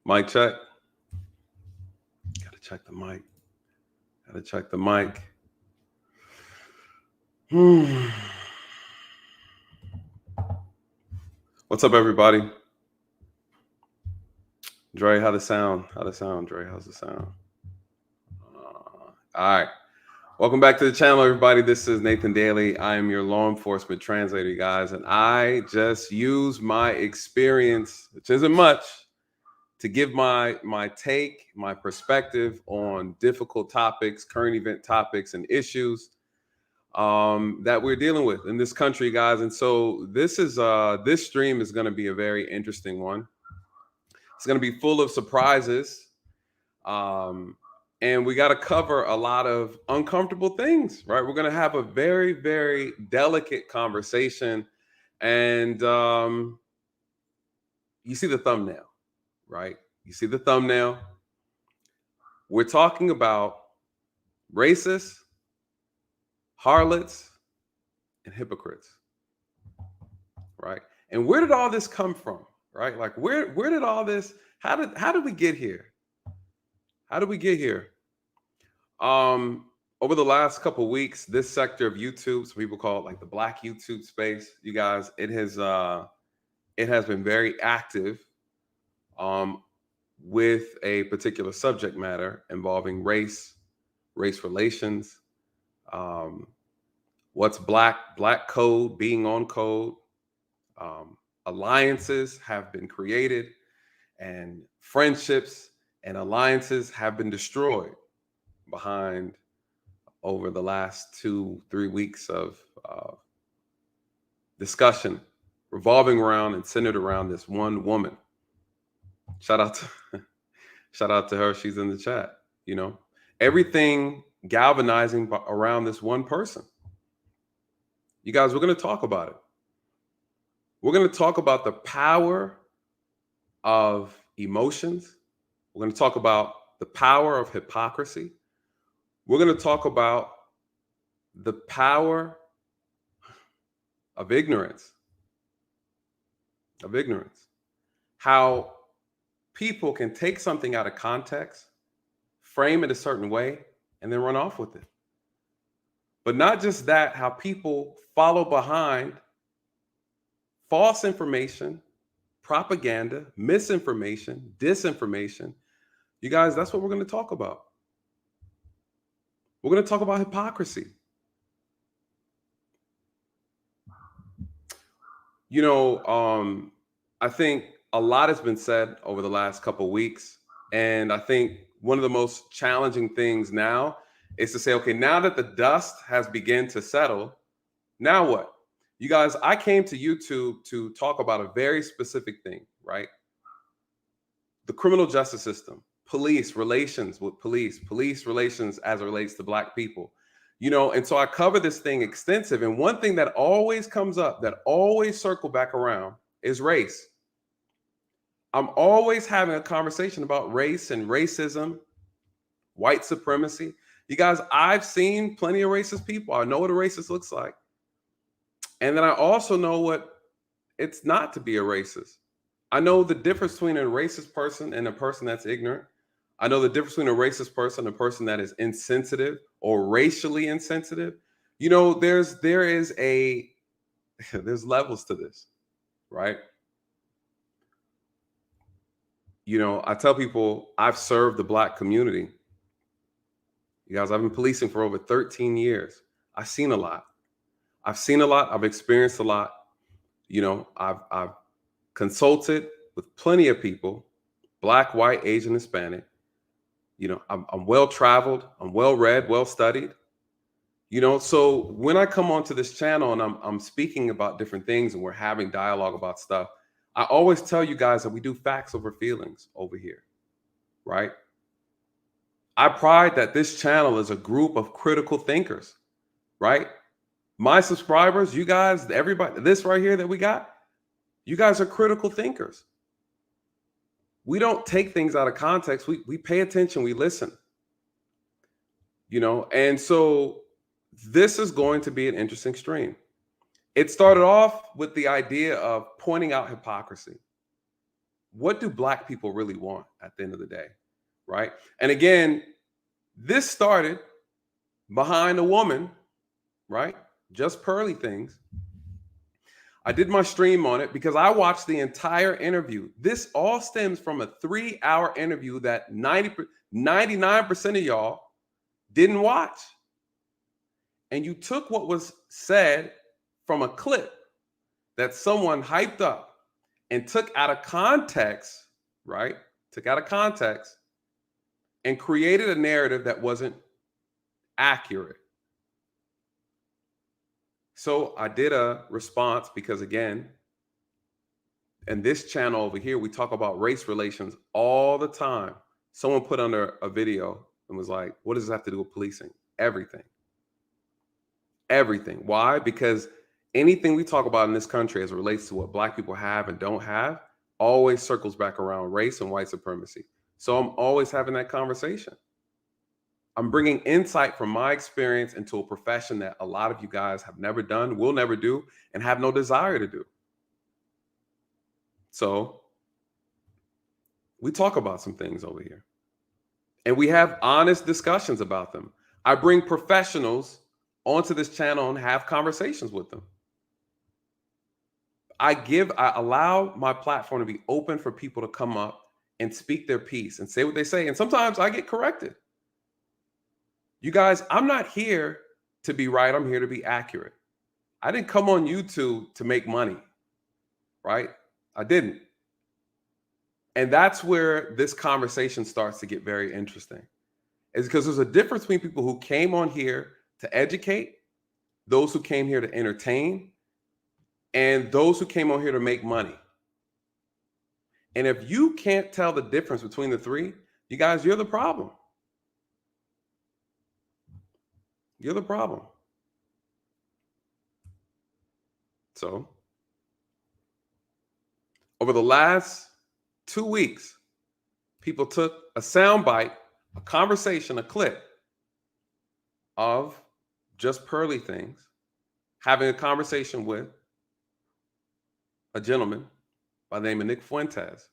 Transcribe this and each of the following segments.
Mic check. Gotta check the mic. Gotta check the mic. What's up, everybody? Dre, how the sound? How the sound, Dre? How's the sound? All right. Welcome back to the channel, everybody. This is Nathan Daly. I am your law enforcement translator, you guys, and I just use my experience, which isn't much, to give my take, my perspective on difficult topics, current event topics, and issues that we're dealing with in this country, guys. And so this stream is going to be a very interesting one. It's going to be full of surprises, and we got to cover a lot of uncomfortable things, right? We're going to have a very, very delicate conversation, and you see the thumbnail. Right? You see the thumbnail. We're talking about racists, harlots, and hypocrites. Right? And where did all this come from? Right? Like where did all this, how did we get here? How did we get here? Over the last couple of weeks, this sector of YouTube, some people call it like the Black YouTube space, you guys, it has been very active. With a particular subject matter involving race relations, what's black code, being on code, alliances have been created, and friendships and alliances have been destroyed behind over the last 2-3 weeks of discussion revolving around and centered around this one woman. Shout out to her. She's in the chat. You know, everything galvanizing around this one person. You guys, we're going to talk about it. We're going to talk about the power of emotions. We're going to talk about the power of hypocrisy. We're going to talk about the power of ignorance. How people can take something out of context, frame it a certain way, and then run off with it. But not just that, how people follow behind false information, propaganda, misinformation, disinformation. You guys, that's what we're going to talk about. We're going to talk about hypocrisy. You know, I think a lot has been said over the last couple of weeks. And I think one of the most challenging things now is to say, okay, now that the dust has begun to settle, now what? You guys, I came to YouTube to talk about a very specific thing, right? The criminal justice system, police relations with police relations as it relates to Black people. You know, and so I cover this thing extensive. And one thing that always comes up, that always circle back around, is race. I'm always having a conversation about race and racism, white supremacy. You guys, I've seen plenty of racist people. I know what a racist looks like. And then I also know what it's not to be a racist. I know the difference between a racist person and a person that's ignorant. I know the difference between a racist person and a person that is insensitive or racially insensitive. You know, there's levels to this, right? You know, I tell people I've served the Black community. You guys, I've been policing for over 13 years. I've seen a lot. I've experienced a lot. You know, I've consulted with plenty of people, Black, white, Asian, Hispanic. You know, I'm well-traveled, I'm well-read, well-studied. You know, so when I come onto this channel and I'm speaking about different things and we're having dialogue about stuff, I always tell you guys that we do facts over feelings over here, right? I pride that this channel is a group of critical thinkers, right? My subscribers, you guys, everybody, this right here that we got, you guys are critical thinkers. We don't take things out of context. We pay attention, we listen, you know, and so this is going to be an interesting stream. It started off with the idea of pointing out hypocrisy. what do Black people really want at the end of the day, right? And again, this started behind a woman, right? Just Pearly things. I did my stream on it because I watched the entire interview. This all stems from a 3-hour interview that 99% of y'all didn't watch. And you took what was said from a clip that someone hyped up and took out of context, right? Took out of context and created a narrative that wasn't accurate. So I did a response because, again, in this channel over here, we talk about race relations all the time. Someone put under a video and was like, what does this have to do with policing? Everything. Everything. Why? Because anything we talk about in this country as it relates to what Black people have and don't have always circles back around race and white supremacy. So I'm always having that conversation. I'm bringing insight from my experience into a profession that a lot of you guys have never done, will never do, and have no desire to do. So we talk about some things over here, and we have honest discussions about them. I bring professionals onto this channel and have conversations with them. I allow my platform to be open for people to come up and speak their piece and say what they say. And sometimes I get corrected. You guys, I'm not here to be right. I'm here to be accurate. I didn't come on YouTube to make money, right? I didn't. And that's where this conversation starts to get very interesting. Is because there's a difference between people who came on here to educate, those who came here to entertain, and those who came on here to make money. And if you can't tell the difference between the three, you guys, you're the problem. You're the problem. So, over the last 2 weeks, people took a soundbite, a conversation, a clip of just Pearly things, having a conversation with a gentleman by the name of Nick Fuentes,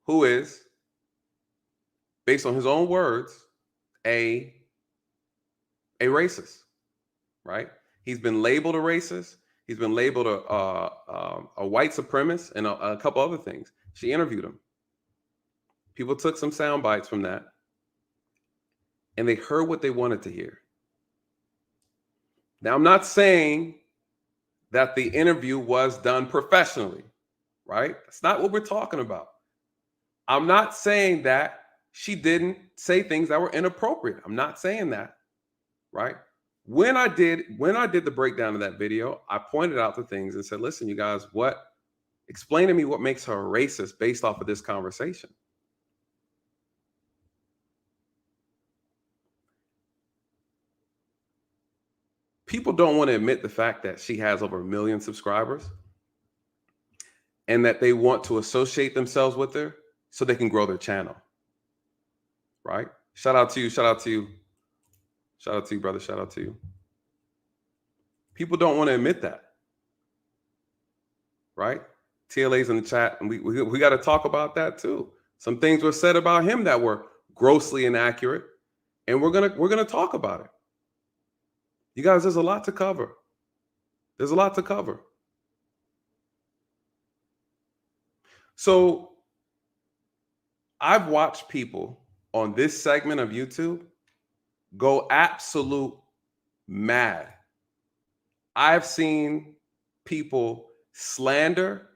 who is, based on his own words, a racist, right? He's been labeled a racist. He's been labeled a white supremacist and a couple other things. She interviewed him. People took some sound bites from that, and they heard what they wanted to hear. Now, I'm not saying that the interview was done professionally, right? That's not what we're talking about. I'm not saying that she didn't say things that were inappropriate. I'm not saying that. Right? When I did the breakdown of that video, I pointed out the things and said, listen, you guys, explain to me what makes her a racist based off of this conversation. People don't want to admit the fact that she has over 1 million subscribers and that they want to associate themselves with her so they can grow their channel. Right? Shout out to you. Shout out to you. Shout out to you, brother. Shout out to you. People don't want to admit that, right? TLA's in the chat, and we got to talk about that too. Some things were said about him that were grossly inaccurate, and we're gonna talk about it. You guys, there's a lot to cover. There's a lot to cover. So I've watched people on this segment of YouTube go absolute mad. I've seen people slander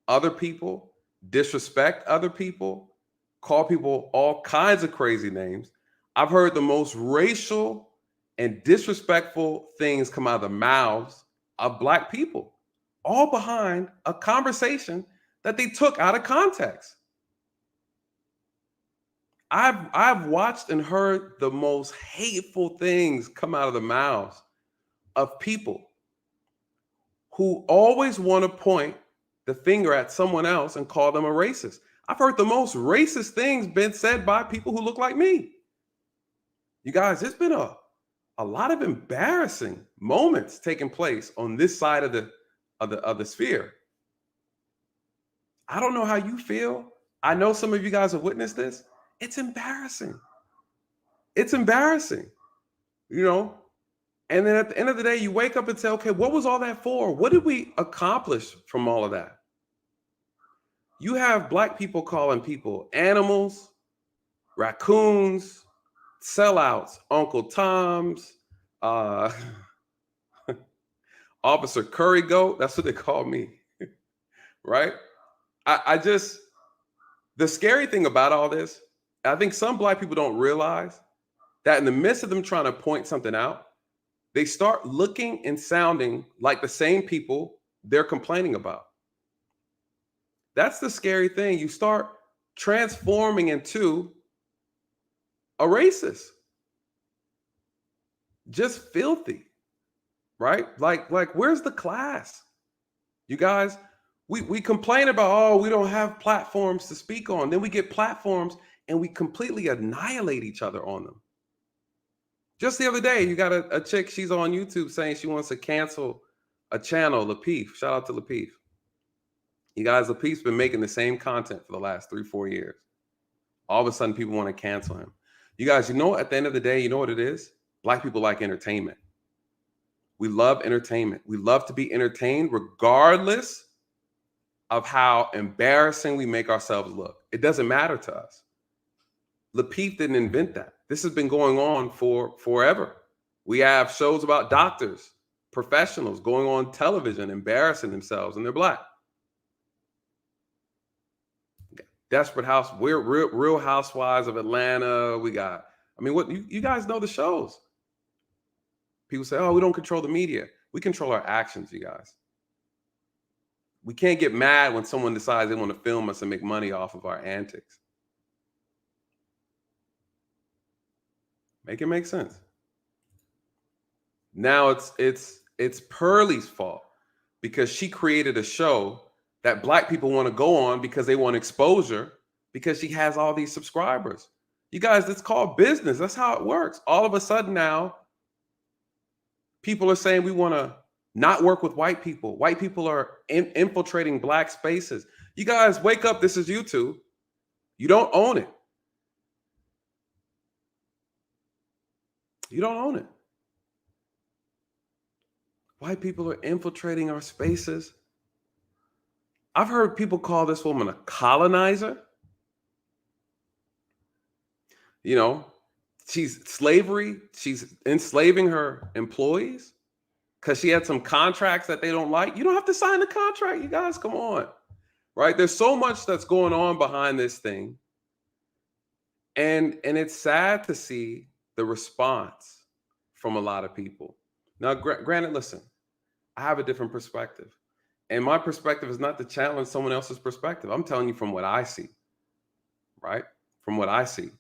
other people, disrespect other people, call people all kinds of crazy names. I've heard the most racial and disrespectful things come out of the mouths of Black people, all behind a conversation that they took out of context. I've watched and heard the most hateful things come out of the mouths of people who always want to point the finger at someone else and call them a racist. I've heard the most racist things been said by people who look like me. You guys, there's been a lot of embarrassing moments taking place on this side of the sphere. I don't know how you feel. I know some of you guys have witnessed this. It's embarrassing. It's embarrassing, you know? And then at the end of the day, you wake up and say, okay, what was all that for? What did we accomplish from all of that? You have Black people calling people animals, raccoons, sellouts, Uncle Toms, uh, Officer Curry Goat. That's what they call me, right? I just, the scary thing about all this, I think some Black people don't realize that in the midst of them trying to point something out, they start looking and sounding like the same people they're complaining about. That's the scary thing. You start transforming into a racist, just filthy, right? Like where's the class? You guys, we complain about, oh, we don't have platforms to speak on. Then we get platforms and we completely annihilate each other on them. Just the other day, you got a chick, she's on YouTube saying she wants to cancel a channel, Lapeef. Shout out to Lapeef. You guys, Lapeef's been making the same content for the last 3-4 years. All of a sudden, people want to cancel him. You guys, you know, at the end of the day, you know what it is? Black people like entertainment. We love entertainment. We love to be entertained regardless of how embarrassing we make ourselves look. It doesn't matter to us. Lapeef didn't invent that. This has been going on for forever. We have shows about doctors, professionals going on television, embarrassing themselves, and they're Black. Desperate House, we're Real Housewives of Atlanta. We got, I mean, what you guys know the shows. People say, oh, we don't control the media. We control our actions, you guys. We can't get mad when someone decides they want to film us and make money off of our antics. Make it make sense. Now it's Pearly's fault because she created a show that Black people want to go on because they want exposure because she has all these subscribers. You guys, it's called business. That's how it works. All of a sudden now, people are saying we want to not work with white people. White people are infiltrating Black spaces. You guys, wake up. This is YouTube. You don't own it. You don't own it. White people are infiltrating our spaces. I've heard people call this woman a colonizer. You know, she's enslaving her employees because she had some contracts that they don't like. You don't have to sign the contract, you guys. Come on, right? There's so much that's going on behind this thing. And it's sad to see the response from a lot of people. Now, granted, listen, I have a different perspective. And my perspective is not to challenge someone else's perspective. I'm telling you from what I see, right? From what I see.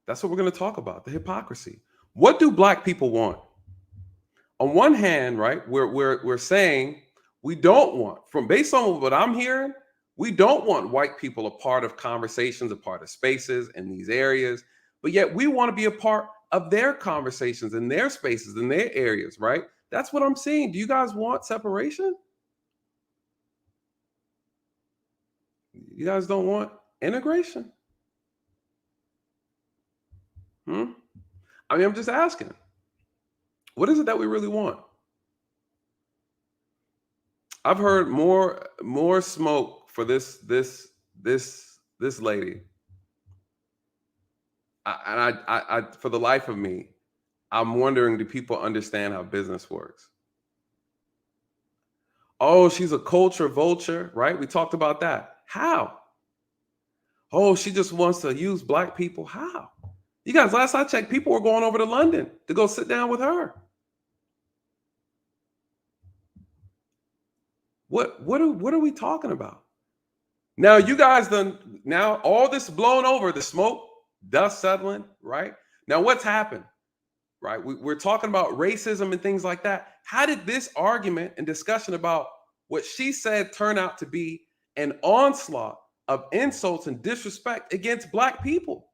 That's what we're going to talk about, the hypocrisy. What do Black people want? On one hand, right, we're saying we don't want, based on what I'm hearing, we don't want white people a part of conversations, a part of spaces in these areas, but yet we want to be a part of their conversations in their spaces, in their areas, right? That's what I'm seeing. Do you guys want separation? You guys don't want integration? I mean, I'm just asking. What is it that we really want? I've heard more smoke for this lady. I for the life of me, I'm wondering, do people understand how business works? Oh, she's a culture vulture, right? We talked about that. How? Oh, she just wants to use Black people. How? You guys, last I checked, people were going over to London to go sit down with her. What are we talking about? Now, you guys now all this blown over, the smoke, dust settling, right? Now, what's happened? Right? We're talking about racism and things like that. How did this argument and discussion about what she said turn out to be an onslaught of insults and disrespect against Black people?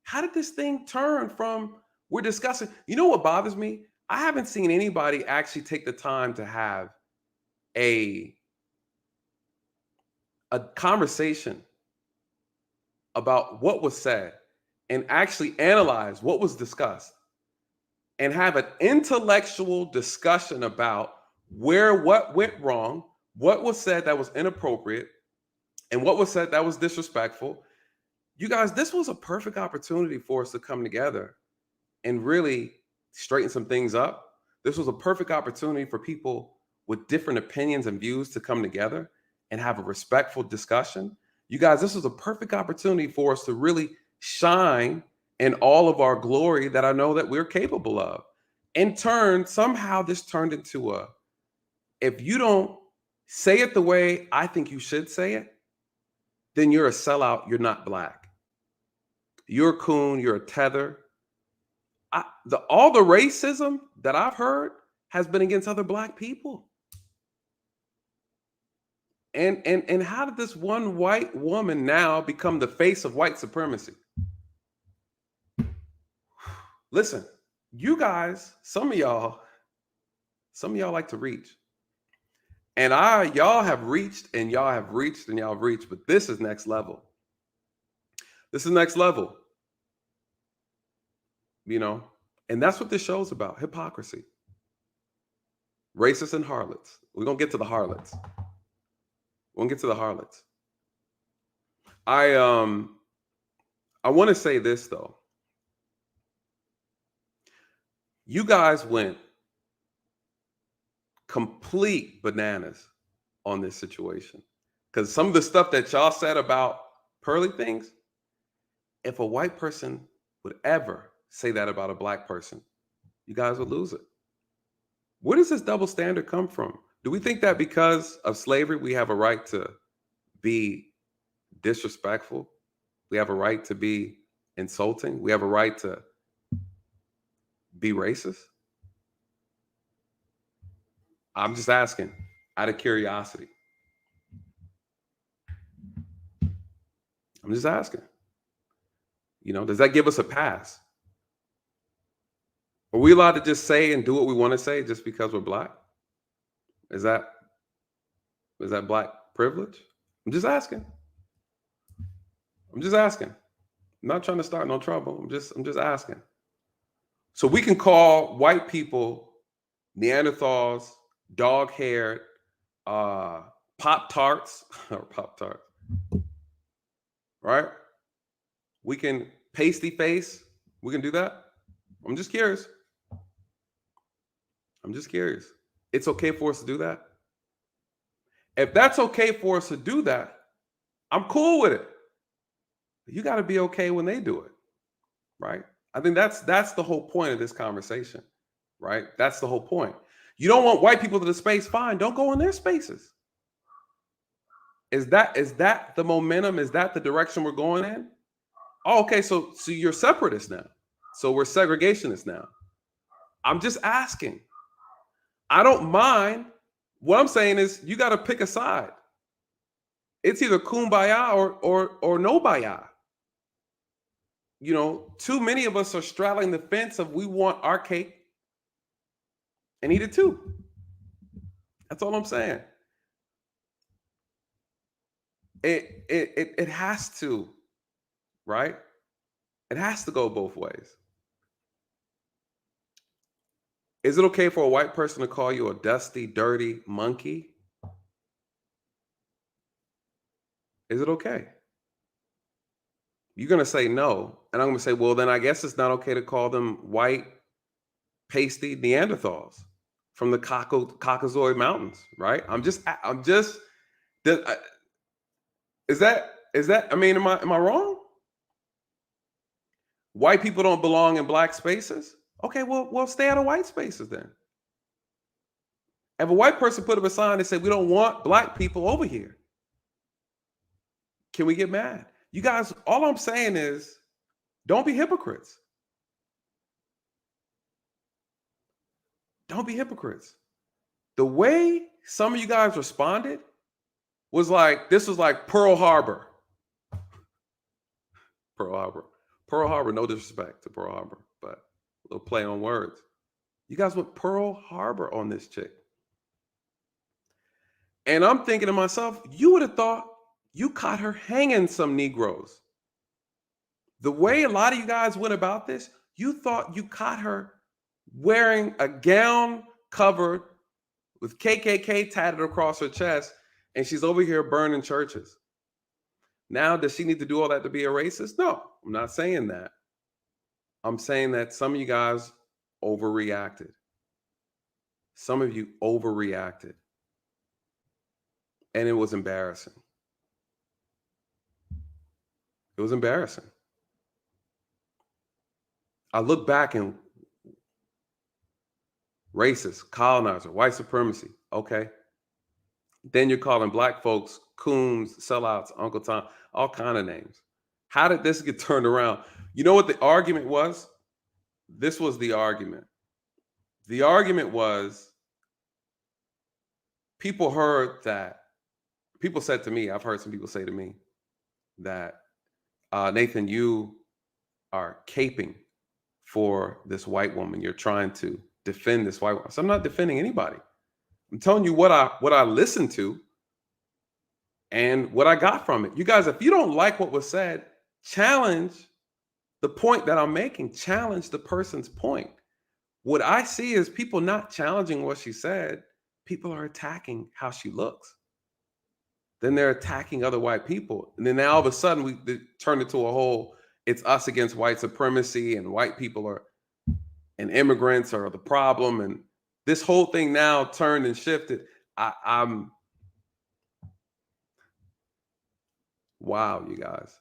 How did this thing turn from we're discussing? You know what bothers me? I haven't seen anybody actually take the time to have a a conversation about what was said and actually analyze what was discussed and have an intellectual discussion about what went wrong, what was said that was inappropriate, and what was said that was disrespectful. You guys, this was a perfect opportunity for us to come together and really straighten some things up. This was a perfect opportunity for people with different opinions and views to come together and have a respectful discussion. You guys, this was a perfect opportunity for us to really shine in all of our glory that I know that we're capable of. In turn, somehow this turned into if you don't say it the way I think you should say it, then you're a sellout. You're not black. You're a coon. You're a tether. All the racism that I've heard has been against other black people. And how did this one white woman now become the face of white supremacy? Listen, you guys, some of y'all like to reach. And y'all have reached and y'all have reached and y'all have reached, but this is next level. This is next level. You know, and that's what this show's about, hypocrisy. Racists and harlots. We're going to get to the harlots. We're going to get to the harlots. I want to say this, though. You guys went complete bananas on this situation. Because some of the stuff that y'all said about Pearly things, if a white person would ever say that about a black person, you guys would lose it. Where does this double standard come from? Do we think that because of slavery, we have a right to be disrespectful? We have a right to be insulting? We have a right to be racist? I'm just asking out of curiosity. I'm just asking. You know, does that give us a pass? Are we allowed to just say and do what we want to say just because we're black? Is that black privilege? I'm just asking. I'm just asking. I'm not trying to start no trouble. I'm just asking. So we can call white people Neanderthals, dog-haired, Pop-Tarts, or Pop-Tarts, right? We can pasty face. We can do that. I'm just curious. I'm just curious. It's okay for us to do that. If that's okay for us to do that, I'm cool with it. You got to be okay when they do it, right? I think that's the whole point of this conversation, right? That's the whole point. You don't want white people to the space, fine. Don't go in their spaces. Is that the momentum? Is that the direction we're going in? Oh, okay, so you're separatists now. So we're segregationists now. I'm just asking. I don't mind. What I'm saying is you got to pick a side. It's either kumbaya or nobaya. You know, too many of us are straddling the fence of we want our cake and eat it too. That's all I'm saying. It has to, right? It has to go both ways. Is it okay for a white person to call you a dusty, dirty monkey? Is it okay? You're going to say no. And I'm going to say, well, then I guess it's not okay to call them white, pasty Neanderthals from the Caucasoid Mountains, right? Is that, I mean, am I wrong? White people don't belong in black spaces? Okay, well, stay out of white spaces then. If a white person put up a sign that said, we don't want black people over here, can we get mad? You guys, all I'm saying is, don't be hypocrites. Don't be hypocrites. The way some of you guys responded was like, this was like Pearl Harbor. Pearl Harbor. Pearl Harbor, no disrespect to Pearl Harbor, but a little play on words. You guys went Pearl Harbor on this chick. And I'm thinking to myself, you would have thought You caught her hanging some Negroes. The way a lot of you guys went about this, you thought you caught her wearing a gown covered with KKK tatted across her chest, and she's over here burning churches. Now, does she need to do all that to be a racist? No, I'm not saying that. I'm saying that some of you guys overreacted. Some of you overreacted. And it was embarrassing. It was embarrassing. I look back and racist, colonizer, white supremacy. Okay. Then you're calling black folks coons, sellouts, Uncle Tom, all kind of names. How did this get turned around? You know what the argument was? This was the argument. The argument was people heard that. People said to me, I've heard some people say to me that, Nathan, you are caping for this white woman. You're trying to defend this white woman. So I'm not defending anybody. I'm telling you what I listened to and what I got from it. You guys, if you don't like what was said, challenge the point that I'm making. Challenge the person's point. What I see is people not challenging what she said. People are attacking how she looks. Then they're attacking other white people. And then now all of a sudden we turned into a whole, it's us against white supremacy and white people are, and immigrants are the problem. And this whole thing now turned and shifted. I'm wow, you guys.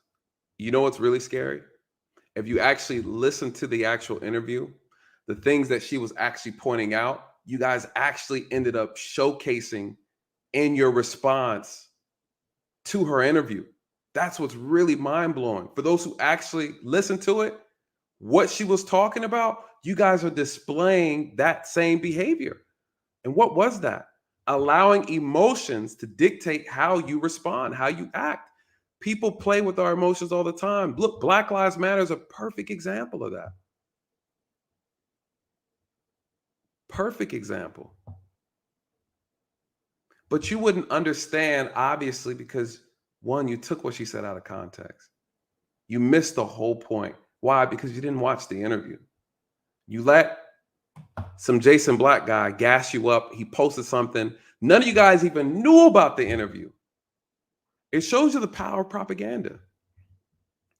You know what's really scary? If you actually listen to the actual interview, the things that she was actually pointing out, you guys actually ended up showcasing in your response to her interview. That's what's really mind-blowing. For those who actually listen to it, what she was talking about, you guys are displaying that same behavior. And what was that? Allowing emotions to dictate how you respond, how you act. People play with our emotions all the time. Look, Black Lives Matter is a perfect example of that. Perfect example. But you wouldn't understand, obviously, because one, you took what she said out of context. You missed the whole point. Why? Because you didn't watch the interview. You let some Jason Black guy gas you up. He posted something. None of you guys even knew about the interview. It shows you the power of propaganda.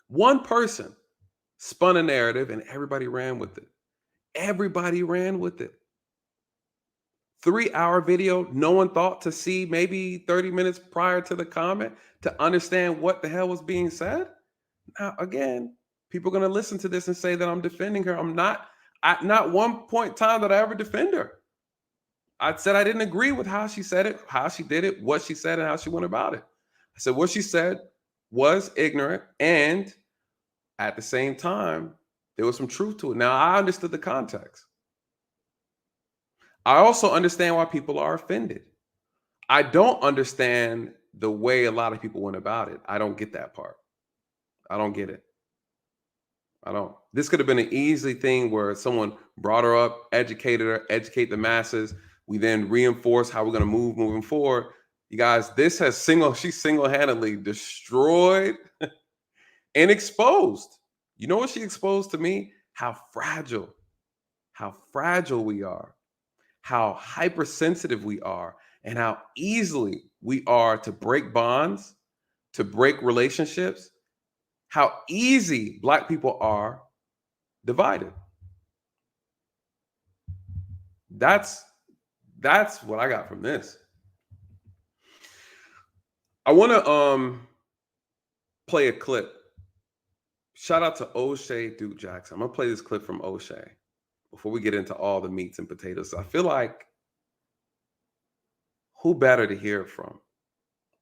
One person spun a narrative and everybody ran with it. Everybody ran with it. 3-hour video, no one thought to see maybe 30 minutes prior to the comment to understand what the hell was being said. Now, again, people are going to listen to this and say that I'm defending her. I'm not. At not one point in time that I ever defend her. I said I didn't agree with how she said it, how she did it, what she said, and how she went about it. I said what she said was ignorant, and at the same time, there was some truth to it. Now, I understood the context. I also understand why people are offended. I don't understand the way a lot of people went about it. I don't get that part. I don't get it. I don't. This could have been an easy thing where someone brought her up, educated her, educate the masses. We then reinforce how we're going to move moving forward. You guys, this has she single-handedly destroyed and exposed. You know what she exposed to me? How fragile we are, how hypersensitive we are, and how easily we are to break bonds, to break relationships, how easy Black people are divided. That's what I got from this. I want to play a clip. Shout out to Oshay Duke Jackson. I'm gonna play this clip from Oshay before we get into all the meats and potatoes. I feel like who better to hear it from,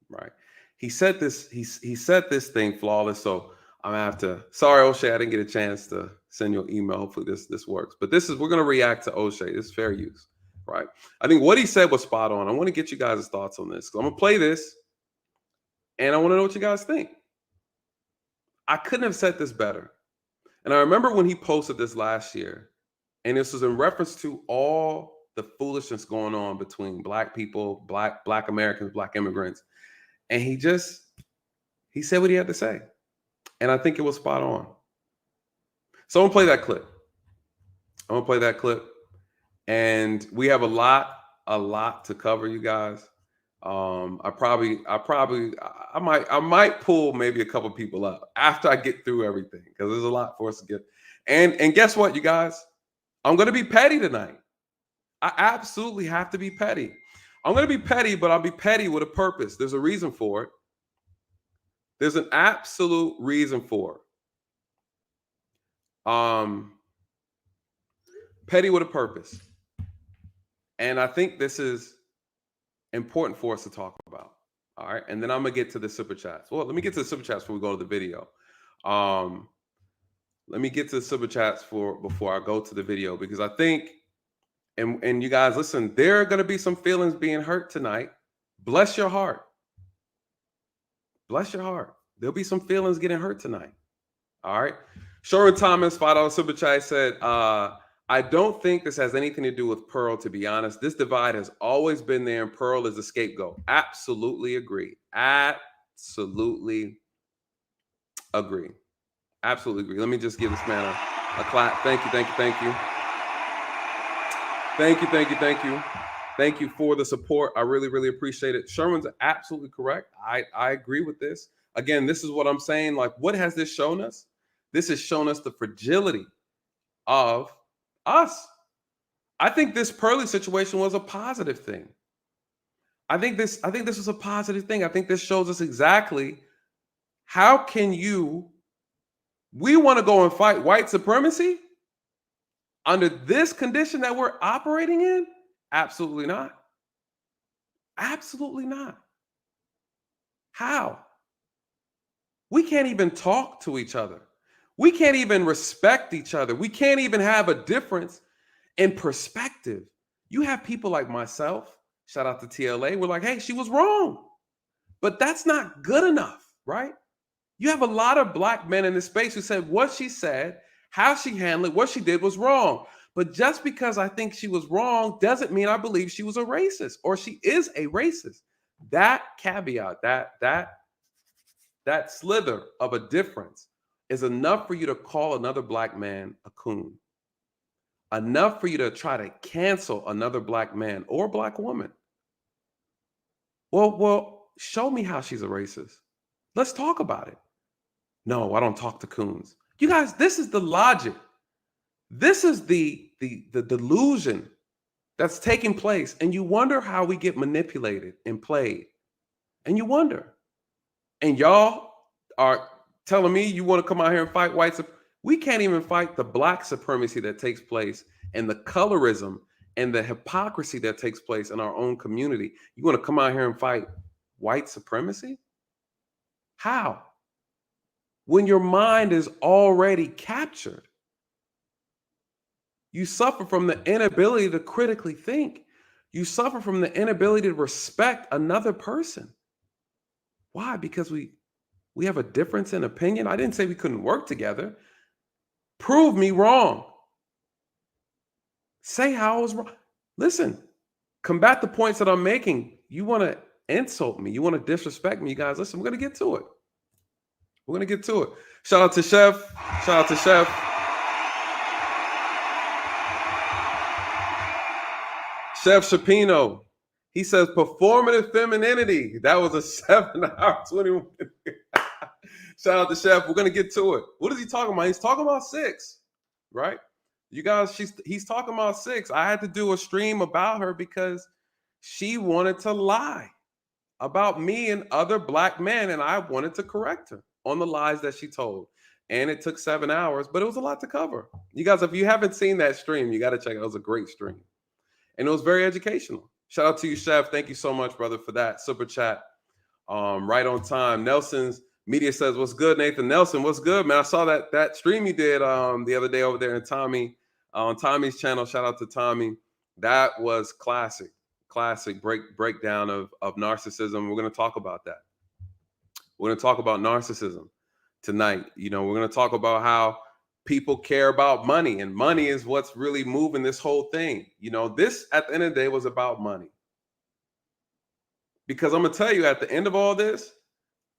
right? He said this. He said this thing flawless. So I'm gonna have to. Sorry, Oshay, I didn't get a chance to send you an email. Hopefully this works. But we're gonna react to Oshay. This is fair use, right? I think what he said was spot on. I want to get you guys' thoughts on this. So I'm gonna play this, and I want to know what you guys think. I couldn't have said this better. And I remember when he posted this last year, and this was in reference to all the foolishness going on between Black people, Black Americans, Black immigrants. And he just He said what he had to say. And I think it was spot on. So I'm going to play that clip. And we have a lot to cover, you guys. I might pull maybe a couple people up after I get through everything, because there's a lot for us to get. And guess what, you guys? I'm going to be petty tonight. I absolutely have to be petty. I'm going to be petty, but I'll be petty with a purpose. There's a reason for it. There's an absolute reason for it. Petty with a purpose. And I think this is important for us to talk about. All right. And then I'm going to get to the super chats. Well, let me get to the super chats before we go to the video. Let me get to the super chats before I go to the video, because I think, and you guys, listen, there are going to be some feelings being hurt tonight. Bless your heart. Bless your heart. There'll be some feelings getting hurt tonight. All right. Sharon Thomas, $5 super chat, said, I don't think this has anything to do with Pearl, to be honest. This divide has always been there, and Pearl is the scapegoat. Absolutely agree. Absolutely agree. Absolutely agree. Let me just give this man a clap. Thank you. Thank you for the support. I really, really appreciate it. Sherman's absolutely correct. I agree with this. Again, this is what I'm saying. Like, what has this shown us? This has shown us the fragility of us. I think this Pearly situation was a positive thing. I think this was a positive thing. I think this shows us exactly how we want to go and fight white supremacy under this condition that we're operating in? Absolutely not. Absolutely not. How? We can't even talk to each other. We can't even respect each other. We can't even have a difference in perspective. You have people like myself, shout out to TLA, we're like, hey, she was wrong. But that's not good enough, right? You have a lot of black men in this space who said what she said, how she handled it, what she did was wrong. But just because I think she was wrong doesn't mean I believe she was a racist or she is a racist. That caveat, that slither of a difference is enough for you to call another black man a coon. Enough for you to try to cancel another black man or black woman. Well, show me how she's a racist. Let's talk about it. No, I don't talk to coons. You guys, this is the logic. This is the delusion that's taking place. And you wonder how we get manipulated and played. And you wonder. And y'all are telling me you want to come out here and fight whites. We can't even fight the black supremacy that takes place and the colorism and the hypocrisy that takes place in our own community. You want to come out here and fight white supremacy? How? When your mind is already captured. You suffer from the inability to critically think. You suffer from the inability to respect another person. Why? Because we have a difference in opinion. I didn't say we couldn't work together. Prove me wrong. Say how I was wrong. Listen, combat the points that I'm making. You want to insult me. You want to disrespect me, you guys. Listen, we're going to get to it. We're going to get to it. Shout out to Chef. Shout out to Chef. Chef Shapino. He says performative femininity. That was a 7-hour 21. Shout out to Chef. We're going to get to it. What is he talking about? He's talking about 6, right? You guys, he's talking about 6. I had to do a stream about her because she wanted to lie about me and other black men, and I wanted to correct her on the lies that she told. And it took 7 hours, but it was a lot to cover. You guys, if you haven't seen that stream, you got to check it. It was a great stream. And it was very educational. Shout out to you, Chef. Thank you so much, brother, for that super chat. Right on time. Nelson's Media says, what's good, Nathan? Nelson, what's good, man? I saw that stream you did the other day over there in on Tommy's channel. Shout out to Tommy. That was classic breakdown of narcissism. We're going to talk about that. We're going to talk about narcissism tonight. You know, we're going to talk about how people care about money, and money is what's really moving this whole thing. You know, this at the end of the day was about money. Because I'm going to tell you, at the end of all this,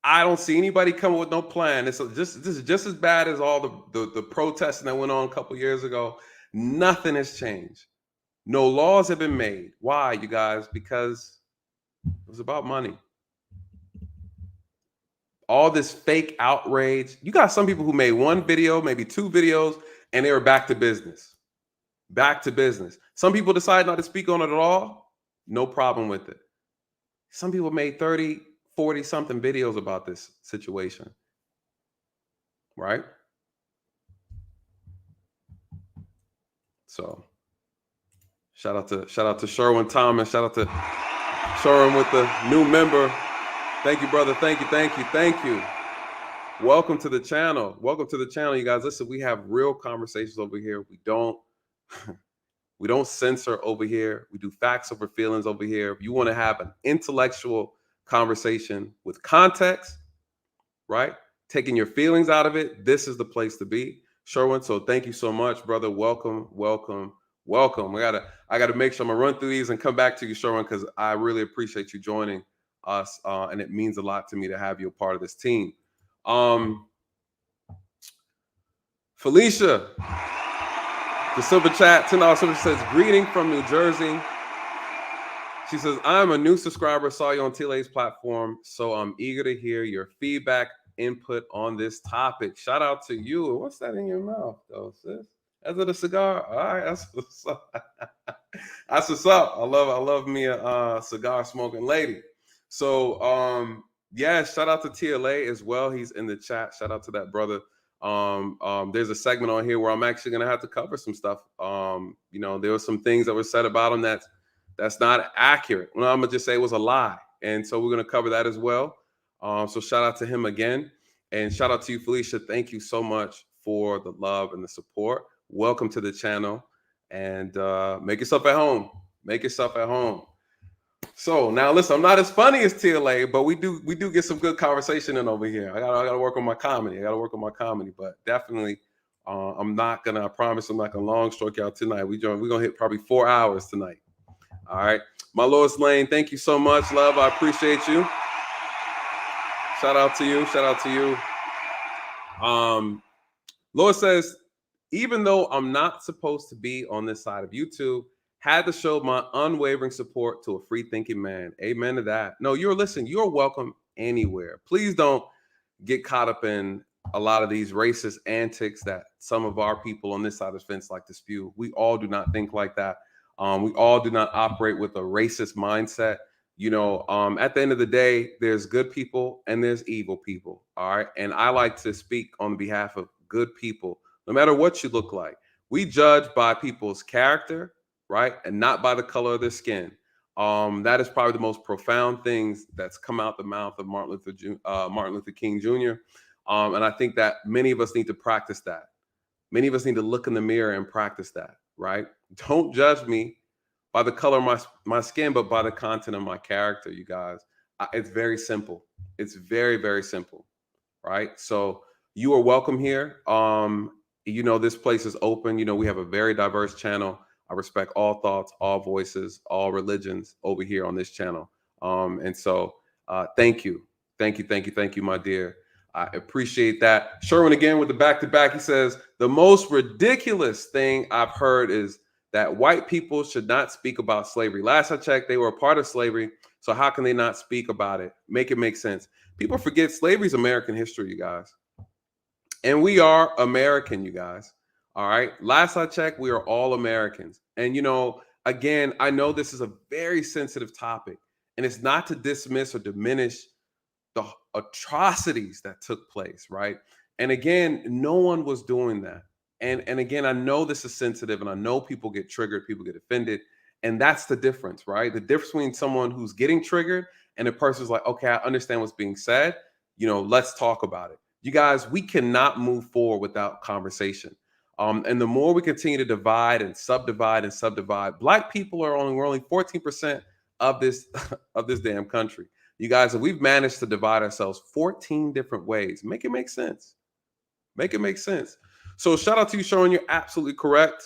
I don't see anybody coming with no plan. This is just as bad as all the protesting that went on a couple years ago. Nothing has changed. No laws have been made. Why, you guys? Because it was about money. All this fake outrage. You got some people who made one video, maybe 2 videos, and they were back to business. Back to business. Some people decide not to speak on it at all. No problem with it. Some people made 30, 40 something videos about this situation. Right? So shout out to Sherwin Thomas. Shout out to Sherwin with the new member. Thank you, brother. Thank you. Welcome to the channel. You guys. Listen, we have real conversations over here. We don't censor over here. We do facts over feelings over here. If you want to have an intellectual conversation with context, right? Taking your feelings out of it, this is the place to be. Sherwin, so thank you so much, brother. Welcome. I gotta make sure I'm gonna run through these and come back to you, Sherwin, because I really appreciate you joining us, and it means a lot to me to have you a part of this team. Felicia, the super chat, $10 super says, greeting from New Jersey. She says, I'm a new subscriber, saw you on TLA's platform, so I'm eager to hear your feedback, input on this topic. Shout out to you. What's that in your mouth, though, sis? Is it a cigar? All right, that's what's up. That's what's up. I love me a cigar smoking lady. So yeah, shout out to TLA as well. He's in the chat. Shout out to that brother. There's a segment on here where I'm actually gonna have to cover some stuff. There were some things that were said about him that's not accurate. Well, I'm gonna just say it was a lie. And so we're gonna cover that as well. So shout out to him again. And shout out to you, Felicia. Thank you so much for the love and the support. Welcome to the channel, and make yourself at home. So now listen, I'm not as funny as TLA, but we do get some good conversation in over here. I gotta work on my comedy. But definitely I promise I'm not gonna long stroke out tonight. We're gonna hit probably 4 hours tonight. All right. My Lois Lane, thank you so much, love. I appreciate you. Shout out to you. Lois says, even though I'm not supposed to be on this side of YouTube, had to show my unwavering support to a free-thinking man. Amen to that. No, you're welcome anywhere. Please don't get caught up in a lot of these racist antics that some of our people on this side of the fence like to spew. We all do not think like that. We all do not operate with a racist mindset. At the end of the day, there's good people and there's evil people. All right. And I like to speak on behalf of good people, no matter what you look like. We judge by people's character, right? And not by the color of their skin. That is probably the most profound things that's come out the mouth of Martin Luther King Jr. And I think that many of us need to practice that. Many of us need to look in the mirror and practice that, right? Don't judge me by the color of my skin, but by the content of my character, you guys. It's very simple. It's very, very simple, right? So you are welcome here. This place is open. We have a very diverse channel. I respect all thoughts, all voices, all religions over here on this channel. And so thank you, my dear. I appreciate that. Sherwin again with the back-to-back. He says, the most ridiculous thing I've heard is that white people should not speak about slavery. Last I checked, they were a part of slavery. So how can they not speak about it? Make it make sense. People forget slavery is American history, you guys. And we are American, you guys. All right. Last I checked, we are all Americans. And, again, I know this is a very sensitive topic, and it's not to dismiss or diminish the atrocities that took place. Right. And again, no one was doing that. And again, I know this is sensitive, and I know people get triggered, people get offended. And that's the difference, right? The difference between someone who's getting triggered and a person's like, okay, I understand what's being said. Let's talk about it. You guys, we cannot move forward without conversation. And the more we continue to divide and subdivide, Black people we're only 14% of this damn country. You guys, if we've managed to divide ourselves 14 different ways, make it make sense. So shout out to you, Sean. You're absolutely correct.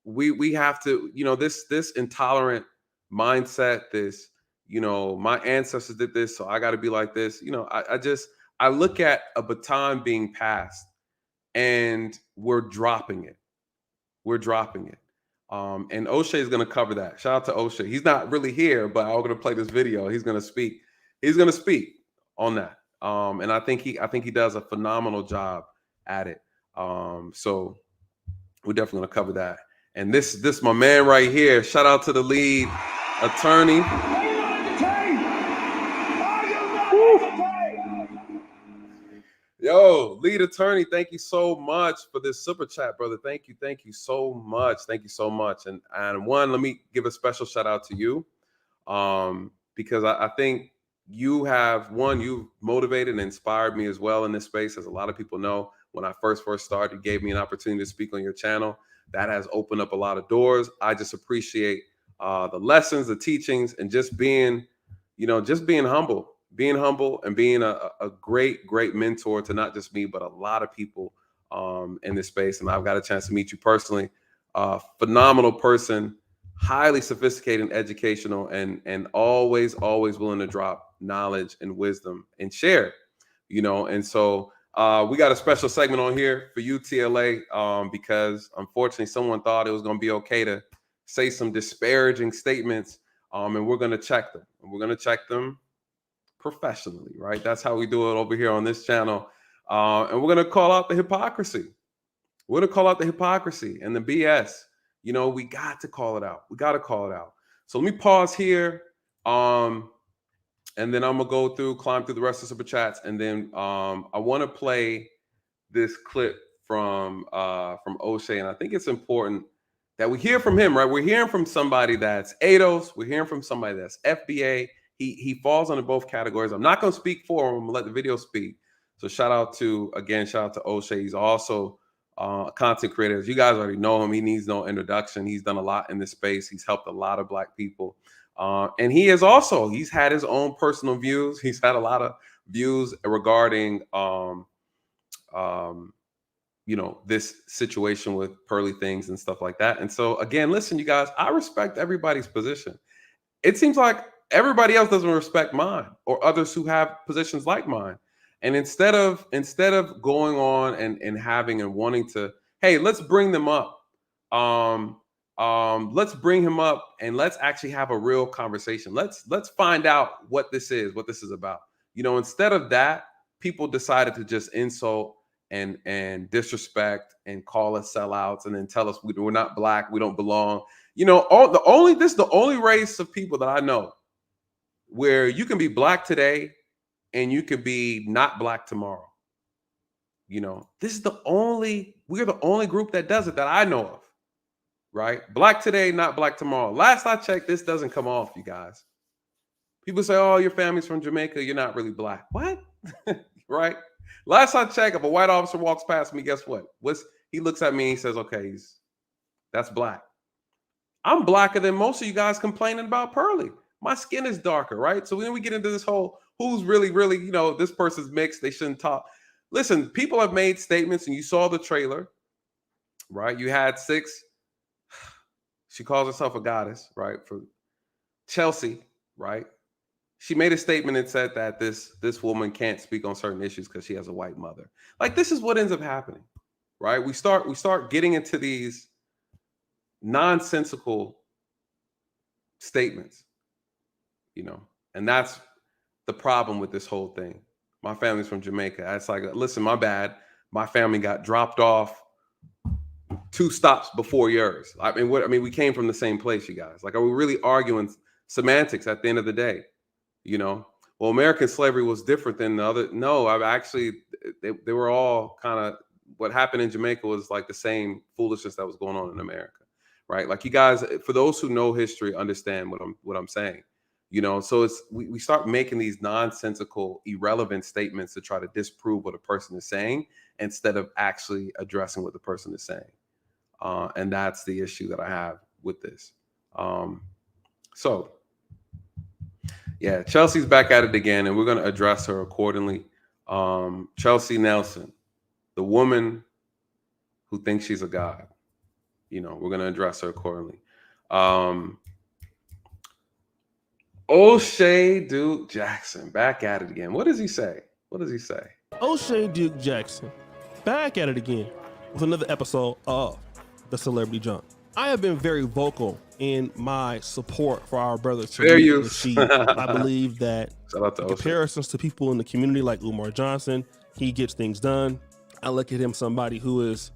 We have to, this intolerant mindset, this, my ancestors did this, so I got to be like this. I look at a baton being passed, and we're dropping it. We're dropping it. And Oshay is going to cover that. Shout out to Oshay. He's not really here, but I'm going to play this video. He's going to speak. He's going to speak on that. And I think he does a phenomenal job at it. So we're definitely going to cover that. And this my man right here. Shout out to the lead attorney. Yo, lead attorney, thank you so much for this super chat, brother. Thank you so much. Thank you so much. And one, let me give a special shout out to you, because I think you've motivated and inspired me as well in this space. As a lot of people know, when I first started, you gave me an opportunity to speak on your channel. That has opened up a lot of doors. I just appreciate the lessons, the teachings, and just being humble. Being humble and being a great mentor to not just me, but a lot of people in this space. And I've got a chance to meet you personally. Phenomenal person, highly sophisticated and educational, and always willing to drop knowledge and wisdom and share, And so we got a special segment on here for you, TLA, because unfortunately someone thought it was going to be okay to say some disparaging statements, and we're going to check them. And we're going to check them professionally, right? That's how we do it over here on this channel. And we're going to call out the hypocrisy. We're going to call out the hypocrisy and the BS. We got to call it out. We got to call it out. So let me pause here. And then I'm going to climb through the rest of the super chats. And then I want to play this clip from Oshay. And I think it's important that we hear from him, right? We're hearing from somebody that's ADOS. We're hearing from somebody that's FBA. He falls under both categories. I'm not going to speak for him. I'm going to let the video speak. So shout out to Oshay. He's also a content creator. As you guys already know him, he needs no introduction. He's done a lot in this space. He's helped a lot of Black people. And he's had his own personal views. He's had a lot of views regarding, this situation with Pearly things and stuff like that. And so again, listen, you guys, I respect everybody's position. It seems like everybody else doesn't respect mine or others who have positions like mine. And instead of going on and having and wanting to, hey, let's bring them up. Let's bring him up and let's actually have a real conversation. Let's find out what this is about. Instead of that, people decided to just insult and disrespect and call us sellouts and then tell us we're not Black, we don't belong. This is the only race of people that I know where you can be Black today and you could be not Black tomorrow. We're the only group that does it that I know of, right? Black today, not Black tomorrow. Last I checked, this doesn't come off, you guys. People say, oh, your family's from Jamaica, you're not really Black. What? Right? Last I checked, if a white officer walks past me, guess what? He looks at me and he says, okay, that's Black. I'm Blacker than most of you guys complaining about Pearly. My skin is darker, right? So then we get into this whole who's really, this person's mixed, they shouldn't talk. Listen, people have made statements, and you saw the trailer, right? You had 6. She calls herself a goddess, right? For Chelsea, right? She made a statement and said that this woman can't speak on certain issues because she has a white mother. Like, this is what ends up happening, right? We start getting into these nonsensical statements, and that's the problem with this whole thing. My family's from Jamaica. It's like, listen, my bad. My family got dropped off 2 stops before yours. We came from the same place, you guys. Like, are we really arguing semantics at the end of the day? Well, American slavery was different than the other. No, they were all kind of, what happened in Jamaica was like the same foolishness that was going on in America, right? Like, you guys, for those who know history, understand what I'm saying. So we start making these nonsensical, irrelevant statements to try to disprove what a person is saying instead of actually addressing what the person is saying. And that's the issue that I have with this. So yeah, Chelsea's back at it again, and we're going to address her accordingly. Chelsea Nelson, the woman who thinks she's a god, we're going to address her accordingly. Oshay Duke Jackson back at it again. What does he say? Oshay Duke Jackson back at it again with another episode of The Celebrity Junk. I have been very vocal in my support for our brother Tariq Nasheed. I believe that comparisons to people in the community like Umar Johnson, he gets things done. I look at him somebody who is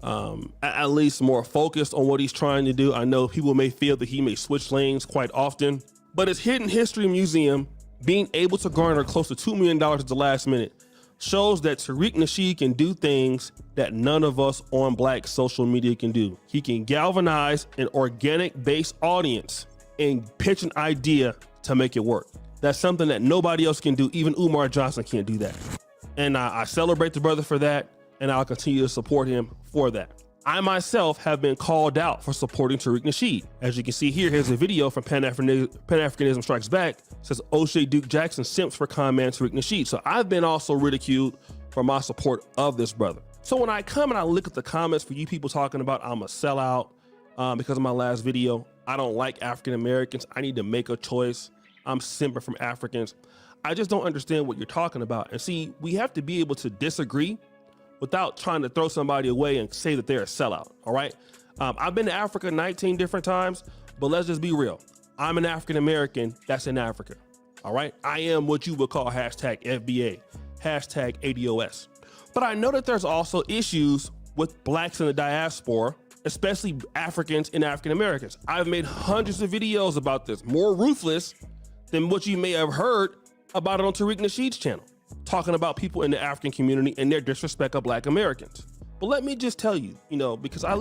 at least more focused on what he's trying to do. I know people may feel that he may switch lanes quite often, but his Hidden History Museum being able to garner close to $2 million at the last minute shows that Tariq Nasheed can do things that none of us on Black social media can do. He can galvanize an organic based audience and pitch an idea to make it work. That's something that nobody else can do. Even Umar Johnson can't do that. And I celebrate the brother for that, and I'll continue to support him for that. I myself have been called out for supporting Tariq Nasheed. As you can see here, here's a video from Pan-Africanism Strikes Back. It says Oshay Duke Jackson simps for con man Tariq Nasheed. So I've been also ridiculed for my support of this brother. So when I come and I look at the comments for you people talking about I'm a sellout because of my last video, I don't like African Americans, I need to make a choice, I'm simping from Africans, I just don't understand what you're talking about. And see, we have to be able to disagree without trying to throw somebody away and say that they're a sellout, all right? I've been to Africa 19 different times, but let's just be real. I'm an African American that's in Africa, all right? I am what you would call hashtag FBA, hashtag ADOS. But I know that there's also issues with Blacks in the diaspora, especially Africans and African Americans. I've made hundreds of videos about this, more ruthless than what you may have heard about it on Tariq Nasheed's channel, talking about people in the African community and their disrespect of Black Americans. But let me just tell you, because I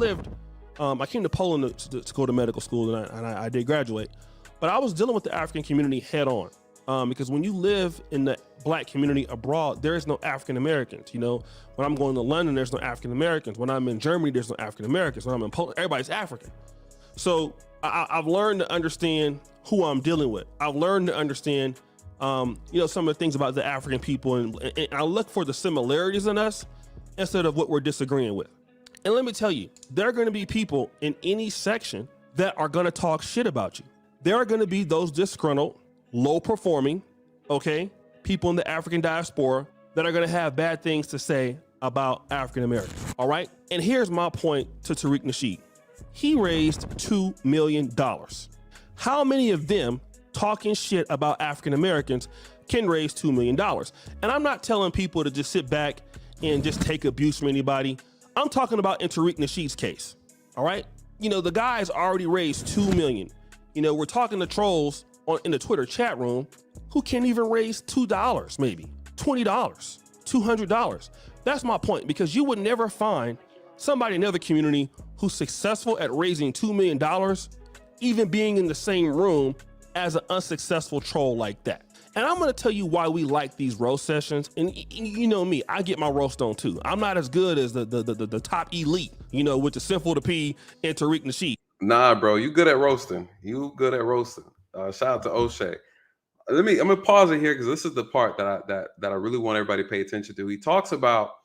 came to Poland to go to medical school and I did graduate, but I was dealing with the African community head on. Because when you live in the Black community abroad, there is no African Americans. When I'm going to London, there's no African Americans. When I'm in Germany, there's no African Americans. When I'm in Poland, everybody's African. So I've learned to understand who I'm dealing with. I've learned to understand some of the things about the African people, and I look for the similarities in us instead of what we're disagreeing with. And let me tell you, there are going to be people in any section that are going to talk shit about you. There are going to be those disgruntled, low performing, people in the African diaspora that are going to have bad things to say about African Americans, all right? And here's my point to Tariq Nasheed. He raised $2 million. How many of them talking shit about African Americans can raise $2 million? And I'm not telling people to just sit back and just take abuse from anybody. I'm talking about in Tariq Nasheed's case, all right? The guy's already raised $2 million. We're talking to trolls in the Twitter chat room who can't even raise $2, maybe $20, $200. That's my point, because you would never find somebody in the other community who's successful at raising $2 million, even being in the same room as an unsuccessful troll like that. And I'm gonna tell you why we like these roast sessions. And you know me, I get my roast on too. I'm not as good as the top elite, with the Simple to P and Tariq Nasheed. Nah, bro, you good at roasting. Shout out to Oshay. I'm gonna pause it here because this is the part that I really want everybody to pay attention to. He talks about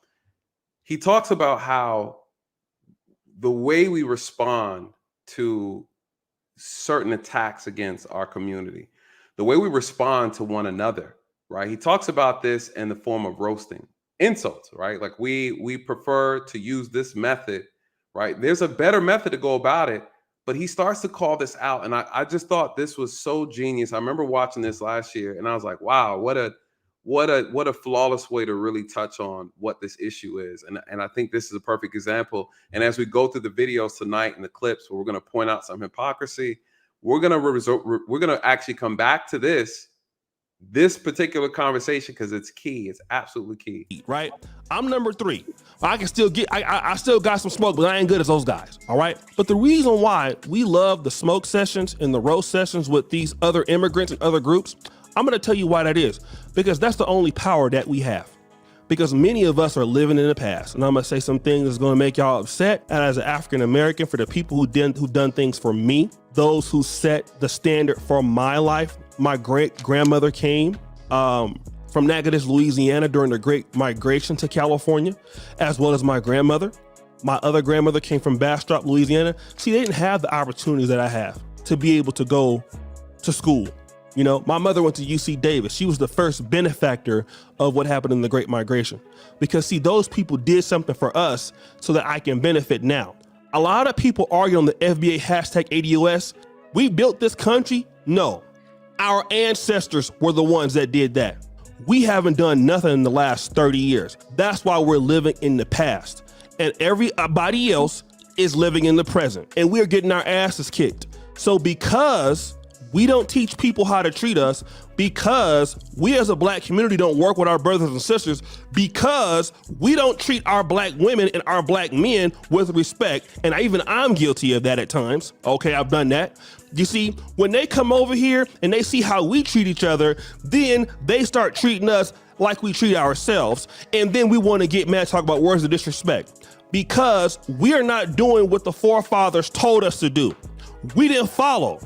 how the way we respond to certain attacks against our community, the way we respond to one another, right? He talks about this in the form of roasting, insults, right? Like we prefer to use this method, right? There's a better method to go about it, but he starts to call this out. And I just thought this was so genius. I remember watching this last year and I was like, wow, what a flawless way to really touch on what this issue is. And I think this is a perfect example. And as we go through the videos tonight and the clips where we're going to point out some hypocrisy, we're going to actually come back to this particular conversation because it's key. It's absolutely key. Right? I'm number 3. I can still I still got some smoke, but I ain't good as those guys. All right. But the reason why we love the smoke sessions and the roast sessions with these other immigrants and other groups, I'm going to tell you why that is, because that's the only power that we have. Because many of us are living in the past, and I'm going to say some things that's going to make y'all upset. And as an African American, for the people who done things for me, those who set the standard for my life, my great grandmother came from Natchitoches, Louisiana during the Great Migration to California, as well as my grandmother. My other grandmother came from Bastrop, Louisiana. See, they didn't have the opportunities that I have to be able to go to school, You know, my mother went to UC Davis. She was the first benefactor of what happened in the Great Migration. Because see, those people did something for us so that I can benefit now. A lot of people argue on the FBA hashtag ADOS. We built this country? No. Our ancestors were the ones that did that. We haven't done nothing in the last 30 years. That's why we're living in the past. And everybody else is living in the present. And we're getting our asses kicked. So because we don't teach people how to treat us, because we as a black community don't work with our brothers and sisters, because we don't treat our black women and our black men with respect, and I'm guilty of that at times. Okay, I've done that. You see, when they come over here and they see how we treat each other, then they start treating us like we treat ourselves. And then we want to get mad, talk about words of disrespect, because we are not doing what the forefathers told us to do. We didn't follow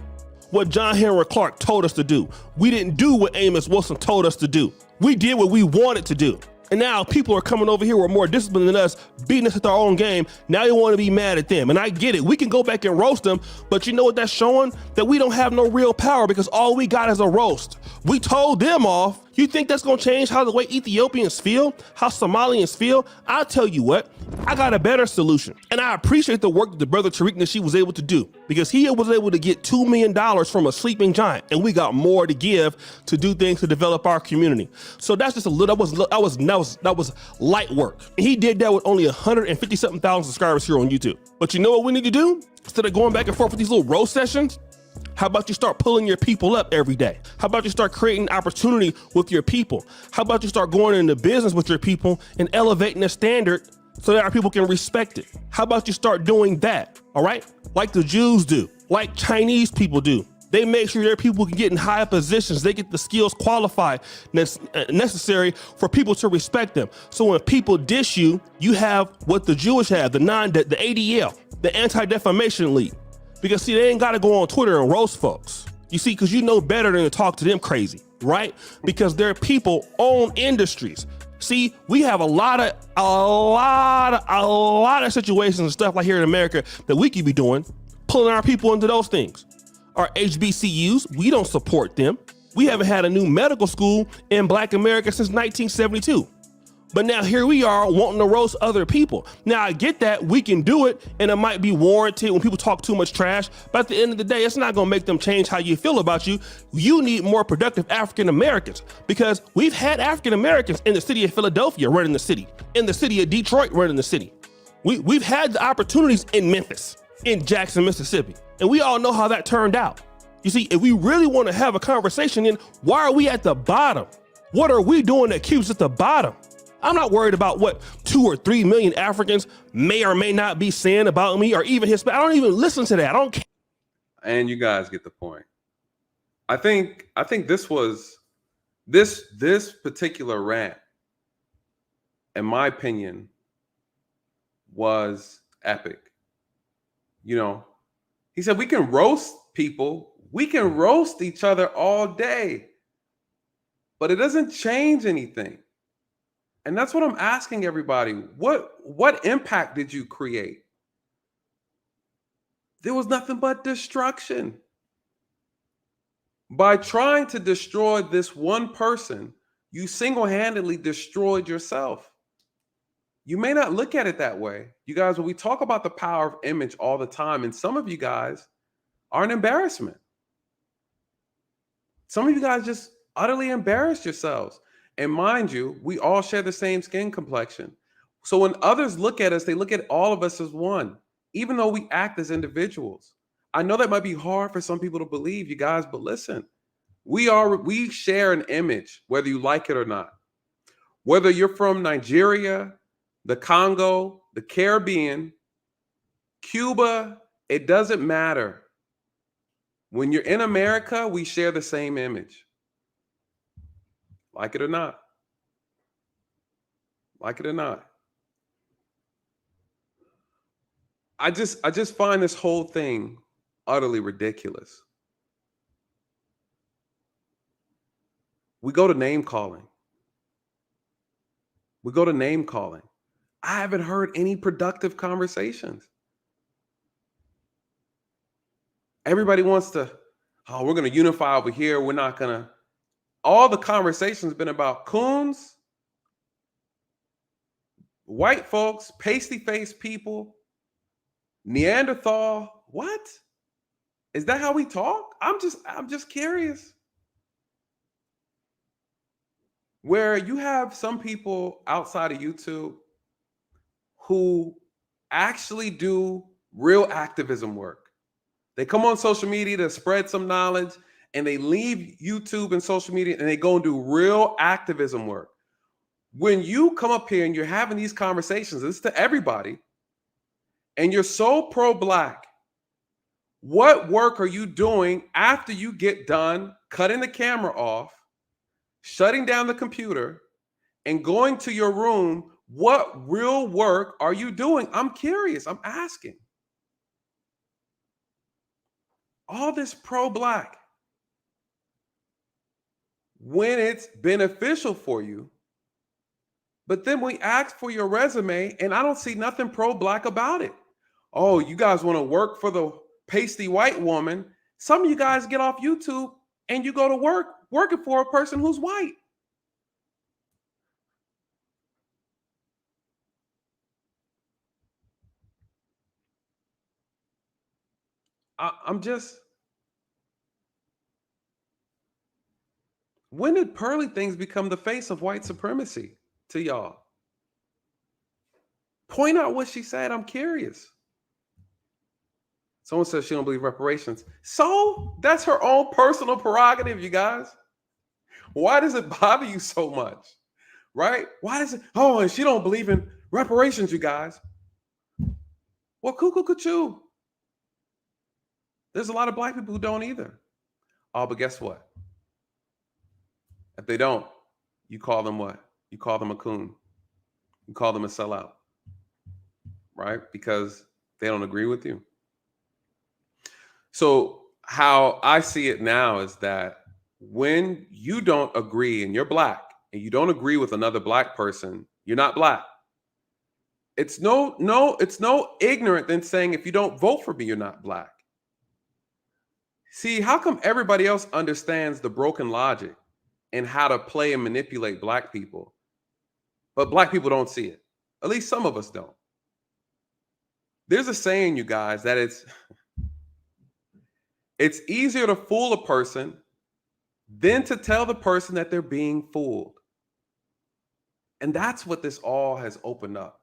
what John Henry Clark told us to do. We didn't do what Amos Wilson told us to do. We did what we wanted to do. And now people are coming over here who are more disciplined than us, beating us at our own game. Now you want to be mad at them. And I get it. We can go back and roast them, but you know what that's showing? That we don't have no real power, because all we got is a roast. We told them off. You think that's going to change how the way Ethiopians feel, how Somalians feel? I'll tell you what, I got a better solution. And I appreciate the work that the brother Tariq Nasheed was able to do, because he was able to get $2 million from a sleeping giant, and we got more to give to do things to develop our community. So that's just a little, that was light work. And he did that with only 150-something thousand subscribers here on YouTube. But you know what we need to do? Instead of going back and forth with these little roast sessions, how about you start pulling your people up every day? How about you start creating opportunity with your people? How about you start going into business with your people and elevating the standard so that our people can respect it? How about you start doing that, all right? Like the Jews do, like Chinese people do. They make sure their people can get in high positions. They get the skills qualified necessary for people to respect them. So when people dish you, you have what the Jewish have, the ADL, the Anti-Defamation League. Because see, they ain't got to go on Twitter and roast folks. You see, because you know better than to talk to them crazy, right? Because their people own industries. See, we have a lot of situations and stuff like here in America that we could be doing, pulling our people into those things. Our HBCUs, we don't support them. We haven't had a new medical school in Black America since 1972. But now here we are wanting to roast other people. Now I get that we can do it and it might be warranted when people talk too much trash, but at the end of the day, it's not gonna make them change how you feel about you. You need more productive African Americans, because we've had African Americans in the city of Philadelphia running the city, in the city of Detroit running the city. We've had the opportunities in Memphis, in Jackson, Mississippi, and we all know how that turned out. You see, if we really wanna have a conversation, then why are we at the bottom? What are we doing that keeps us at the bottom? I'm not worried about what 2 or 3 million Africans may or may not be saying about me, or even Hispanic. I don't even listen to that. I don't care. And you guys get the point. I think this was this particular rant, in my opinion, was epic. You know, he said we can roast people, we can roast each other all day, but it doesn't change anything. And that's what I'm asking everybody. What impact did you create? There was nothing but destruction. By trying to destroy this one person, you single-handedly destroyed yourself. You may not look at it that way. You guys, when we talk about the power of image all the time, and some of you guys are an embarrassment. Some of you guys just utterly embarrassed yourselves. And mind you, we all share the same skin complexion. So when others look at us, they look at all of us as one, even though we act as individuals. I know that might be hard for some people to believe, you guys, but listen, we share an image, whether you like it or not. Whether you're from Nigeria, the Congo, the Caribbean, Cuba, it doesn't matter. When you're in America, we share the same image. Like it or not. Like it or not. I just find this whole thing utterly ridiculous. We go to name calling. We go to name calling. I haven't heard any productive conversations. Everybody wants to, Oh, we're going to unify over here. We're not going to. All the conversation's been about coons, white folks, pasty-faced people, Neanderthal. What? Is that how we talk? I'm just curious. Where you have some people outside of YouTube who actually do real activism work. They come on social media to spread some knowledge, and they leave YouTube and social media and they go and do real activism work. When you come up here and you're having these conversations, this is to everybody, and you're so pro-Black, what work are you doing after you get done cutting the camera off, shutting down the computer, and going to your room? What real work are you doing? I'm curious. I'm asking. All this pro-Black, when it's beneficial for you, but then we ask for your resume and I don't see nothing pro-Black about it. Oh, you guys want to work for the pasty white woman. Some of you guys get off YouTube and you go to work working for a person who's white. I'm just, when did Pearly things become the face of white supremacy to y'all? Point out what she said. I'm curious. Someone says she don't believe reparations. So that's her own personal prerogative, you guys. Why does it bother you so much? Right? Why does it? Oh, and she don't believe in reparations, you guys. Well, cuckoo. There's a lot of Black people who don't either. Oh, but guess what? If they don't, you call them what? You call them a coon. You call them a sellout. Right? Because they don't agree with you. So how I see it now is that when you don't agree and you're Black and you don't agree with another Black person, you're not Black. It's no ignorant than saying if you don't vote for me, you're not Black. See, how come everybody else understands the broken logic and how to play and manipulate Black people, but Black people don't see it? At least some of us don't. There's a saying, you guys, that it's easier to fool a person than to tell the person that they're being fooled. And that's what this all has opened up.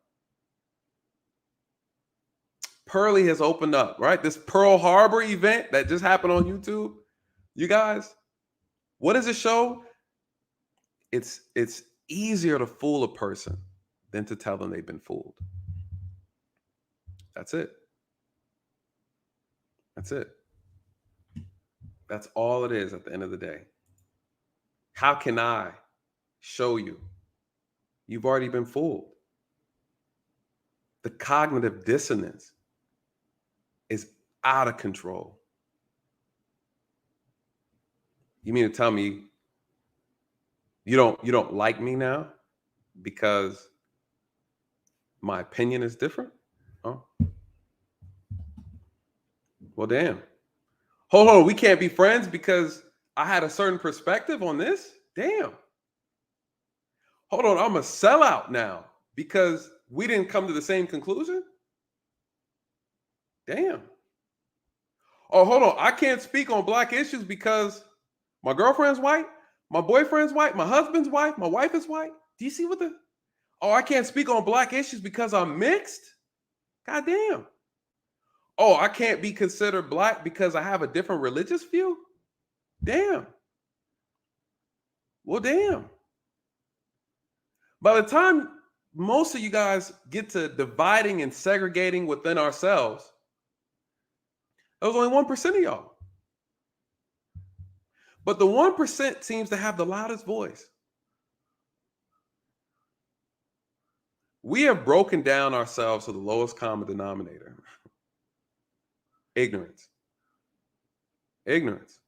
Pearly has opened up, right? This Pearl Harbor event that just happened on YouTube. You guys, what does it show? It's easier to fool a person than to tell them they've been fooled. That's it. That's it. That's all it is at the end of the day. How can I show you? You've already been fooled. The cognitive dissonance is out of control. You mean to tell me you don't like me now because my opinion is different? Oh. Well, damn. Hold on, we can't be friends because I had a certain perspective on this? Damn. Hold on, I'm a sellout now because we didn't come to the same conclusion? Damn. Oh, hold on, I can't speak on Black issues because my girlfriend's white, my boyfriend's white, my husband's white, my wife is white. Do you see what the... Oh, I can't speak on Black issues because I'm mixed? God damn. Oh, I can't be considered Black because I have a different religious view? Damn. Well, damn. By the time most of you guys get to dividing and segregating within ourselves, there was only 1% of y'all. But the 1% seems to have the loudest voice. We have broken down ourselves to the lowest common denominator. Ignorance. Ignorance.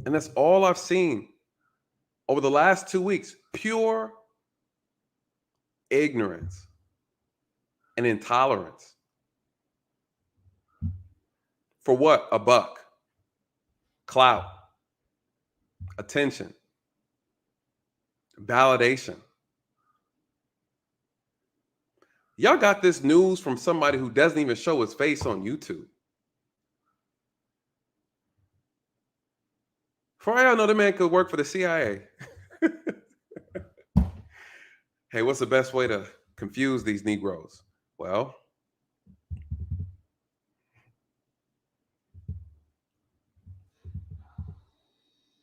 And that's all I've seen over the last 2 weeks. Pure ignorance and intolerance. For what? $1. clout, attention, validation. Y'all got this news from somebody who doesn't even show his face on YouTube. For all y'all know, the man could work for the CIA. Hey, what's the best way to confuse these Negroes? Well,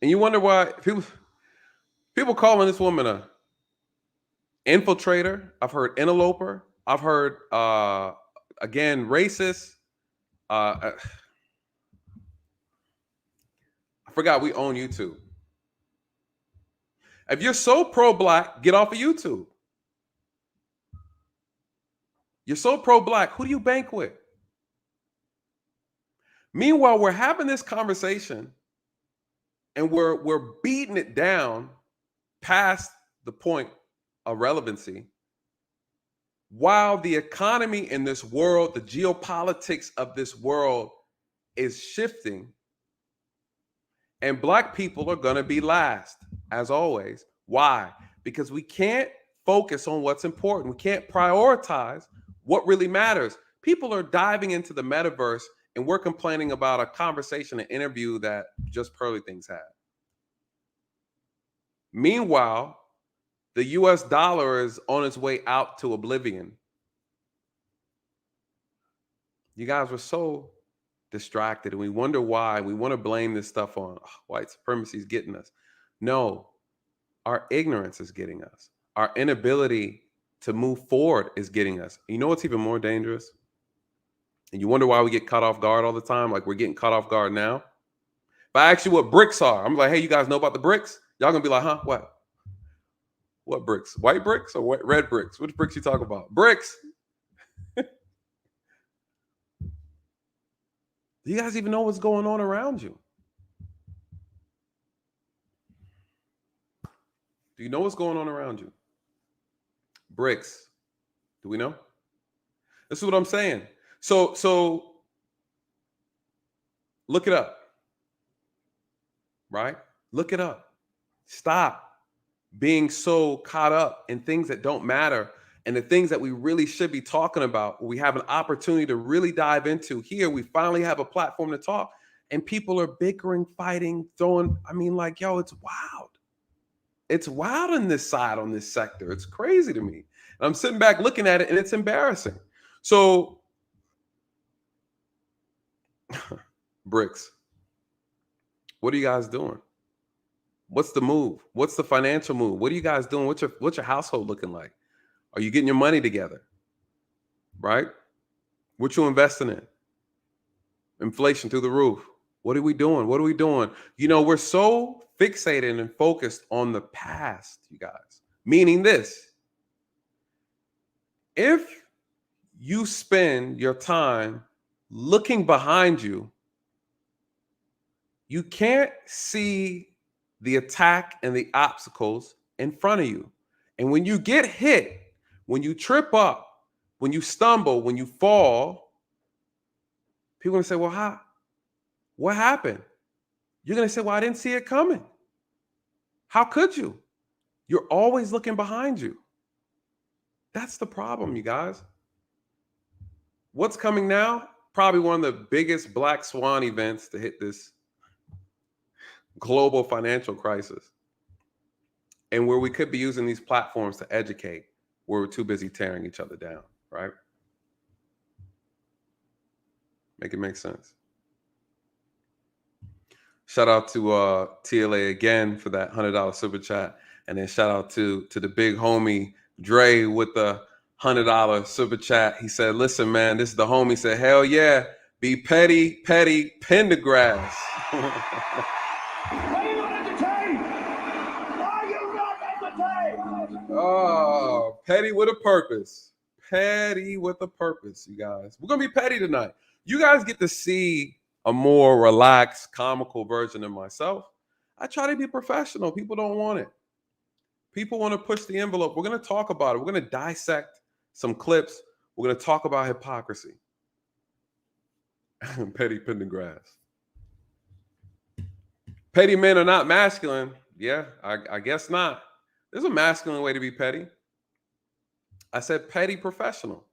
and you wonder why people calling this woman a infiltrator. I've heard interloper. I've heard again racist. I forgot we own YouTube. If you're so pro-black, get off of YouTube. You're so pro-black. Who do you bank with? Meanwhile, we're having this conversation and we're beating it down past the point of relevancy, while the economy in this world, the geopolitics of this world is shifting, and black people are going to be last, as always. Why? Because we can't focus on what's important. We can't prioritize what really matters. People are diving into the metaverse, and we're complaining about a conversation, an interview that just Pearly things had. Meanwhile, the US dollar is on its way out to oblivion. You guys were so distracted, and we wonder why. We want to blame this stuff on white supremacy is getting us. No, our ignorance is getting us. Our inability to move forward is getting us. You know what's even more dangerous? And you wonder why we get caught off guard all the time, like we're getting caught off guard now. If I ask you what bricks are, I'm like, hey, you guys know about the bricks? Y'all gonna be like, huh, what? What bricks? White bricks or what? Red bricks? Which bricks you talk about? Bricks. Do you guys even know what's going on around you? Do you know what's going on around you? Bricks. Do we know? This is what I'm saying. So look it up. Right? Look it up. Stop being so caught up in things that don't matter and the things that we really should be talking about. We have an opportunity to really dive into. Here, we finally have a platform to talk, and people are bickering, fighting, throwing. I mean, like, yo, it's wild. It's wild on this side, on this sector. It's crazy to me. And I'm sitting back looking at it, and it's embarrassing. So, bricks. What are you guys doing? What's the move? What's the financial move? What are you guys doing? What's your household looking like? Are you getting your money together? Right? What you investing in? Inflation through the roof. What are we doing? What are we doing? You know, we're so fixated and focused on the past, you guys. Meaning this. If you spend your time looking behind you, you can't see the attack and the obstacles in front of you. And when you get hit, when you trip up, when you stumble, when you fall, people are going to say, well, what happened? You're going to say, well, I didn't see it coming. How could you? You're always looking behind you. That's the problem, you guys. What's coming now? Probably one of the biggest black swan events to hit this global financial crisis, and where we could be using these platforms to educate, where we're too busy tearing each other down, right? Make it make sense. Shout out to TLA again for that $100 super chat, and then shout out to the big homie Dre with the $100 super chat. He said, "Listen, man, this is the homie." Said, "Hell yeah, be petty, Pendergrass." Oh, petty with a purpose. Petty with a purpose, you guys. We're going to be petty tonight. You guys get to see a more relaxed, comical version of myself. I try to be professional. People don't want it. People want to push the envelope. We're going to talk about it. We're going to dissect some clips. We're going to talk about hypocrisy. Petty Pendergrass. Petty men are not masculine. Yeah, I guess not. There's a masculine way to be petty. I said petty professional.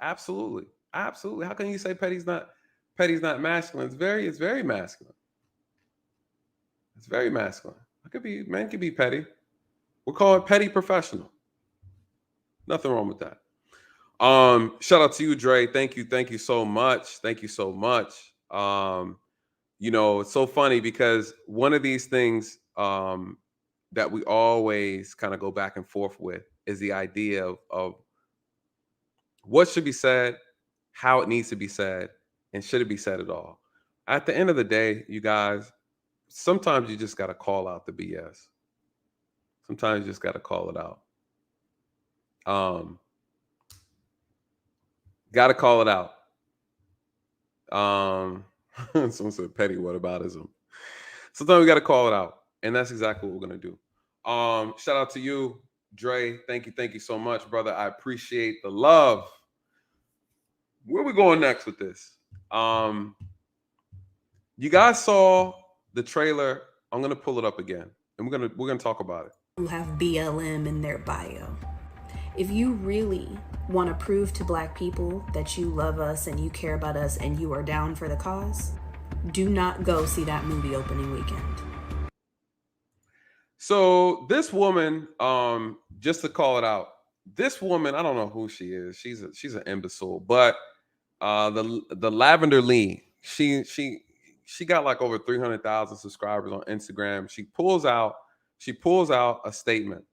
Absolutely. Absolutely. How can you say petty's not masculine? It's very masculine. It's very masculine. Men could be petty. We'll call it petty professional. Nothing wrong with that. Shout out to you, Dre. Thank you so much. Thank you so much. It's so funny because one of these things that we always kind of go back and forth with is the idea of what should be said, how it needs to be said, and should it be said at all. At the end of the day, you guys, sometimes you just got to call out the BS. Sometimes you just got to call it out. Got to call it out. Someone said petty whataboutism. Sometimes we got to call it out, and that's exactly what we're gonna do. Shout out to you, Dre. Thank you so much, brother. I appreciate the love. Where are we going next with this? You guys saw the trailer. I'm gonna pull it up again, and we're gonna talk about it. Who have BLM in their bio. If you really want to prove to Black people that you love us and you care about us and you are down for the cause, do not go see that movie opening weekend. So this woman, just to call it out, this woman, I don't know who she is. She's an imbecile, but the Lavender Lee, she got like over 300,000 subscribers on Instagram. She pulls out a statement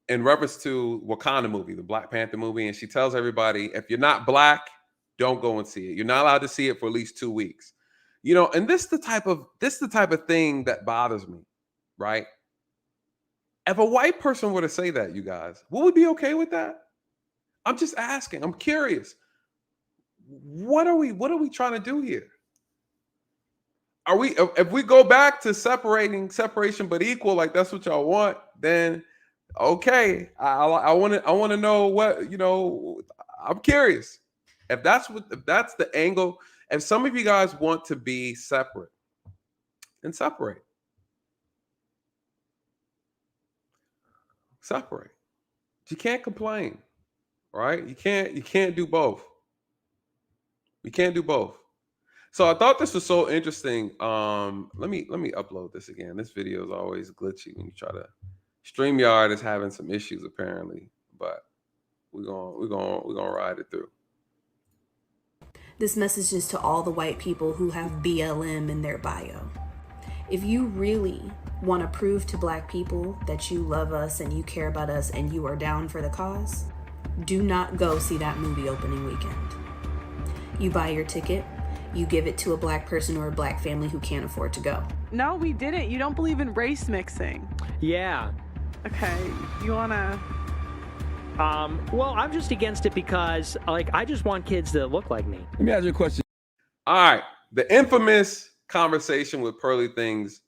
in reference to Wakanda movie, the Black Panther movie, and she tells everybody, if you're not Black, don't go and see it. You're not allowed to see it for at least 2 weeks. And this is the type of thing that bothers me, right? If a white person were to say that, you guys, would we be okay with that? I'm just asking. I'm curious. What are we trying to do here? If we go back to separation but equal, like that's what y'all want, then okay. I want to know what, I'm curious. If that's the angle, if some of you guys want to be separate, then separate. Separate. You can't complain, right? You can't do both. You can't do both. So I thought this was so interesting. Let me upload this again. This video is always glitchy when you try to. StreamYard is having some issues apparently, but we're gonna ride it through. This message is to all the white people who have BLM in their bio. If you really want to prove to Black people that you love us and you care about us and you are down for the cause, do not go see that movie opening weekend. You buy your ticket, you give it to a Black person or a Black family who can't afford to go. No, we didn't. You don't believe in race mixing. Yeah. Okay, you wanna... Well, I'm just against it because, I just want kids that look like me. Let me ask you a question. All right. The infamous conversation with Pearly Things.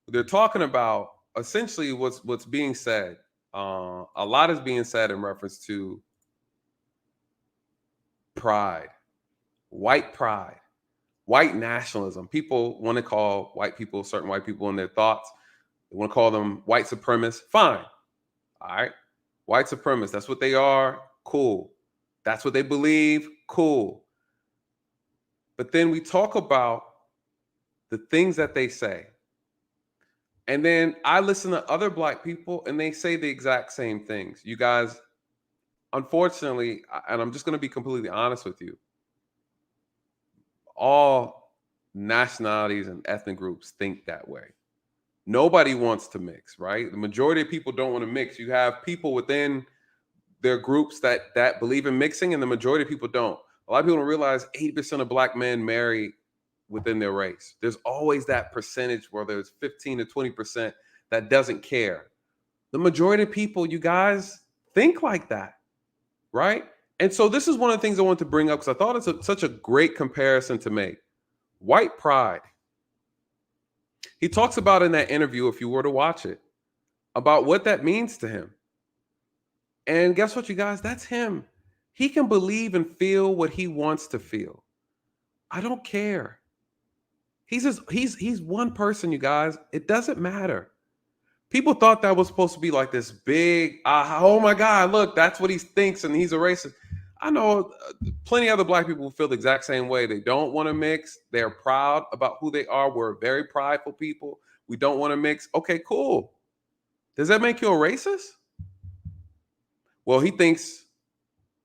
They're talking about essentially what's being said. A lot is being said in reference to pride, white nationalism. People want to call certain white people in their thoughts. They want to call them white supremacists. Fine. All right. White supremacists. That's what they are. Cool. That's what they believe. Cool. But then we talk about the things that they say. And then I listen to other Black people and they say the exact same things. You guys, unfortunately, and I'm just going to be completely honest with you, all nationalities and ethnic groups think that way. Nobody wants to mix, right? The majority of people don't want to mix. You have people within their groups that believe in mixing, and the majority of people don't. A lot of people don't realize 80% of Black men marry within their race. There's always that percentage where there's 15 to 20% that doesn't care. The majority of people, you guys, think like that, right? And so this is one of the things I want to bring up because I thought it's such a great comparison to make. White pride. He talks about in that interview, if you were to watch it, about what that means to him. And guess what, you guys? That's him. He can believe and feel what he wants to feel. I don't care. He's one person, you guys. It doesn't matter. People thought that was supposed to be like this big, oh my God, look, that's what he thinks and he's a racist. I know plenty of other black people feel the exact same way. They don't want to mix. They're proud about who they are. We're very prideful people. We don't want to mix. Okay, cool. Does that make you a racist? Well, he thinks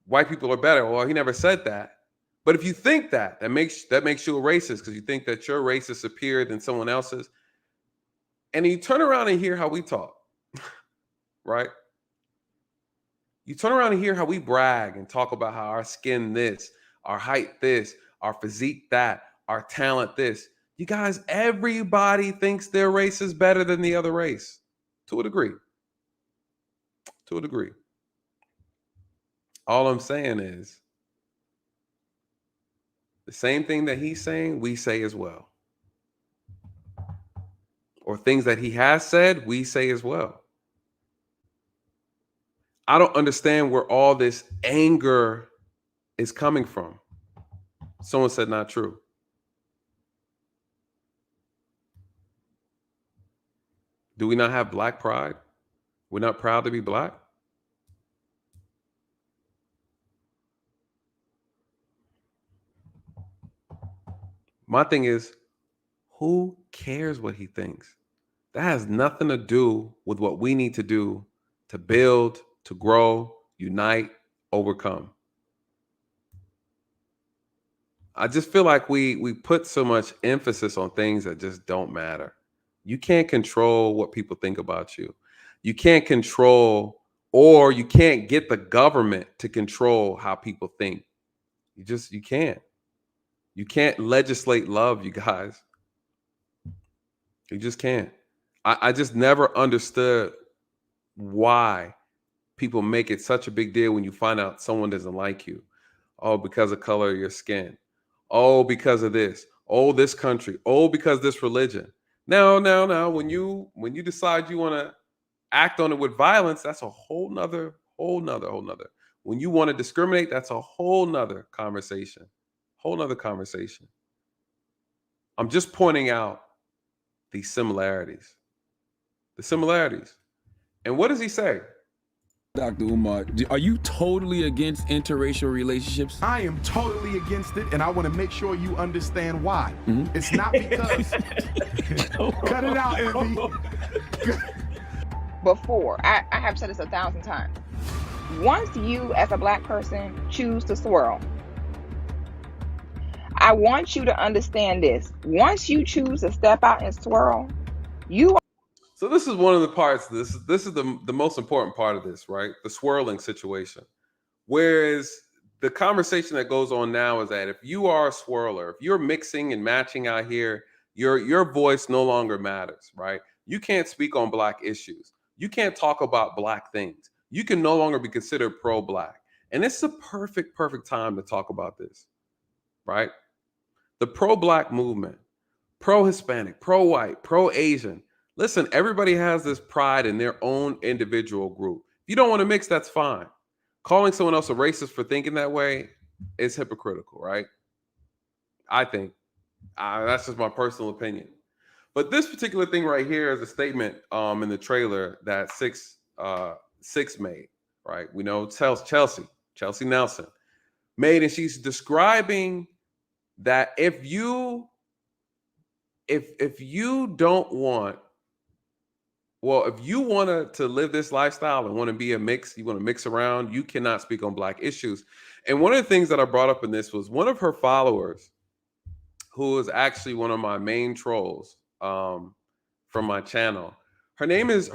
white people are better. Well, he never said that. But if you think that makes you a racist because you think that your race is superior than someone else's. And you turn around and hear how we talk, right? You turn around and hear how we brag and talk about how our skin this, our height this, our physique that, our talent this. You guys, everybody thinks their race is better than the other race. To a degree. To a degree. All I'm saying is the same thing that he's saying, we say as well. Or things that he has said, we say as well. I don't understand where all this anger is coming from. Someone said not true. Do we not have black pride? We're not proud to be black? My thing is, who cares what he thinks? That has nothing to do with what we need to do to build, to grow, unite, overcome. I just feel like we put so much emphasis on things that just don't matter. You can't control what people think about you. You can't control, or you can't get the government to control how people think. You can't. You can't legislate love, you guys. You just can't. I just never understood why people make it such a big deal when you find out someone doesn't like you. Oh, because of color of your skin. Oh, because of this. Oh, this country. Oh, because this religion. No. When you decide you want to act on it with violence, that's a whole nother. When you want to discriminate, that's a whole nother conversation. I'm just pointing out the similarities. And what does he say? Dr. Umar, are you totally against interracial relationships? I am totally against it, and I want to make sure you understand why. Mm-hmm. It's not because... Cut it out, Envy. Before, I have said this 1,000 times. Once you, as a black person, choose to swirl, I want you to understand this. Once you choose to step out and swirl, you... So this is one of the parts. This is the most important part of this, right? The swirling situation. Whereas the conversation that goes on now is that if you are a swirler, if you're mixing and matching out here, your voice no longer matters, right? You can't speak on black issues. You can't talk about black things. You can no longer be considered pro-black. And it's the perfect time to talk about this, right? The pro-black movement, pro-Hispanic, pro-white, pro-Asian. Listen, everybody has this pride in their own individual group. If you don't want to mix, that's fine. Calling someone else a racist for thinking that way is hypocritical, right? I think. That's just my personal opinion. But this particular thing right here is a statement in the trailer that Six made, right? We know Chelsea Nelson made, and she's describing that if you don't want, well, if you want to live this lifestyle and want to be a mix, you want to mix around, you cannot speak on black issues. And one of the things that I brought up in this was one of her followers, who is actually one of my main trolls from my channel. Her name is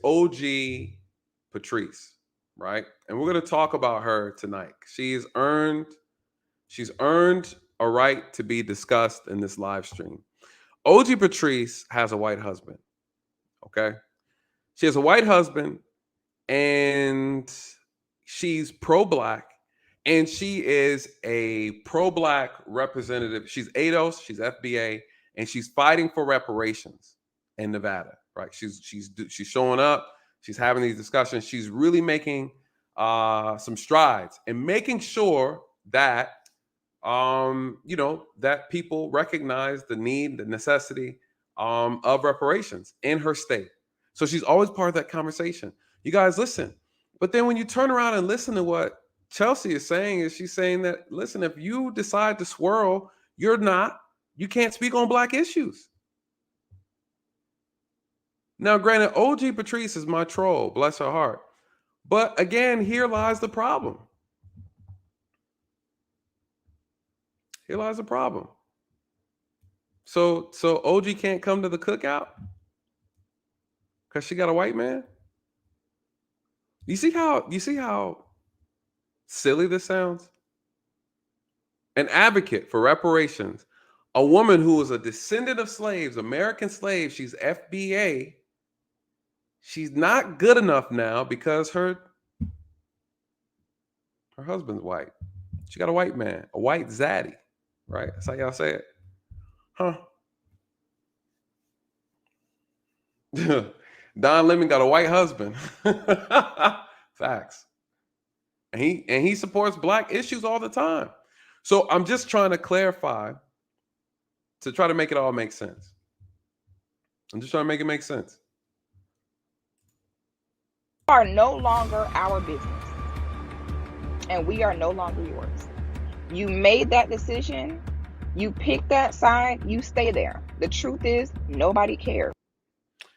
OG Patrice, right? And we're going to talk about her tonight. She's earned a right to be discussed in this live stream. OG Patrice has a white husband. Okay. She has a white husband and she's pro-black, and she is a pro-black representative. She's ADOS, she's FBA, and she's fighting for reparations in Nevada, right? She's showing up, she's having these discussions. She's really making some strides and making sure that that people recognize the need, the necessity of reparations in her state. So she's always part of that conversation. You guys listen. But then when you turn around and listen to what Chelsea is saying, she's saying that, listen, if you decide to swirl, you can't speak on Black issues. Now, granted, OG Patrice is my troll, bless her heart. But again, here lies the problem. Here lies the problem. So OG can't come to the cookout because she got a white man? You see how silly this sounds? An advocate for reparations, a woman who was a descendant of slaves, American slaves, she's FBA. She's not good enough now because her husband's white. She got a white man, a white zaddy, right? That's how y'all say it. Huh? Don Lemon got a white husband. Facts. And he supports Black issues all the time. So I'm just trying to clarify to try to make it all make sense. I'm just trying to make it make sense. You are no longer our business, and we are no longer yours. You made that decision. You picked that side. You stay there. The truth is, nobody cares.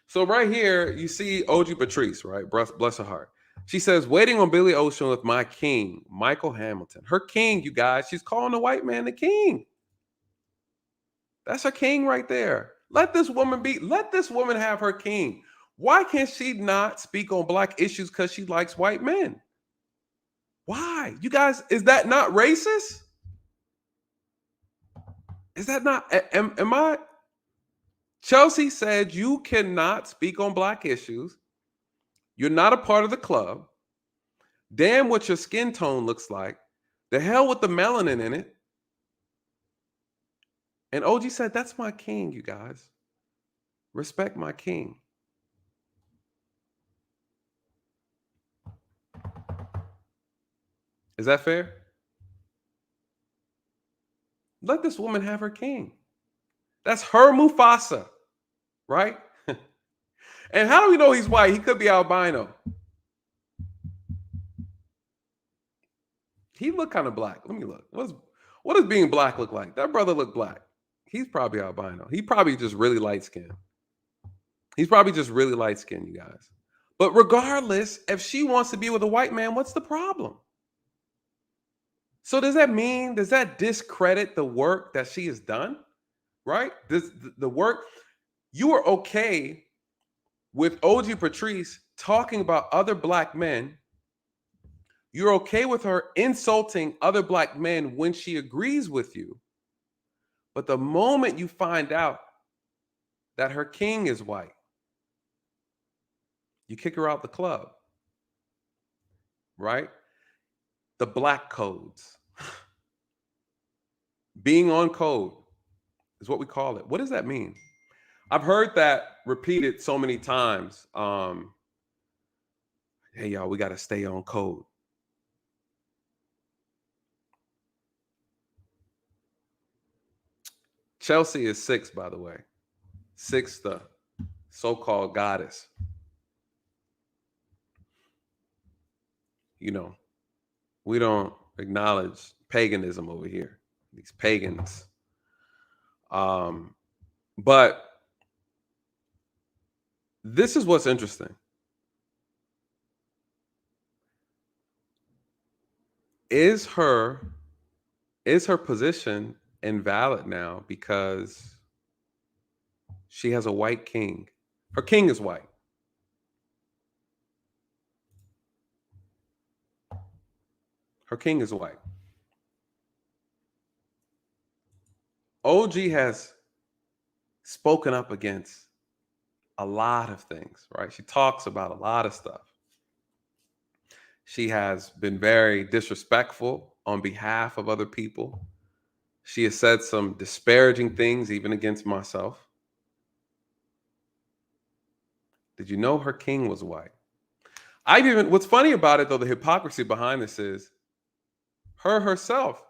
So right here, you see OG Patrice, right? Bless her heart. She says, waiting on Billy Ocean with my king, Michael Hamilton. Her king, you guys. She's calling the white man the king. That's her king right there. Let this woman have her king. Why can't she not speak on Black issues because she likes white men? Why? You guys, is that not racist? Is that not, am I? Chelsea said you cannot speak on Black issues. You're not a part of the club. Damn what your skin tone looks like. The hell with the melanin in it. And OG said, that's my king, you guys. Respect my king. Is that fair? Let this woman have her king. That's her Mufasa, right? And how do we know he's white? He could be albino. He looked kind of Black. Let me look. What does being Black look like? That brother looked Black. He's probably albino. He probably just really light skinned. He's probably just really light skinned, you guys. But regardless, if she wants to be with a white man, what's the problem? So does that discredit the work that she has done? Right? The work, you were okay with OG Patrice talking about other Black men. You're okay with her insulting other Black men when she agrees with you. But the moment you find out that her king is white, you kick her out the club. Right? The Black codes. Being on code is what we call it. What does that mean? I've heard that repeated so many times. Hey, y'all, we got to stay on code. Chelsea is 6, by the way. 6, the so-called goddess. You know, we don't acknowledge paganism over here. These pagans. But this is what's interesting. Is her position invalid now because she has a white king? Her king is white. Her king is white. OG has spoken up against a lot of things, right? She talks about a lot of stuff. She has been very disrespectful on behalf of other people. She has said some disparaging things, even against myself. Did you know her king was white? What's funny about it, though, the hypocrisy behind this is her herself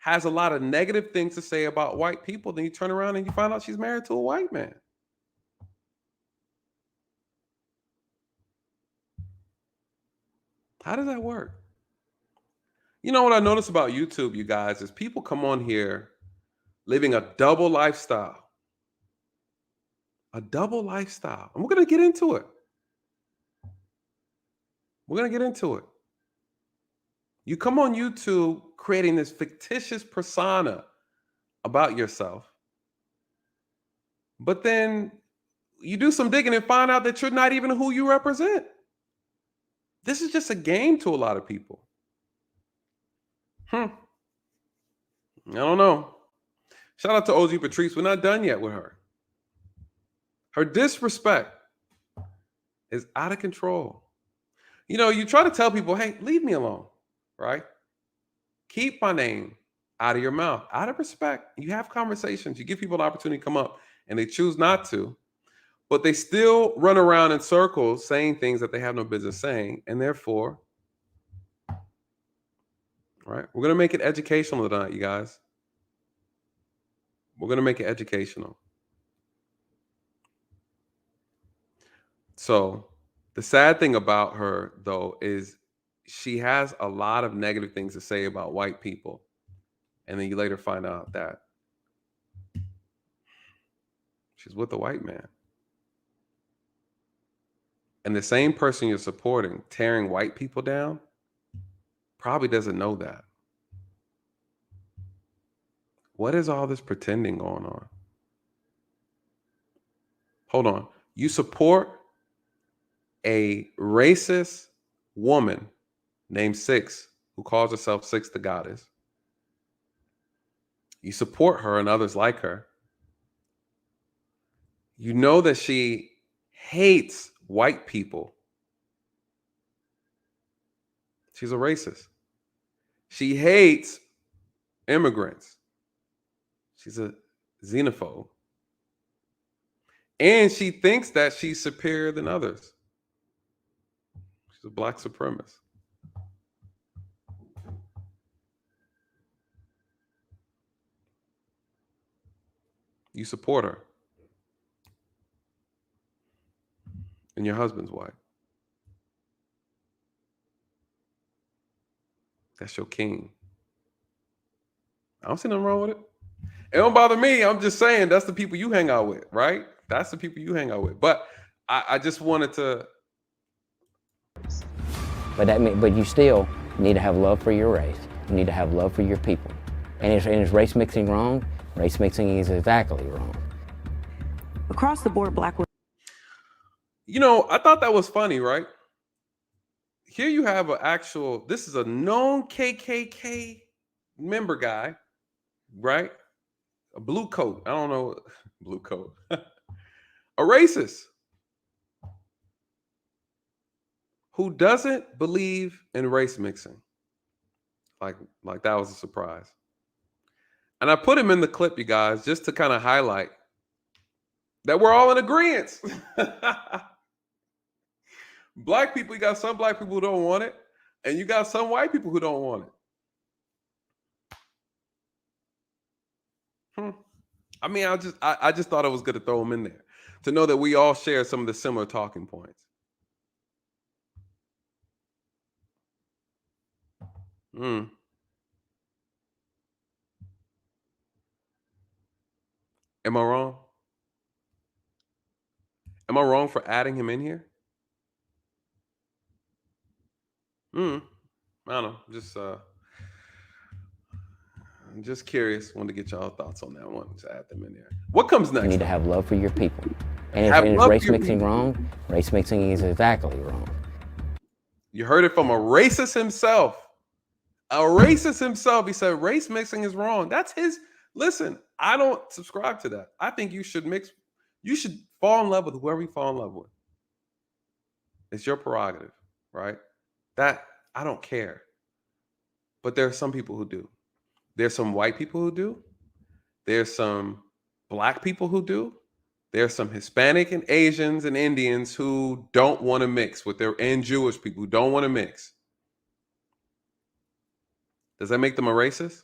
has a lot of negative things to say about white people, then you turn around and you find out she's married to a white man. How does that work? You know what I notice about YouTube, you guys, is people come on here living a double lifestyle. A double lifestyle. And we're going to get into it. We're going to get into it. You come on YouTube creating this fictitious persona about yourself, but then you do some digging and find out that you're not even who you represent. This is just a game to a lot of people. I don't know. Shout out to OG Patrice. We're not done yet with her. Her disrespect is out of control. You know, you try to tell people, hey, leave me alone, right? Keep my name out of your mouth, out of respect. You have conversations. You give people an opportunity to come up and they choose not to, but they still run around in circles saying things that they have no business saying. And therefore, right, we're going to make it educational tonight, you guys. We're going to make it educational. So the sad thing about her, though, is she has a lot of negative things to say about white people. And then you later find out that she's with a white man. And the same person you're supporting, tearing white people down, probably doesn't know that. What is all this pretending going on? Hold on. You support a racist woman named Six, who calls herself Six the Goddess. You support her and others like her. You know that she hates white people. She's a racist. She hates immigrants. She's a xenophobe. And she thinks that she's superior than others. She's a black supremacist. You support her. And your husband's white. That's your king. I don't see nothing wrong with it. It don't bother me. I'm just saying that's the people you hang out with, right? That's the people you hang out with. But I just wanted to. But you still need to have love for your race. You need to have love for your people. And is race mixing wrong? Race mixing is exactly wrong. Across the board, black women. You know, I thought that was funny, right? Here you have this is a known KKK member guy, right? A blue coat. I don't know. Blue coat. A racist who doesn't believe in race mixing. Like that was a surprise. And I put him in the clip, you guys, just to kind of highlight that we're all in agreement. Black people, you got some black people who don't want it, and you got some white people who don't want it. I mean, I just thought it was good to throw them in there to know that we all share some of the similar talking points. Am I wrong? Am I wrong for adding him in here? I don't know. Just curious. Wanted to get y'all thoughts on that one. Just add them in there. What comes next? You need to have love for your people. And is race mixing wrong? Race mixing is exactly wrong. You heard it from a racist himself. A racist himself. He said race mixing is wrong. That's his. Listen, I don't subscribe to that. I think you should mix. You should fall in love with whoever you fall in love with. It's your prerogative, right? That I don't care. But there are some people who do. There's some white people who do. There's some black people who do. There's some Hispanic and Asians and Indians who don't want to mix with and Jewish people who don't want to mix. Does that make them a racist?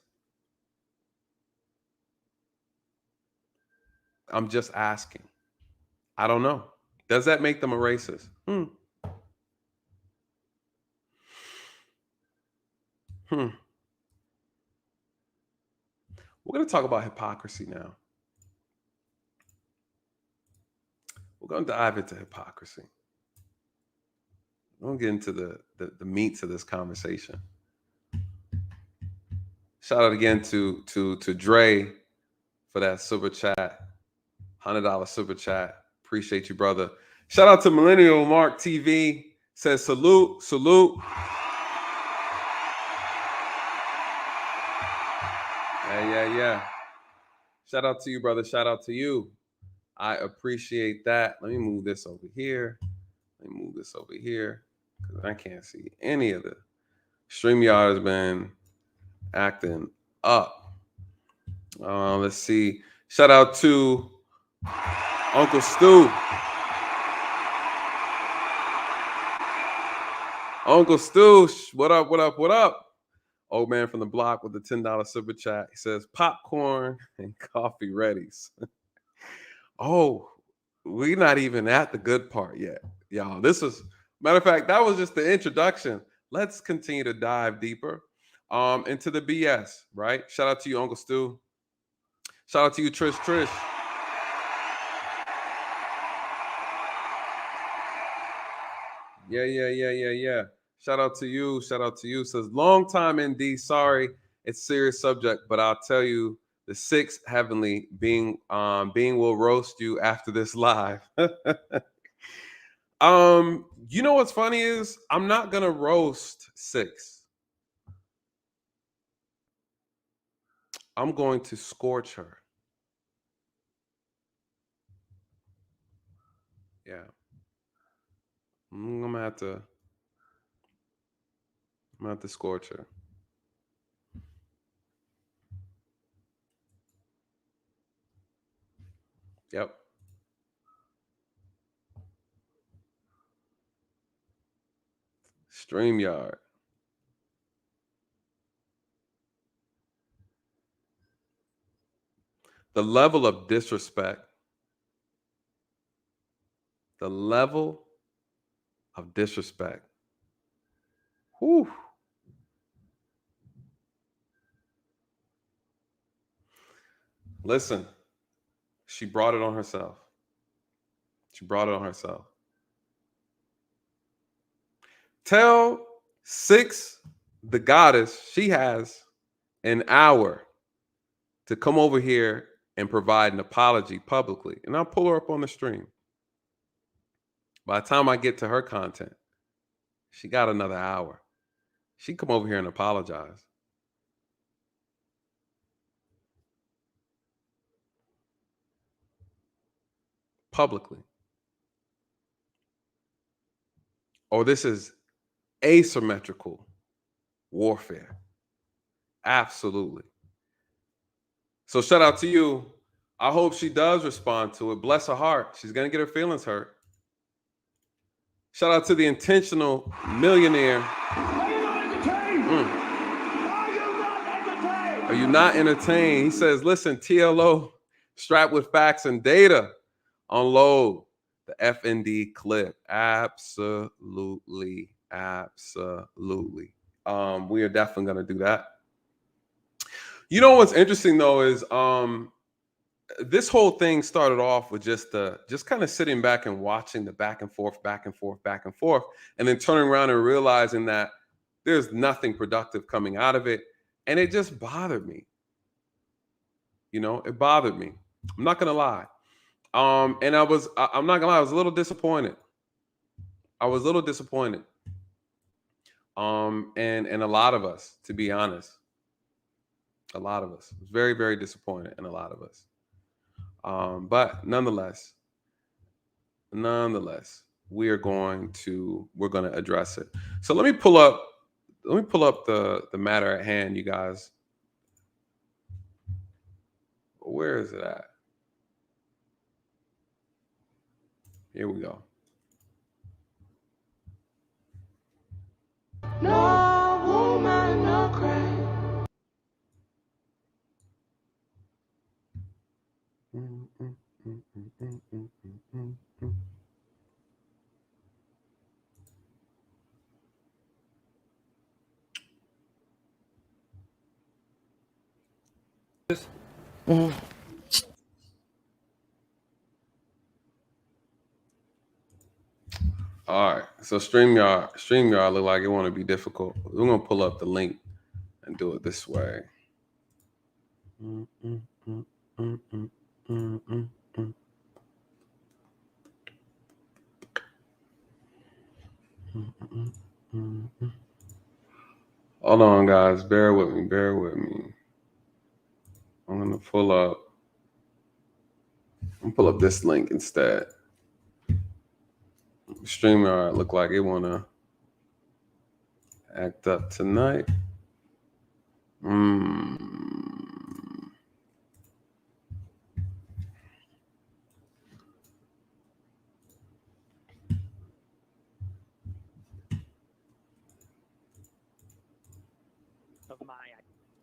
I'm just asking. I don't know. Does that make them a racist? We're going to talk about hypocrisy now. We're going to dive into hypocrisy. We're going to get into the meats of this conversation. Shout out again to Dre for that super chat, $100 super chat. Appreciate you, brother. Shout out to Millennial Mark TV. Says salute. Yeah. Shout out to you, brother. Shout out to you. I appreciate that. Let me move this over here. Because I can't see any of the StreamYard has been acting up. Let's see. Shout out to Uncle Stu. Uncle Stu, what up? Old man from the block with the $10 super chat. He says popcorn and coffee readies. Oh, we're not even at the good part yet, y'all. Matter of fact, that was just the introduction. Let's continue to dive deeper into the BS, right? Shout out to you, Uncle Stu. Shout out to you, Trish. Yeah. Shout out to you. Says long time ND. Sorry, it's serious subject, but I'll tell you, the sixth heavenly being will roast you after this live. You know what's funny is I'm not gonna roast six. I'm going to scorch her. Yeah. I'm gonna have to scorch her. Yep. StreamYard. The level of disrespect. Whew. Listen, she brought it on herself. Tell Six, the goddess, she has an hour to come over here and provide an apology publicly. And I'll pull her up on the stream. By the time I get to her content, she got another hour. She come over here and apologize. Publicly. Or this is asymmetrical warfare. Absolutely. So shout out to you. I hope she does respond to it. Bless her heart. She's going to get her feelings hurt. Shout out to the intentional millionaire. Are you not entertained? He says, listen, TLO, strapped with facts and data. Unload the FND clip. Absolutely. We are definitely going to do that. You know what's interesting though is this whole thing started off with just kind of sitting back and watching the back and forth, and then turning around and realizing that there's nothing productive coming out of it. And it just bothered me. You know, it bothered me. I'm not gonna lie. And I'm not gonna lie, I was a little disappointed. And a lot of us, to be honest. A lot of us. Very, very disappointed in a lot of us. But nonetheless, we're going to address it. So let me pull up the matter at hand, you guys. Where is it at? Here we go. No woman, no cry. Mhm. All right. So StreamYard look like it want to be difficult. We're gonna pull up the link and do it this way. Hold on, guys. Bear with me. I'm gonna pull up this link instead. StreamYard look like it wanna act up tonight. Of my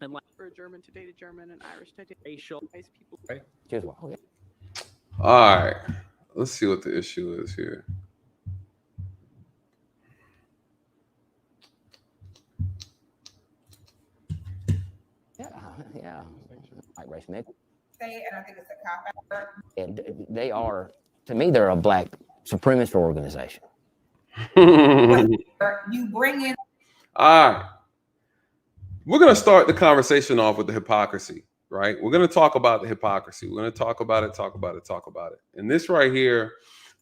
and For German to date a German and Irish to date racial people. right? Just well, okay. All right. Let's see what the issue is here. Yeah. Like race mix. Say, and I think it's a cop out. And they are, to me, they're a black supremacist organization. You bring in. All right. We're going to start the conversation off with the hypocrisy, right? We're going to talk about the hypocrisy. We're going to talk about it. And this right here,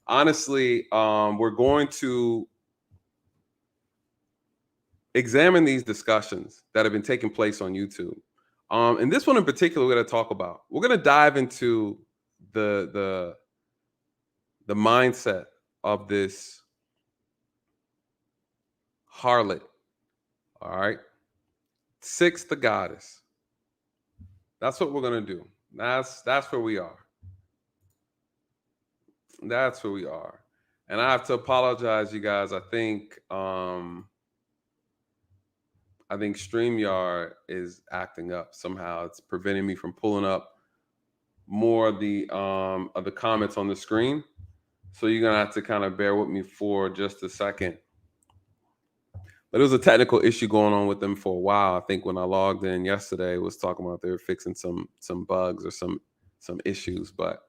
honestly, we're going to examine these discussions that have been taking place on YouTube. And this one in particular, we're going to talk about. We're going to dive into the mindset of this harlot. All right. Six, the goddess. That's what we're going to do. That's where we are. That's where we are. And I have to apologize, you guys. I think StreamYard is acting up somehow. It's preventing me from pulling up more of the comments on the screen. So you're gonna have to kind of bear with me for just a second. But there was a technical issue going on with them for a while. I think when I logged in yesterday, it was talking about they were fixing some bugs or some issues. But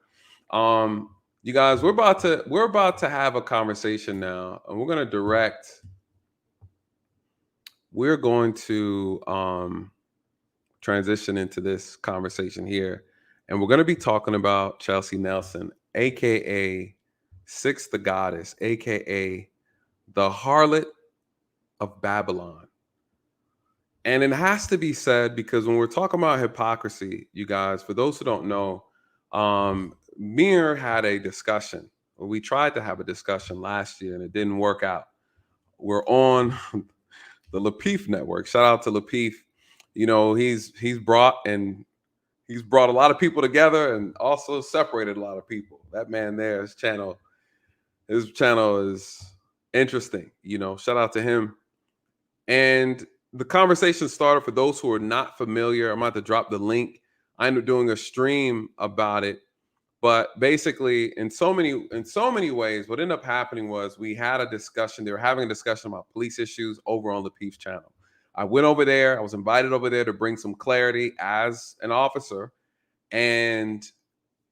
you guys, we're about to have a conversation now, and we're going to transition into this conversation here, and we're going to be talking about Chelsea Nelson, aka Six the Goddess, aka the harlot of Babylon. And it has to be said, because when we're talking about hypocrisy, you guys, for those who don't know, Mir had a discussion. We tried to have a discussion last year and it didn't work out. We're on the Lapeef network. Shout out to Lapeef. You know, he's brought a lot of people together and also separated a lot of people. That man there, his channel is interesting. You know, shout out to him. And the conversation started, for those who are not familiar, I'm about to drop the link. I ended up doing a stream about it. But basically, in so many ways, what ended up happening was we had a discussion. They were having a discussion about police issues over on Lapeef's channel. I went over there. I was invited over there to bring some clarity as an officer. And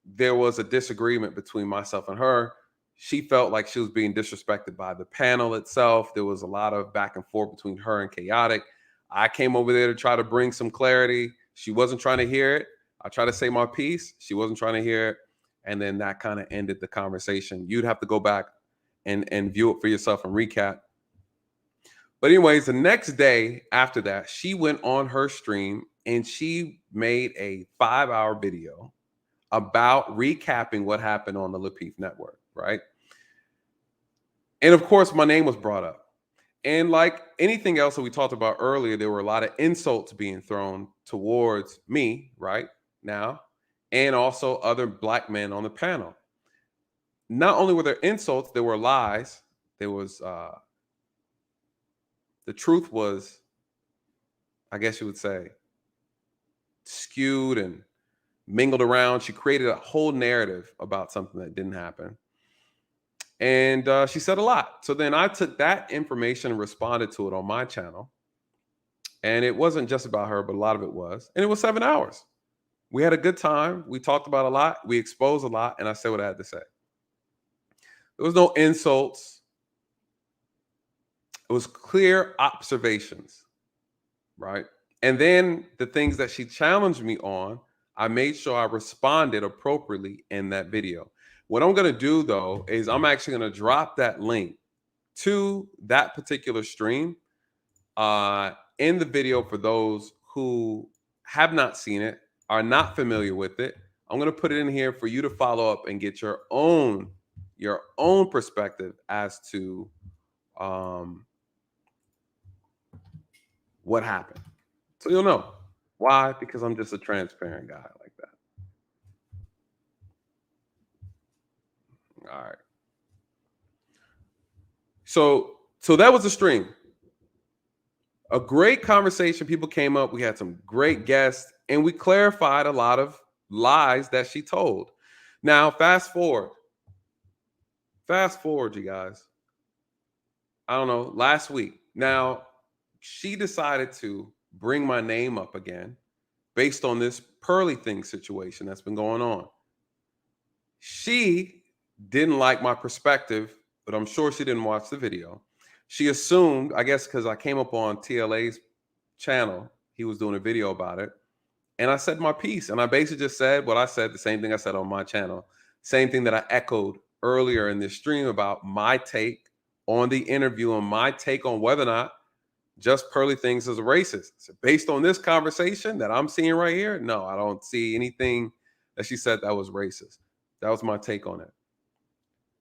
there was a disagreement between myself and her. She felt like she was being disrespected by the panel itself. There was a lot of back and forth between her and Chaotic. I came over there to try to bring some clarity. She wasn't trying to hear it. I tried to say my piece. She wasn't trying to hear it. And then that kind of ended the conversation. You'd have to go back and view it for yourself and recap. But anyways, the next day after that, she went on her stream and she made a 5-hour video about recapping what happened on the Lapeef network, right? And of course, my name was brought up. And like anything else that we talked about earlier, there were a lot of insults being thrown towards me right now, and also other black men on the panel. Not only were there insults, there were lies. There was, the truth was, I guess you would say, skewed and mingled around. She created a whole narrative about something that didn't happen. And she said a lot. So then I took that information and responded to it on my channel. And it wasn't just about her, but a lot of it was. And it was 7 hours. We had a good time. We talked about a lot. We exposed a lot, and I said what I had to say. There was no insults. It was clear observations, right? And then the things that she challenged me on, I made sure I responded appropriately in that video. What I'm going to do, though, is I'm actually going to drop that link to that particular stream in the video for those who have not seen it, are not familiar with it. I'm going to put it in here for you to follow up and get your own perspective as to what happened. So you'll know. Why? Because I'm just a transparent guy like that. All right. So that was the stream. A great conversation. People came up. We had some great guests, and we clarified a lot of lies that she told. Now, fast forward, you guys. I don't know, last week. Now, she decided to bring my name up again based on this Pearly thing situation that's been going on. She didn't like my perspective, but I'm sure she didn't watch the video. She assumed, I guess because I came up on TLA's channel, he was doing a video about it, and I said my piece, and I basically just said what I said, the same thing I said on my channel, same thing that I echoed earlier in this stream about my take on the interview and my take on whether or not Just Pearly thinks is a racist. So based on this conversation that I'm seeing right here, no, I don't see anything that she said that was racist. That was my take on it.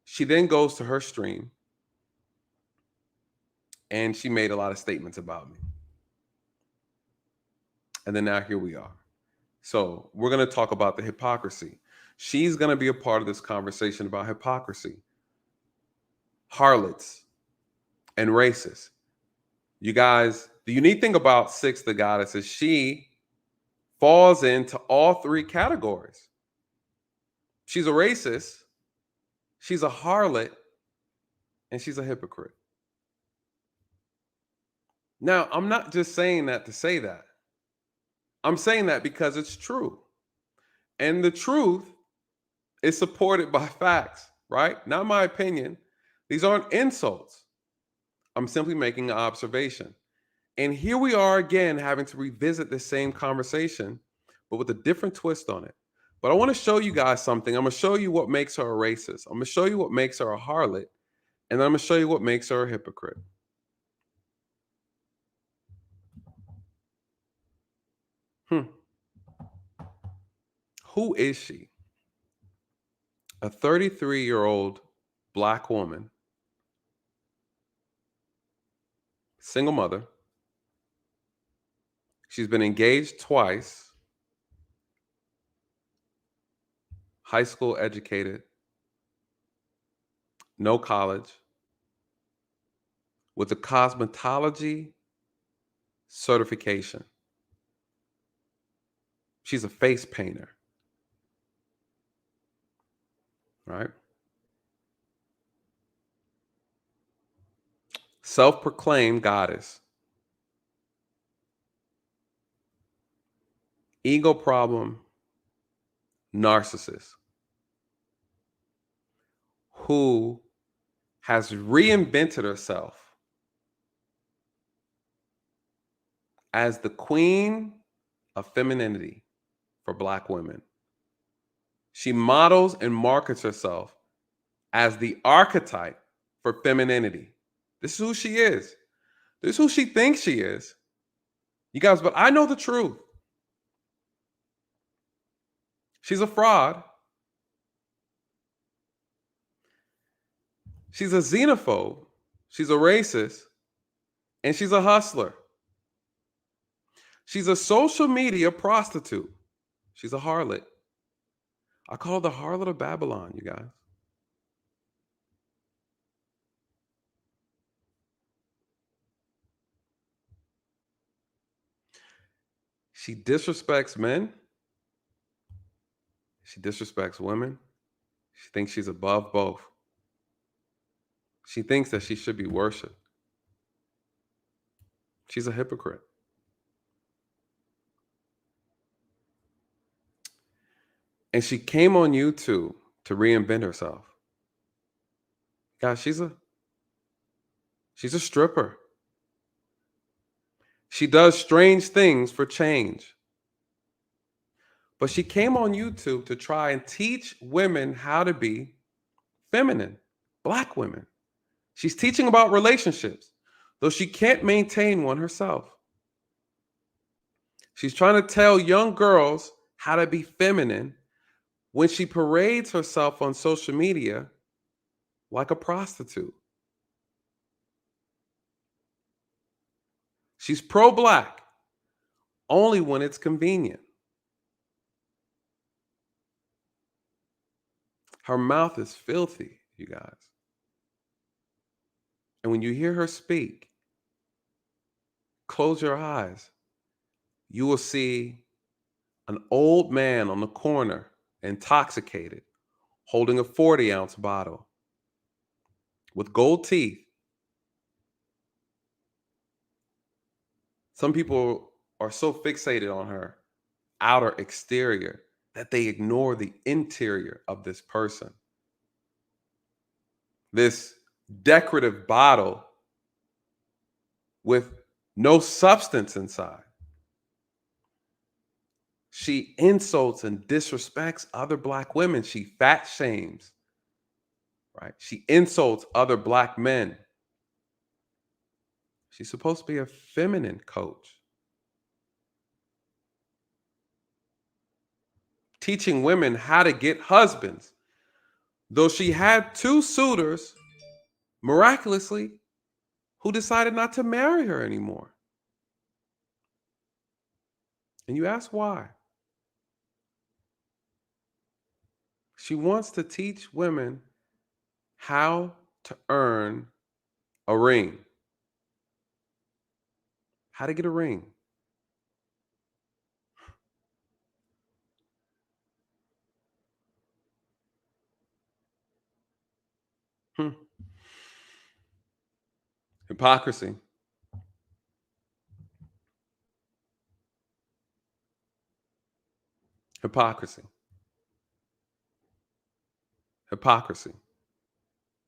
She then goes to her stream and she made a lot of statements about me. And then now here we are. So we're going to talk about the hypocrisy. She's going to be a part of this conversation about hypocrisy, harlots, and racists. You guys, the unique thing about Six the Goddess is she falls into all three categories. She's a racist, she's a harlot, and she's a hypocrite. Now, I'm not just saying that to say that. I'm saying that because it's true. And the truth is supported by facts, right? Not my opinion. These aren't insults. I'm simply making an observation. And here we are again having to revisit the same conversation, but with a different twist on it. But I want to show you guys something. I'm going to show you what makes her a racist. I'm going to show you what makes her a harlot. And then I'm going to show you what makes her a hypocrite. Who is she? A 33-year-old Black woman, single mother. She's been engaged twice, high school educated, no college, with a cosmetology certification. She's a face painter, right? Self-proclaimed goddess. Ego problem, narcissist, who has reinvented herself as the queen of femininity for Black women. She models and markets herself as the archetype for femininity. This is who she is. This is who she thinks she is. You guys, but I know the truth. She's a fraud. She's a xenophobe. She's a racist. And she's a hustler. She's a social media prostitute. She's a harlot. I call her the harlot of Babylon, you guys. She disrespects men. She disrespects women. She thinks she's above both. She thinks that she should be worshipped. She's a hypocrite. And she came on YouTube to reinvent herself. Guys, she's a stripper. She does strange things for change. But she came on YouTube to try and teach women how to be feminine, Black women. She's teaching about relationships, though she can't maintain one herself. She's trying to tell young girls how to be feminine when she parades herself on social media like a prostitute. She's pro-Black only when it's convenient. Her mouth is filthy, you guys. And when you hear her speak, close your eyes. You will see an old man on the corner, intoxicated, holding a 40-ounce bottle with gold teeth. Some people are so fixated on her outer exterior that they ignore the interior of this person. This decorative bottle with no substance inside. She insults and disrespects other Black women. She fat shames, right? She insults other Black men. She's supposed to be a feminine coach, teaching women how to get husbands. Though she had 2 suitors, miraculously, who decided not to marry her anymore. And you ask why? She wants to teach women how to earn a ring. How to get a ring. Hypocrisy. Hypocrisy. Hypocrisy.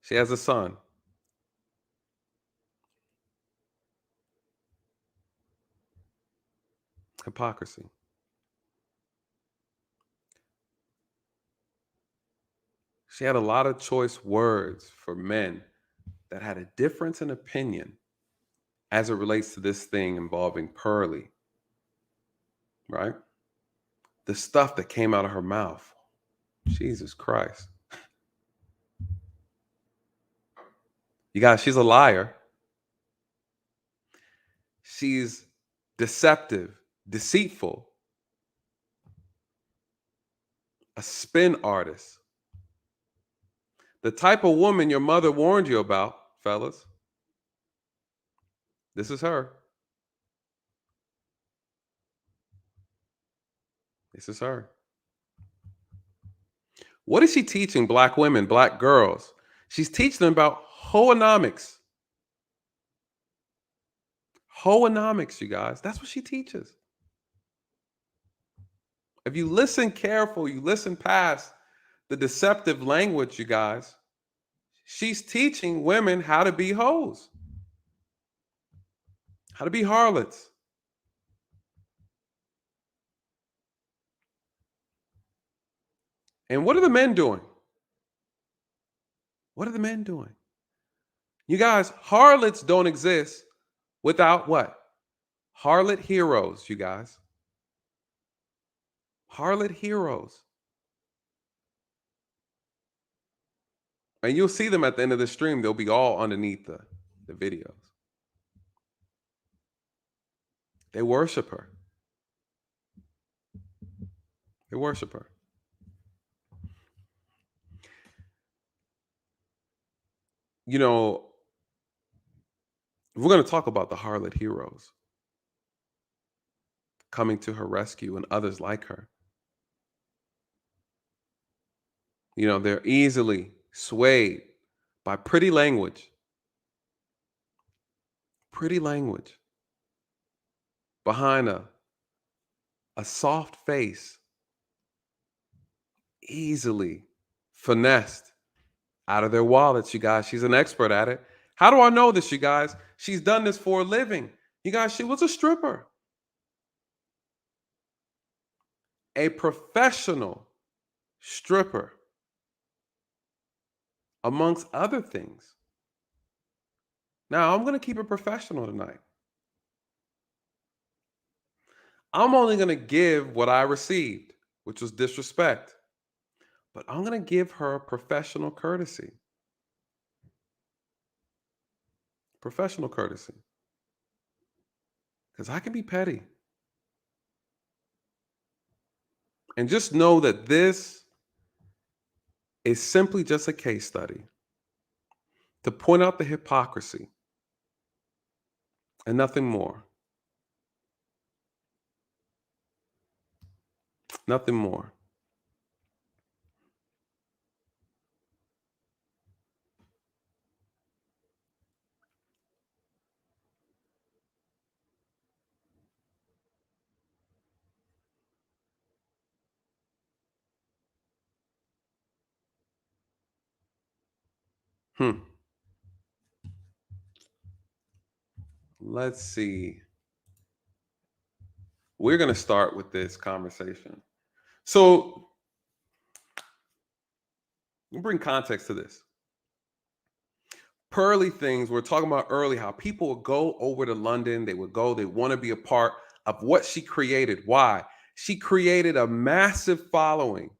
She has a son. Hypocrisy. She had a lot of choice words for men that had a difference in opinion as it relates to this thing involving Pearly, right? The stuff that came out of her mouth. Jesus Christ. You guys, she's a liar. She's deceptive, deceitful, a spin artist. The type of woman your mother warned you about, fellas. This is her. This is her. What is she teaching Black women, Black girls? She's teaching them about hoenomics. Hoenomics, you guys. That's what she teaches. If you listen careful, you listen past the deceptive language, you guys, she's teaching women how to be hoes, how to be harlots. And what are the men doing? What are the men doing? You guys, harlots don't exist without what? Harlot heroes, you guys. Harlot heroes. And you'll see them at the end of the stream. They'll be all underneath the videos. They worship her. They worship her. You know, we're going to talk about the harlot heroes coming to her rescue and others like her. You know, they're easily swayed by pretty language. Pretty language. Behind a soft face, easily finessed out of their wallets, you guys. She's an expert at it. How do I know this, you guys? She's done this for a living. You guys, she was a stripper. A professional stripper, amongst other things. Now, I'm going to keep it professional tonight. I'm only going to give what I received, which was disrespect. But I'm going to give her professional courtesy. Professional courtesy. Because I can be petty. And just know that this is simply just a case study to point out the hypocrisy and nothing more. Nothing more. Let's see. We're going to start with this conversation. So, we'll bring context to this. Pearly things, we're talking about early, how people would go over to London. They want to be a part of what she created. Why? She created a massive following.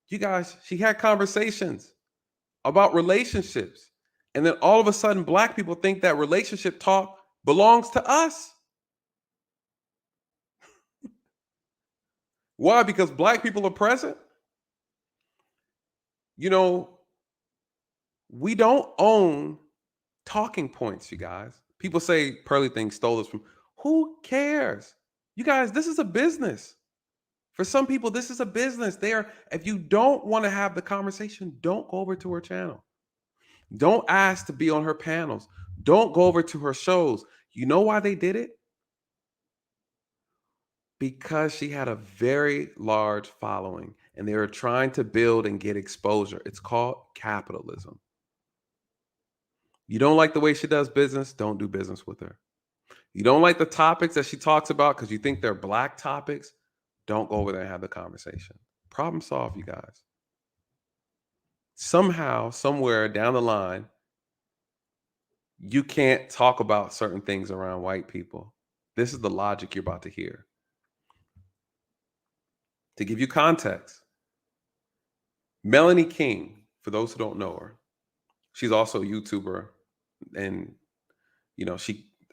You guys, she had conversations about relationships. And then all of a sudden, Black people think that relationship talk belongs to us. Why? Because Black people are present. You know, we don't own talking points, you guys. People say Pearly things stole us from. Who cares? You guys, this is a business. For some people, this is a business. If you don't want to have the conversation, don't go over to her channel. Don't ask to be on her panels. Don't go over to her shows. You know why they did it? Because she had a very large following and they were trying to build and get exposure. It's called capitalism. You don't like the way she does business, don't do business with her. You don't like the topics that she talks about because you think they're Black topics, don't go over there and have the conversation. Problem solved, you guys. Somehow, somewhere down the line, you can't talk about certain things around white people. This is the logic you're about to hear. To give you context, Melanie King, for those who don't know her, she's also a YouTuber. And, you know,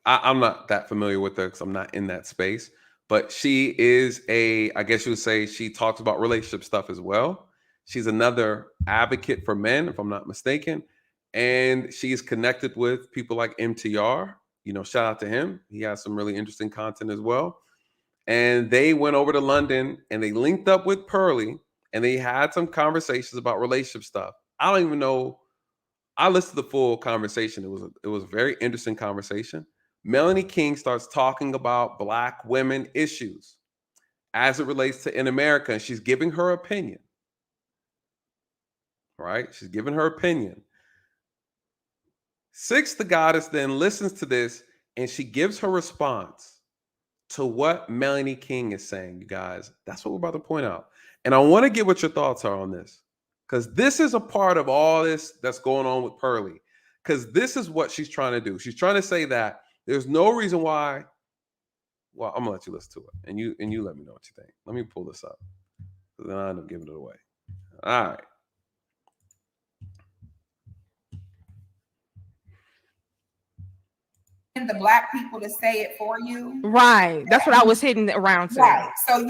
I'm not that familiar with her because I'm not in that space. But she is I guess you would say she talks about relationship stuff as well. She's another advocate for men, if I'm not mistaken. And she's connected with people like MTR. You know, shout out to him. He has some really interesting content as well. And they went over to London and they linked up with Pearly and they had some conversations about relationship stuff. I don't even know. I listened to the full conversation. It was a very interesting conversation. Melanie King starts talking about Black women issues as it relates to in America. And she's giving her opinion. Right? She's giving her opinion. Six, the Goddess, then listens to this and she gives her response to what Melanie King is saying, you guys. That's what we're about to point out. And I want to get what your thoughts are on this. Because this is a part of all this that's going on with Pearly. Because this is what she's trying to do. She's trying to say that there's no reason why. Well, I'm gonna let you listen to it, and you let me know what you think. Let me pull this up, then I end up giving it away. All right. The Black people to say it for you, right? That's what I was hitting around to. Right. So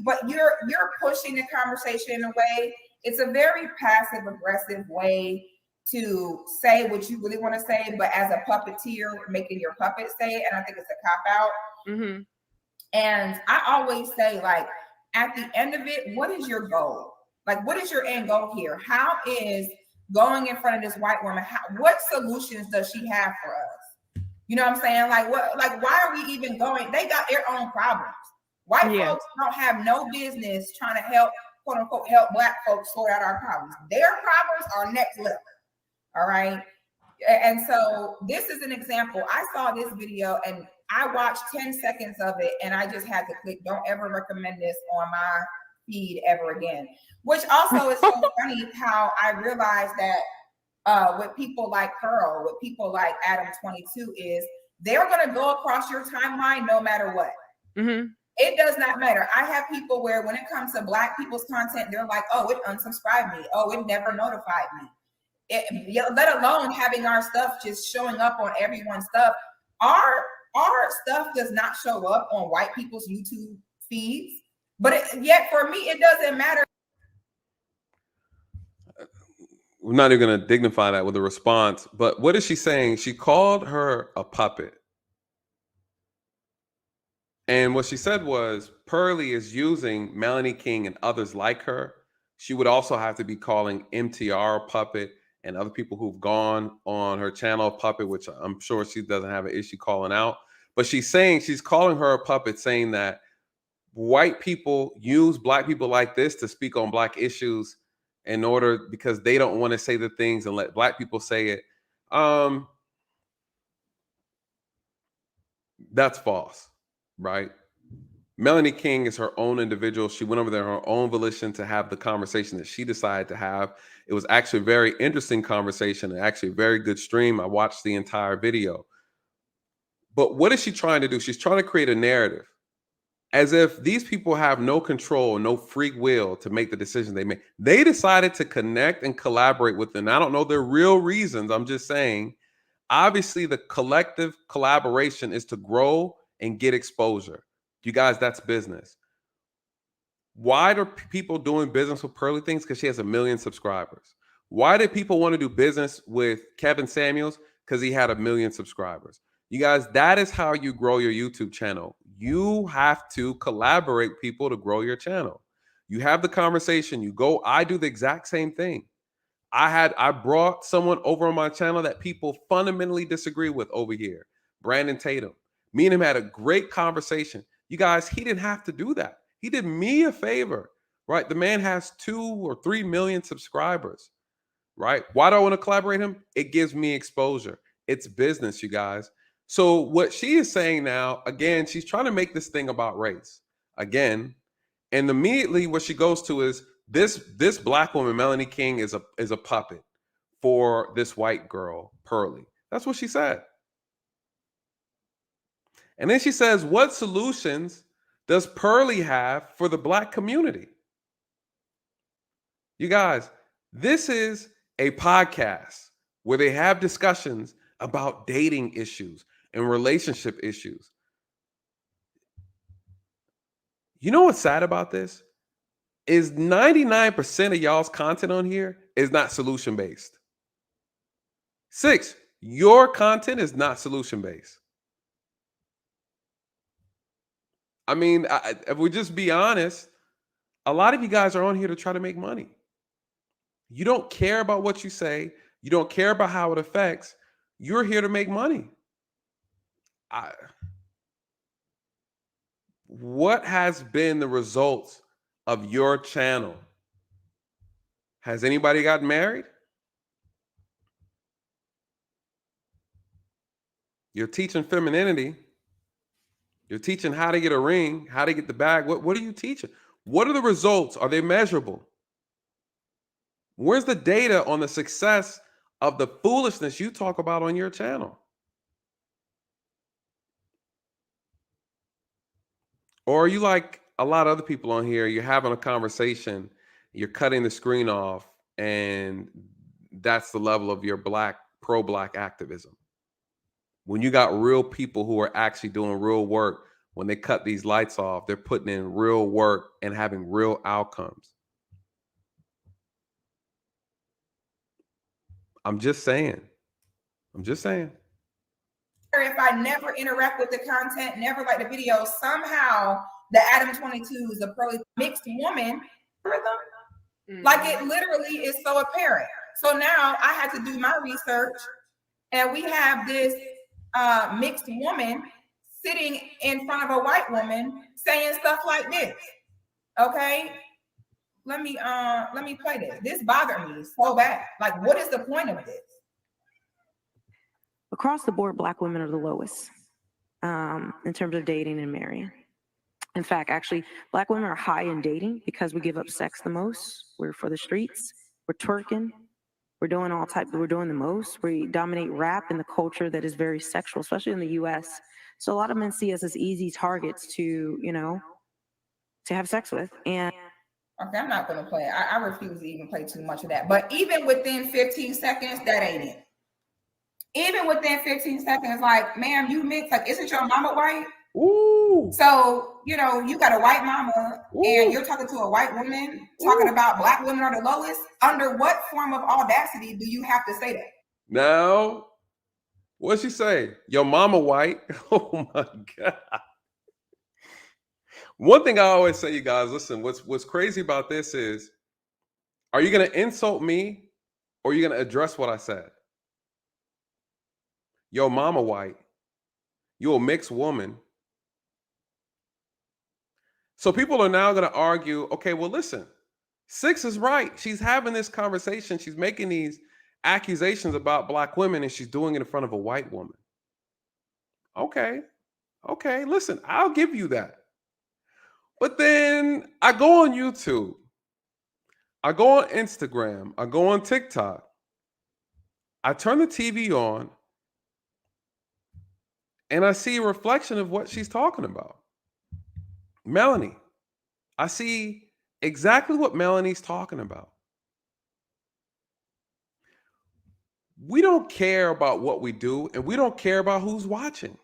but you're pushing the conversation in a way. It's a very passive aggressive way to say what you really want to say, but as a puppeteer, making your puppet say it, and I think it's a cop out. Mm-hmm. And I always say, like, at the end of it, what is your goal? Like, what is your end goal here? How is going in front of this white woman? What solutions does she have for us? You know what I'm saying? Like, what? Like, why are we even going? They got their own problems. White folks don't have no business trying to help quote unquote help Black folks sort out our problems. Their problems are next level. All right. And so this is an example. I saw this video and I watched 10 seconds of it and I just had to click, don't ever recommend this on my feed ever again. Which also is so funny how I realized that with people like Pearl, with people like Adam 22 is they're going to go across your timeline no matter what. Mm-hmm. It does not matter. I have people where when it comes to Black people's content, they're like, oh, it unsubscribed me. Oh, it never notified me. Let alone having our stuff just showing up on everyone's stuff. Our stuff does not show up on white people's YouTube feeds, but yet for me, it doesn't matter. We're not even going to dignify that with a response, but what is she saying? She called her a puppet. And what she said was, Pearly is using Melanie King and others like her. She would also have to be calling MTR a puppet and other people who've gone on her channel a puppet, which I'm sure she doesn't have an issue calling out. But she's calling her a puppet, saying that white people use Black people like this to speak on Black issues in order, because they don't want to say the things and let Black people say it. That's false, right? Melanie King is her own individual. She went over there on her own volition to have the conversation that she decided to have. It was actually a very interesting conversation and actually a very good stream. I watched the entire video. But what is she trying to do? She's trying to create a narrative as if these people have no control, no free will to make the decisions they make. They decided to connect and collaborate with them. I don't know their real reasons. I'm just saying, obviously the collective collaboration is to grow and get exposure. You guys, that's business. Why are people doing business with Pearly things? Because she has 1 million subscribers. Why did people want to do business with Kevin Samuels? Because he had 1 million subscribers. You guys, that is how you grow your YouTube channel. You have to collaborate with people to grow your channel. You have the conversation. You go, I do the exact same thing. I brought someone over on my channel that people fundamentally disagree with over here. Brandon Tatum. Me and him had a great conversation. You guys, he didn't have to do that. He did me a favor, right? The man has 2 or 3 million subscribers, right? Why do I want to collaborate with him? It gives me exposure. It's business, you guys. So what she is saying now, again, she's trying to make this thing about race again. And immediately what she goes to is this Black woman, Melanie King, is a puppet for this white girl, Pearly. That's what she said. And then she says, what solutions does Pearly have for the Black community? You guys, this is a podcast where they have discussions about dating issues and relationship issues. You know what's sad about this? Is 99% of y'all's content on here is not solution-based. 6, your content is not solution-based. I mean, if we just be honest, a lot of you guys are on here to try to make money. You don't care about what you say. You don't care about how it affects. You're here to make money. What has been the results of your channel? Has anybody gotten married? You're teaching femininity. You're teaching how to get a ring, how to get the bag. What are you teaching? What are the results? Are they measurable? Where's the data on the success of the foolishness you talk about on your channel? Or are you like a lot of other people on here? You're having a conversation, you're cutting the screen off, and that's the level of your pro-Black activism. When you got real people who are actually doing real work, when they cut these lights off, they're putting in real work and having real outcomes. I'm just saying. If I never interact with the content, never like the video, somehow the Adam 22 is a Pearly mixed woman for them. Mm-hmm. Like it literally is so apparent. So now I had to do my research, and we have this mixed woman sitting in front of a white woman saying stuff like this. Okay. let me play this. This bothered me so bad. Like, what is the point of this? Across the board, Black women are the lowest in terms of dating and marrying. In fact, actually, Black women are high in dating because we give up sex the most. We're for the streets. We're twerking. We're doing we're doing the most. We dominate rap in the culture that is very sexual, especially in the US. So a lot of men see us as easy targets to, to have sex with. And okay, I'm not gonna play. I refuse to even play too much of that. But even within 15 seconds, that ain't it. Even within 15 seconds, like, ma'am, you mix, like, isn't your mama white? Ooh. So, you got a white mama. Ooh. And you're talking to a white woman, talking about Black women are the lowest. Under what form of audacity do you have to say that? Now, what'd she say? Your mama white? Oh my God. One thing I always say, you guys, listen, what's crazy about this is, are you going to insult me or are you going to address what I said? Your mama white. You're a mixed woman. So people are now going to argue, okay, well, listen, 6 is right. She's having this conversation. She's making these accusations about Black women and she's doing it in front of a white woman. Okay, listen, I'll give you that. But then I go on YouTube, I go on Instagram, I go on TikTok, I turn the TV on, and I see a reflection of what she's talking about. Melanie. I see exactly what Melanie's talking about. We don't care about what we do, and we don't care about who's watching.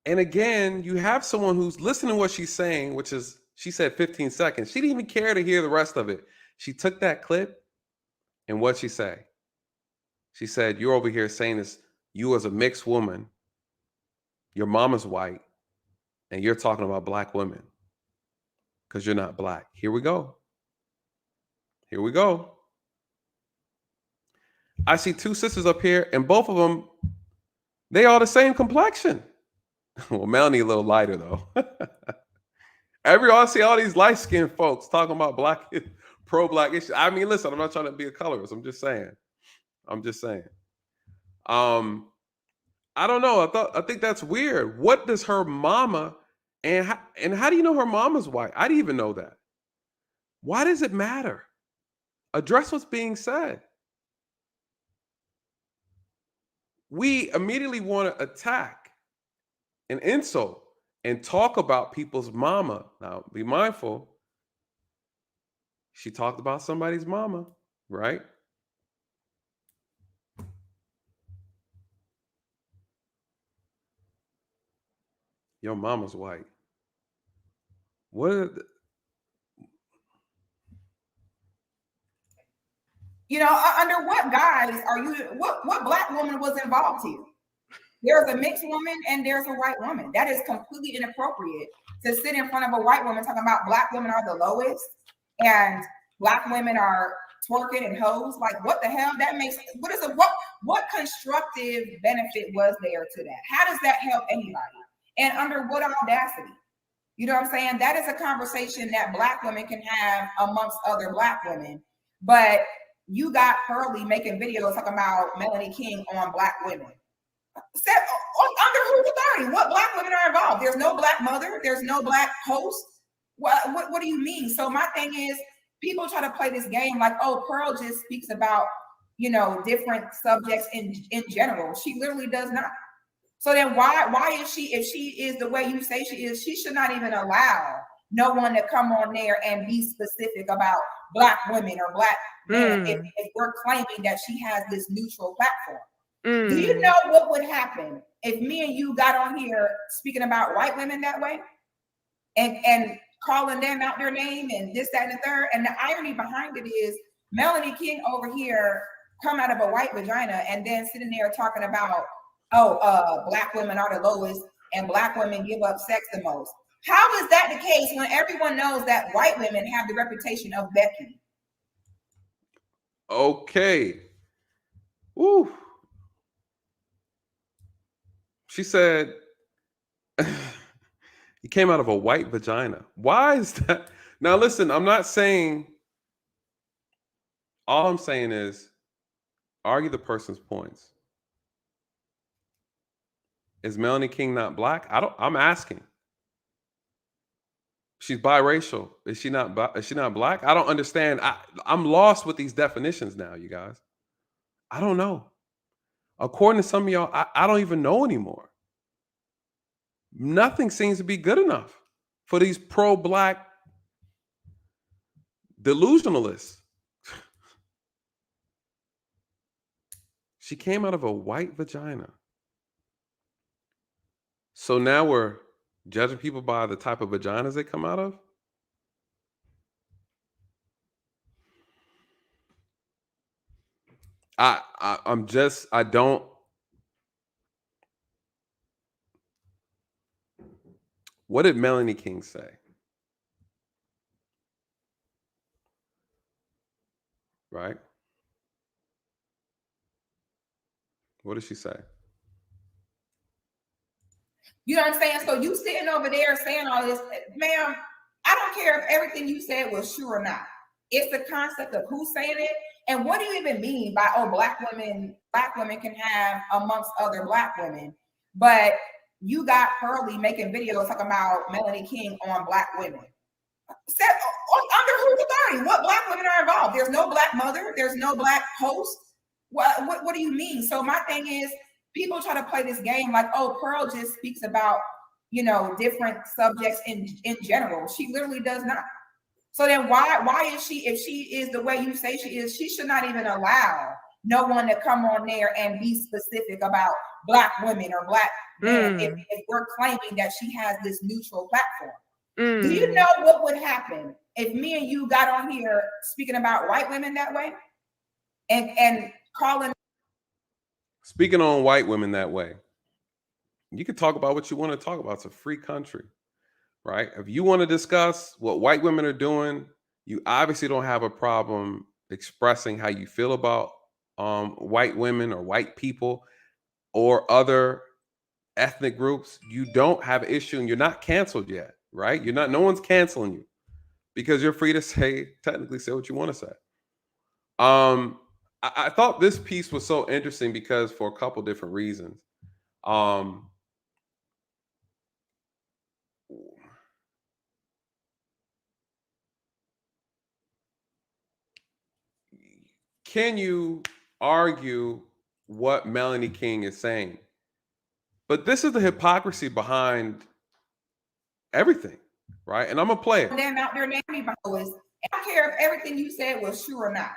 And again, you have someone who's listening to what she's saying, which is, she said 15 seconds. She didn't even care to hear the rest of it. She took that clip, and what'd she say? She said, you're over here saying this, you as a mixed woman, your mama's white, and you're talking about Black women because you're not Black. Here we go. Here we go. I see 2 sisters up here, and both of them, they are the same complexion. Well, Melanie a little lighter, though. I see all these light-skinned folks talking about Black, pro-Black issues. I mean, listen, I'm not trying to be a colorist. I'm just saying. I don't know. I think that's weird. What does her mama, and how do you know her mama's white? I didn't even know that. Why does it matter? Address what's being said. We immediately want to attack and insult and talk about people's mama. Now, be mindful. She talked about somebody's mama, right? Your mama's white. What? Under what guise are you? What Black woman was involved here? There's a mixed woman and there's a white woman. That is completely inappropriate to sit in front of a white woman talking about Black women are the lowest and Black women are twerking and hoes. Like, what the hell? That makes what constructive benefit was there to that? How does that help anybody? And under what audacity? You know what I'm saying? That is a conversation that Black women can have amongst other Black women. But you got Pearly making videos talking about Melanie King on Black women. Under whose authority? What Black women are involved? There's no Black mother. There's no Black host. What do you mean? So my thing is, people try to play this game like, oh, Pearl just speaks about, different subjects in general. She literally does not. So then why is she, if she is the way you say she is, she should not even allow no one to come on there and be specific about Black women or Black men if we're claiming that she has this neutral platform. Do you know what would happen if me and you got on here speaking about white women that way and calling them out their name and this, that, and the third? And the irony behind it is Melanie King over here come out of a white vagina and then sitting there talking about, Black women are the lowest and Black women give up sex the most. How is that the case when everyone knows that white women have the reputation of Becky? Okay. Woo. She said, He came out of a white vagina. Why is that? Now, listen, I'm not saying, all I'm saying is argue the person's points. Is Melanie King not black? I'm asking. She's biracial. Is she not black? I don't understand. I'm lost with these definitions now, you guys. I don't know. According to some of y'all, I don't even know anymore. Nothing seems to be good enough for these pro-black delusionalists. She came out of a white vagina. So now we're judging people by the type of vaginas they come out of? I don't. What did Melanie King say? Right? What did she say? You know what I'm saying? So you sitting over there saying all this, ma'am, I don't care if everything you said was true or not. It's the concept of who's saying it. And what do you even mean by, oh, black women can have amongst other black women. But you got Pearly making videos talking about Melanie King on black women. Under whose authority? What black women are involved? There's no black mother. There's no black host. What do you mean? So my thing is, people try to play this game like, oh, Pearl just speaks about, different subjects in general. She literally does not. So then why is she, if she is the way you say she is, she should not even allow no one to come on there and be specific about black women or black men if we're claiming that she has this neutral platform. Do you know what would happen if me and you got on here speaking about white women that way and calling? Speaking on white women that way, you can talk about what you want to talk about. It's a free country, right? If you want to discuss what white women are doing, you obviously don't have a problem expressing how you feel about white women or white people or other ethnic groups. You don't have an issue and you're not canceled yet, right? No one's canceling you because you're free to technically say what you want to say. I thought this piece was so interesting because for a couple different reasons. Can you argue what Melanie King is saying? But this is the hypocrisy behind everything, right? And I'm a player. They're out there naming me by this. I don't care if everything you said was true or not.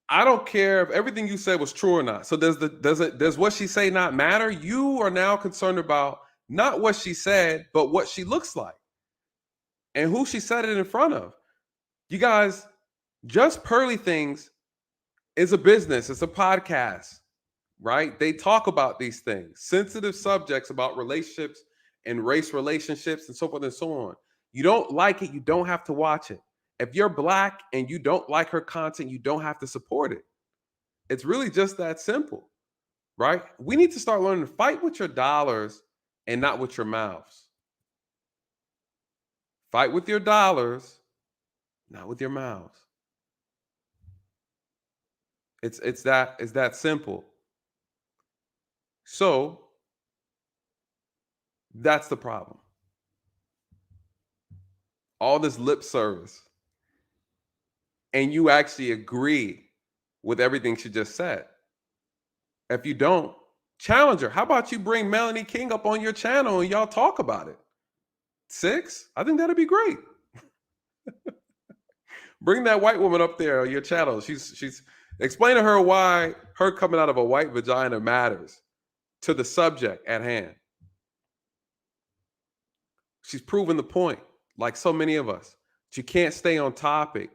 I don't care if everything you said was true or not. So does what she say not matter? You are now concerned about not what she said, but what she looks like and who she said it in front of. You guys, Just Pearly Things is a business. It's a podcast, right? They talk about these things, sensitive subjects about relationships and race relationships and so forth and so on. You don't like it, you don't have to watch it. If you're black and you don't like her content, you don't have to support it. It's really just that simple, right? We need to start learning to fight with your dollars and not with your mouths. Fight with your dollars, not with your mouths. It's that simple. So that's the problem. All this lip service. And you actually agree with everything she just said. If you don't, challenge her. How about you bring Melanie King up on your channel and y'all talk about it? 6? I think that'd be great. Bring that white woman up there on your channel. She's explain to her why her coming out of a white vagina matters to the subject at hand. She's proven the point, like so many of us. You can't stay on topic.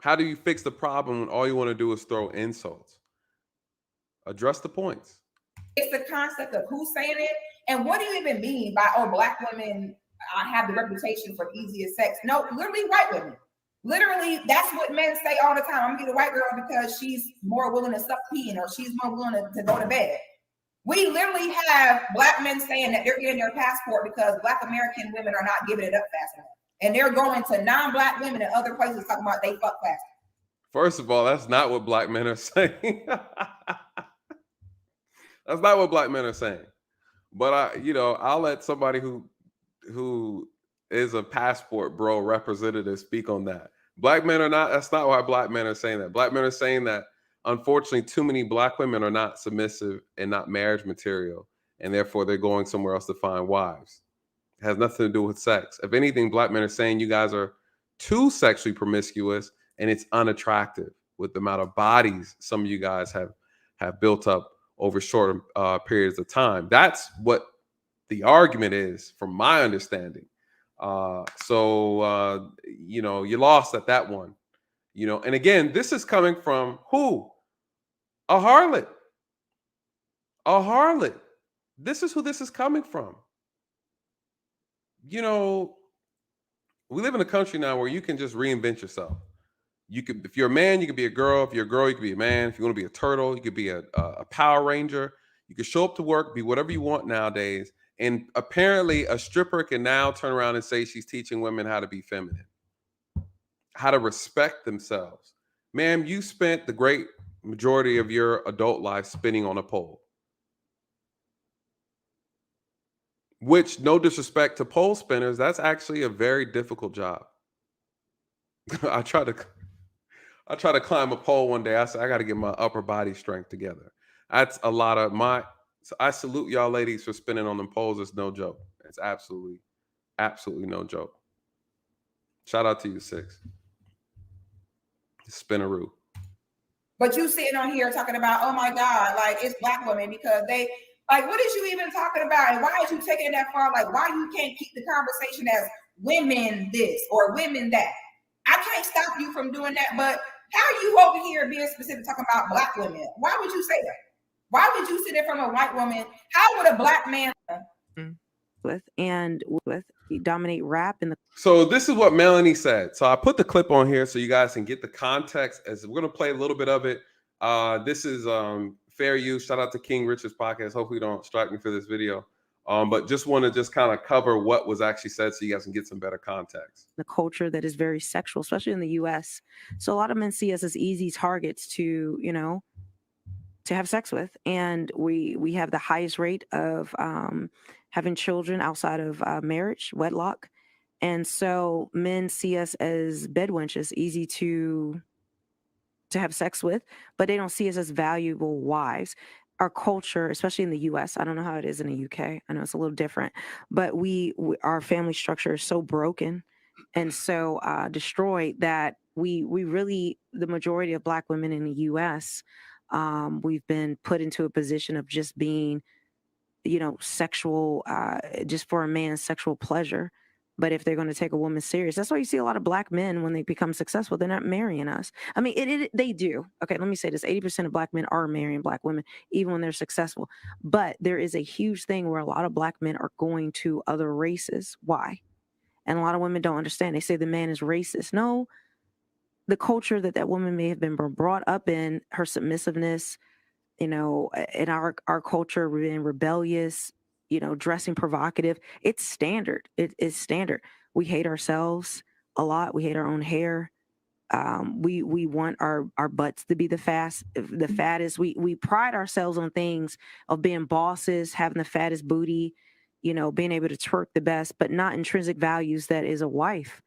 How do you fix the problem when all you want to do is throw insults? Address the points. It's the concept of who's saying it. And what do you even mean by, oh, black women have the reputation for easier sex? No, literally white women. Literally, that's what men say all the time. I'm gonna get a white girl because she's more willing to suck pee or she's more willing to go to bed. We literally have black men saying that they're getting their passport because black American women are not giving it up fast enough. And they're going to non-black women in other places talking about they fuck fast. First of all, that's not what black men are saying. That's not what black men are saying. But I'll let somebody who is a passport bro representative speak on that. Black men are not, that's not why black men are saying that. Black men are saying that unfortunately too many black women are not submissive and not marriage material, and therefore they're going somewhere else to find wives. It has nothing to do with sex. If anything, black men are saying you guys are too sexually promiscuous and it's unattractive with the amount of bodies some of you guys have built up over short periods of time. That's what the argument is, from my understanding. So you lost at that one. And again, this is coming from who? A harlot. A harlot. This is who this is coming from. We live in a country now where you can just reinvent yourself. You could, if you're a man, you could be a girl. If you're a girl, you could be a man. If you want to be a turtle, you could be a Power Ranger. You could show up to work, be whatever you want nowadays. And apparently a stripper can now turn around and say she's teaching women how to be feminine, how to respect themselves. Ma'am, you spent the great majority of your adult life spinning on a pole. Which, no disrespect to pole spinners, that's actually a very difficult job. I tried to climb a pole one day. I said, I got to get my upper body strength together. That's a lot of so I salute y'all ladies for spinning on them poles. It's no joke. It's absolutely no joke. Shout out to you, Six. Spinaroo. But you sitting on here talking about, oh my God, like it's black women because they, like, what is you even talking about? And why is you taking it that far? Like, why you can't keep the conversation as women this or women that? I can't stop you from doing that, but how you over here being specific talking about black women? Why would you say that? Why would you sit there from a white woman? How would a black man with dominate rap in the So this is what Melanie said. So I put the clip on here so you guys can get the context. As we're gonna play a little bit of it. This is fair use. Shout out to King Richard's podcast. Hopefully you don't strike me for this video. But just want to just kind of cover what was actually said so you guys can get some better context. The culture that is very sexual, especially in the US. So a lot of men see us as easy targets to, to have sex with. And we have the highest rate of having children outside of marriage, wedlock. And so men see us as bedwenches, easy to have sex with, but they don't see us as valuable wives. Our culture, especially in the US, I don't know how it is in the UK. I know it's a little different, but our family structure is so broken and so destroyed that we really, the majority of black women in the US, we've been put into a position of just being, sexual, just for a man's sexual pleasure. But if they're going to take a woman serious, that's why you see a lot of black men when they become successful, they're not marrying us. I mean, they do. Okay, let me say this. 80% of black men are marrying black women, even when they're successful. But there is a huge thing where a lot of black men are going to other races. Why? And a lot of women don't understand. They say the man is racist. No, the culture that woman may have been brought up in, her submissiveness, in our culture, being rebellious, dressing provocative, it's standard. It is standard. We hate ourselves a lot. We hate our own hair. We want our butts to be the fattest. We pride ourselves on things of being bosses, having the fattest booty, being able to twerk the best, but not intrinsic values that is a wife.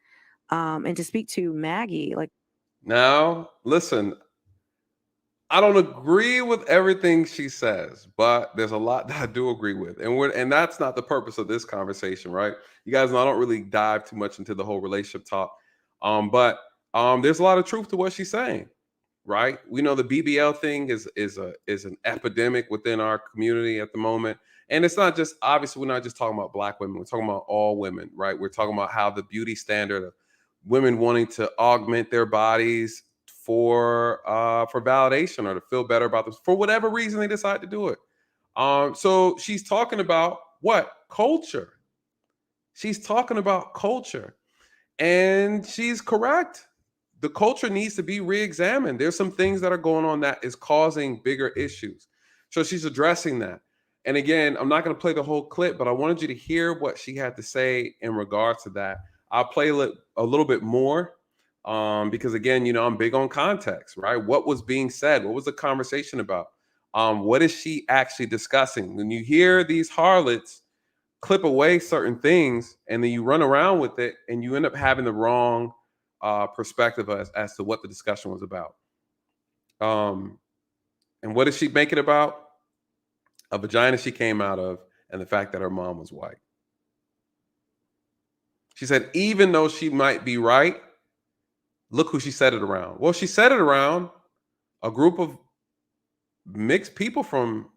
And to speak to Maggie, now, listen, I don't agree with everything she says, but there's a lot that I do agree with. And that's not the purpose of this conversation, right? You guys know I don't really dive too much into the whole relationship talk. But there's a lot of truth to what she's saying, right? We know the BBL thing is an epidemic within our community at the moment. And it's not just, obviously, we're not just talking about black women. We're talking about all women, right? We're talking about how the beauty standard of women wanting to augment their bodies for validation or to feel better about this for whatever reason they decide to do it. So she's talking about what? Culture. She's talking about culture, and she's correct. The culture needs to be re-examined. There's some things that are going on that is causing bigger issues. So she's addressing that. And again, I'm not going to play the whole clip, but I wanted you to hear what she had to say in regards to that. I'll play a little bit more because, again, you know, I'm big on context, right? What was being said? What was the conversation about? What is she actually discussing? When you hear these harlots clip away certain things and then you run around with it and you end up having the wrong perspective as to what the discussion was about. And what is she making about? A vagina she came out of and the fact that her mom was white. She said, even though she might be right, look who she said it around. Well, she said it around a group of mixed people from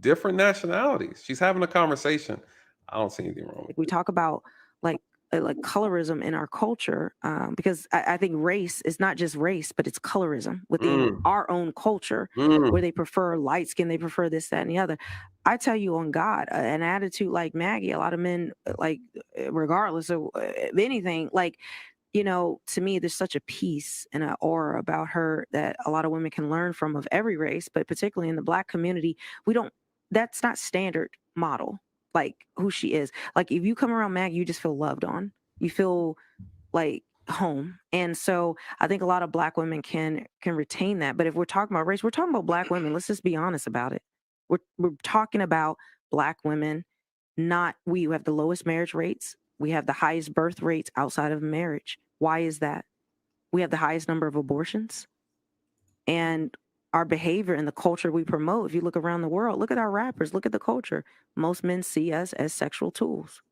different nationalities. She's having a conversation. I don't see anything wrong with it. We talk about like colorism in our culture because I think race is not just race, but it's colorism within our own culture where they prefer light skin, they prefer this, that, and the other. I tell you on God, an attitude like Maggie, a lot of men, like regardless of anything, like, you know, to me, there's such a peace and an aura about her that a lot of women can learn from of every race, but particularly in the Black community, that's not standard model. Like who she is. Like if you come around Maggie, you just feel loved on. You feel like home. And so I think a lot of Black women can retain that. But if we're talking about race, we're talking about Black women. Let's just be honest about it. We're talking about Black women. We have the lowest marriage rates. We have the highest birth rates outside of marriage. Why is that? We have the highest number of abortions. And our behavior and the culture we promote, if you look around the world, look at our rappers, look at the culture. Most men see us as sexual tools.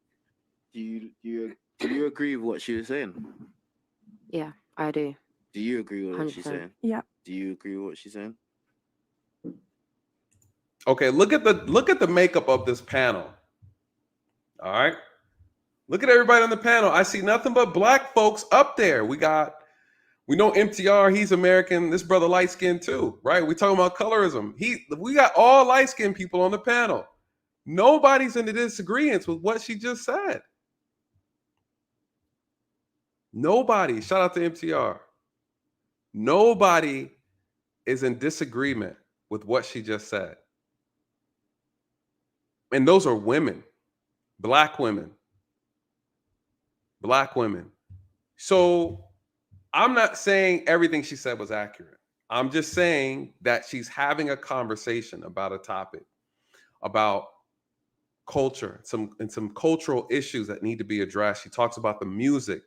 Do you agree with what she was saying? Yeah, I do. Do you agree with what she's saying? Yeah. Do you agree with what she's saying? Okay, look at the makeup of this panel. All right. Look at everybody on the panel. I see nothing but Black folks up there. We know MTR, he's American. This brother light skinned too, right? We're talking about colorism. We got all light skinned people on the panel. Nobody's in the disagreement with what she just said. Nobody. Shout out to MTR. Nobody is in disagreement with what she just said. And those are women, Black women. Black women. So I'm not saying everything she said was accurate. I'm just saying that she's having a conversation about a topic, about culture, some cultural issues that need to be addressed. She talks about the music,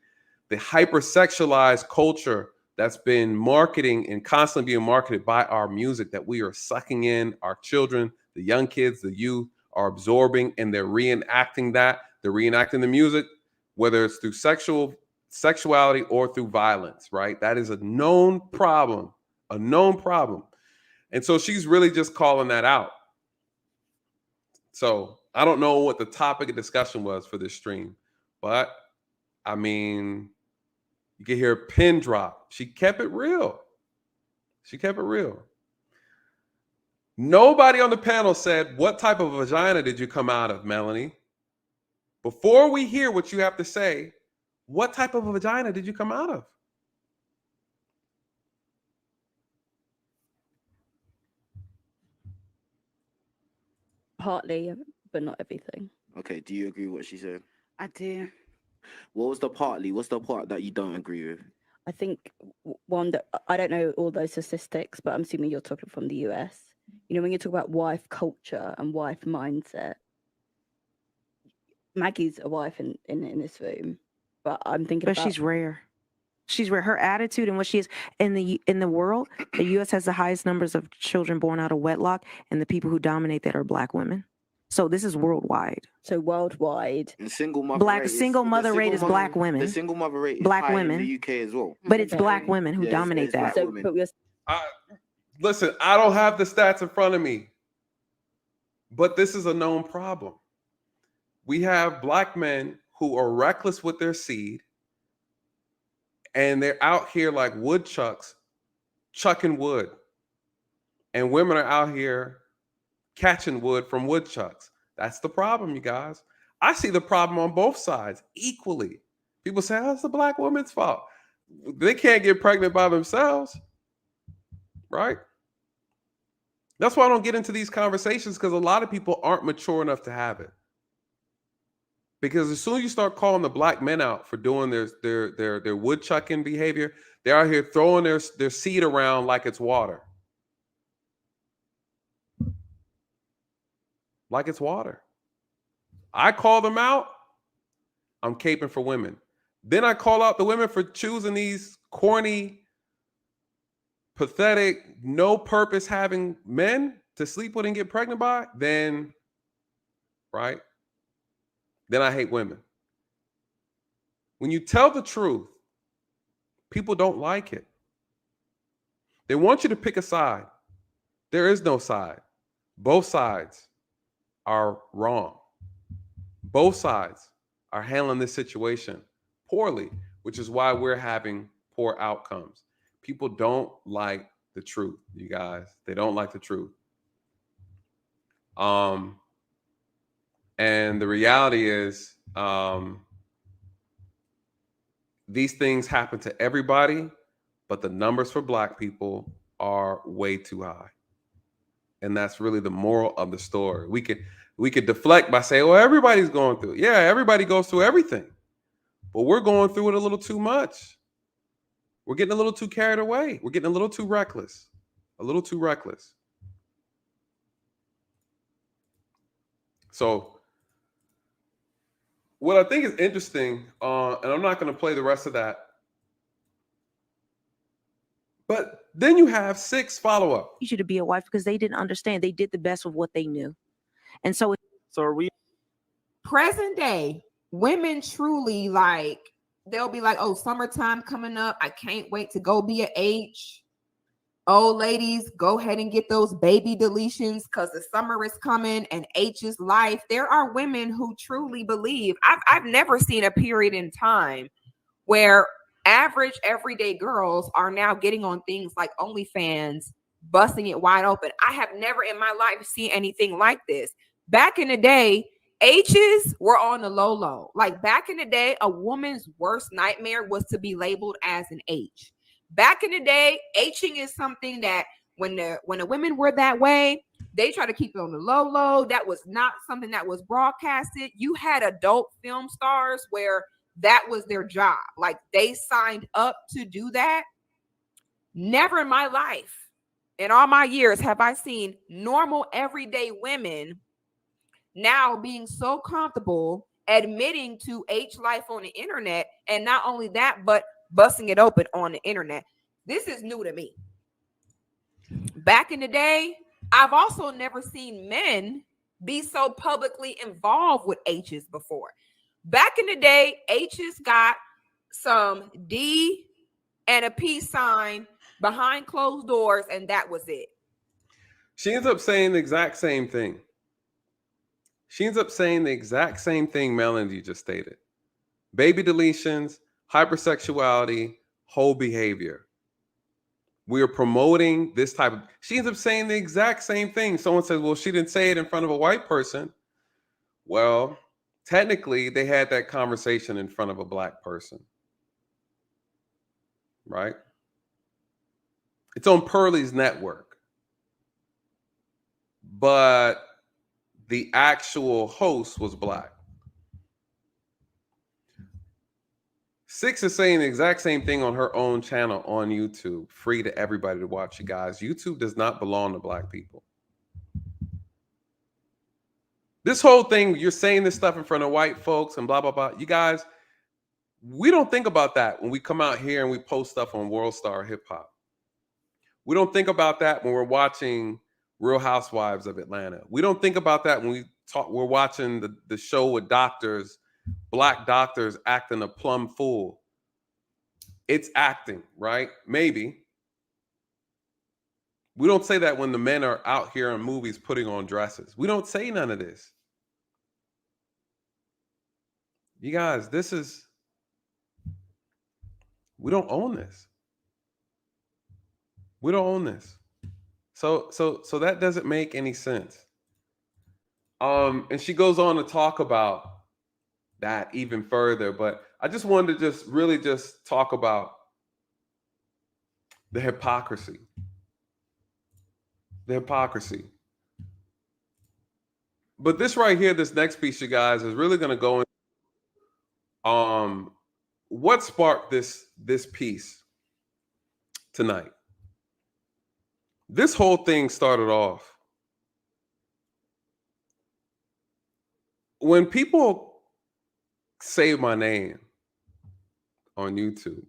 the hypersexualized culture that's been marketing and constantly being marketed by our music that we are sucking in. Our children, the young kids, the youth are absorbing, and they're reenacting that. They're reenacting the music, whether it's through sexuality or through violence, right? That is a known problem, And so she's really just calling that out. So I don't know what the topic of discussion was for this stream, but I mean, you can hear a pin drop. She kept it real. Nobody on the panel said, what type of vagina did you come out of, Melanie? Before we hear what you have to say, what type of a vagina did you come out of? Partly, but not everything. Okay, do you agree with what she said? I do. What was the partly? What's the part that you don't agree with? I think one that I don't know all those statistics, but I'm assuming you're talking from the US. You know, when you talk about wife culture and wife mindset, Maggie's a wife in this room, but I'm thinking But she's rare. She's rare. Her attitude and what she is in the world, the U.S. has the highest numbers of children born out of wedlock, and the people who dominate that are Black women. So this is worldwide. So worldwide, the single mother rate is Black women. The single mother rate is Black high women in the UK as well. But it's Black women who dominate that. So, but listen, I don't have the stats in front of me, but this is a known problem. We have Black men who are reckless with their seed, and they're out here like woodchucks, chucking wood. And women are out here catching wood from woodchucks. That's the problem, you guys. I see the problem on both sides equally. People say, oh, it's the Black woman's fault. They can't get pregnant by themselves, right? That's why I don't get into these conversations, because a lot of people aren't mature enough to have it. Because as soon as you start calling the black men out for doing their woodchucking behavior, they're out here throwing their seed around like it's water. Like it's water. I call them out, I'm caping for women. Then I call out the women for choosing these corny, pathetic, no purpose having men to sleep with and get pregnant by. Then, right? Then I hate women. When you tell the truth, people don't like it. They want you to pick a side. There is no side. Both sides are wrong. Both sides are handling this situation poorly, which is why we're having poor outcomes. People don't like the truth, you guys. They don't like the truth. And the reality is, these things happen to everybody, but the numbers for black people are way too high. And that's really the moral of the story. We could deflect by saying, well, everybody's going through it. Yeah, everybody goes through everything. But we're going through it a little too much. We're getting a little too carried away. We're getting a little too reckless. A little too reckless. So what I think is interesting, and I'm not going to play the rest of that, but then you have 6 follow-up. You to be a wife because they didn't understand. They did the best with what they knew. And so are we Present day, women truly like, they'll be like, oh, summertime coming up. I can't wait to go be an H. Oh, ladies, go ahead and get those baby deletions because the summer is coming and H is life. There are women who truly believe. I've never seen a period in time where average everyday girls are now getting on things like OnlyFans, busting it wide open. I have never in my life seen anything like this. Back in the day, H's were on the low. Like back in the day, a woman's worst nightmare was to be labeled as an H. Back in the day, Hing is something that when the women were that way, they try to keep it on the low. That was not something that was broadcasted. You had adult film stars where that was their job. Like they signed up to do that. Never in my life, in all my years, have I seen normal everyday women now being so comfortable admitting to H life on the internet. And not only that, but busting it open on the internet. This is new to me. Back in the day, I've also never seen men be so publicly involved with H's before. Back in the day, H's got some D and a P sign behind closed doors, and that was it. She ends up saying the exact same thing. She ends up saying the exact same thing Melanie just stated. Baby deletions, hypersexuality, whole behavior. We are promoting this type of... She ends up saying the exact same thing. Someone says, well, she didn't say it in front of a white person. Well, technically, they had that conversation in front of a black person. Right? It's on Pearly's network. But the actual host was black. 6 is saying the exact same thing on her own channel on YouTube. Free to everybody to watch, you guys. YouTube does not belong to black people. This whole thing, you're saying this stuff in front of white folks and blah, blah, blah. You guys, we don't think about that when we come out here and we post stuff on World Star Hip Hop. We don't think about that when we're watching Real Housewives of Atlanta. We don't think about that when we're watching the show with doctors, black doctors acting a plumb fool. It's acting, right? Maybe. We don't say that when the men are out here in movies putting on dresses. We don't say none of this. You guys, we don't own this. We don't own this. So that doesn't make any sense. And she goes on to talk about that even further, but I just wanted to just talk about the hypocrisy. The hypocrisy. But this right here, this next piece, you guys, is really going to go in. What sparked this piece tonight? This whole thing started off when people say my name on YouTube.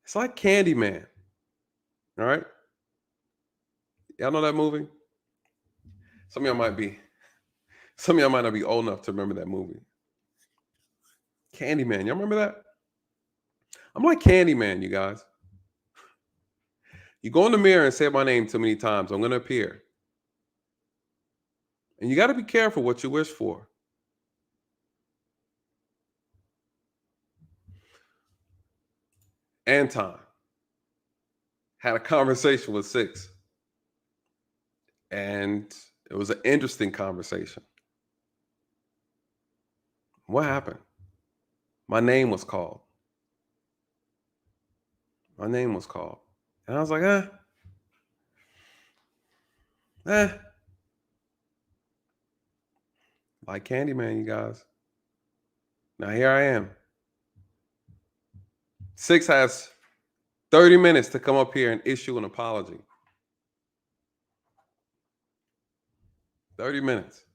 It's like Candyman. All right? Y'all know that movie? Some of y'all might not be old enough to remember that movie. Candyman. Y'all remember that? I'm like Candyman, you guys. You go in the mirror and say my name too many times, I'm going to appear. And you got to be careful what you wish for. Anton had a conversation with Six. And it was an interesting conversation. What happened? My name was called. My name was called. And I was like, like Candyman, you guys. Now here I am. Six has 30 minutes to come up here and issue an apology. 30 minutes.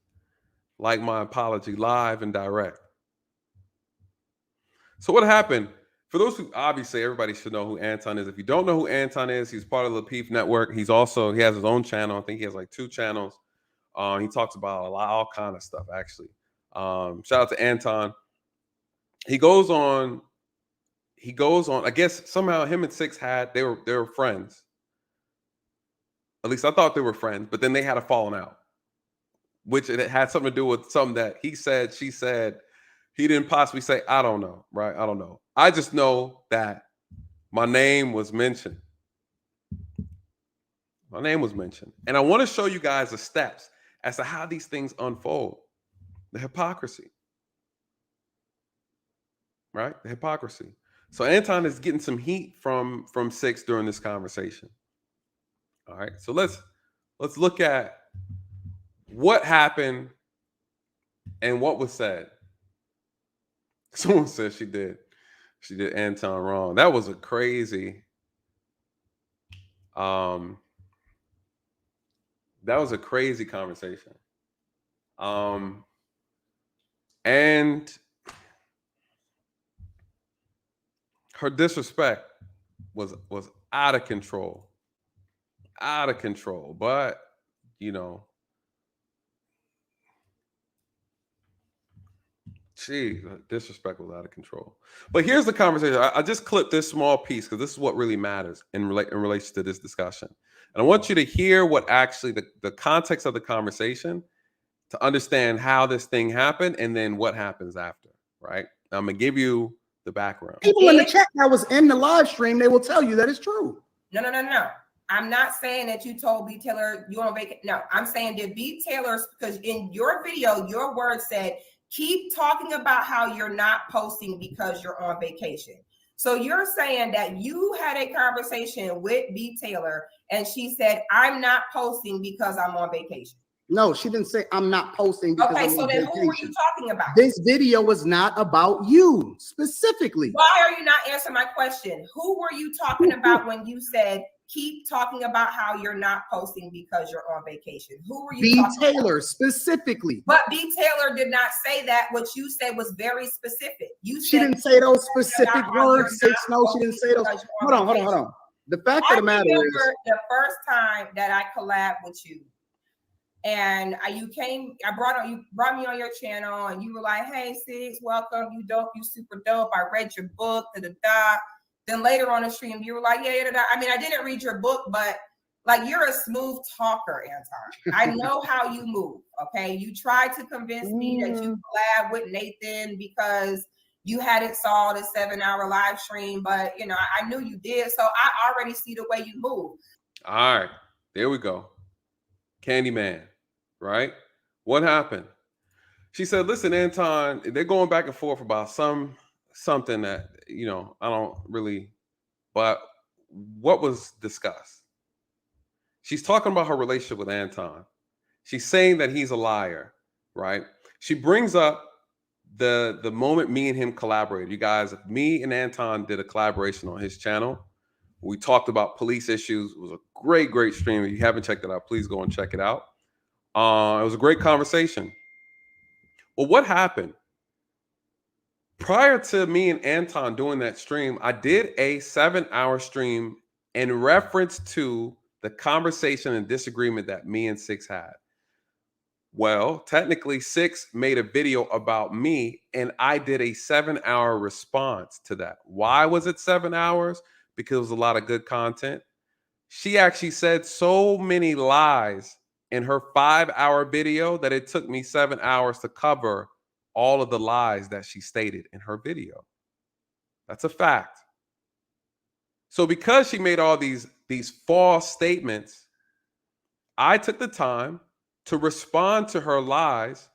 Like my apology, live and direct. So what happened? For those who, obviously everybody should know who Anton is. If you don't know who Anton is, he's part of the Peef Network. He has his own channel. I think he has like 2 channels. He talks about all kind of stuff, actually. Shout out to Anton. He goes on, I guess somehow him and Six they were friends. At least I thought they were friends, but then they had a falling out. Which it had something to do with something that he said, she said. He didn't possibly say, I don't know, right? I don't know. I just know that my name was mentioned. My name was mentioned. And I want to show you guys the steps as to how these things unfold. The hypocrisy. Right? The hypocrisy. So Anton is getting some heat from Six during this conversation. All right. So let's look at what happened and what was said. Someone said she did Anton wrong. That was a crazy conversation. And her disrespect was out of control. Out of control. But, you know, disrespect was out of control. But here's the conversation. I just clipped this small piece because this is what really matters in relation to this discussion. And I want you to hear what actually the context of the conversation to understand how this thing happened and then what happens after, right? Now, I'm going to give you the background. People in the chat that was in the live stream, they will tell you that it's true. No. I'm not saying that you told B. Taylor you on vacation. No, I'm saying did B. Taylor, because in your video, your word said, keep talking about how you're not posting because you're on vacation. So you're saying that you had a conversation with B. Taylor and she said, I'm not posting because I'm on vacation. No, she didn't say I'm not posting because okay, I'm so on then vacation. Who were you talking about? This video was not about you specifically. Why are you not answering my question? Who were you talking about when you said, keep talking about how you're not posting because you're on vacation? Who were you B. talking Taylor about? Specifically. But B. Taylor did not say that. What you said was very specific. She didn't say those specific words. No, she didn't say those. Hold on. The fact of the matter is, the first time that I collabed with you, and you brought me on your channel, and you were like, "Hey, Six, welcome. You dope. You super dope. I read your book." Then later on the stream, you were like, "Yeah." I mean, I didn't read your book, but like you're a smooth talker, Anton. I know how you move. Okay, you tried to convince me that you collab with Nathan because you hadn't saw the 7-hour live stream, but you know, I knew you did, so I already see the way you move. All right, there we go. Candyman, right? What happened? She said, listen, Anton, they're going back and forth about something that, you know, I don't really, but what was discussed? She's talking about her relationship with Anton. She's saying that he's a liar, right? She brings up the moment me and him collaborated. You guys, me and Anton did a collaboration on his channel. We talked about police issues. It was a great stream. If you haven't checked it out, please go and check it out. It was a great conversation. Well, what happened? Prior to me and Anton doing that stream, I did a 7-hour stream in reference to the conversation and disagreement that me and Six had. Well, technically, Six made a video about me, and I did a 7-hour response to that. Why was it 7 hours? Because it was a lot of good content. She actually said so many lies in her 5-hour video that it took me 7 hours to cover all of the lies that she stated in her video. That's a fact. So because she made all these false statements, I took the time to respond to her lies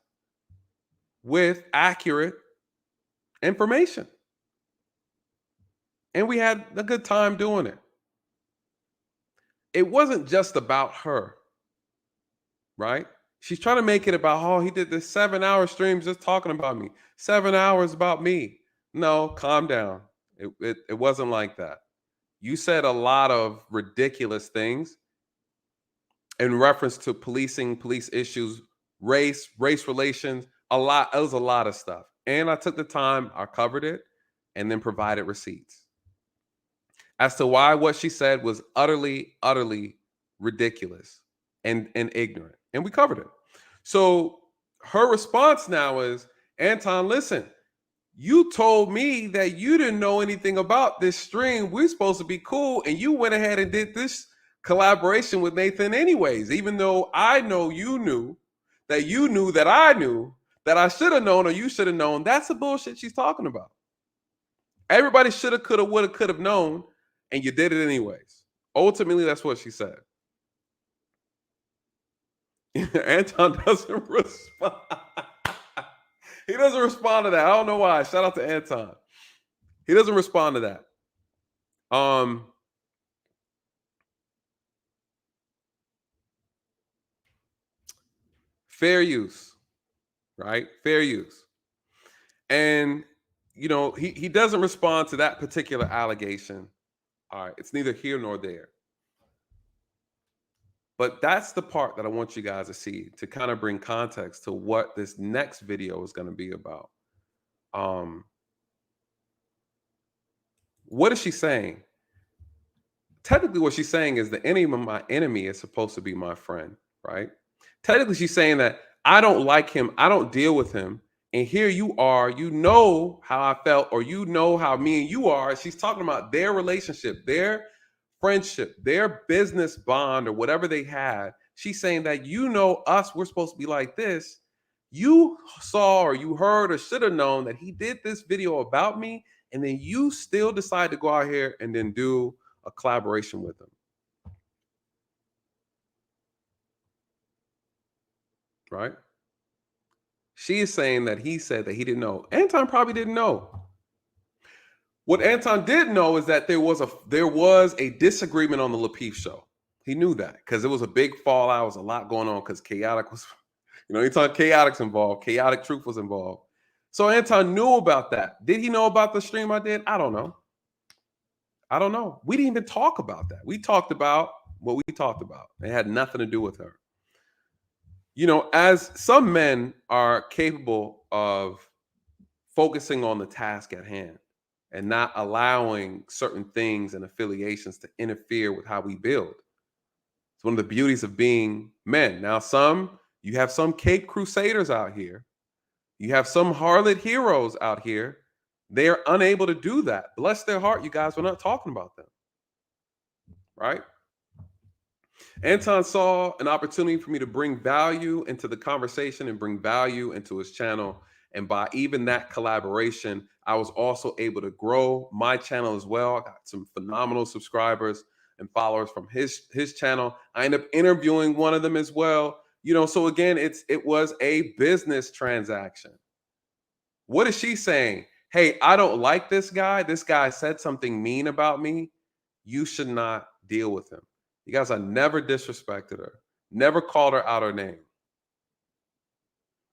with accurate information. And we had a good time doing it. It wasn't just about her, right? She's trying to make it about, oh, he did this 7-hour stream just talking about me. 7 hours about me. No, calm down. It wasn't like that. You said a lot of ridiculous things in reference to policing, police issues, race relations, a lot. It was a lot of stuff. And I took the time, I covered it, and then provided receipts as to why what she said was utterly ridiculous and ignorant. And we covered it. So her response now is, Anton, listen, you told me that you didn't know anything about this stream. We're supposed to be cool. And you went ahead and did this collaboration with Nathan anyways, even though I know you knew that I knew that I should have known or you should have known. That's the bullshit she's talking about. Everybody should have, could have, would have, could have known, and you did it anyways. Ultimately, that's what she said. Anton doesn't respond. He doesn't respond to that. I don't know why. Shout out to Anton. He doesn't respond to that. Fair use, right? Fair use. And, you know, he doesn't respond to that particular allegation. All right. It's neither here nor there. But that's the part that I want you guys to see to kind of bring context to what this next video is going to be about. What is she saying? Technically, what she's saying is the enemy of my enemy is supposed to be my friend, right? Technically, she's saying that I don't like him. I don't deal with him. And here you are, you know how I felt, or you know how me and you are. She's talking about their relationship, their friendship, their business bond, or whatever they had. She's saying that, you know, us, we're supposed to be like this. You saw or you heard or should have known that he did this video about me, and then you still decide to go out here and then do a collaboration with him. Right? She is saying that he said that he didn't know. Anton probably didn't know. What Anton did know is that there was a disagreement on the Lapeef show. He knew that because it was a big fallout. There was a lot going on because Chaotic was, you know, anytime Chaotic's involved, Chaotic Truth was involved. So Anton knew about that. Did he know about the stream I did? I don't know. We didn't even talk about that. We talked about what we talked about. It had nothing to do with her. You know, as some men are capable of focusing on the task at hand and not allowing certain things and affiliations to interfere with how we build. It's one of the beauties of being men. Now, you have some Cape Crusaders out here. You have some harlot heroes out here. They are unable to do that. Bless their heart, you guys. We're not talking about them. Right? Anton saw an opportunity for me to bring value into the conversation and bring value into his channel. And by even that collaboration, I was also able to grow my channel as well. I got some phenomenal subscribers and followers from his channel. I ended up interviewing one of them as well. You know, so again, it was a business transaction. What is she saying? Hey, I don't like this guy. This guy said something mean about me. You should not deal with him. You guys, I never disrespected her, never called her out her name.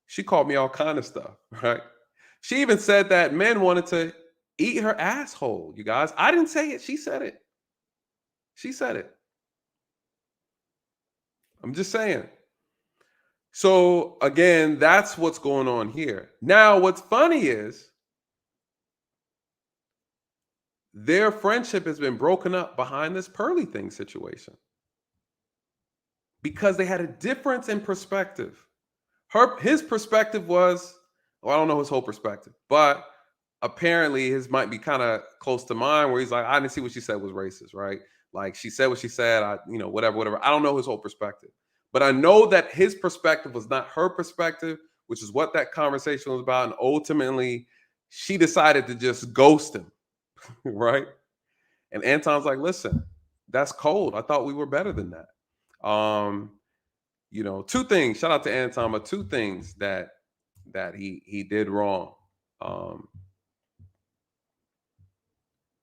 She called me all kind of stuff, right? She even said that men wanted to eat her asshole, you guys. I didn't say it. She said it. She said it. I'm just saying. So again, that's what's going on here. Now, what's funny is their friendship has been broken up behind this Pearly thing situation because they had a difference in perspective. His perspective was, well, I don't know his whole perspective, but apparently his might be kind of close to mine, where he's like, I didn't see what she said was racist, right? Like, she said what she said, whatever. I don't know his whole perspective, but I know that his perspective was not her perspective, which is what that conversation was about. And ultimately, she decided to just ghost him, right? And Anton's like, listen, that's cold. I thought we were better than that. Two things, shout out to Anton, but two things that he did wrong.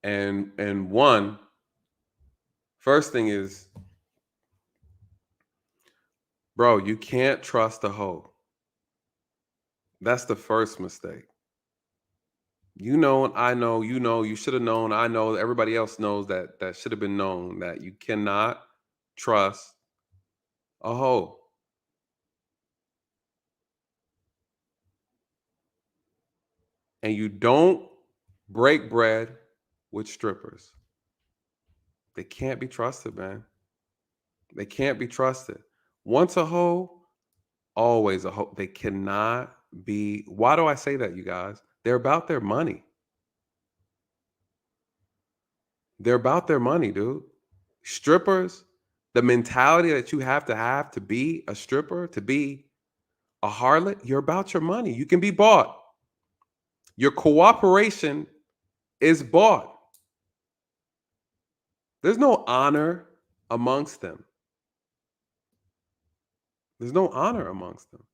And one, first thing is, bro, you can't trust a hoe. That's the first mistake. You know, I know, you should have known. I know, everybody else knows that should have been known, that you cannot trust a hoe. And you don't break bread with strippers. They can't be trusted, man. They can't be trusted. Once a hoe, always a hoe. They cannot be. Why do I say that, you guys? They're about their money. They're about their money, dude. Strippers, the mentality that you have to be a stripper, to be a harlot, you're about your money. You can be bought. Your cooperation is bought. There's no honor amongst them. There's no honor amongst them.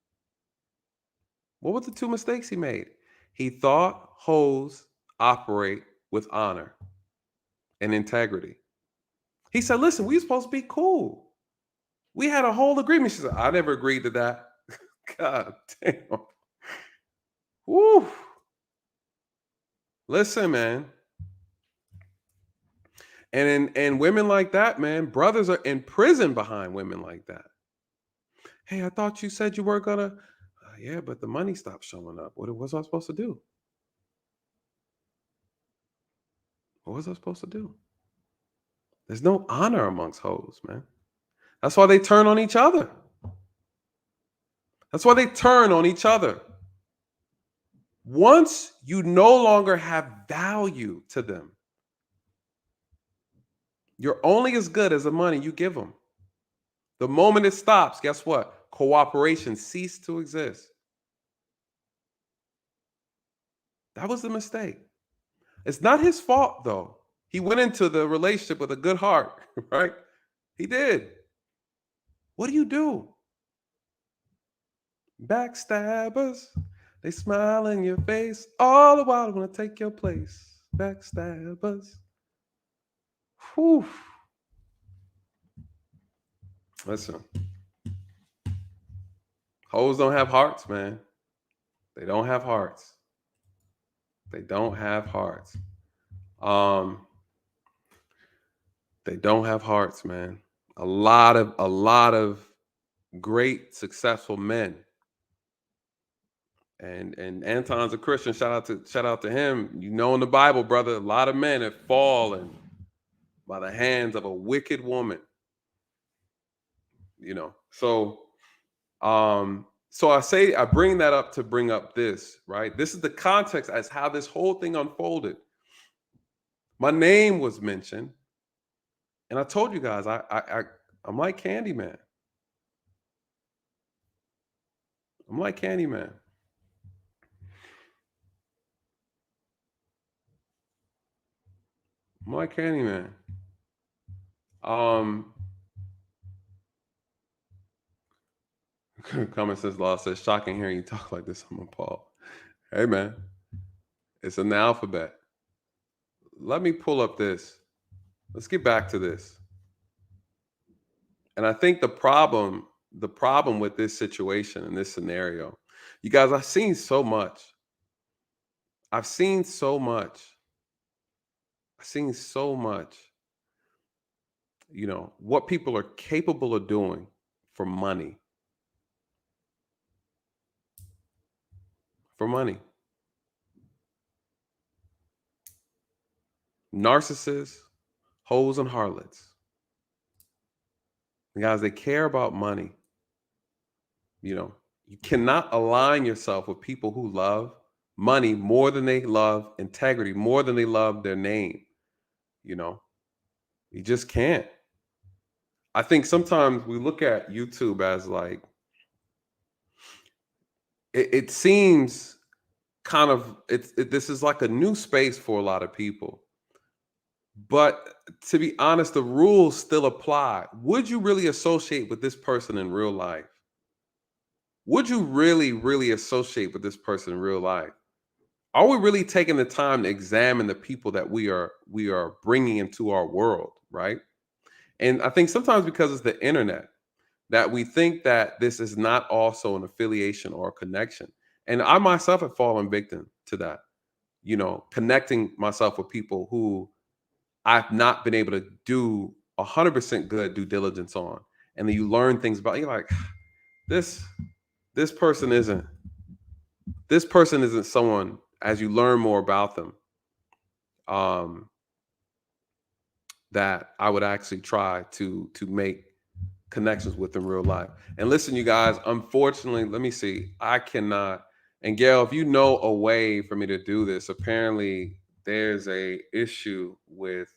What were the two mistakes he made? He thought hoes operate with honor and integrity. He said, listen, we were supposed to be cool. We had a whole agreement. She said, I never agreed to that. God damn. Woo. Listen, man. And women like that, man, brothers are in prison behind women like that. Hey, I thought you said you weren't gonna. Yeah, but the money stopped showing up. What was I supposed to do? What was I supposed to do? There's no honor amongst hoes, man. That's why they turn on each other. That's why they turn on each other. Once you no longer have value to them, you're only as good as the money you give them. The moment it stops, guess what? Cooperation ceased to exist. That was the mistake. It's not his fault, though. He went into the relationship with a good heart, right? He did. What do? Backstabbers, they smile in your face all the while want to take your place. Backstabbers. Whew. Listen. Hoes don't have hearts, man. They don't have hearts. They don't have hearts. They don't have hearts, man. A lot of great, successful men. And Anton's a Christian. Shout out to him. You know, in the Bible, brother, a lot of men have fallen by the hands of a wicked woman. You know, so I bring that up to bring up this, right? This is the context as how this whole thing unfolded. My name was mentioned, and I told you guys I'm like Candyman. I'm like Candyman. I'm like Candyman. Common Sense Law says, shocking hearing you talk like this. I'm appalled. Hey, man. It's in the alphabet. Let me pull up this. Let's get back to this. And I think the problem with this situation and this scenario, you guys, I've seen so much. I've seen so much. You know, what people are capable of doing for money. For money. Narcissists, hoes, and harlots. And guys, they care about money. You know, you cannot align yourself with people who love money more than they love integrity, more than they love their name. You know, you just can't. I think sometimes we look at YouTube as like, it seems kind of, this is like a new space for a lot of people. But to be honest, the rules still apply. Would you really associate with this person in real life? Would you really, really associate with this person in real life? Are we really taking the time to examine the people that we are bringing into our world, right? And I think sometimes because it's the internet that we think that this is not also an affiliation or a connection. And I myself have fallen victim to that, you know, connecting myself with people who I've not been able to do 100% good due diligence on. And then you learn things about, you're like, this person isn't someone, as you learn more about them, that I would actually try to make connections with in real life. And listen, you guys, unfortunately, let me see, I cannot. And Gail, if you know a way for me to do this, apparently there's a issue with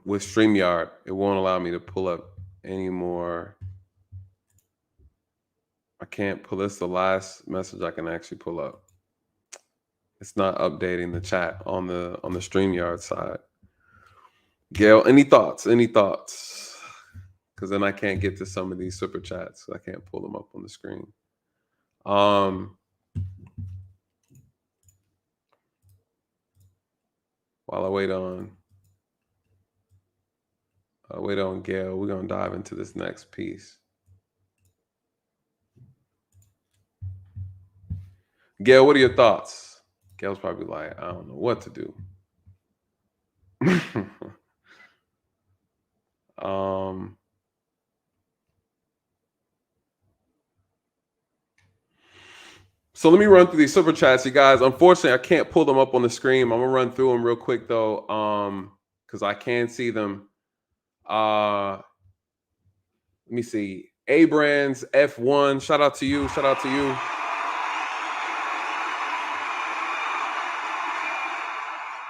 StreamYard. It won't allow me to pull up anymore. I can't pull this. The last message I can actually pull up. It's not updating the chat on the StreamYard side. Gail, any thoughts? Because then I can't get to some of these super chats. So I can't pull them up on the screen. While I wait on Gail, we're gonna dive into this next piece. Gail, what are your thoughts? Gail's probably like, I don't know what to do. So let me run through these super chats, you guys. Unfortunately, I can't pull them up on the screen. I'm gonna run through them real quick though, because I can see them. Let me see. A Brands F1. Shout out to you.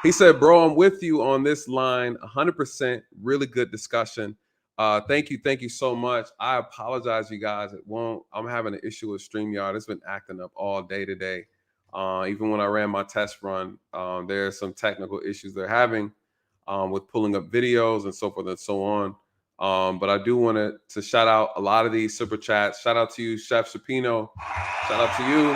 He said, bro, I'm with you on this line. 100%. Really good discussion. Thank you so much. I apologize, you guys. I'm having an issue with StreamYard. It's been acting up all day today. Even when I ran my test run, there are some technical issues they're having with pulling up videos and so forth and so on. But I do want to shout out a lot of these super chats. Shout out to you, Chef Supino. Shout out to you.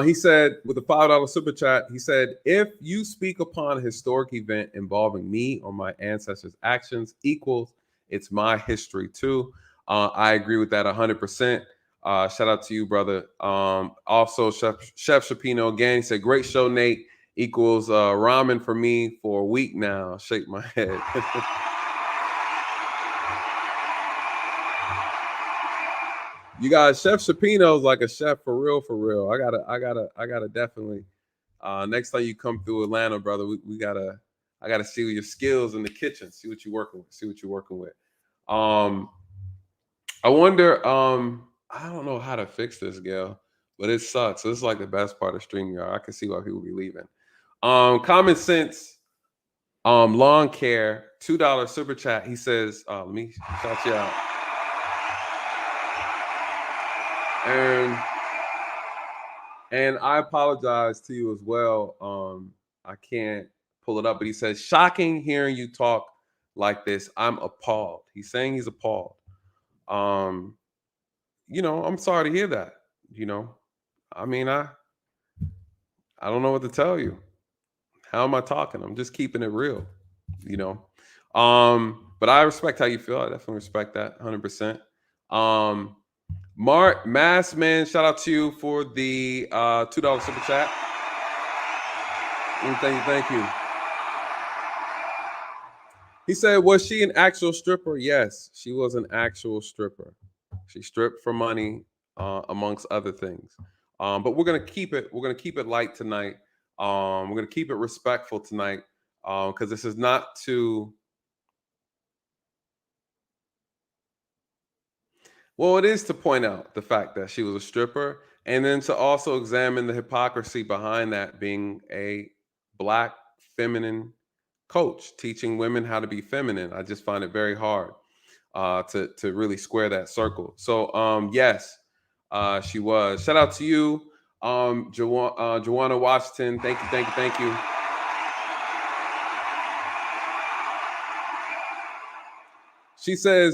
He said, with a $5 super chat, he said, if you speak upon a historic event involving me or my ancestors' actions equals, it's my history too. I agree with that 100%. Shout out to you, brother. Also, Chef Supino again, he said, great show, Nate. Equals ramen for me for a week now. Shake my head. You guys, Chef Supino's like a chef for real. I gotta definitely. Next time you come through Atlanta, brother, I gotta see your skills in the kitchen. See what you're working with. I wonder. I don't know how to fix this, Gail, but it sucks. This is like the best part of StreamYard. I can see why people be leaving. Common Sense, Lawn Care, $2 super chat. He says, let me shout you out. And I apologize to you as well. I can't pull it up, but he says, shocking hearing you talk like this, I'm appalled. He's saying he's appalled. You know, I'm sorry to hear that. You know, I mean, I don't know what to tell you. How am I talking? I'm just keeping it real, you know. But I respect how you feel. I definitely respect that 100%. Mark Mass Man, shout out to you for the $2 super chat. Thank you. He said, was she an actual stripper? Yes, she was an actual stripper. She stripped for money, amongst other things. But we're gonna keep it light tonight. We're gonna keep it respectful tonight, because this is not to. Well, it is to point out the fact that she was a stripper, and then to also examine the hypocrisy behind that, being a Black feminine coach teaching women how to be feminine. I just find it very hard to really square that circle. So yes, she was. Shout out to you, Joanna Washington. Thank you. She said,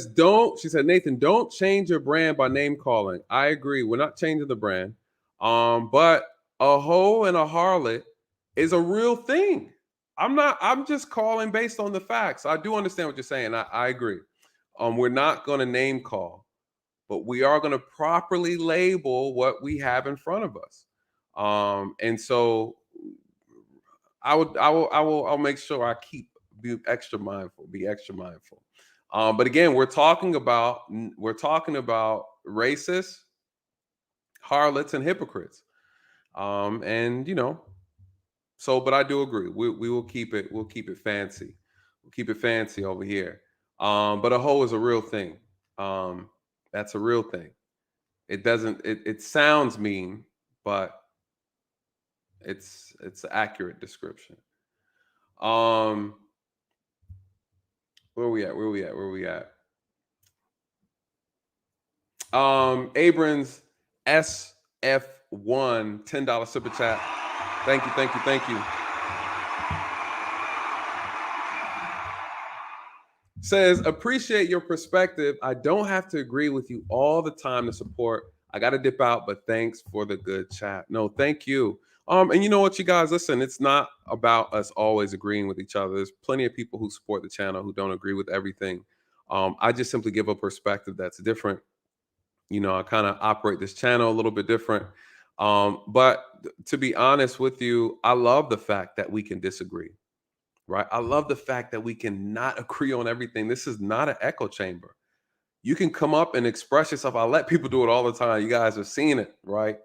Nathan, don't change your brand by name calling. I agree. We're not changing the brand. But a hoe and a harlot is a real thing. I'm just calling based on the facts. I do understand what you're saying. I agree. We're not going to name call, but we are going to properly label what we have in front of us. And so I'll make sure I be extra mindful. But again, we're talking about racists, harlots, and hypocrites. And you know, but I do agree. We will keep it. We'll keep it fancy. We'll keep it fancy over here. But a hoe is a real thing. That's a real thing. It sounds mean, but it's an accurate description. Where we at? Abrams SF1 $10 super chat. Thank you. Says, appreciate your perspective. I don't have to agree with you all the time to support. I got to dip out, but thanks for the good chat. No, thank you. And you know what, you guys, listen, it's not about us always agreeing with each other. There's plenty of people who support the channel who don't agree with everything. I just simply give a perspective that's different. You know, I kind of operate this channel a little bit different. But to be honest with you, I love the fact that we can disagree, right? I love the fact that we can not agree on everything. This is not an echo chamber. You can come up and express yourself. I let people do it all the time. You guys have seen it, right?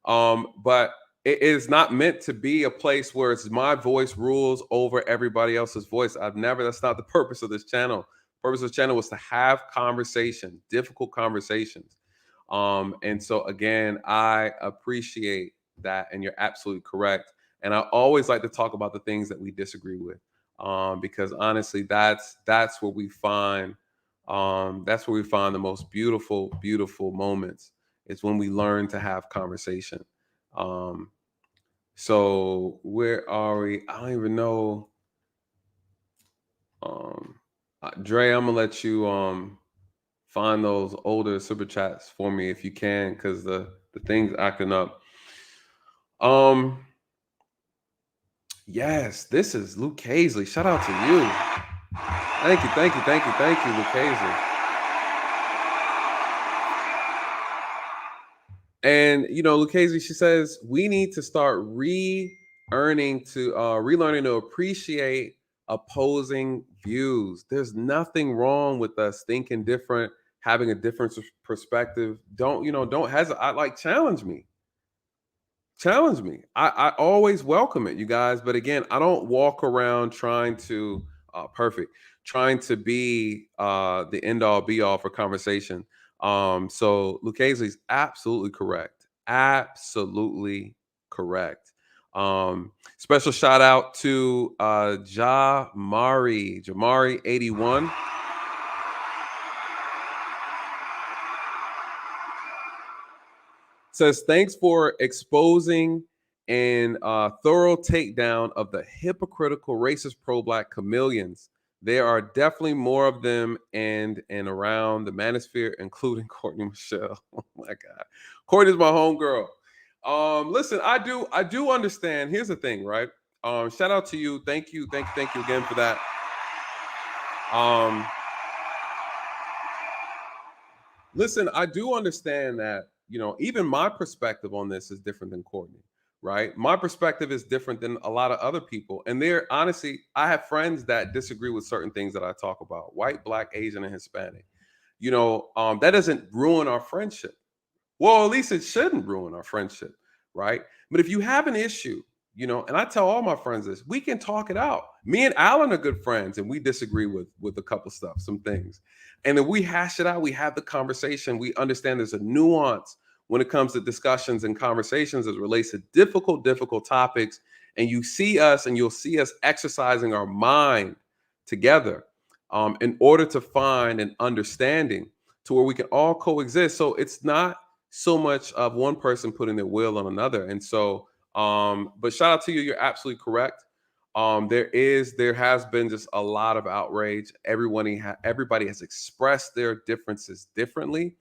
But it is not meant to be a place where it's my voice rules over everybody else's voice. That's not the purpose of this channel. The purpose of the channel was to have conversation, difficult conversations. And so again, I appreciate that, and you're absolutely correct. And I always like to talk about the things that we disagree with, because honestly, that's where we find the most beautiful moments. Is when we learn to have conversation. So where are we? I don't even know. Dre, I'm gonna let you find those older super chats for me if you can, because the thing's acting up. Yes, this is Luke Hazley. Shout out to you. Thank you, Luke Hazley. And you know, Luke Hazley, she says we need to start relearning to appreciate opposing views. There's nothing wrong with us thinking different, having a different perspective. Don't hesitate. Challenge me. I always welcome it, you guys. But again, I don't walk around trying to be the end all be all for conversation. So Luke Hazley's absolutely correct. Special shout out to Jamari 81. Says, thanks for exposing and thorough takedown of the hypocritical racist pro-Black chameleons There are definitely more of them and around the manosphere, including Courtney Michelle. Oh my God. Courtney's my homegirl. Listen, I do understand. Here's the thing, right? Shout out to you. Thank you again for that. Listen, I do understand that, even my perspective on this is different than Courtney, right? My perspective is different than a lot of other people. And honestly, I have friends that disagree with certain things that I talk about, white, black, Asian, and Hispanic. That doesn't ruin our friendship. Well, at least it shouldn't ruin our friendship, right? But if you have an issue, and I tell all my friends this, we can talk it out. Me and Alan are good friends, and we disagree with a couple stuff, some things. And then we hash it out. We have the conversation. We understand there's a nuance when it comes to discussions and conversations as it relates to difficult topics. And you'll see us exercising our mind together in order to find an understanding to where we can all coexist. So it's not so much of one person putting their will on another. And so, but shout out to you. You're absolutely correct. There has been just a lot of outrage. Everybody has expressed their differences differently.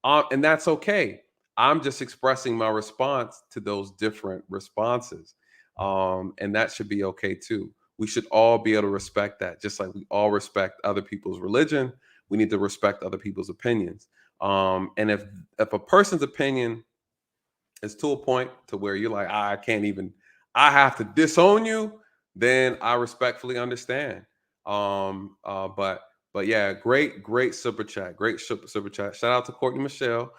And that's okay. I'm just expressing my response to those different responses. And that should be okay too. We should all be able to respect that. Just like we all respect other people's religion, we need to respect other people's opinions. And if a person's opinion is to a point to where you're like, I have to disown you, then I respectfully understand. But yeah, great super chat. Great super chat. Shout out to Courtney Michelle.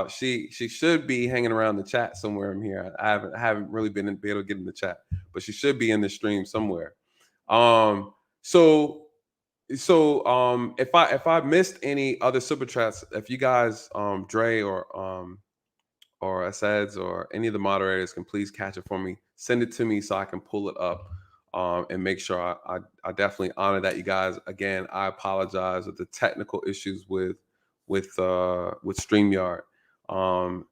She should be hanging around the chat somewhere in here. I haven't really been able to get in the chat, but she should be in the stream somewhere. So if I missed any other super chats, if you guys Dre or Aseds or any of the moderators can please catch it for me, send it to me so I can pull it up and make sure I definitely honor that. You guys, again, I apologize with the technical issues with StreamYard.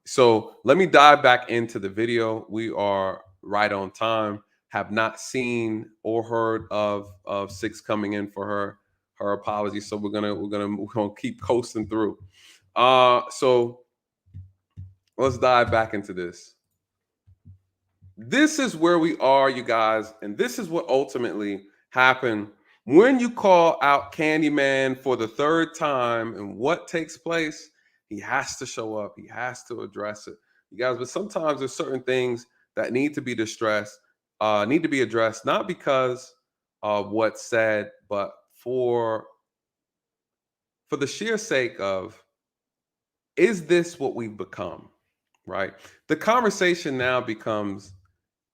So let me dive back into the video. We are right on time. Have not seen or heard of Six coming in for her apology. So we're gonna keep coasting through. So let's dive back into this. This is where we are, you guys, and this is what ultimately happened when you call out Candyman for the third time. And what takes place? He has to show up. He has to address it, you guys. But sometimes there's certain things that need to be addressed, not because of what's said, but for the sheer sake of, is this what we've become, right? The conversation now becomes,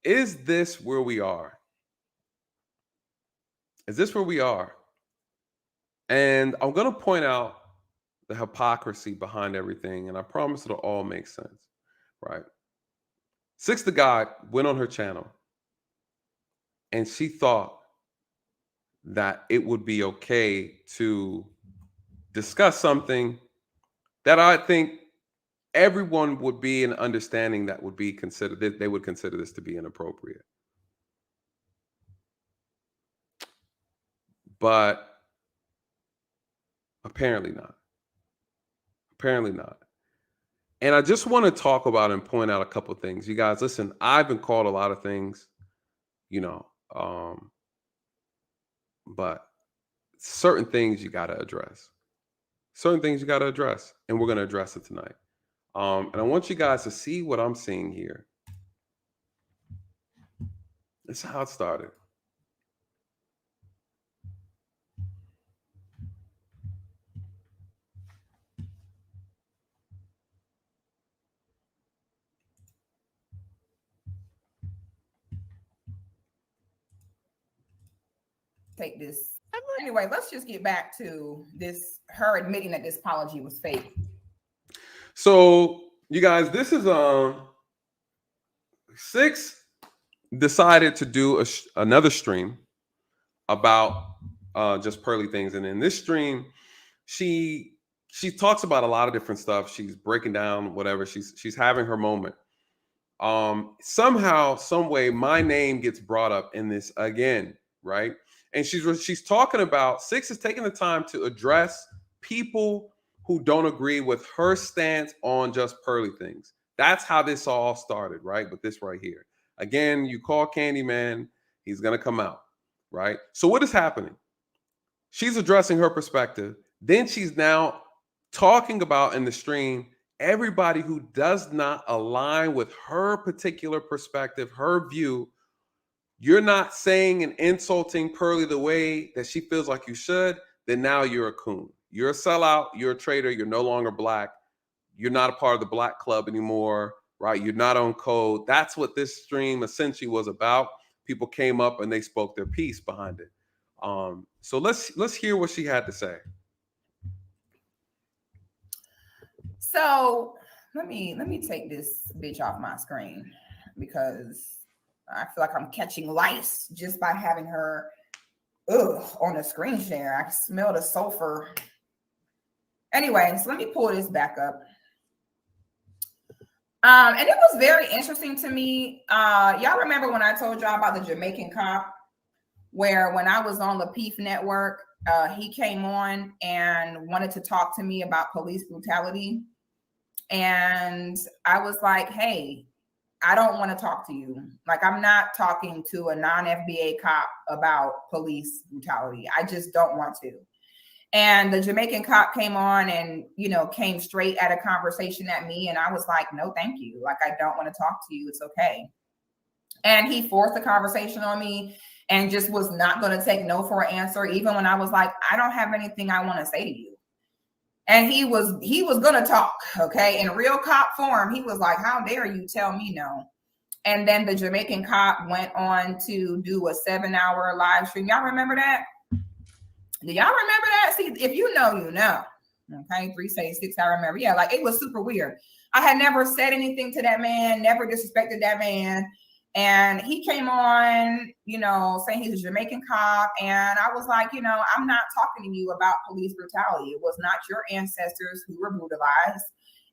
is this where we are? Is this where we are? And I'm going to point out the hypocrisy behind everything, and I promise it'll all make sense, right? Six the God went on her channel, and she thought that it would be okay to discuss something that I think everyone would be in understanding that would be considered, that they would consider this to be inappropriate. But apparently not. Apparently not. And I just want to talk about and point out a couple of things. You guys, listen, I've been called a lot of things, but certain things you got to address. Certain things you got to address, and we're going to address it tonight. And I want you guys to see what I'm seeing here. This is how it started. Take this. Anyway, let's just get back to this, her admitting that this apology was fake. So, you guys, this is Six decided to do another stream about just Pearly things, and in this stream, she talks about a lot of different stuff. She's breaking down whatever. She's having her moment. Somehow, some way, my name gets brought up in this again, right? And she's talking about, Six is taking the time to address people who don't agree with her stance on just Pearly things. That's how this all started, right? With this right here. Again, you call Candyman, he's gonna come out, right? So what is happening? She's addressing her perspective. Then she's now talking about in the stream everybody who does not align with her particular perspective, her view. You're not saying and insulting Pearly the way that she feels like you should, then now you're a coon. You're a sellout, you're a traitor, you're no longer black. You're not a part of the black club anymore, right? You're not on code. That's what this stream essentially was about. People came up and they spoke their piece behind it. So let's hear what she had to say. So let me take this bitch off my screen because I feel like I'm catching lice just by having her on the screen share. I can smell the sulfur. Anyways, let me pull this back up. And it was very interesting to me. Y'all remember when I told y'all about the Jamaican cop, where when I was on the Peef Network, he came on and wanted to talk to me about police brutality. And I was like, hey, I don't want to talk to you. Like, I'm not talking to a non-FBA cop about police brutality. I just don't want to. And the Jamaican cop came on and, you know, came straight at a conversation at me. And I was like, no, thank you. Like, I don't want to talk to you. It's okay. And he forced the conversation on me and just was not going to take no for an answer, even when I was like, I don't have anything I want to say to you. And he was going to talk, okay? In real cop form, he was like, how dare you tell me no? And then the Jamaican cop went on to do a 7-hour live stream. Y'all remember that? Do y'all remember that? See, if you know, you know. Okay, 366, I remember. Yeah, like, it was super weird. I had never said anything to that man, never disrespected that man. And he came on, you know, saying he's a Jamaican cop. And I was like, you know, I'm not talking to you about police brutality. It was not your ancestors who were brutalized.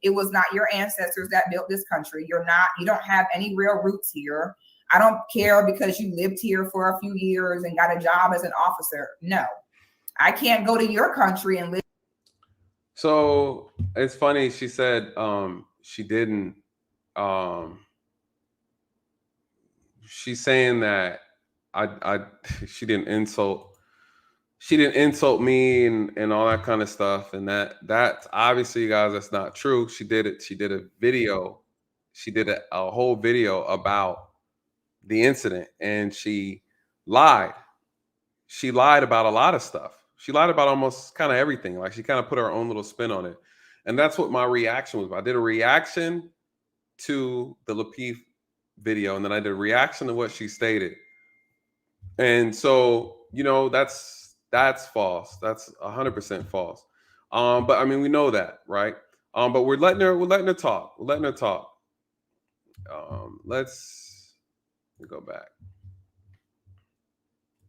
It was not your ancestors that built this country. You don't have any real roots here. I don't care because you lived here for a few years and got a job as an officer. No, I can't go to your country and live. So it's funny. She said she didn't. She's saying that she didn't insult me and all that kind of stuff, and that's obviously, you guys, that's not true. She did it. She did a video. She did a whole video about the incident, and she lied. She lied about a lot of stuff. She lied about almost kind of everything. Like, she kind of put her own little spin on it, and that's what my reaction was. I did a reaction to the Lapeef video, and then I did a reaction to what she stated. And so, you know, that's false. That's 100% false. But I mean, we know that, right? But we're letting her talk. We're letting her talk. Let's go back.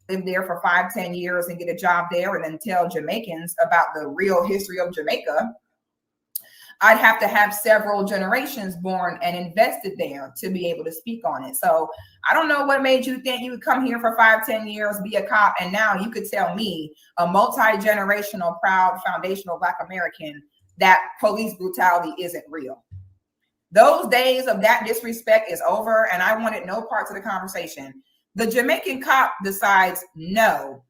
Live there for 5-10 years and get a job there and then tell Jamaicans about the real history of Jamaica. I'd have to have several generations born and invested there to be able to speak on it. So I don't know what made you think you would come here for 5-10 years, be a cop, and now you could tell me, a multi-generational, proud, foundational Black American, that police brutality isn't real. Those days of that disrespect is over, and I wanted no parts of the conversation. The Jamaican cop decides, no,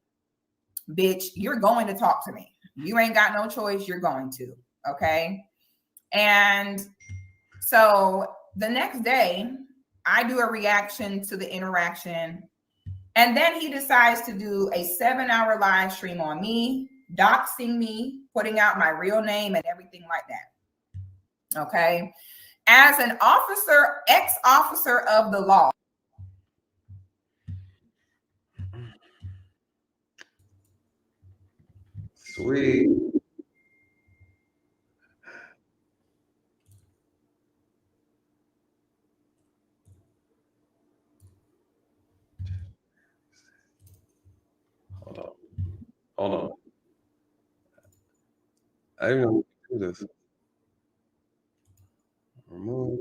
bitch, you're going to talk to me. You ain't got no choice. You're going to, okay? And so the next day, I do a reaction to the interaction. And then he decides to do a 7-hour live stream on me, doxing me, putting out my real name and everything like that. Okay. As an officer, ex-officer of the law. Sweet. Hold on. I didn't know we could do this. Remove.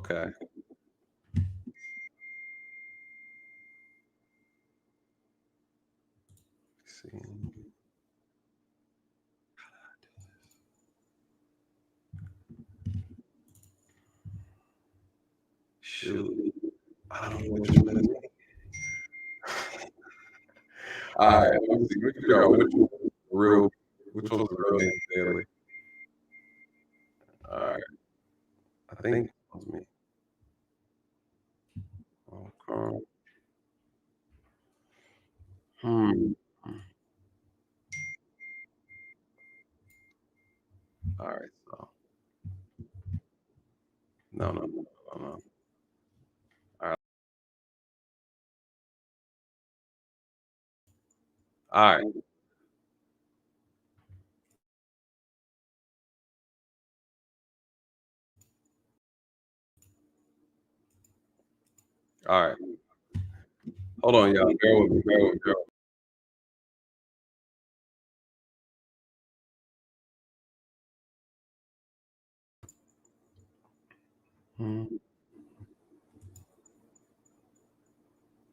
Okay. Let's see. Shoot. I don't know which one it is. All right, let me see. Which one was real? Which one was the real daily? All right, I think it was me. Okay. All right, so no. All right. All right. All right. Hold on, y'all. Bear with me.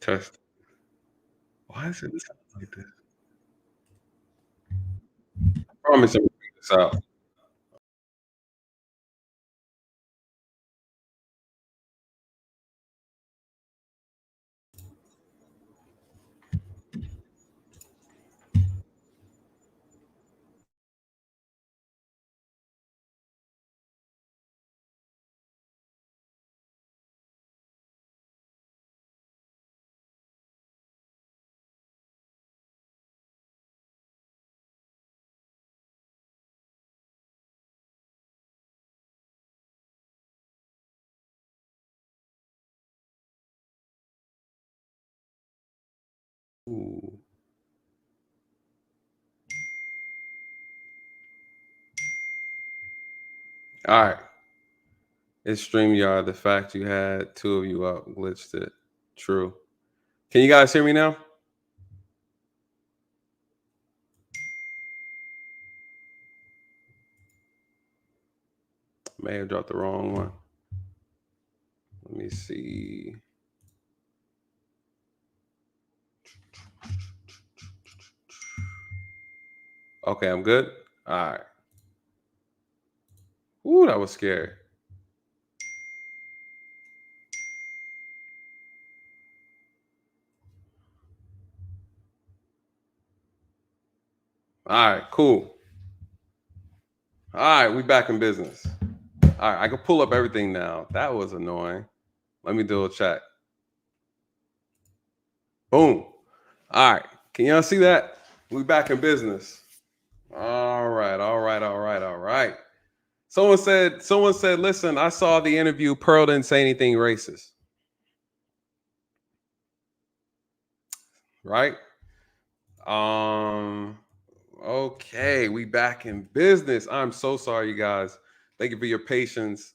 Test. Why is it sound like this? I promise I'm gonna figure this out. Ooh. All right. It's StreamYard. The fact you had two of you up glitched it. True. Can you guys hear me now? May have dropped the wrong one. Let me see. Okay, I'm good. All right. Ooh, that was scary. All right, cool. All right, we back in business. All right, I can pull up everything now. That was annoying. Let me do a check. Boom. All right. Can y'all see that? We back in business. All right. Someone said, listen, I saw the interview. Pearl didn't say anything racist. Right? Okay, we back in business. I'm so sorry, you guys. Thank you for your patience.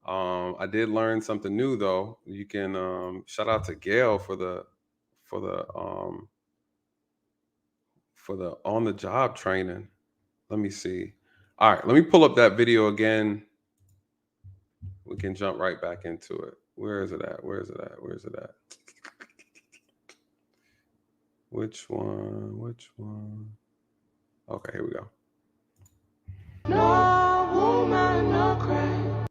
I did learn something new though. You can shout out to Gail for the on the job training. Let me see. All right, let me pull up that video again. We can jump right back into it. Where is it at? Which one? Okay, here we go. No woman, no cry.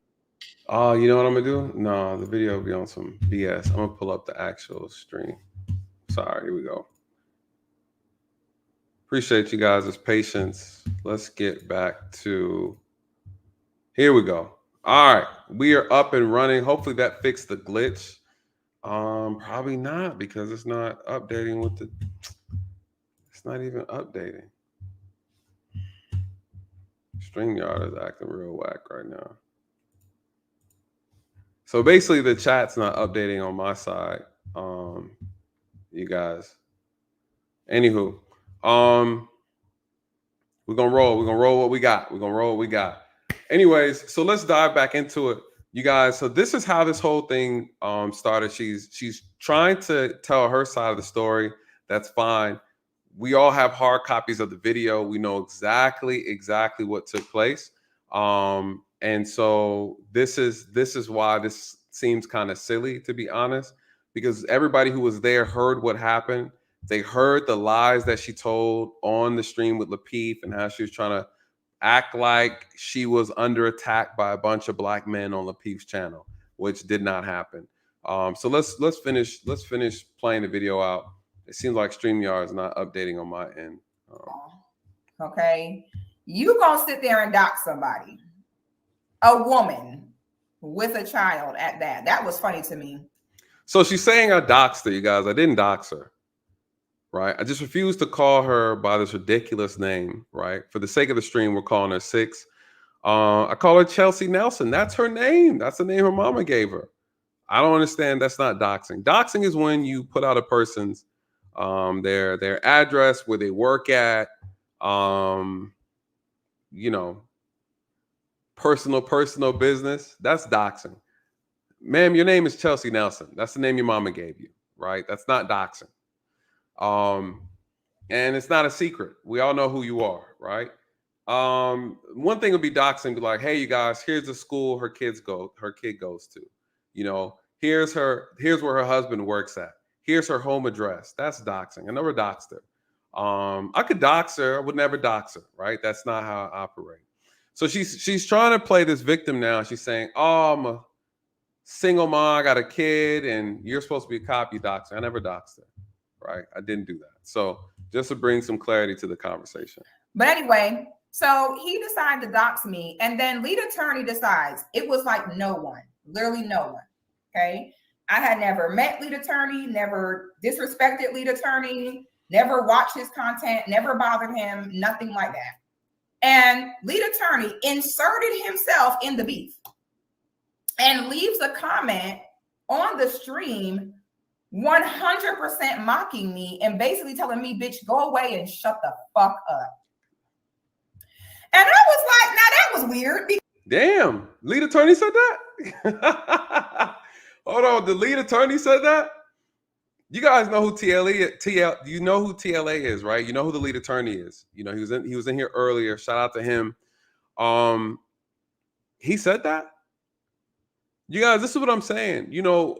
Oh, you know what I'm gonna do? No, the video will be on some BS. I'm gonna pull up the actual stream. Sorry, here we go. Appreciate you guys' patience. Let's get back to, here we go. All right, we are up and running. Hopefully that fixed the glitch. Probably not, because it's not updating with the, it's not even updating. StreamYard is acting real whack right now. So basically the chat's not updating on my side. You guys. Anywho, we're gonna roll what we got. Anyways, so let's dive back into it, you guys. So this is how this whole thing started. She's trying to tell her side of the story. That's fine. We all have hard copies of the video. We know exactly what took place. And so this is why this seems kind of silly, to be honest, because everybody who was there heard what happened. They heard the lies that she told on the stream with Lapeef and how she was trying to act like she was under attack by a bunch of black men on Lapeef's channel, which did not happen. So let's finish playing the video out. It seems like StreamYard is not updating on my end. Okay, you gonna sit there and dox somebody, a woman with a child at that? That was funny to me. So she's saying I doxed her, you guys. I didn't dox her, right? I just refused to call her by this ridiculous name, right? For the sake of the stream, we're calling her Six. I call her Chelsea Nelson. That's her name. That's the name her mama gave her. I don't understand. That's not doxing. Doxing is when you put out a person's their address, where they work at, you know, personal business. That's doxing. Ma'am, your name is Chelsea Nelson. That's the name your mama gave you, right? That's not doxing. And it's not a secret. We all know who you are, right? One thing would be doxing, be like, hey, you guys, here's the school her kid goes to. You know, here's where her husband works at. Here's her home address. That's doxing. I never doxed her. I could dox her. I would never dox her, right? That's not how I operate. So she's trying to play this victim now. She's saying, oh, I'm a single mom, I got a kid, and you're supposed to be a cop, you dox her. I never doxed her, right? I didn't do that. So just to bring some clarity to the conversation. But anyway, so he decided to dox me, and then lead attorney decides it was like no one, literally no one. Okay. I had never met lead attorney, never disrespected lead attorney, never watched his content, never bothered him, nothing like that. And lead attorney inserted himself in the beef and leaves a comment on the stream 100% mocking me and basically telling me, bitch, go away and shut the fuck up. And I was like, now that was weird. Damn, lead attorney said that? Hold on, the lead attorney said that? You guys know who you know who TLA is, right? You know who the lead attorney is. You know, he was in here earlier. Shout out to him. He said that? You guys, this is what I'm saying. You know,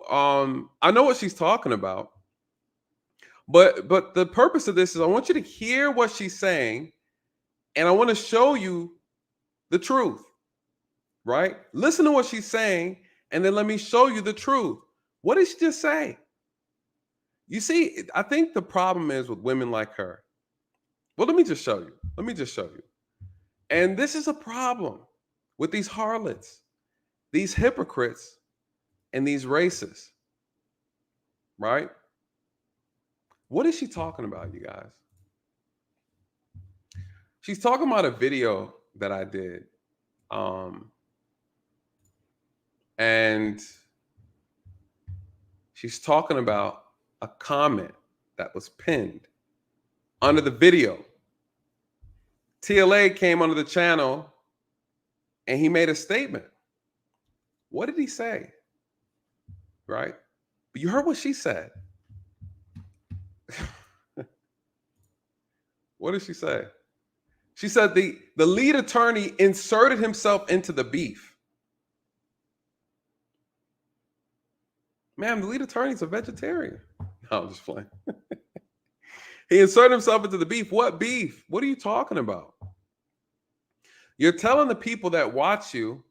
I know what she's talking about. But the purpose of this is I want you to hear what she's saying, and I want to show you the truth. Right? Listen to what she's saying, and then let me show you the truth. What did she just say? You see, I think the problem is with women like her. Well, let me just show you. And this is a problem with these harlots, these hypocrites, and these racists. Right? What is she talking about, you guys? She's talking about a video that I did. And she's talking about a comment that was pinned under the video. TLA came onto the channel and he made a statement. What did he say? Right? But you heard what she said. What did she say? She said the lead attorney inserted himself into the beef. Ma'am, the lead attorney is a vegetarian. No, I'm just playing. He inserted himself into the beef. What beef? What are you talking about? You're telling the people that watch you,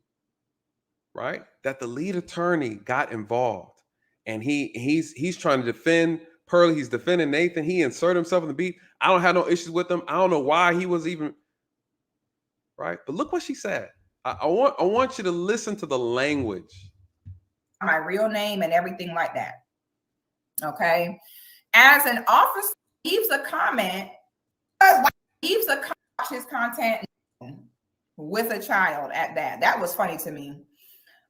right, that the lead attorney got involved, and he's trying to defend Pearly. He's defending Nathan. He inserted himself in the beef. I don't have no issues with him. I don't know why he was even right. But look what she said. I want you to listen to the language. My real name and everything like that. Okay. As an officer leaves a comment, his content with a child at that. That was funny to me.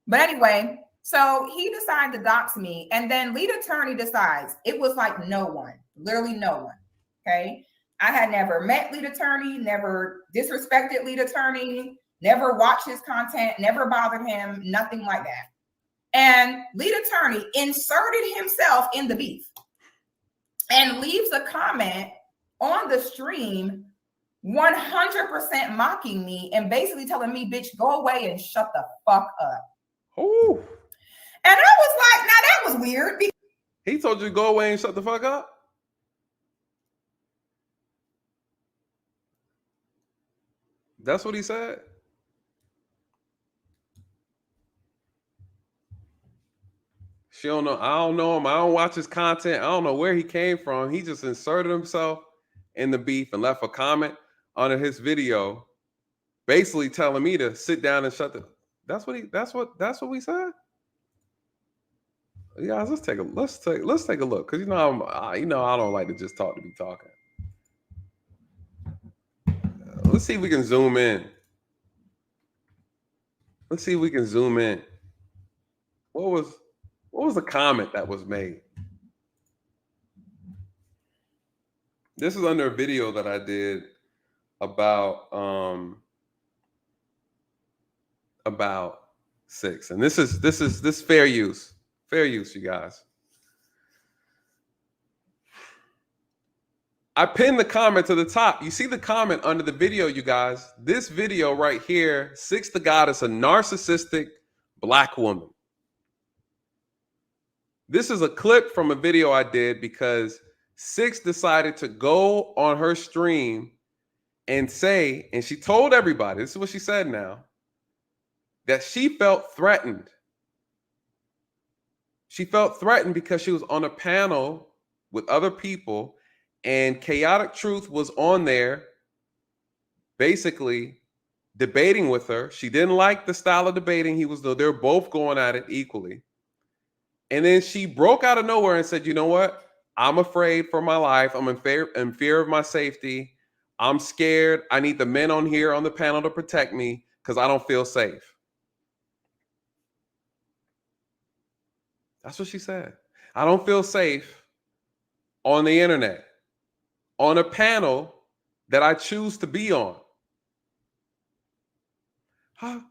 But anyway, so he decided to dox me, and then lead attorney decides it was like no one, literally no one. Okay. I had never met lead attorney, never disrespected lead attorney, never watched his content, never bothered him, nothing like that. And lead attorney inserted himself in the beef and leaves a comment on the stream 100% mocking me and basically telling me, bitch, go away and shut the fuck up. Ooh. And I weird. He told you to go away and shut the fuck up? That's what he said? She don't know. I don't know him. I don't watch his content. I don't know where he came from. He just inserted himself in the beef and left a comment under his video, basically telling me to sit down and shut the. That's what we said. Yeah, let's take a look, because I don't like to just talk to be talking. Let's see if we can zoom in. Let's see if we can zoom in. What was the comment that was made? This is under a video that I did about Six, and this is fair use. Fair use, you guys. I pinned the comment to the top. You see the comment under the video, you guys. This video right here, Six the Goddess, a narcissistic Black woman. This is a clip from a video I did because Six decided to go on her stream and say, and she told everybody, this is what she said now, that she felt threatened. She felt threatened because she was on a panel with other people and Chaotic Truth was on there basically debating with her. She didn't like the style of debating. They're both going at it equally. And then she broke out of nowhere and said, you know what? I'm afraid for my life. I'm in fear of my safety. I'm scared. I need the men on here on the panel to protect me because I don't feel safe. That's what she said. I don't feel safe on the internet, on a panel that I choose to be on. I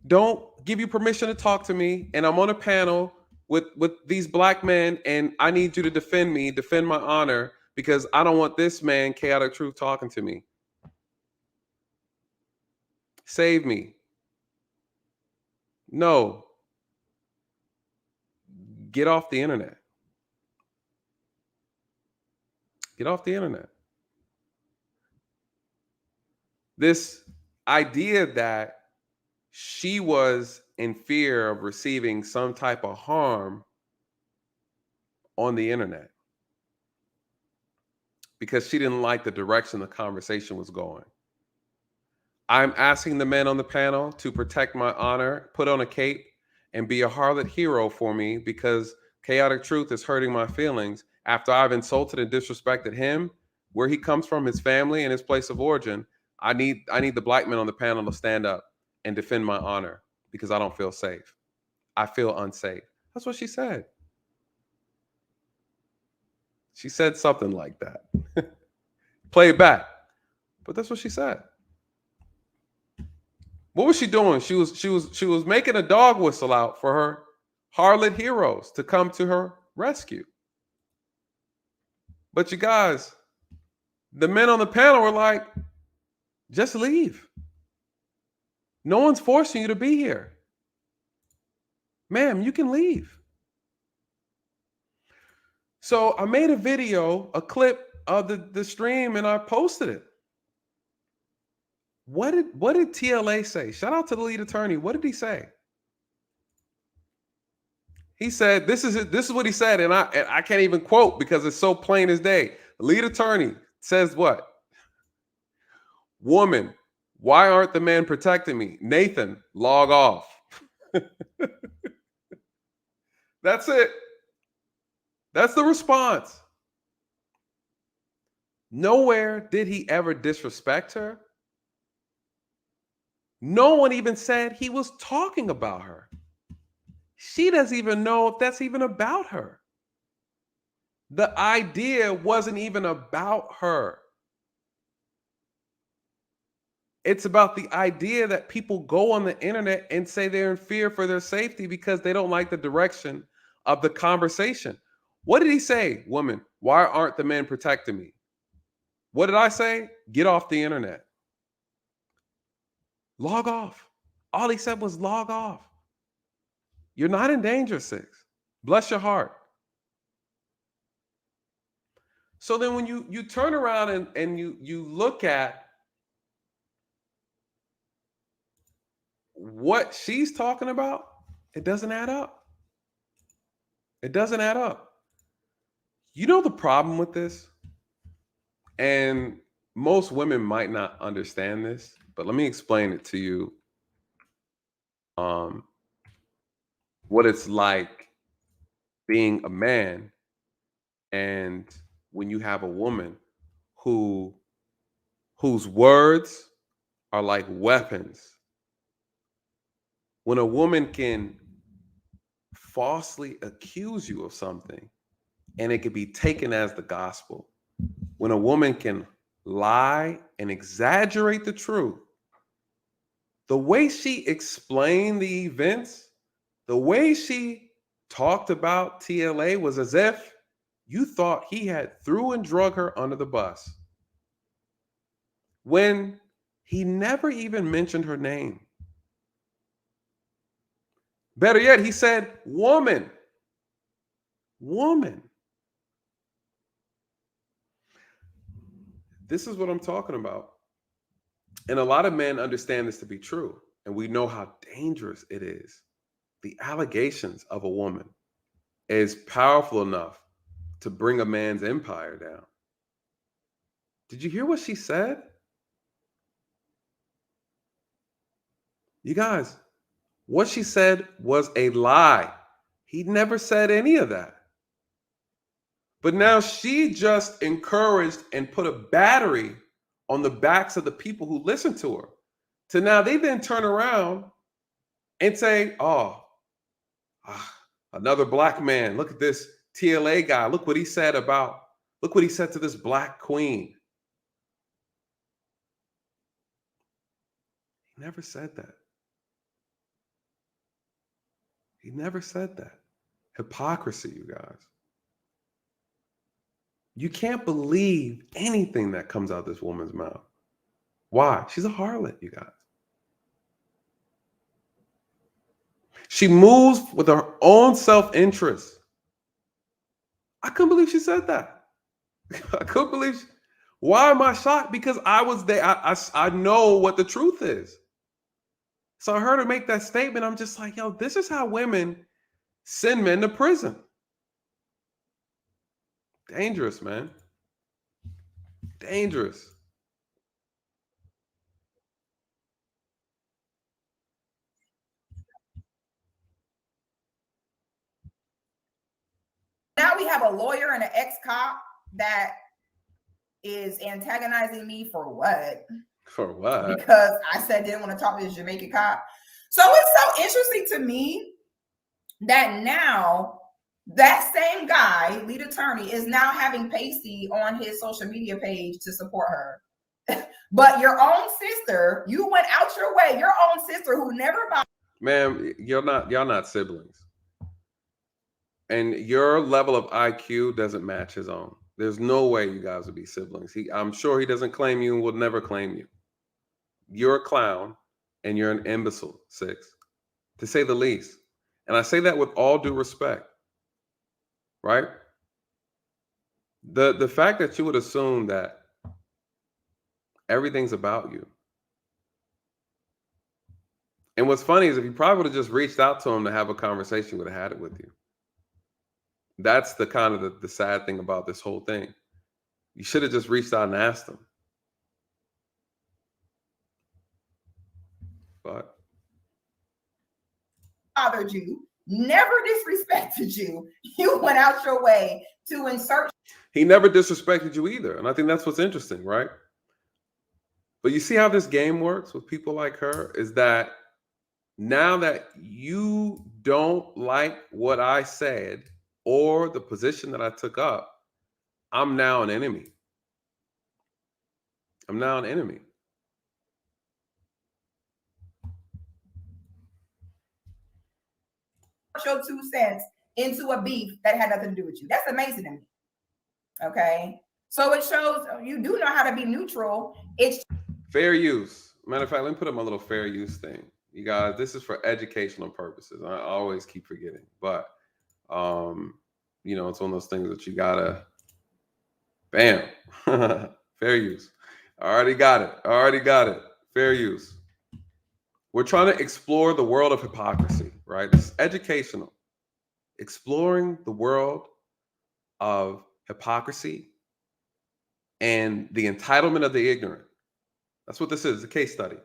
don't give you permission to talk to me, and I'm on a panel with these Black men, and I need you to defend me, defend my honor, because I don't want this man, Chaotic Truth, talking to me. Save me. No. Get off the internet. Get off the internet. This idea that she was in fear of receiving some type of harm on the internet because she didn't like the direction the conversation was going. I'm asking the men on the panel to protect my honor, put on a cape, and be a harlot hero for me because Chaotic Truth is hurting my feelings after I've insulted and disrespected him, where he comes from, his family, and his place of origin. I need the Black men on the panel to stand up and defend my honor because I don't feel safe. I feel unsafe. That's what she said. She said something like that. Play it back. But that's what she said. What was she doing? She was making a dog whistle out for her harlot heroes to come to her rescue. But you guys, the men on the panel were like, just leave. No one's forcing you to be here. Ma'am, you can leave. So I made a video, a clip of the stream, and I posted it. What did TLA say? Shout out to the lead attorney. What did he say? He said, this is what he said, and I can't even quote because it's so plain as day. The lead attorney says what? Woman, why aren't the men protecting me? Nathan, log off. That's it. That's the response. Nowhere did he ever disrespect her. No one even said he was talking about her. She doesn't even know if that's even about her. The idea wasn't even about her. It's about the idea that people go on the internet and say they're in fear for their safety because they don't like the direction of the conversation. What did he say? Woman, why aren't the men protecting me? What did I say? Get off the internet. Log off. All he said was log off. You're not in danger, 6. Bless your heart. So then when you turn around and you look at what she's talking about, it doesn't add up. It doesn't add up. You know the problem with this? And most women might not understand this, but let me explain it to you. What it's like being a man, and when you have a woman whose words are like weapons. When a woman can falsely accuse you of something and it can be taken as the gospel. When a woman can lie and exaggerate the truth, the way she explained the events, the way she talked about TLA was as if you thought he had threw and drug her under the bus, when he never even mentioned her name. Better yet, he said, woman. Woman. This is what I'm talking about. And a lot of men understand this to be true. And we know how dangerous it is. The allegations of a woman is powerful enough to bring a man's empire down. Did you hear what she said? You guys, what she said was a lie. He never said any of that. But now she just encouraged and put a battery on the backs of the people who listen to her. So now they then turn around and say, another black man. Look at this TLA guy. Look what he said to this black queen. He never said that. He never said that. Hypocrisy, you guys. You can't believe anything that comes out of this woman's mouth. Why? She's a harlot, you guys. She moves with her own self-interest. I couldn't believe she said that. I couldn't believe. Why am I shocked? Because I was there. I know what the truth is. So I heard her make that statement. I'm just like, yo, this is how women send men to prison. Dangerous, man. Dangerous. Now we have a lawyer and an ex-cop that is antagonizing me for what? For what? Because I said didn't want to talk to this Jamaican cop. So it's so interesting to me that now that same guy, lead attorney, is now having Pacey on his social media page to support her. But your own sister, you went out your way, your own sister who never bought. Ma'am, y'all not siblings. And your level of IQ doesn't match his own. There's no way you guys would be siblings. I'm sure he doesn't claim you and will never claim you. You're a clown and you're an imbecile, 6, to say the least. And I say that with all due respect, right? The fact that you would assume that everything's about you. And what's funny is if you probably would have just reached out to him to have a conversation, would have had it with you. That's the kind of the sad thing about this whole thing. You should have just reached out and asked him. But bothered you, never disrespected you. You went out your way to insert. He never disrespected you either. And I think that's what's interesting, right? But you see how this game works with people like her is that now that you don't like what I said or the position that I took up, I'm now an enemy. I'm now an enemy. Your 2 cents into a beef that had nothing to do with you. That's amazing to me. Okay. So it shows you do know how to be neutral. It's fair use. Matter of fact, let me put up my little fair use thing. You guys, this is for educational purposes. I always keep forgetting, but you know, it's one of those things that you gotta, bam, fair use. I already got it. Fair use. We're trying to explore the world of hypocrisy, right? This is educational. Exploring the world of hypocrisy and the entitlement of the ignorant. That's what this is, a case study.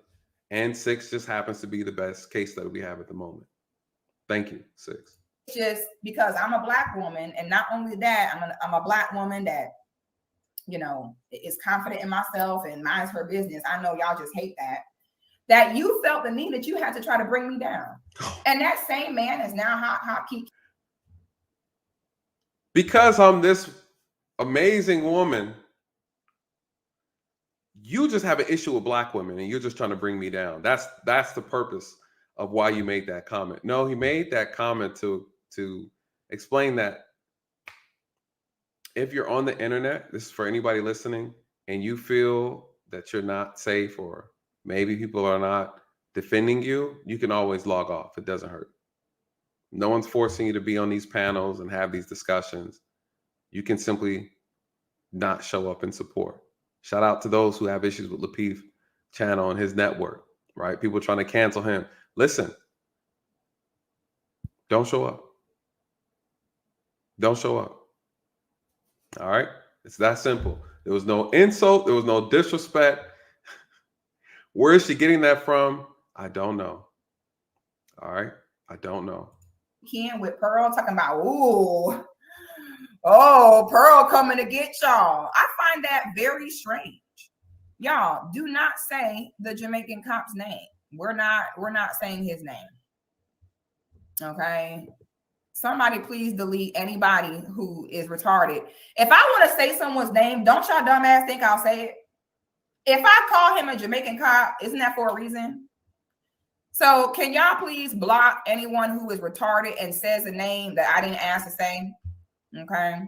And 6 just happens to be the best case study we have at the moment. Thank you, 6. Just because I'm a Black woman, and not only that, I'm a Black woman that, you know, is confident in myself and minds her business. I know y'all just hate that you felt the need that you had to try to bring me down. And that same man is now hot key. Because I'm this amazing woman, you just have an issue with Black women and you're just trying to bring me down. That's the purpose of why you made that comment. No, he made that comment to explain that if you're on the internet, this is for anybody listening, and you feel that you're not safe or maybe people are not defending you, you can always log off. It doesn't hurt. No one's forcing you to be on these panels and have these discussions. You can simply not show up in support. Shout out to those who have issues with Lapeef channel and his network, right? People trying to cancel him. Listen, don't show up. Don't show up. All right? It's that simple. There was no insult. There was no disrespect. Where is she getting that from? I don't know. All right? I don't know. Ken with Pearl talking about, ooh, oh, Pearl coming to get y'all. I find that very strange. Y'all, do not say the Jamaican cop's name. We're not saying his name. Okay? Somebody please delete anybody who is retarded. If I want to say someone's name, don't y'all dumbass think I'll say it? If I call him a Jamaican cop, isn't that for a reason? So can y'all please block anyone who is retarded and says a name that I didn't ask to say? Okay.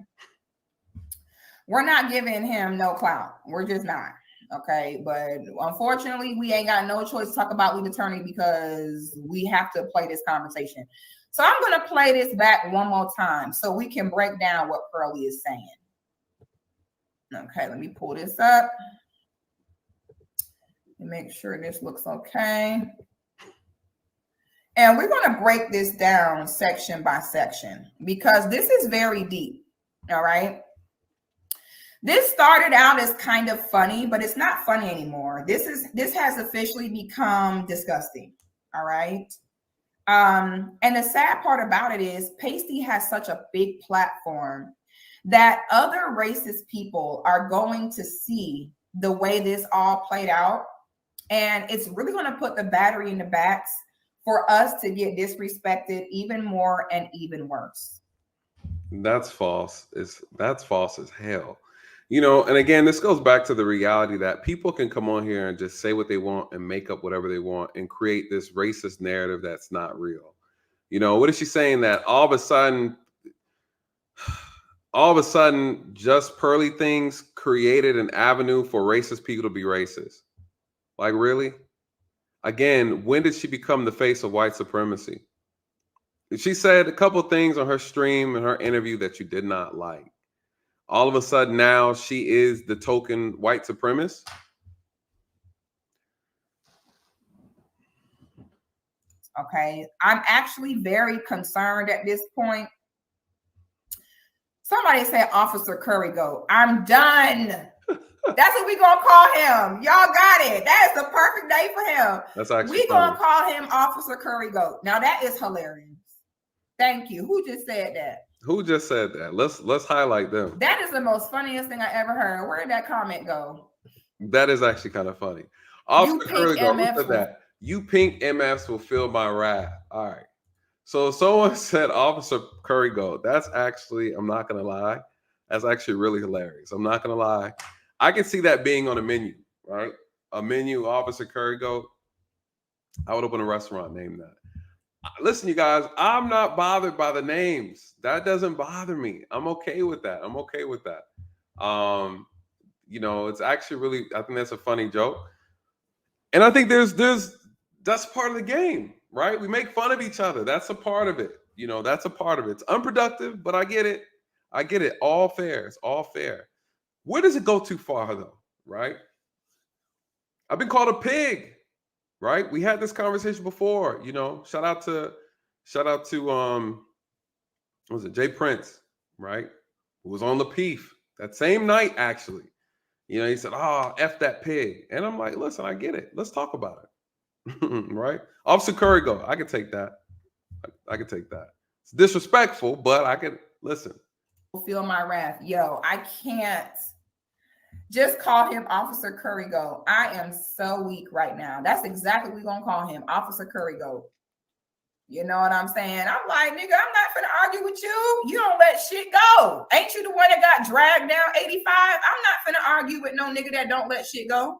We're not giving him no clout. We're just not. Okay. But unfortunately, we ain't got no choice to talk about lead attorney because we have to play this conversation. So I'm going to play this back one more time so we can break down what Pearly is saying. Okay. Let me pull this up and make sure this looks okay. And we're going to break this down section by section because this is very deep. All right. This started out as kind of funny, but it's not funny anymore. This has officially become disgusting. All right. And the sad part about it is Pasty has such a big platform that other racist people are going to see the way this all played out. And it's really going to put the battery in the backs for us to get disrespected even more and even worse. That's false. That's false as hell. You know, and again, this goes back to the reality that people can come on here and just say what they want and make up whatever they want and create this racist narrative that's not real. You know, what is she saying? That all of a sudden, just Pearly things created an avenue for racist people to be racist. Like, really? Again, when did she become the face of white supremacy? She said a couple things on her stream and her interview that you did not like. All of a sudden now she is the token white supremacist. Okay, I'm actually very concerned at this point. Somebody said Officer Curry Goat. I'm done. That's what we gonna call him. Y'all got it. That is the perfect name for him. That's actually we gonna call him Officer Curry Goat. Now that is hilarious. Thank you. Who just said that? Who just said that? Let's highlight them. That is the most funniest thing I ever heard. Where did that comment go? That is actually kind of funny. Officer Curry Goat, look at that. You pink MFs will feel my wrath. All right. So someone said Officer Curry Goat. That's actually, I'm not gonna lie, that's actually really hilarious. I'm not gonna lie. I can see that being on a menu, right? A menu, Officer Curry Goat. I would open a restaurant named that. Listen, you guys, I'm not bothered by the names. That doesn't bother me. I'm okay with that. I'm okay with that. You know, it's actually really, I think that's a funny joke. And I think there's that's part of the game, right? We make fun of each other. That's a part of it. You know, that's a part of it. It's unproductive, but I get it. I get it. All fair. It's all fair. Where does it go too far, though, right? I've been called a pig, right? We had this conversation before, you know. Shout out to what was it, Jay Prince, right? Who was on the Peef that same night, actually. You know, he said, "Oh, F that pig." And I'm like, listen, I get it. Let's talk about it. Right? Officer Curry go, I can take that. I can take that. It's disrespectful, but I can listen. Feel my wrath. Yo, I can't just call him Officer Curry Go. I am so weak right now. That's exactly what we're gonna call him, Officer Curry Go. You know what I'm saying? I'm like, nigga, I'm not finna argue with you. You don't let shit go. Ain't you the one that got dragged down 85? I'm not finna argue with no nigga that don't let shit go.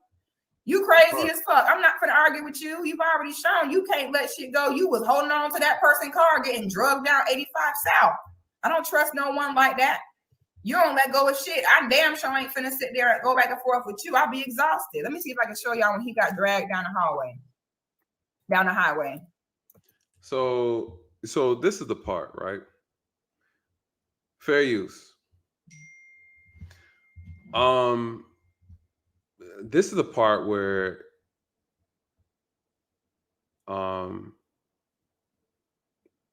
You crazy as fuck. I'm not finna argue with you. You've already shown you can't let shit go. You was holding on to that person's car getting drugged down 85 South. I don't trust no one like that. You don't let go of shit. I damn sure ain't finna sit there and go back and forth with you. I'll be exhausted. Let me see if I can show y'all when he got dragged down the highway. So this is the part, right? Fair use. This is the part where I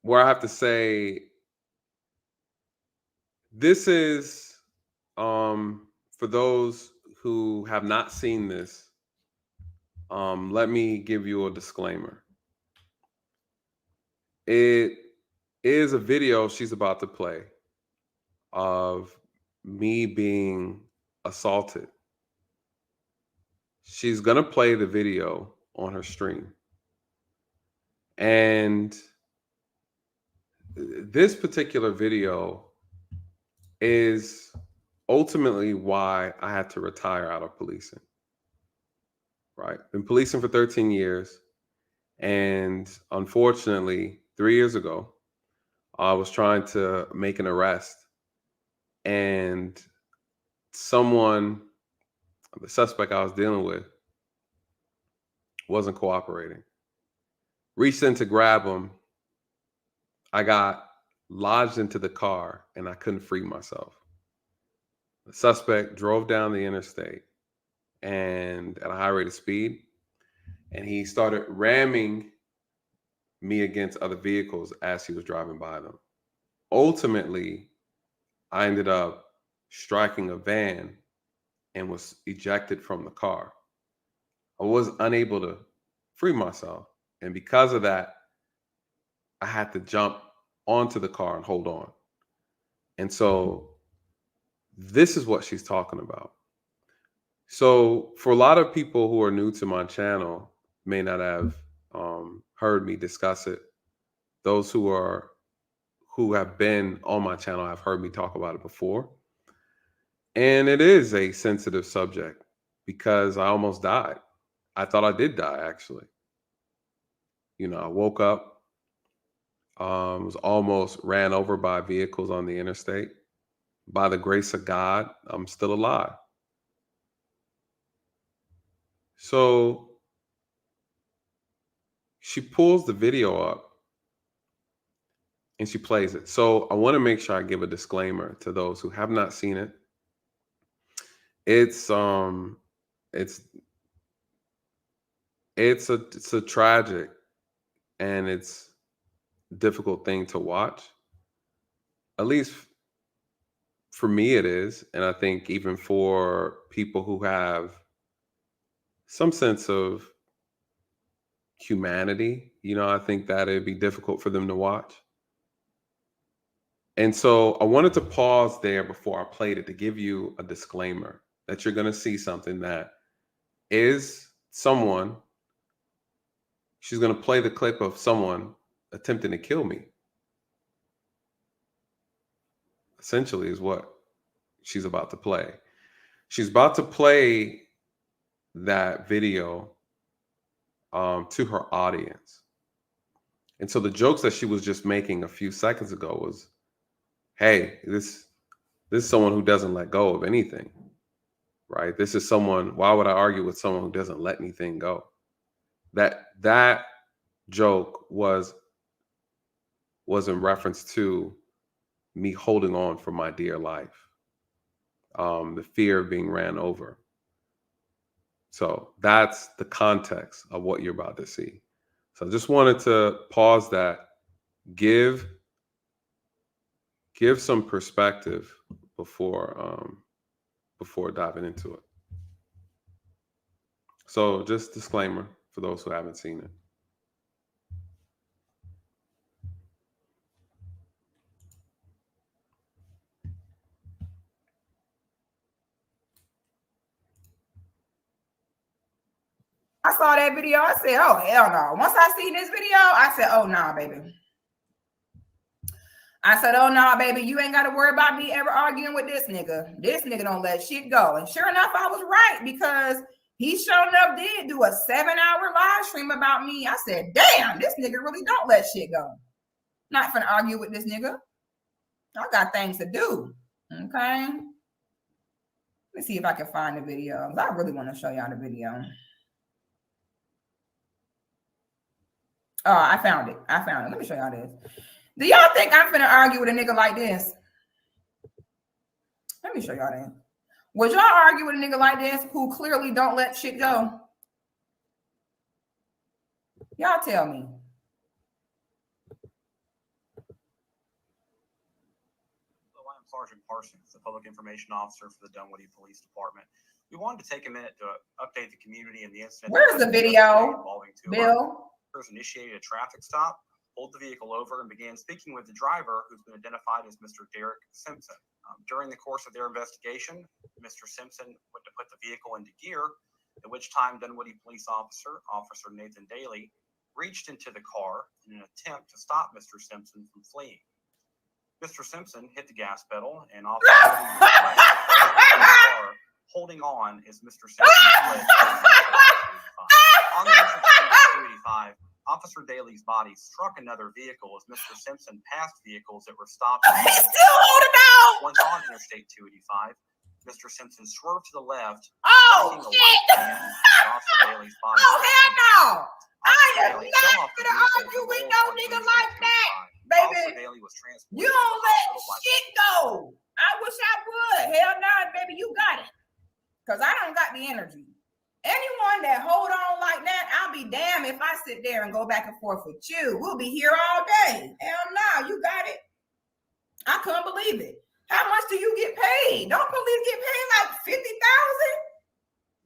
have to say this is for those who have not seen this, let me give you a disclaimer. It is a video she's about to play of me being assaulted. She's going to play the video on her stream. And this particular video is ultimately why I had to retire out of policing. Right? Been policing for 13 years. And unfortunately, 3 years ago, I was trying to make an arrest. And the suspect I was dealing with, wasn't cooperating. Reached in to grab him. I got lodged into the car and I couldn't free myself. The suspect drove down the interstate and at a high rate of speed, and he started ramming me against other vehicles as he was driving by them. Ultimately, I ended up striking a van and was ejected from the car. I was unable to free myself. And because of that, I had to jump onto the car and hold on. And so this is what she's talking about. So for a lot of people who are new to my channel, may not have heard me discuss it. Those who have been on my channel have heard me talk about it before. And it is a sensitive subject because I almost died. I thought I did die, actually. You know, I woke up, was almost ran over by vehicles on the interstate. By the grace of God, I'm still alive. So she pulls the video up and she plays it. So I want to make sure I give a disclaimer to those who have not seen it. It's a tragic and it's difficult thing to watch. At least for me it is, and I think even for people who have some sense of humanity, you know, I think that it'd be difficult for them to watch. And so I wanted to pause there before I played it to give you a disclaimer that you're going to see something that is someone, she's going to play the clip of someone attempting to kill me. Essentially is what she's about to play. She's about to play that video to her audience. And so the jokes that she was just making a few seconds ago was, hey, this is someone who doesn't let go of anything, right? This is someone, why would I argue with someone who doesn't let anything go? that joke was in reference to me holding on for my dear life, the fear of being ran over. So that's the context of what you're about to see. So I just wanted to pause that, give some perspective before diving into it. So just disclaimer for those who haven't seen it. I saw that video. I said, oh, hell no. Once I seen this video, I said, oh, nah, baby. I said, oh, nah, baby, you ain't got to worry about me ever arguing with this nigga. This nigga don't let shit go. And sure enough, I was right, because he sure enough did do a 7-hour live stream about me. I said, damn, this nigga really don't let shit go. Not finna argue with this nigga. I got things to do. Okay. Let me see if I can find the video. I really want to show y'all the video. Oh, I found it. Let me show y'all this. Do y'all think I'm finna argue with a nigga like this? Let me show y'all that. Would y'all argue with a nigga like this who clearly don't let shit go? Y'all tell me. I'm Sergeant Parsons, the Public Information Officer for the Dunwoody Police Department. We wanted to take a minute to update the community in the incident. Where's the video, Bill? Initiated a traffic stop, pulled the vehicle over, and began speaking with the driver, who's been identified as Mr. Derek Simpson. During the course of their investigation, Mr. Simpson went to put the vehicle into gear, at which time Dunwoody Police Officer Nathan Daly, reached into the car in an attempt to stop Mr. Simpson from fleeing. Mr. Simpson hit the gas pedal, and Officer Daly holding on as Mr. Simpson fled. On the exit of 285, Officer Daly's body struck another vehicle as Mr. Simpson passed vehicles that were stopped. He's still holding out! Once on Interstate 285, Mr. Simpson swerved to the left. Oh, shit! Officer Daly's body. Oh, hell no! I am not gonna argue with no nigga like that, baby. You don't let shit go. I wish I would. Hell no, baby, you got it. Because I don't got the energy. Anyone that hold on like that, I'll be damned if I sit there and go back and forth with you. We'll be here all day. Hell no, you got it. I couldn't believe it. How much do you get paid? Don't police get paid like 50,000?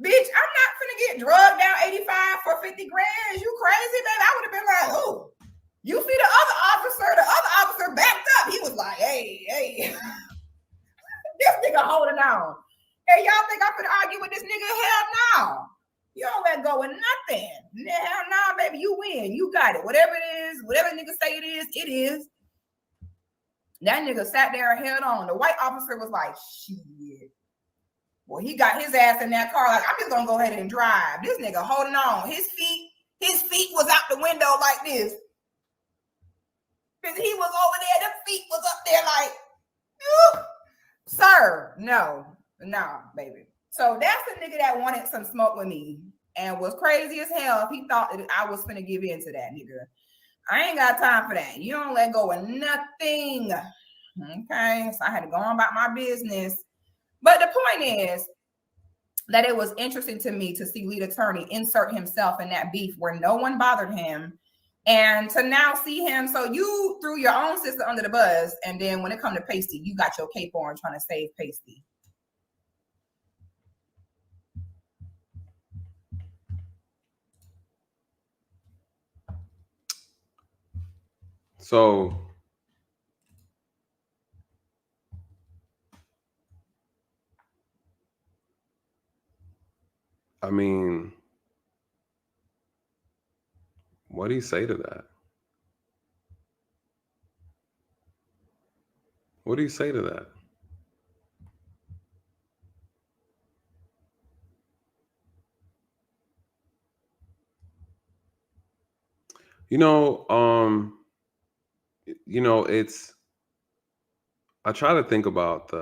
Bitch, I'm not finna get drugged down 85 for 50 grand. Is you crazy, baby? I would have been like, oh. You see the other officer backed up. He was like, hey. This nigga holding on. Hey, y'all think I'm gonna argue with this nigga? Hell no. You don't let go of nothing. Hell no, baby. You win. You got it. Whatever it is, whatever nigga say it is, it is. That nigga sat there and held on. The white officer was like, shit. Well, he got his ass in that car. Like, I'm just gonna go ahead and drive. This nigga holding on. His feet was out the window like this. Because he was over there. The feet was up there like, ooh. Sir, no, baby. So that's the nigga that wanted some smoke with me and was crazy as hell if he thought that I was finna give in to that nigga. I ain't got time for that. You don't let go of nothing. Okay, so I had to go on about my business. But the point is that it was interesting to me to see lead attorney insert himself in that beef where no one bothered him. And to now see him, so you threw your own sister under the bus, and then when it come to Pasty, you got your cape on trying to save Pasty. So I mean, what do you say to that? What do you say to that? It's, I try to think about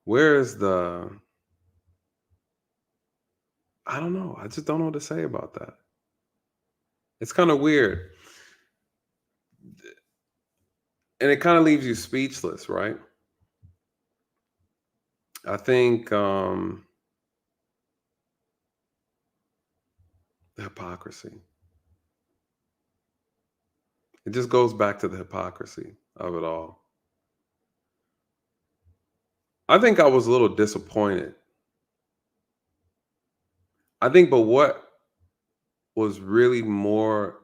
where is the, I don't know. I just don't know what to say about that. It's kind of weird. And it kind of leaves you speechless, right? I think the hypocrisy. It just goes back to the hypocrisy of it all. I think I was a little disappointed. I think, but what was really more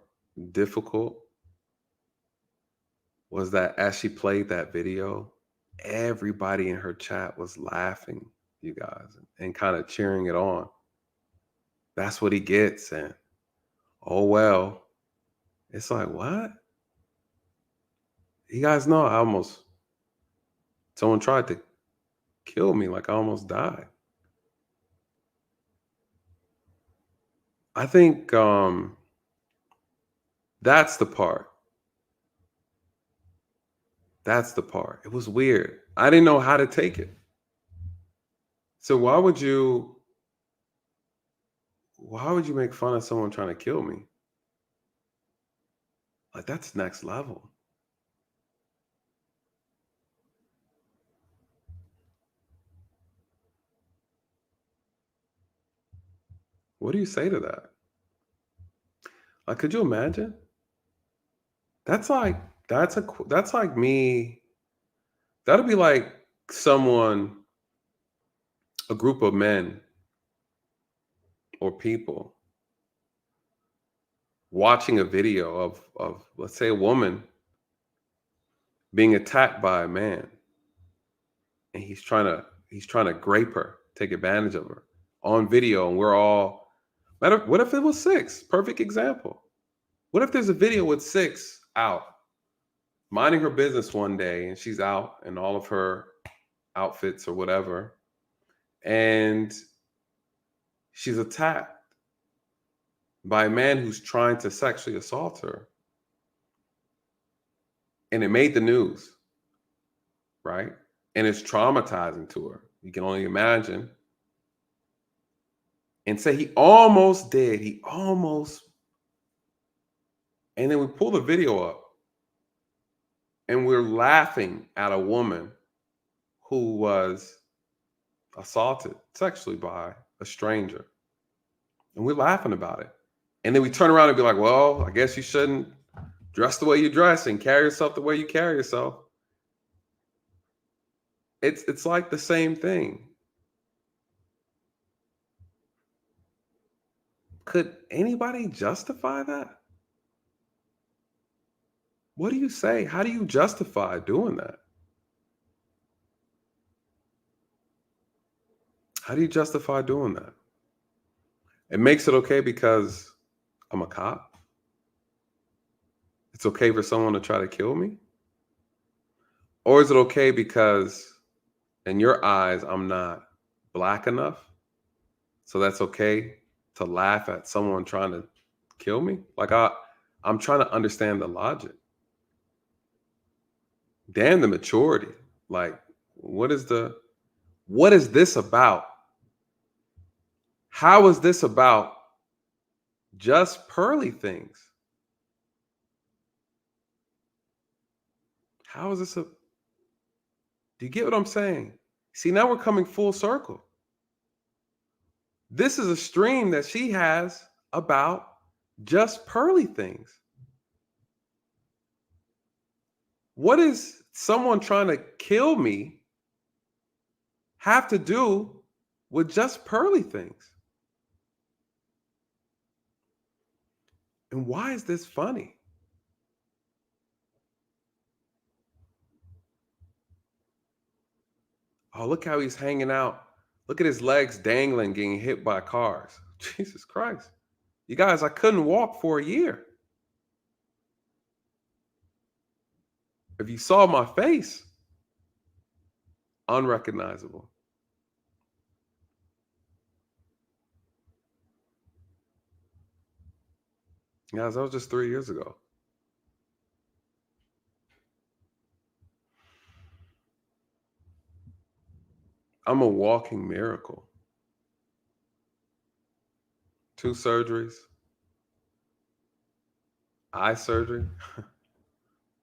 difficult was that as she played that video, everybody in her chat was laughing, you guys, and kind of cheering it on. That's what he gets. And oh, well, it's like, what? You guys know someone tried to kill me. Like I almost died. I think that's the part. That's the part. It was weird. I didn't know how to take it. So why would you make fun of someone trying to kill me? Like that's next level. What do you say to that? Like, could you imagine? That's like me. That'd be like a group of men or people watching a video of let's say a woman being attacked by a man, and he's trying to grape her, take advantage of her on video, and we're all what if it was 6? Perfect example. What if there's a video with 6 out minding her business one day, and she's out in all of her outfits or whatever, and she's attacked by a man who's trying to sexually assault her, and it made the news, right? And it's traumatizing to her. You can only imagine. And say he almost did. And then we pull the video up, and we're laughing at a woman who was assaulted sexually by a stranger. And we're laughing about it. And then we turn around and be like, well, I guess you shouldn't dress the way you dress and carry yourself the way you carry yourself. It's like the same thing. Could anybody justify that? What do you say? How do you justify doing that? How do you justify doing that? It makes it okay because I'm a cop? It's okay for someone to try to kill me? Or is it okay because in your eyes, I'm not black enough? So that's okay to laugh at someone trying to kill me? Like I'm trying to understand the logic. Damn the maturity. Like, what is this about? How is this about just Pearly things? How is this do you get what I'm saying? See, now we're coming full circle. This is a stream that she has about just Pearly things. What is someone trying to kill me have to do with just Pearly things? And why is this funny? Oh, look how he's hanging out. Look at his legs dangling, getting hit by cars. Jesus Christ. You guys, I couldn't walk for a year. If you saw my face, unrecognizable. Guys, that was just 3 years ago. I'm a walking miracle. 2 surgeries, eye surgery.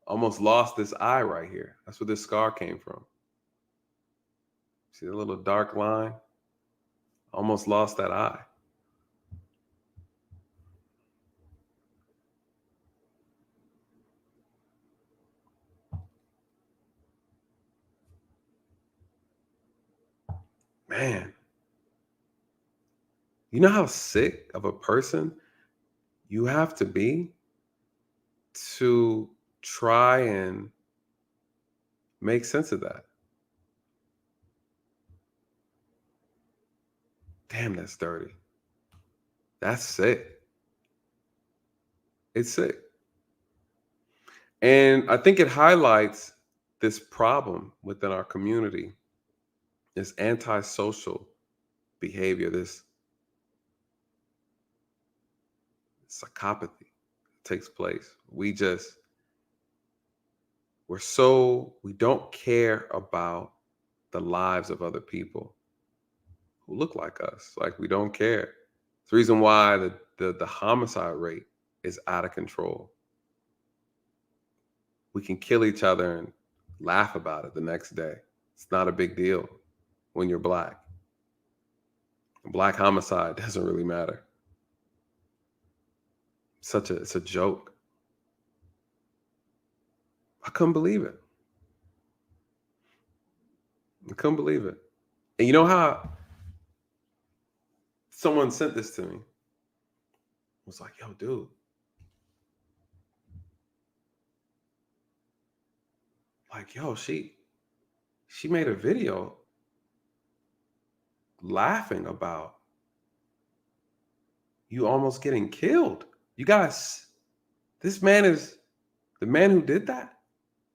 Almost lost this eye right here. That's where this scar came from. See the little dark line? Almost lost that eye. Man, you know how sick of a person you have to be to try and make sense of that? Damn, that's dirty. That's sick. It's sick. And I think it highlights this problem within our community, this antisocial behavior, this psychopathy takes place. We don't care about the lives of other people who look like us. Like, we don't care. It's the reason why the homicide rate is out of control. We can kill each other and laugh about it the next day. It's not a big deal when you're Black. Black homicide doesn't really matter. It's a joke. I couldn't believe it. I couldn't believe it. And you know how someone sent this to me? I was like, yo, dude. Like, yo, she made a video laughing about you almost getting killed. You guys, this man is the man who did that.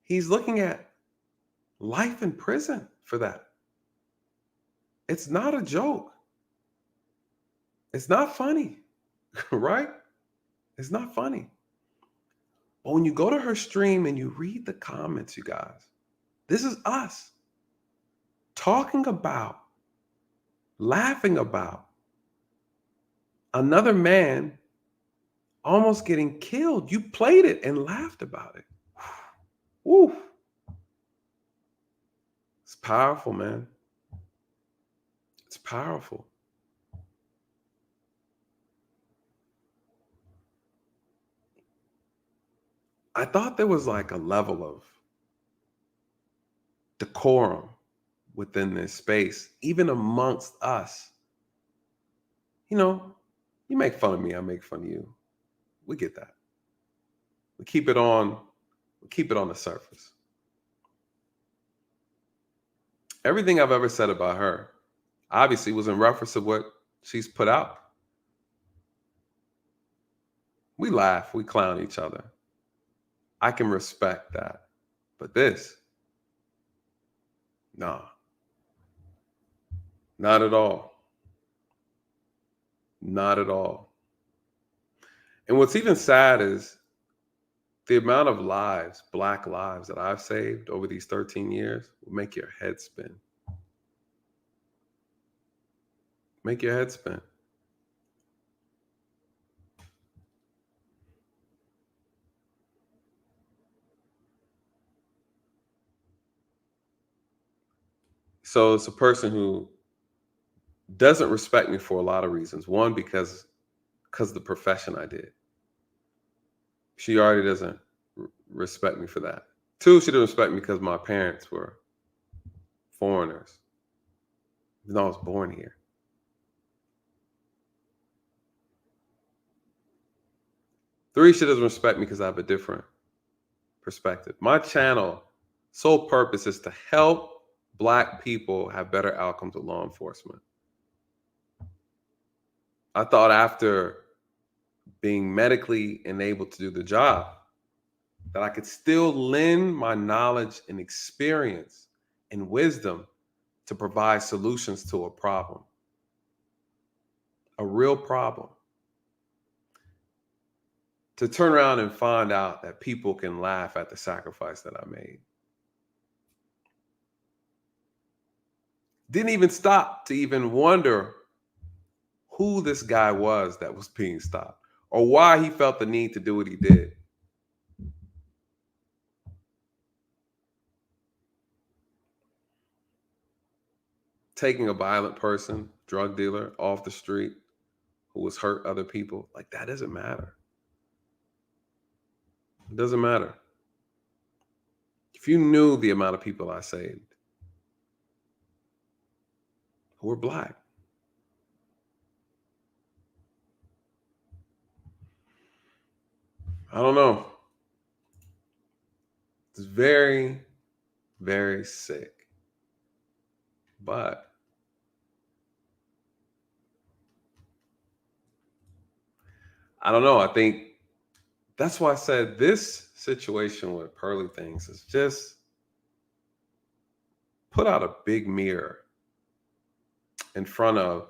He's looking at life in prison for that. It's not a joke. It's not funny, right? It's not funny. But when you go to her stream and you read the comments, you guys, this is us talking about, laughing about another man almost getting killed. You played it and laughed about it. Woo. It's powerful, man. It's powerful. I thought there was like a level of decorum within this space, even amongst us. You know, you make fun of me, I make fun of you. We get that. We keep it on the surface. Everything I've ever said about her obviously was in reference to what she's put out. We laugh, we clown each other. I can respect that. But this, nah. Not at all. Not at all. And what's even sad is the amount of lives, Black lives, that I've saved over these 13 years will make your head spin. Make your head spin. So it's a person who doesn't respect me for a lot of reasons. One, because of the profession I did. She already doesn't respect me for that. Two, she doesn't respect me because my parents were foreigners, even though I was born here. Three, she doesn't respect me because I have a different perspective. My channel sole purpose is to help Black people have better outcomes with law enforcement. I thought after being medically enabled to do the job, that I could still lend my knowledge and experience and wisdom to provide solutions to a problem. A real problem. To turn around and find out that people can laugh at the sacrifice that I made. Didn't even stop to even wonder who this guy was that was being stopped or why he felt the need to do what he did. Taking a violent person, drug dealer off the street who has hurt other people, like that doesn't matter. It doesn't matter. If you knew the amount of people I saved who were Black, I don't know. It's very, very sick. But I don't know. I think that's why I said this situation with Pearly things is just put out a big mirror in front of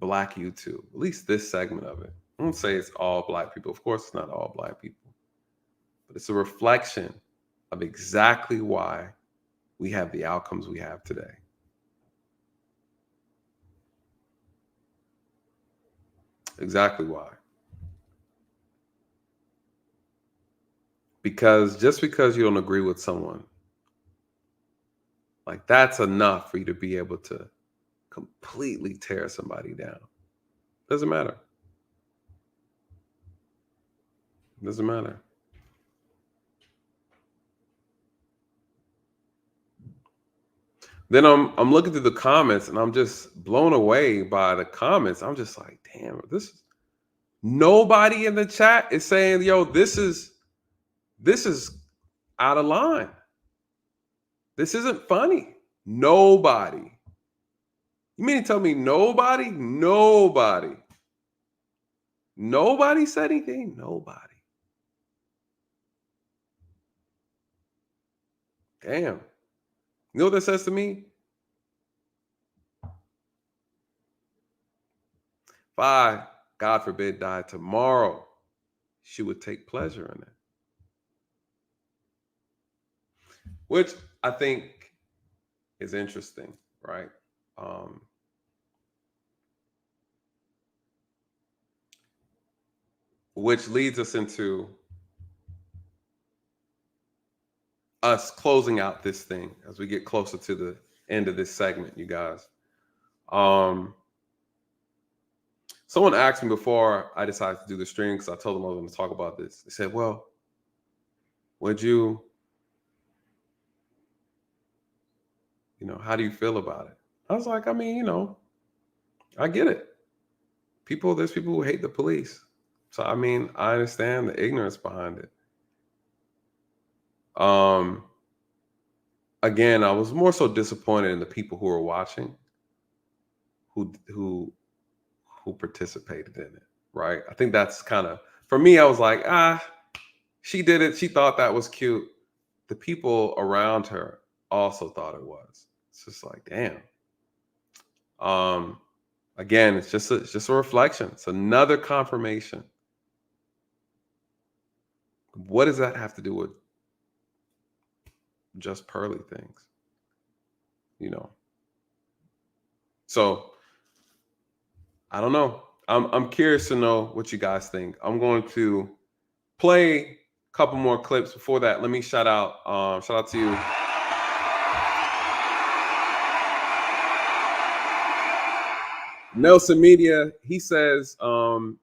Black YouTube, at least this segment of it. I won't say it's all Black people. Of course, it's not all Black people, but it's a reflection of exactly why we have the outcomes we have today. Exactly why. Because just because you don't agree with someone, like that's enough for you to be able to completely tear somebody down. Doesn't matter. Doesn't matter. Then I'm looking through the comments and I'm just blown away by the comments. I'm just like, damn, nobody in the chat is saying, yo, this is out of line. This isn't funny. Nobody. You mean to tell me nobody? Nobody. Nobody said anything? Nobody. Damn. You know what that says to me? If I, God forbid, died tomorrow, she would take pleasure in it. Which I think is interesting, right? Which leads us into us closing out this thing as we get closer to the end of this segment, you guys. Someone asked me before I decided to do the stream, because I told them I was going to talk about this. They said, well, how do you feel about it? I was like, I mean, I get it. There's people who hate the police. So, I mean, I understand the ignorance behind it. Again, I was more so disappointed in the people who were watching, who participated in it, right? I think that's kind of, for me, I was like, she did it. She thought that was cute. The people around her also thought it was. It's just like, damn. Again, it's just a reflection. It's another confirmation. What does that have to do with just Pearly things? So I don't know. I'm curious to know what you guys think. I'm going to play a couple more clips. Before that, let me shout out to you. Nelson Media, he says, lack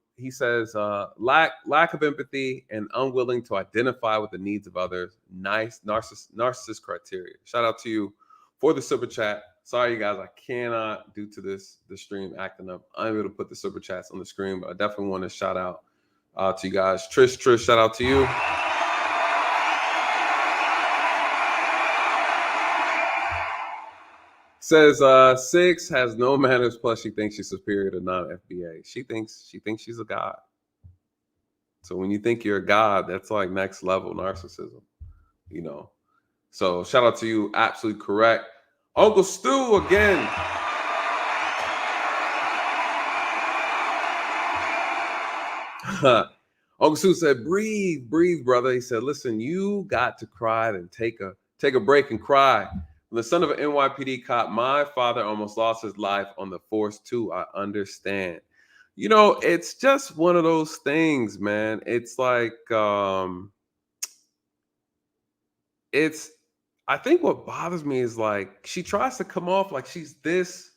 of empathy and unwilling to identify with the needs of others. Nice narcissist criteria. Shout out to you for the super chat. Sorry, you guys, I cannot, due to the stream acting up, I'm able to put the super chats on the screen, but I definitely want to shout out to you guys. Trish, shout out to you. Says 6 has no manners, plus she thinks she's superior to non-FBA. She thinks she's a god. So when you think you're a god, that's like next level narcissism, So shout out to you, absolutely correct. Uncle Stu again. Uncle Stu said, breathe, brother. He said, listen, you got to cry and take a break and cry. the son of an NYPD cop, my father almost lost his life on the force too. I understand. You know, it's just one of those things, man. It's like, I think what bothers me is like, she tries to come off like she's this,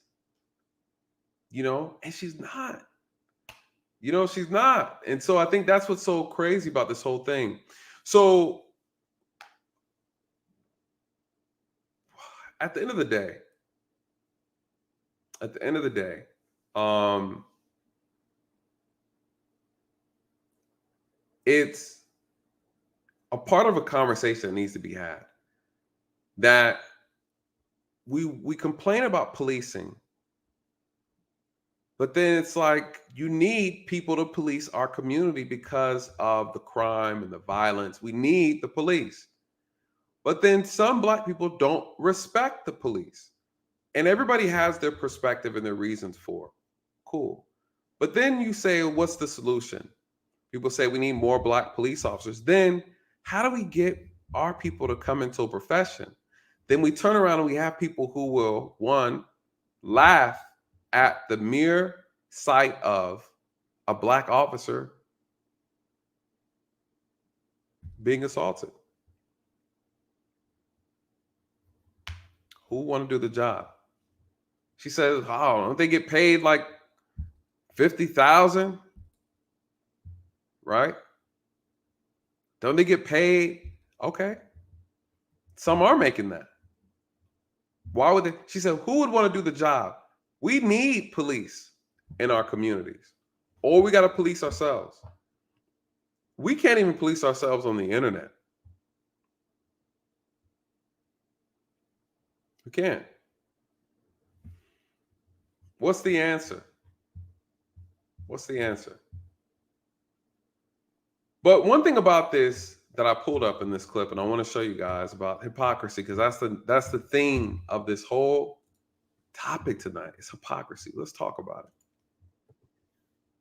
you know, and she's not. You know, she's not. And so I think that's what's so crazy about this whole thing. So at the end of the day, it's a part of a conversation that needs to be had. That we complain about policing, but then it's like you need people to police our community because of the crime and the violence. We need the police. But then some Black people don't respect the police. And everybody has their perspective and their reasons for it. Cool. But then you say, what's the solution? People say we need more Black police officers. Then how do we get our people to come into a profession? Then we turn around and we have people who will, one, laugh at the mere sight of a Black officer being assaulted. Who want to do the job? She says, oh, don't they get paid like $50,000? Right? Don't they get paid? Okay. Some are making that. Why would they? She said, who would want to do the job? We need police in our communities, or we got to police ourselves. We can't even police ourselves on the internet. We can't. What's the answer? What's the answer? But one thing about this that I pulled up in this clip, and I want to show you guys about hypocrisy, because that's the theme of this whole topic tonight. It's hypocrisy. Let's talk about it.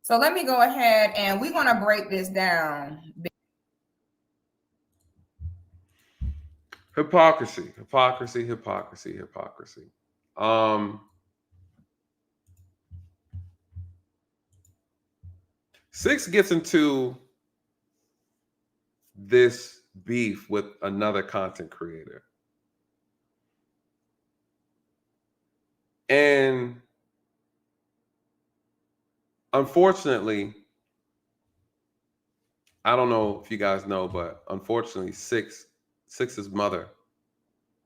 So let me go ahead and we're going to break this down. Hypocrisy. 6 gets into this beef with another content creator. And unfortunately, I don't know if you guys know, but unfortunately, Six's mother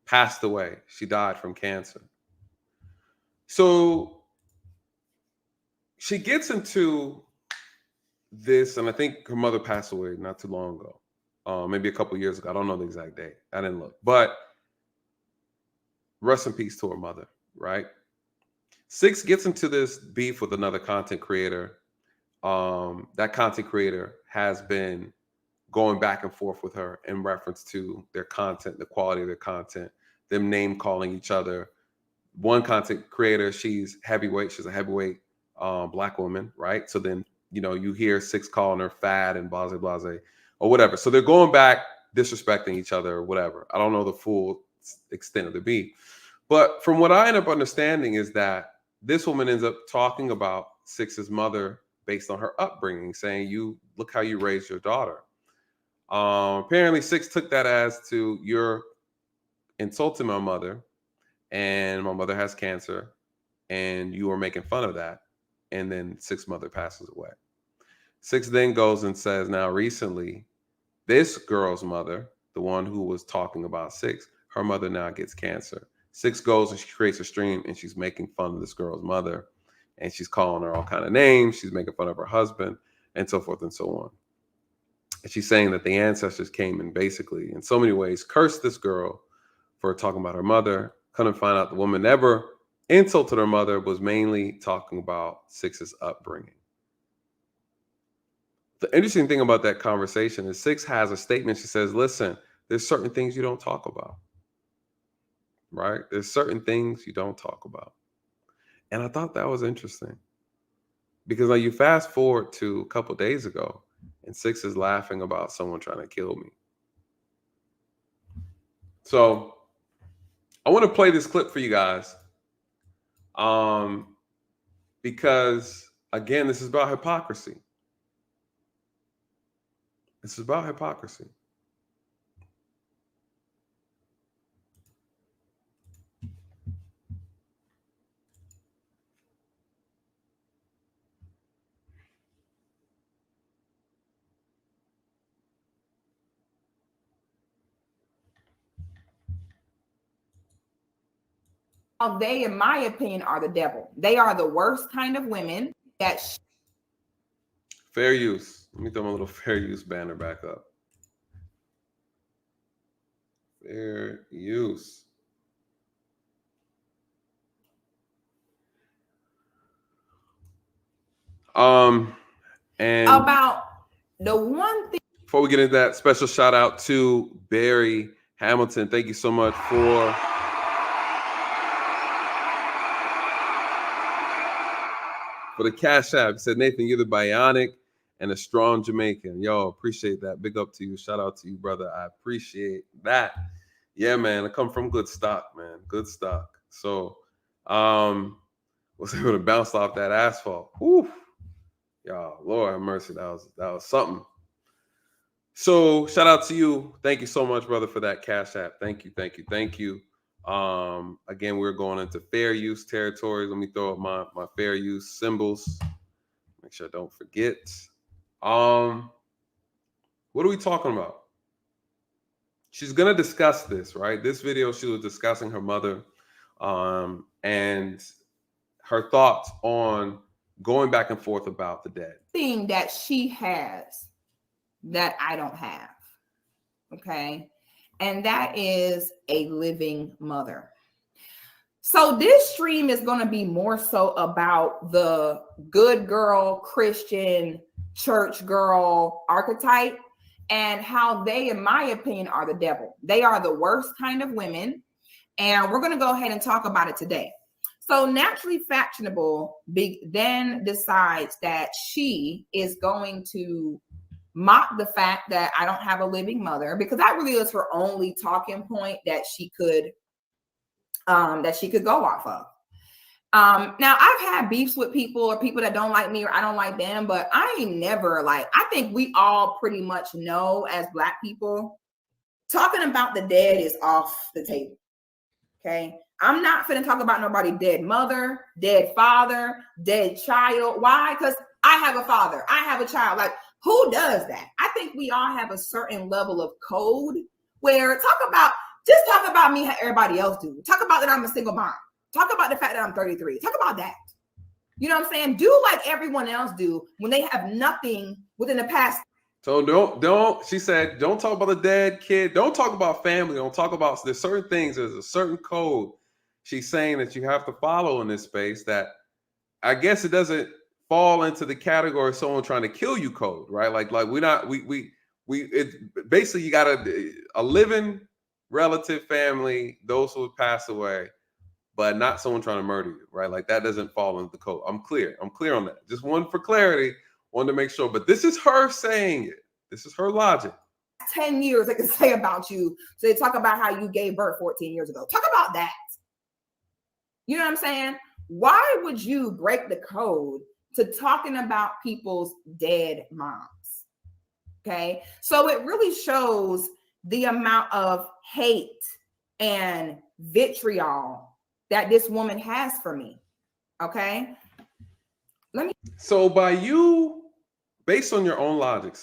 passed away. She died from cancer. So she gets into this, and I think her mother passed away not too long ago, maybe a couple years ago. I don't know the exact date. I didn't look, but rest in peace to her mother, right? 6 gets into this beef with another content creator. That content creator has been going back and forth with her in reference to their content, the quality of their content, them name calling each other. One content creator, she's a heavyweight Black woman, right? So then, you know, you hear 6 calling her fat and blase, or whatever. So they're going back, disrespecting each other or whatever. I don't know the full extent of the beef. But from what I end up understanding is that this woman ends up talking about 6's mother based on her upbringing, saying, you look how you raised your daughter. Apparently 6 took that as to, you're insulting my mother, and my mother has cancer, and you are making fun of that. And then 6's mother passes away. 6 then goes and says, now recently, this girl's mother, the one who was talking about 6, her mother now gets cancer. 6 goes and she creates a stream, and she's making fun of this girl's mother, and she's calling her all kind of names. She's making fun of her husband, and so forth and so on. And she's saying that the ancestors came and basically, in so many ways, cursed this girl for talking about her mother. Couldn't find out the woman never insulted her mother, was mainly talking about 6's upbringing. The interesting thing about that conversation is 6 has a statement. She says, listen, there's certain things you don't talk about, right? There's certain things you don't talk about. And I thought that was interesting, because like, you fast forward to a couple days ago, and 6 is laughing about someone trying to kill me. So I I want to play this clip for you guys. Because again, this is about hypocrisy. This is about hypocrisy. They, in my opinion, are the devil. They are the worst kind of women that. Fair use. Let me throw my little fair use banner back up. Fair use. And about the one thing. Before we get into that, special shout out to Barry Hamilton. Thank you so much for the Cash App. He said, Nathan, you're the bionic and a strong Jamaican. Yo, appreciate that. Big up to you. Shout out to you, brother. I appreciate that. Yeah, man. I come from good stock, man. Good stock. So was able to bounce off that asphalt. Whew. Y'all, Lord have mercy. That was something. So shout out to you. Thank you so much, brother, for that Cash App. Thank you, thank you, thank you. Again, we're going into fair use territory. Let me throw up my fair use symbols. Make sure I don't forget. What are we talking about? She's gonna discuss this, right? This video, she was discussing her mother, and her thoughts on going back and forth about the dead. Thing that she has that I don't have. Okay. And that is a living mother. So this stream is going to be more so about the good girl, Christian, church girl archetype and how they, in my opinion, are the devil. They are the worst kind of women. And we're going to go ahead and talk about it today. So Naturally Fashionable then decides that she is going to mock the fact that I don't have a living mother, because that really is her only talking point that she could go off of. Now I've had beefs with people or people that don't like me or I don't like them, but I ain't never I think we all pretty much know as Black people, talking about the dead is off the table. Okay. I'm not finna talk about nobody dead mother, dead father, dead child. Why? Because I have a father, I have a child. Like, who does that? I think we all have a certain level of code where just talk about me how everybody else do. Talk about that I'm a single mom. Talk about the fact that I'm 33. Talk about that. You know what I'm saying? Do like everyone else do when they have nothing within the past. So don't, she said, don't talk about the dead kid. Don't talk about family. Don't talk about, there's certain things, there's a certain code she's saying that you have to follow in this space that I guess it doesn't fall into the category of someone trying to kill you code, right? Like it's basically you got a living relative family, those who have passed away, but not someone trying to murder you, right? Like that doesn't fall into the code. I'm clear on that. Just one for clarity, wanted to make sure, but this is her saying it. This is her logic. 10 years they can say about you. So they talk about how you gave birth 14 years ago. Talk about that. You know what I'm saying? Why would you break the code to talking about people's dead moms? Okay. So it really shows the amount of hate and vitriol that this woman has for me. Okay. So by you, based on your own logic,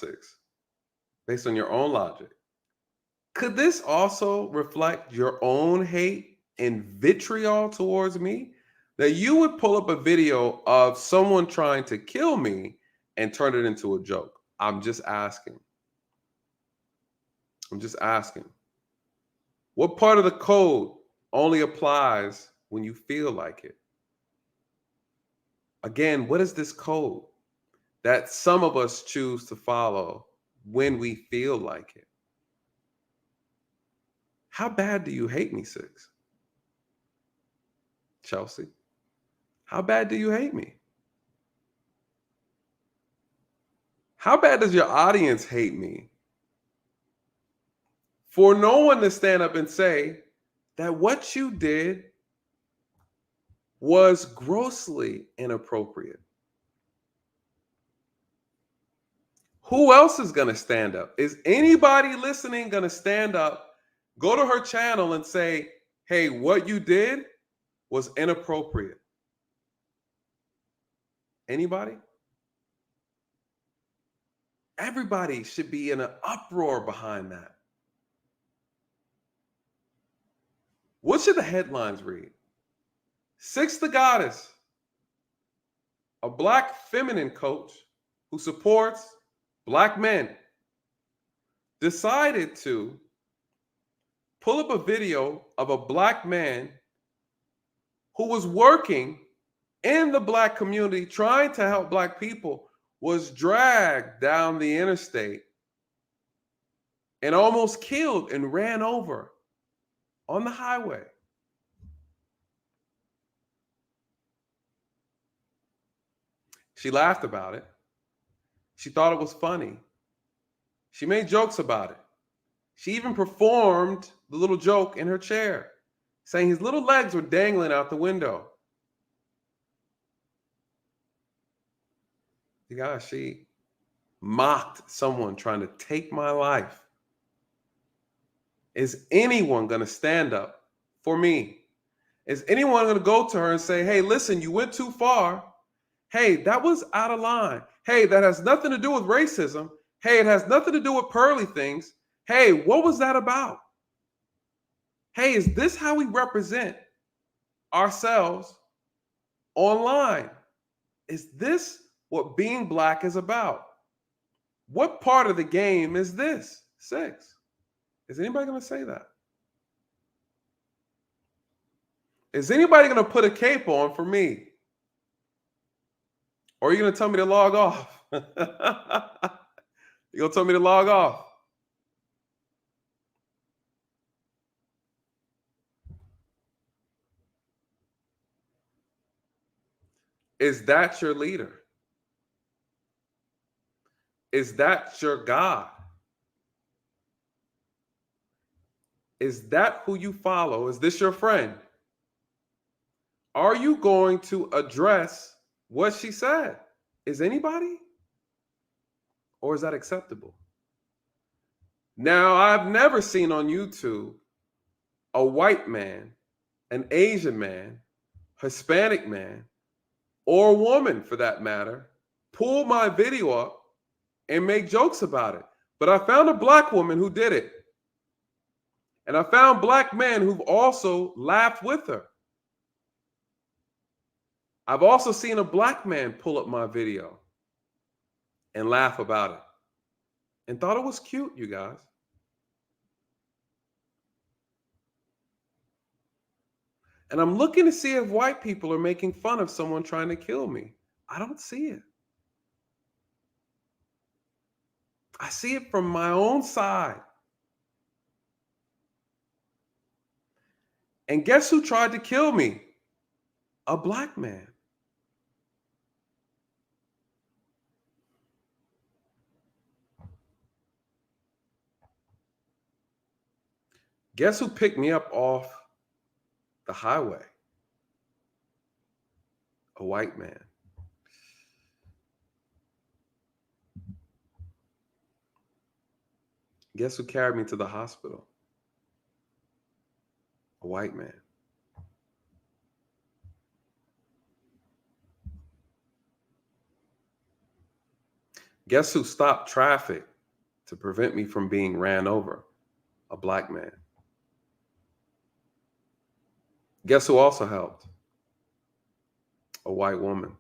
based on your own logic, could this also reflect your own hate and vitriol towards me? That you would pull up a video of someone trying to kill me and turn it into a joke. I'm just asking. What part of the code only applies when you feel like it? Again, what is this code that some of us choose to follow when we feel like it? How bad do you hate me, Six? Chelsea, how bad do you hate me? How bad does your audience hate me? For no one to stand up and say that what you did was grossly inappropriate. Who else is going to stand up? Is anybody listening going to stand up, go to her channel and say, hey, what you did was inappropriate? Anybody? Everybody should be in an uproar behind that. What should the headlines read? 6 the Goddess, a Black feminine coach who supports Black men, decided to pull up a video of a Black man who was working in the Black community, trying to help Black people, was dragged down the interstate and almost killed and ran over on the highway. She laughed about it. She thought it was funny. She made jokes about it. She even performed the little joke in her chair, saying his little legs were dangling out the window. You guys, she mocked someone trying to take my life. Is anyone going to stand up for me? Is anyone going to go to her and say, hey, listen, you went too far. Hey, that was out of line. Hey, that has nothing to do with racism. Hey, it has nothing to do with Pearly things. Hey, what was that about? Hey, is this how we represent ourselves online? Is this what being Black is about? What part of the game is this? 6. Is anybody going to say that? Is anybody going to put a cape on for me? Or are you going to tell me to log off? You're going to tell me to log off? Is that your leader? Is that your God? Is that who you follow? Is this your friend? Are you going to address what she said? Is anybody? Or is that acceptable? Now, I've never seen on YouTube a white man, an Asian man, Hispanic man, or a woman for that matter, pull my video up and make jokes about it. But I found a Black woman who did it. And I found Black men who've also laughed with her. I've also seen a Black man pull up my video and laugh about it and thought it was cute, you guys. And I'm looking to see if white people are making fun of someone trying to kill me. I don't see it. I see it from my own side. And guess who tried to kill me? A Black man. Guess who picked me up off the highway? A white man. Guess who carried me to the hospital? A white man. Guess who stopped traffic to prevent me from being ran over? A Black man. Guess who also helped? A white woman.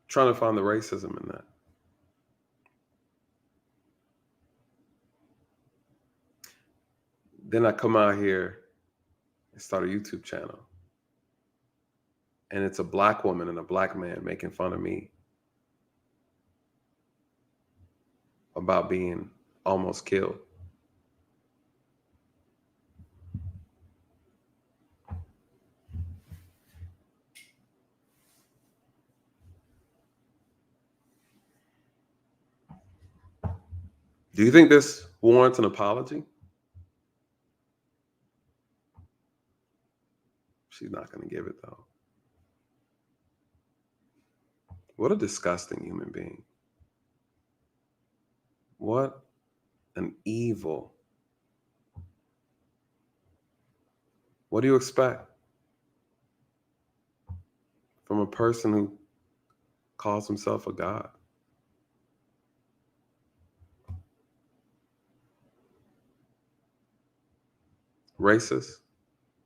Trying to find the racism in that. Then I come out here and start a YouTube channel. And it's a Black woman and a Black man making fun of me about being almost killed. Do you think this warrants an apology? She's not going to give it, though. What a disgusting human being. What an evil. What do you expect from a person who calls himself a god? Racist,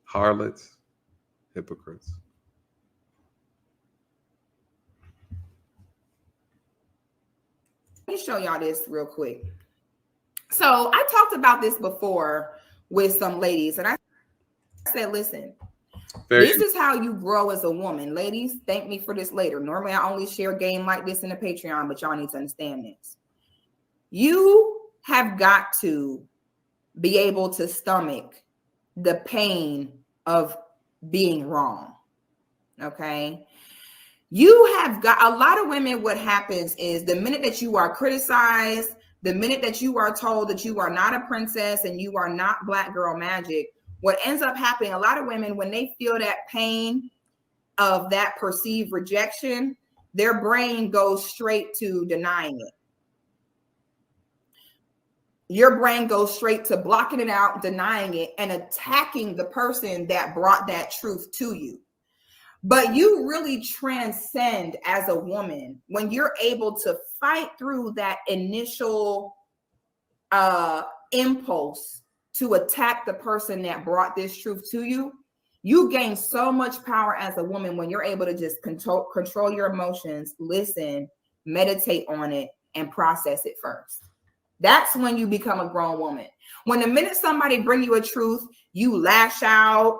harlots, hypocrites. Let me show y'all this real quick. So I talked about this before with some ladies, and I said, listen, this is how you grow as a woman. Ladies, thank me for this later. Normally, I only share game like this in the Patreon, but y'all need to understand this. You have got to be able to stomach the pain of being wrong. Okay? You have got a lot of women. What happens is the minute that you are criticized, the minute that you are told that you are not a princess and you are not black girl magic, what ends up happening, a lot of women, when they feel that pain of that perceived rejection, their brain goes straight to denying it. Your brain goes straight to blocking it out, denying it, and attacking the person that brought that truth to you. But you really transcend as a woman when you're able to fight through that initial impulse to attack the person that brought this truth to you. You gain so much power as a woman when you're able to just control your emotions, listen, meditate on it, and process it first. That's when you become a grown woman. When the minute somebody bring you a truth, you lash out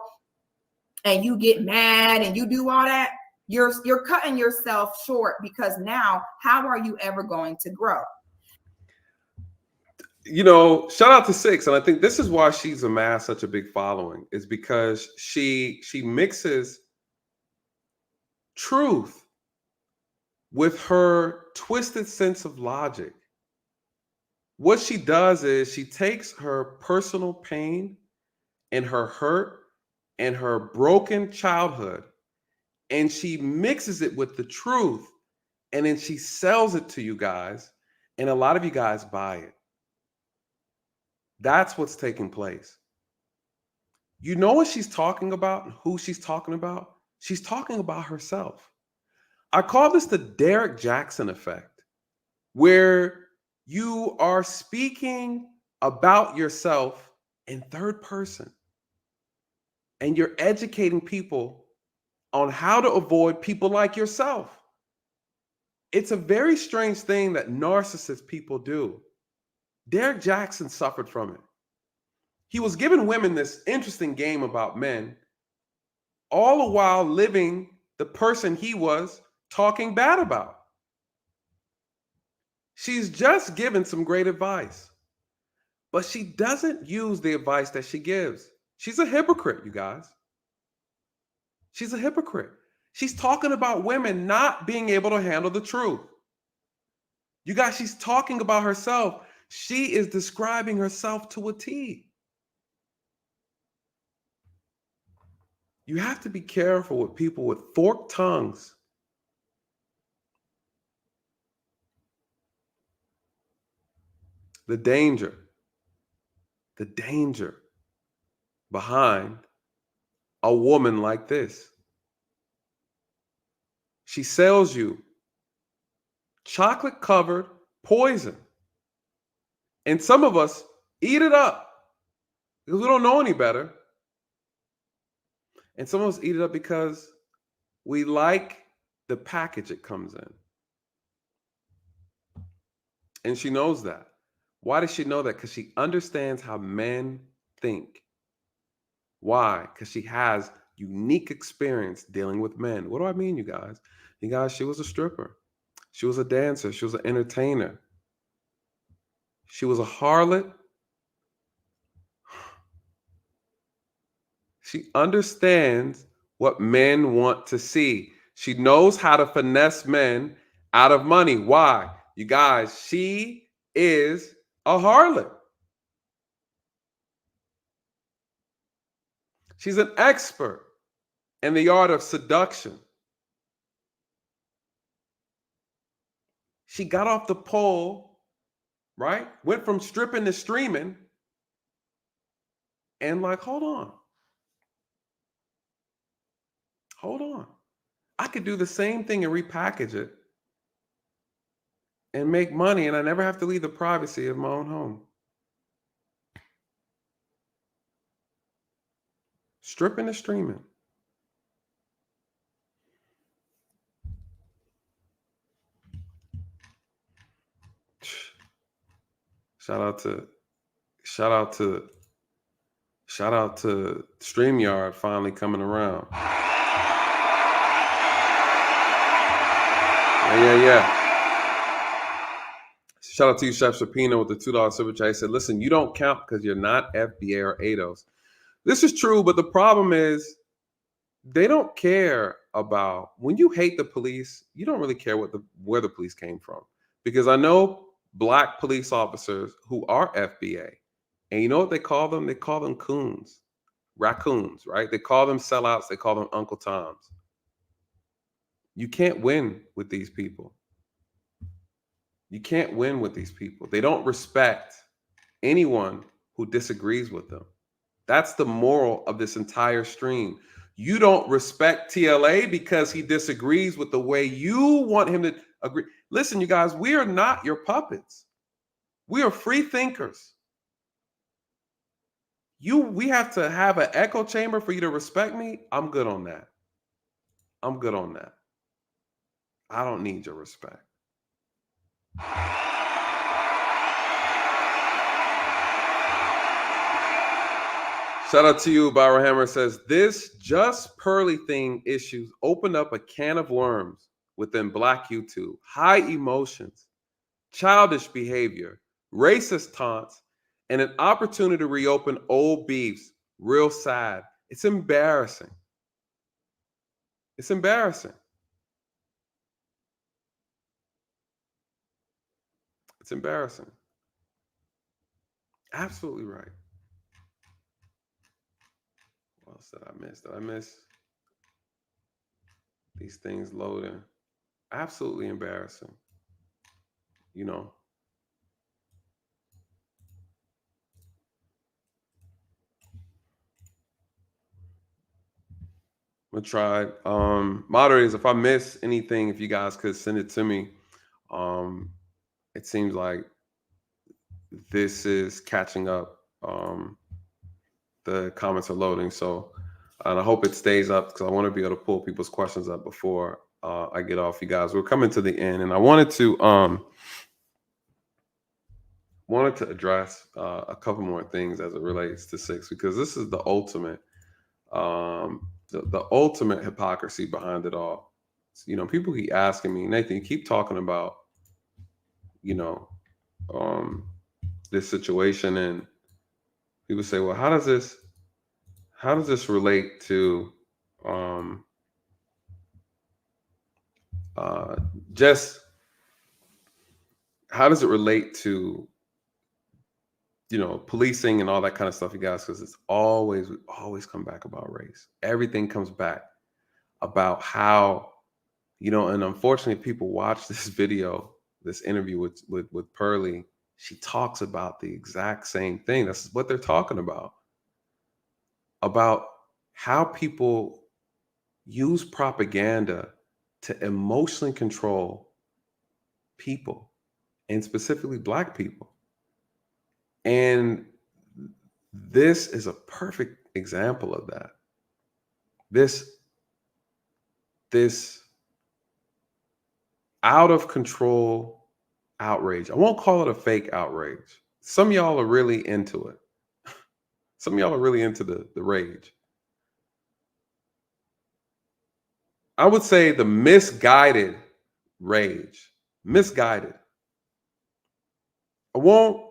and you get mad and you do all that, you're cutting yourself short, because now how are you ever going to grow? You know, shout out to Six, and I think this is why she's amassed such a big following, is because she mixes truth with her twisted sense of logic. What she does is she takes her personal pain and her hurt and her broken childhood, and she mixes it with the truth, and then she sells it to you guys, and a lot of you guys buy it. That's what's taking place. You know what she's talking about, who she's talking about? She's talking about herself. I call this the Derek Jackson effect, where you are speaking about yourself in third person, and you're educating people on how to avoid people like yourself. It's a very strange thing that narcissist people do. Derek Jackson suffered from it. He was giving women this interesting game about men, all the while living the person he was talking bad about. She's just given some great advice, but she doesn't use the advice that she gives. She's a hypocrite, you guys. She's a hypocrite. She's talking about women not being able to handle the truth. You guys, she's talking about herself. She is describing herself to a T. You have to be careful with people with forked tongues. The danger behind a woman like this. She sells you chocolate-covered poison. And some of us eat it up because we don't know any better. And some of us eat it up because we like the package it comes in. And she knows that. Why does she know that? Because she understands how men think. Why? Because she has unique experience dealing with men. What do I mean, you guys? You guys, she was a stripper. She was a dancer. She was an entertainer. She was a harlot. She understands what men want to see. She knows how to finesse men out of money. Why? You guys, she is a harlot. She's an expert in the art of seduction. She got off the pole, right? Went from stripping to streaming. And like, hold on. Hold on. I could do the same thing and repackage it and make money, and I never have to leave the privacy of my own home. Stripping and streaming. Shout out to StreamYard finally coming around. Yeah. Shout out to you, Chef Shapino, with the $2 super chat. He said, listen, you don't count because you're not FBA or ADOS. This is true, but the problem is they don't care about, when you hate the police, you don't really care where the police came from. Because I know Black police officers who are FBA, and you know what they call them? They call them coons, raccoons, right? They call them sellouts. They call them Uncle Toms. You can't win with these people. You can't win with these people. They don't respect anyone who disagrees with them. That's the moral of this entire stream. You don't respect TLA because he disagrees with the way you want him to agree. Listen, you guys, we are not your puppets. We are free thinkers. We have to have an echo chamber for you to respect me. I'm good on that. I'm good on that. I don't need your respect. Shout out to you, Byron Hammer says, this just Pearly thing issues opened up a can of worms within Black YouTube. High emotions, childish behavior, racist taunts, and an opportunity to reopen old beefs. Real sad. It's embarrassing. It's embarrassing. It's embarrassing. Absolutely right. What else did I miss? Did I miss these things loading? Absolutely embarrassing. You know. I'm gonna try. Moderators, if I miss anything, if you guys could send it to me. It seems like this is catching up. The comments are loading, so and I hope it stays up because I want to be able to pull people's questions up before I get off. You guys, we're coming to the end, and I wanted to address a couple more things as it relates to 6, because this is the ultimate. The ultimate hypocrisy behind it all. So, you know, people keep asking me, Nathan, you keep talking about, you know, this situation, and people say, well, how does this relate to just how does it relate to, you know, policing and all that kind of stuff, you guys? Because we always come back about race. Everything comes back about how, you know, and unfortunately people watch this video, this interview with Pearly. She talks about the exact same thing. That's what they're talking about how people use propaganda to emotionally control people, and specifically Black people. And this is a perfect example of that. This out of control outrage. I won't call it a fake outrage. Some of y'all are really into it. Some of y'all are really into the rage. I would say the misguided rage. Misguided. I won't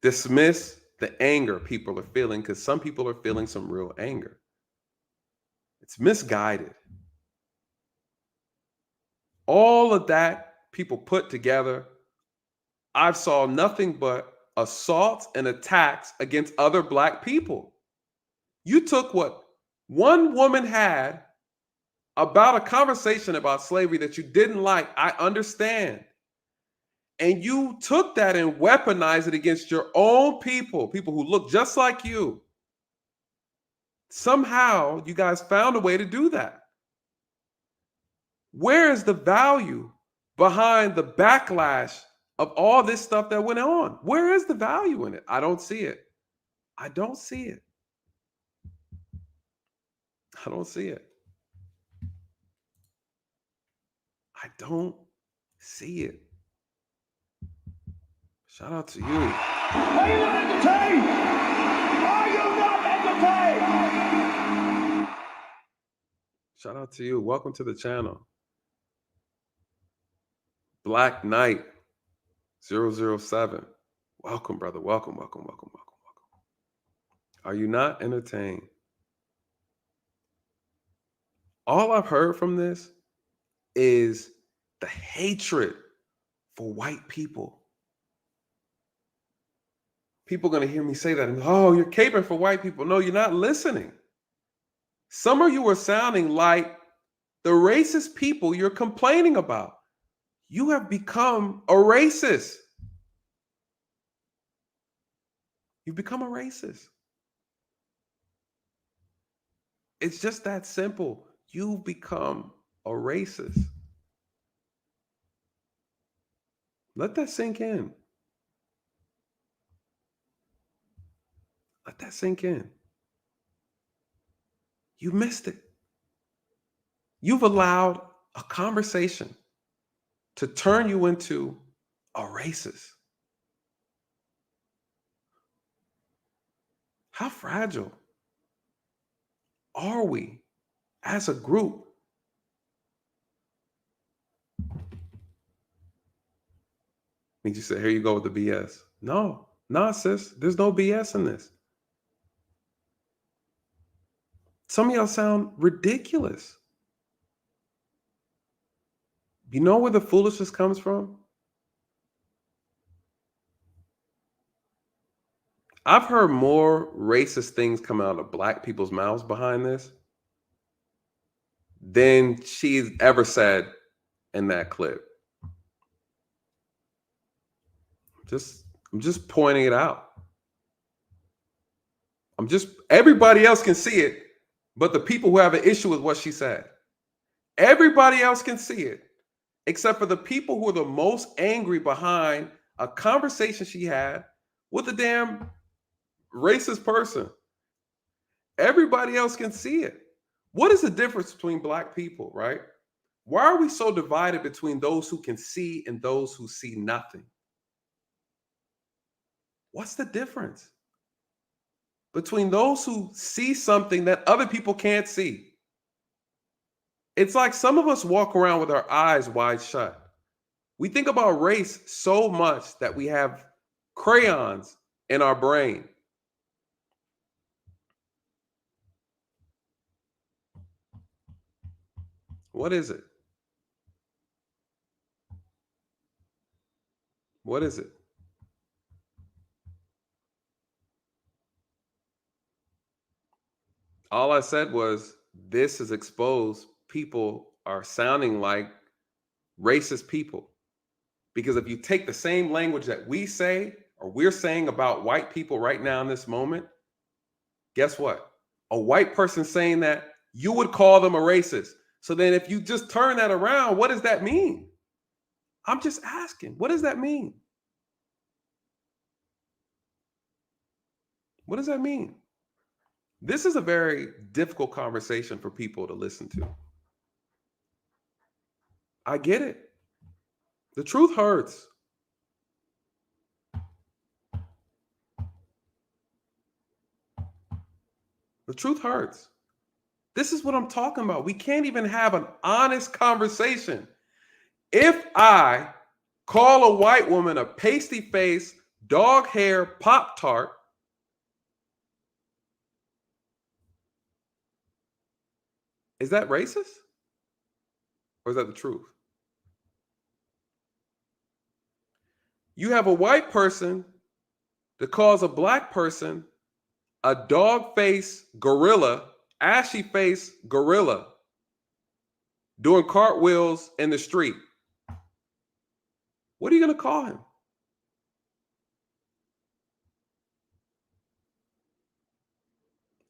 dismiss the anger people are feeling, because some people are feeling some real anger. It's misguided. All of that people put together, I've saw nothing but assaults and attacks against other Black people. You took what one woman had about a conversation about slavery that you didn't like, I understand. And you took that and weaponized it against your own people, people who look just like you. Somehow you guys found a way to do that. Where is the value behind the backlash of all this stuff that went on? Where is the value in it? I don't see it. I don't see it. I don't see it. I don't see it. Shout out to you. Are you not entertained? Are you not entertained? Shout out to you. Welcome to the channel. Black Knight 007. Welcome, brother. Welcome, welcome, welcome, welcome, welcome. Are you not entertained? All I've heard from this is the hatred for white people. People are going to hear me say that. And, oh, you're caping for white people. No, you're not listening. Some of you are sounding like the racist people you're complaining about. You have become a racist. You've become a racist. It's just that simple. You've become a racist. Let that sink in. Let that sink in. You missed it. You've allowed a conversation to turn you into a racist. How fragile are we as a group? You just say, here you go with the BS. No, sis, there's no BS in this. Some of y'all sound ridiculous. You know where the foolishness comes from? I've heard more racist things come out of Black people's mouths behind this than she's ever said in that clip. I'm just pointing it out. Everybody else can see it, but the people who have an issue with what she said. Everybody else can see it, except for the people who are the most angry behind a conversation she had with a damn racist person. Everybody else can see it. What is the difference between Black people, right? Why are we so divided between those who can see and those who see nothing? What's the difference between those who see something that other people can't see? It's like some of us walk around with our eyes wide shut. We think about race so much that we have crayons in our brain. What is it? What is it? All I said was this is exposed. People are sounding like racist people. Because if you take the same language that we say or we're saying about white people right now in this moment, guess what? A white person saying that, you would call them a racist. So then if you just turn that around, what does that mean? I'm just asking, what does that mean? What does that mean? This is a very difficult conversation for people to listen to. I get it. The truth hurts. The truth hurts. This is what I'm talking about. We can't even have an honest conversation. If I call a white woman a pasty face, dog hair Pop-Tart, is that racist? Or is that the truth? You have a white person that calls a black person a dog-faced gorilla, ashy-faced gorilla, doing cartwheels in the street. What are you going to call him?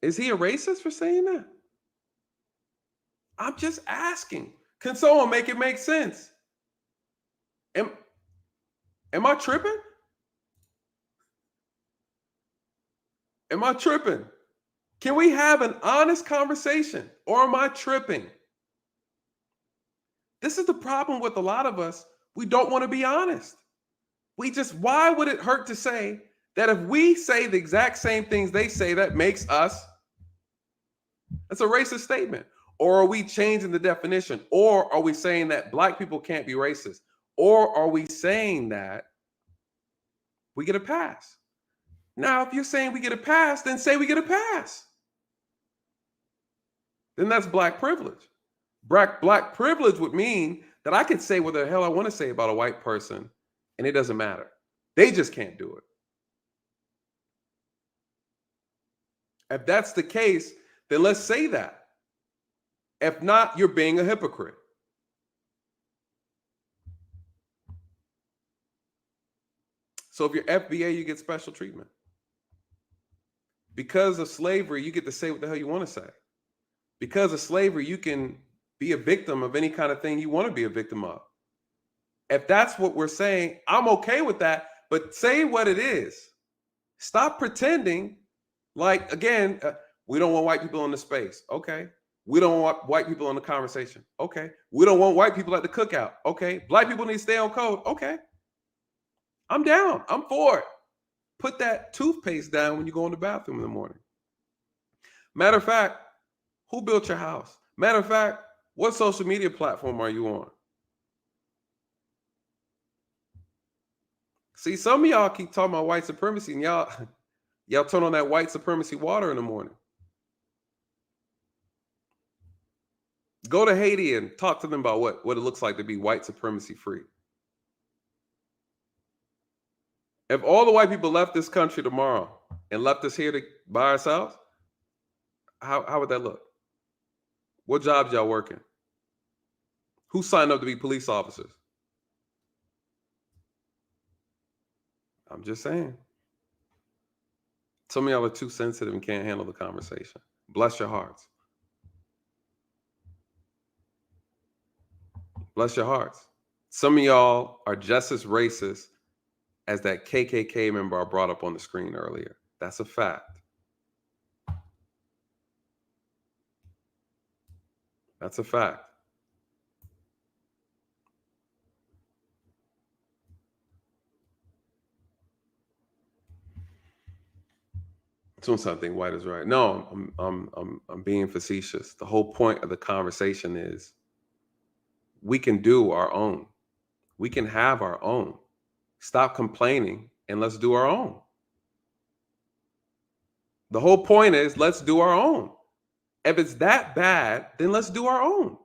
Is he a racist for saying that? I'm just asking. Can someone make it make sense? Am I tripping? Am I tripping? Can we have an honest conversation, or am I tripping? This is the problem with a lot of us. We don't want to be honest. Why would it hurt to say that if we say the exact same things they say, that makes us? That's a racist statement. Or are we changing the definition? Or are we saying that black people can't be racist? Or are we saying that we get a pass? Now, if you're saying we get a pass, then say we get a pass. Then that's black privilege. Black privilege would mean that I could say what the hell I want to say about a white person, and it doesn't matter. They just can't do it. If that's the case, then let's say that. If not, you're being a hypocrite. So if you're FBA, you get special treatment. Because of slavery, you get to say what the hell you want to say. Because of slavery, you can be a victim of any kind of thing you want to be a victim of. If that's what we're saying, I'm okay with that, but say what it is. Stop pretending like, again, we don't want white people in the space. Okay. We don't want white people in the conversation. Okay. We don't want white people at the cookout. Okay. Black people need to stay on code. Okay. I'm down. I'm for it. Put that toothpaste down when you go in the bathroom in the morning. Matter of fact, who built your house? Matter of fact, what social media platform are you on? See, some of y'all keep talking about white supremacy, and y'all turn on that white supremacy water in the morning. Go to Haiti and talk to them about what it looks like to be white supremacy free. If all the white people left this country tomorrow and left us here by ourselves, how would that look? What jobs y'all working? Who signed up to be police officers? I'm just saying. Some of y'all are too sensitive and can't handle the conversation. Bless your hearts. Bless your hearts. Some of y'all are just as racist as that KKK member I brought up on the screen earlier. That's a fact. That's a fact. Someone said I think white is right. No, I'm being facetious. The whole point of the conversation is we can do our own. We can have our own. Stop complaining and let's do our own. The whole point is let's do our own. If it's that bad, then let's do our own.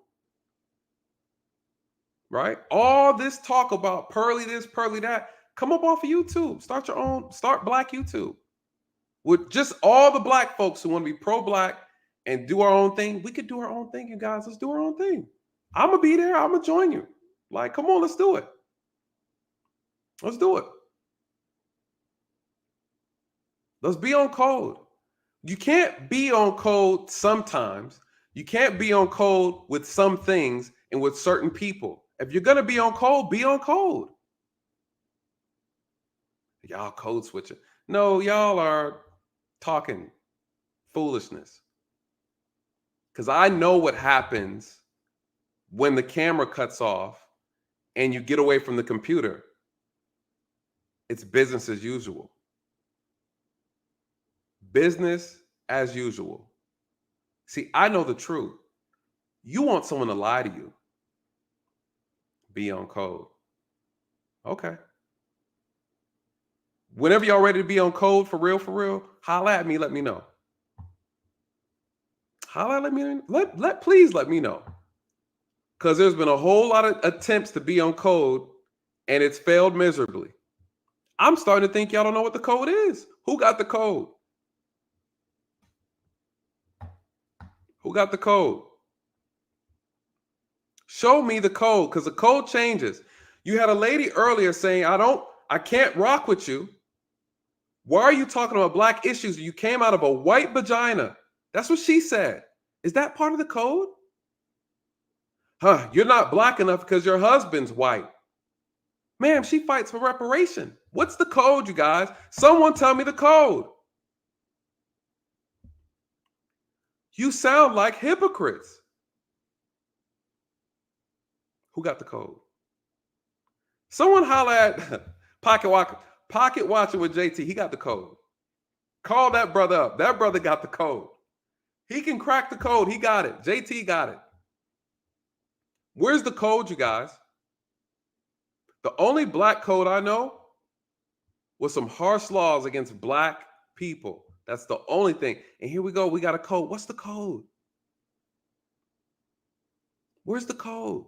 Right? All this talk about Pearly this, Pearly that, come up off of YouTube. Start your own, start Black YouTube. With just all the Black folks who want to be pro-Black and do our own thing, we could do our own thing, you guys. Let's do our own thing. I'm going to be there. I'm going to join you. Like, come on, let's do it. Let's do it. Let's be on code. You can't be on code sometimes. You can't be on code with some things and with certain people. If you're going to be on code, be on code. Y'all code switching. No, y'all are talking foolishness. Because I know what happens when the camera cuts off and you get away from the computer. It's business as usual. Business as usual. See, I know the truth. You want someone to lie to you. Be on code. Okay. Whenever y'all ready to be on code for real, holla at me, let me know. Holla, let me please let me know. Because there's been a whole lot of attempts to be on code and it's failed miserably. I'm starting to think y'all don't know what the code is. Who got the code? Who got the code? Show me the code, because the code changes. You had a lady earlier saying, I can't rock with you. Why are you talking about black issues? You came out of a white vagina. That's what she said. Is that part of the code? You're not black enough because your husband's white. Ma'am, she fights for reparation. What's the code, you guys? Someone tell me the code. You sound like hypocrites. Who got the code? Someone holler at Pocket Watcher with JT. He got the code. Call that brother up. That brother got the code. He can crack the code. He got it. JT got it. Where's the code, you guys? The only black code I know was some harsh laws against black people. That's the only thing. And here we go. We got a code. What's the code? Where's the code?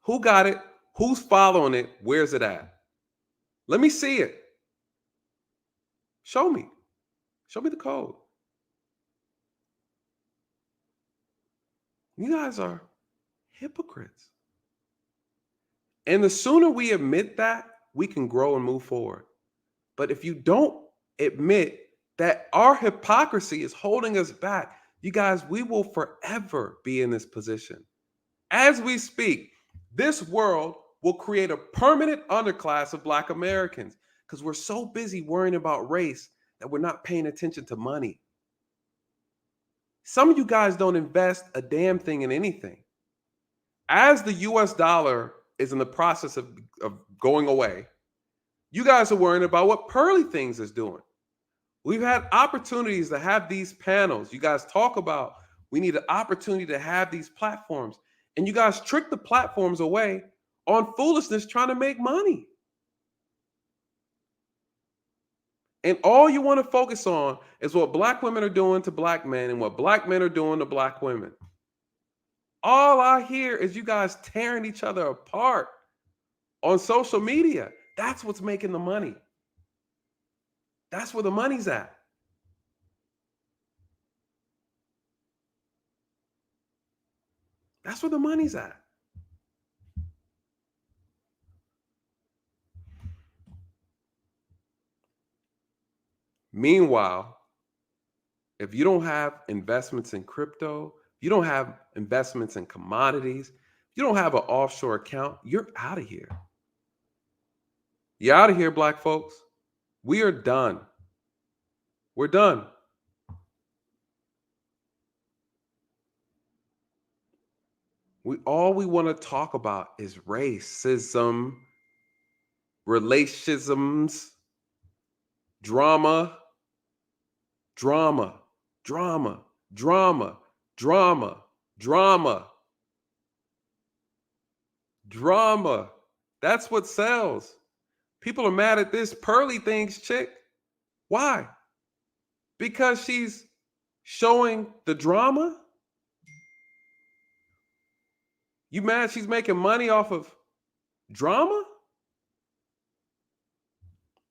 Who got it? Who's following it? Where's it at? Let me see it. Show me. Show me the code. You guys are hypocrites. And the sooner we admit that, we can grow and move forward. But if you don't admit that our hypocrisy is holding us back, you guys, we will forever be in this position. As we speak, this world will create a permanent underclass of Black Americans because we're so busy worrying about race that we're not paying attention to money. Some of you guys don't invest a damn thing in anything. As the US dollar is in the process of going away, you guys are worrying about what Pearly Things is doing. We've had opportunities to have these panels. You guys talk about we need an opportunity to have these platforms. And you guys trick the platforms away on foolishness trying to make money. And all you want to focus on is what Black women are doing to Black men and what Black men are doing to Black women. All I hear is you guys tearing each other apart on social media. That's what's making the money. That's where the money's at. That's where the money's at. Meanwhile, if you don't have investments in crypto, you don't have investments in commodities, you don't have an offshore account, you're out of here. You're out of here, Black folks. We are done. We're done. All we want to talk about is racism, relationships, drama. That's what sells. People are mad at this Pearly Things chick. Why? Because she's showing the drama? You mad she's making money off of drama?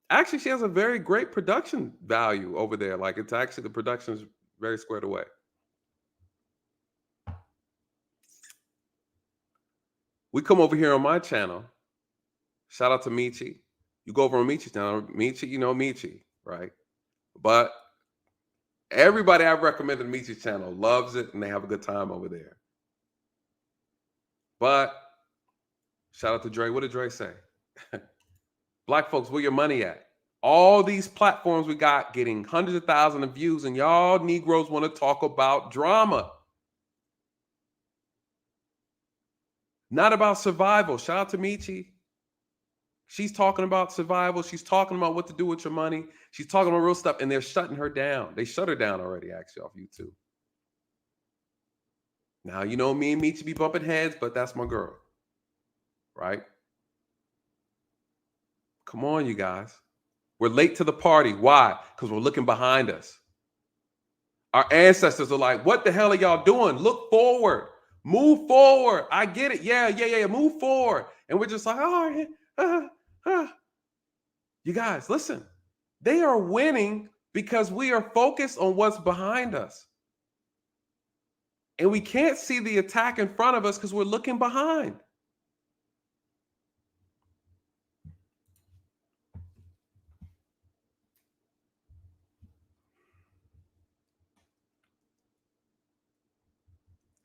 Actually, she has a very great production value over there. Like, it's actually, the production is very squared away. We come over here on my channel. Shout out to Michi. You go over on Michi's channel. Michi, you know Michi, right? But everybody I've recommended Michi's channel loves it, and they have a good time over there. But shout out to Dre. What did Dre say? Black folks, where your money at? All these platforms we got getting hundreds of thousands of views, and y'all Negroes want to talk about drama. Not about survival. Shout out to Michi. She's talking about survival. She's talking about what to do with your money. She's talking about real stuff, and they're shutting her down. They shut her down already, actually, off YouTube. Now, you know me and Michi be bumping heads, but that's my girl, right? Come on, you guys. We're late to the party. Why? Because we're looking behind us. Our ancestors are like, what the hell are y'all doing? Look forward. Move forward. I get it. Yeah. Move forward. And we're just like, all right. You guys, listen. They are winning because we are focused on what's behind us. And we can't see the attack in front of us because we're looking behind.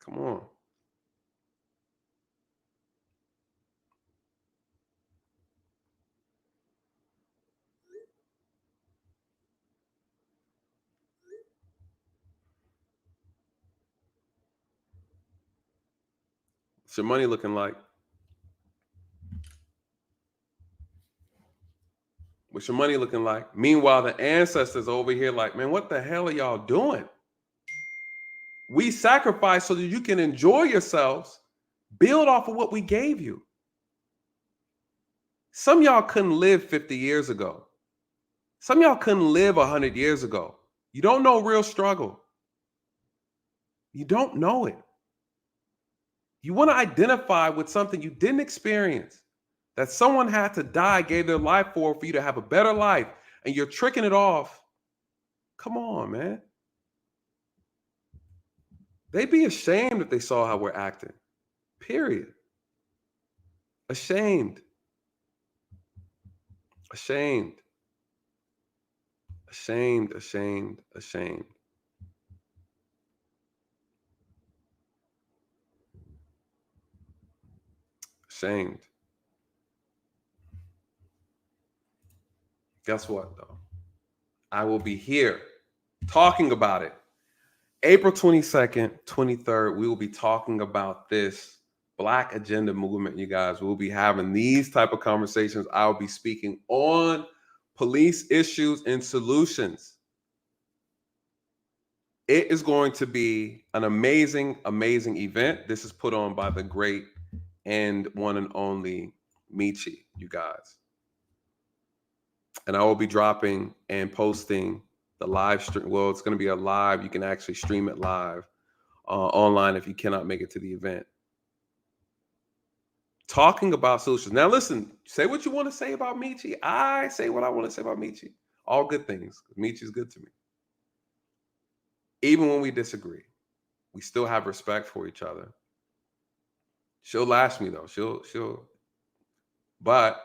Come on. What's your money looking like? What's your money looking like? Meanwhile, the ancestors over here like, man, what the hell are y'all doing? We sacrifice so that you can enjoy yourselves, build off of what we gave you. Some of y'all couldn't live 50 years ago. Some of y'all couldn't live 100 years ago. You don't know real struggle. You don't know it. You want to identify with something you didn't experience, that someone had to die, gave their life for you to have a better life, and you're tricking it off. Come on, man. They'd be ashamed if they saw how we're acting. Period. Ashamed. Ashamed. Ashamed, ashamed, ashamed. Ashamed. Guess what, though? I will be here talking about it. April 22nd, 23rd, we will be talking about this Black Agenda movement, you guys. We'll be having these type of conversations. I'll be speaking on police issues and solutions. It is going to be an amazing, amazing event. This is put on by the great and one and only Michi, you guys. And I will be dropping and posting the live stream. Well, it's going to be a live. You can actually stream it live online if you cannot make it to the event. Talking about solutions. Now, listen, say what you want to say about Michi. I say what I want to say about Michi. All good things. Michi's good to me. Even when we disagree, we still have respect for each other. She'll lash me, though. But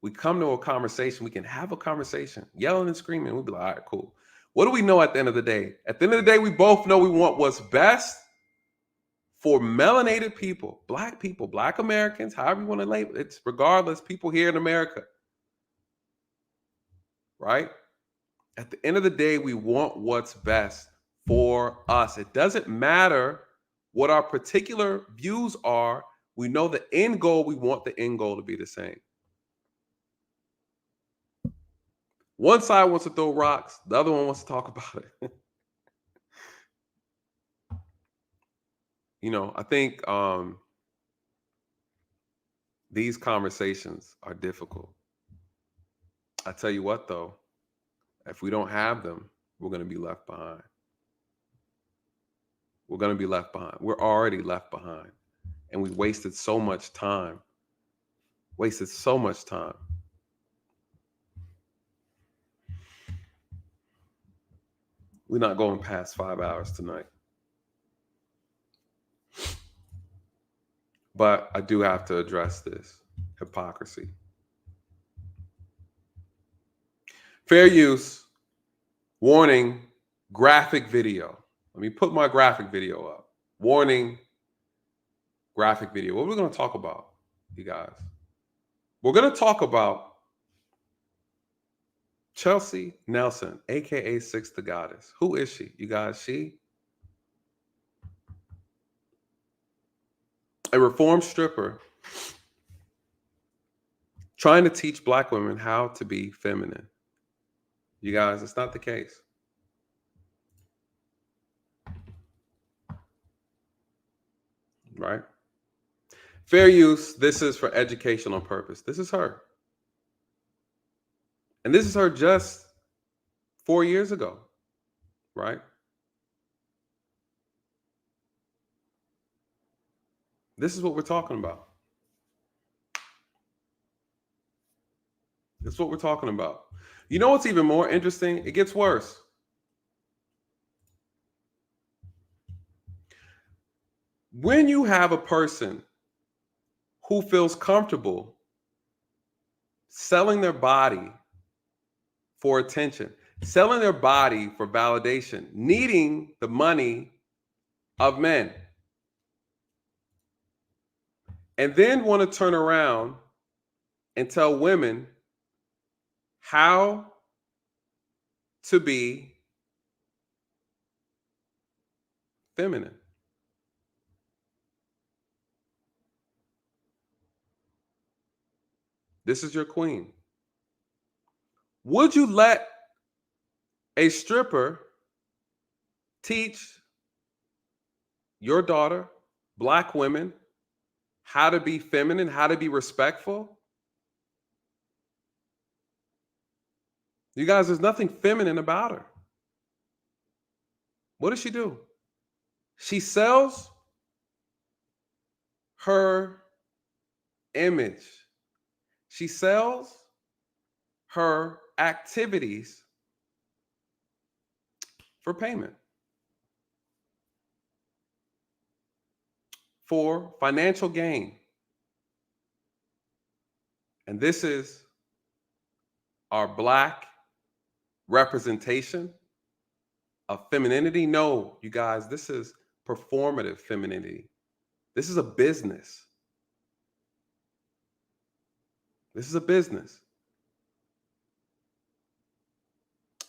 we come to a conversation. We can have a conversation. Yelling and screaming. We'll be like, all right, cool. What do we know at the end of the day? At the end of the day, we both know we want what's best for melanated people, Black Americans, however you want to label it. It's regardless, people here in America. Right? At the end of the day, we want what's best for us. It doesn't matter what our particular views are. We know the end goal. We want the end goal to be the same. One side wants to throw rocks. The other one wants to talk about it. I think these conversations are difficult. I tell you what, though, if we don't have them, we're going to be left behind. We're going to be left behind. We're already left behind. And we wasted so much time. We're not going past 5 hours tonight. But I do have to address this hypocrisy. Fair use, warning, graphic video. Let me put my graphic video up. Warning, graphic video. What are we going to talk about, you guys? We're going to talk about Chelsea Nelson, aka Six the Goddess. Who is she? You guys, she? A reformed stripper trying to teach Black women how to be feminine. You guys, it's not the case. Right? Fair use, this is for educational purpose. This is her. And this is her just 4 years ago, right? This is what we're talking about. This That's what we're talking about. You know what's even more interesting? It gets worse. When you have a person who feels comfortable selling their body for attention, selling their body for validation, needing the money of men, and then want to turn around and tell women how to be feminine. This is your queen. Would you let a stripper teach your daughter, Black women, how to be feminine, how to be respectful? You guys, there's nothing feminine about her. What does she do? She sells her image. She sells her activities for payment, for financial gain. And this is our Black representation of femininity. No, you guys, this is performative femininity. This is a business. This is a business.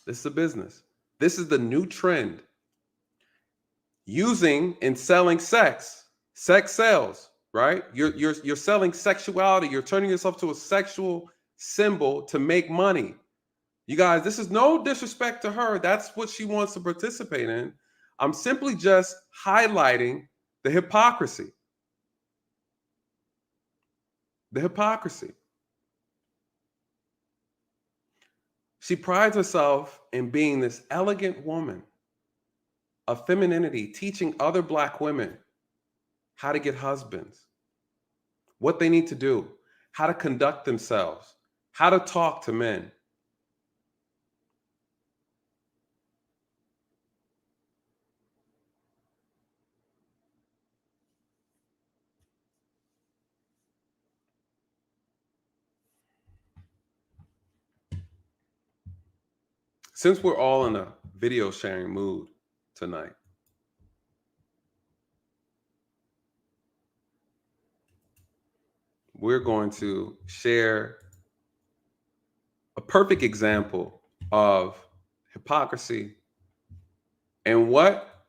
This is a business. This is the new trend. Using and selling sex. Sex sells, right? You're selling sexuality. You're turning yourself to a sexual symbol to make money. You guys, this is no disrespect to her. That's what she wants to participate in. I'm simply just highlighting the hypocrisy. The hypocrisy. She prides herself in being this elegant woman of femininity, teaching other Black women how to get husbands, what they need to do, how to conduct themselves, how to talk to men. Since we're all in a video sharing mood tonight, we're going to share a perfect example of hypocrisy and what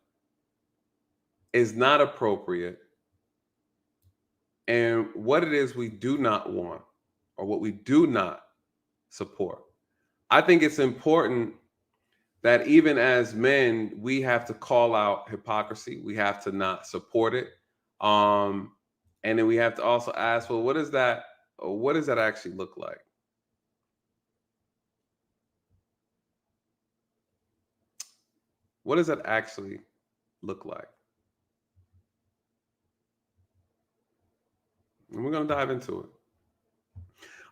is not appropriate and what it is we do not want or what we do not support. I think it's important that even as men, we have to call out hypocrisy. We have to not support it. And then we have to also ask, well, what does that actually look like? What does that actually look like? And we're going to dive into it.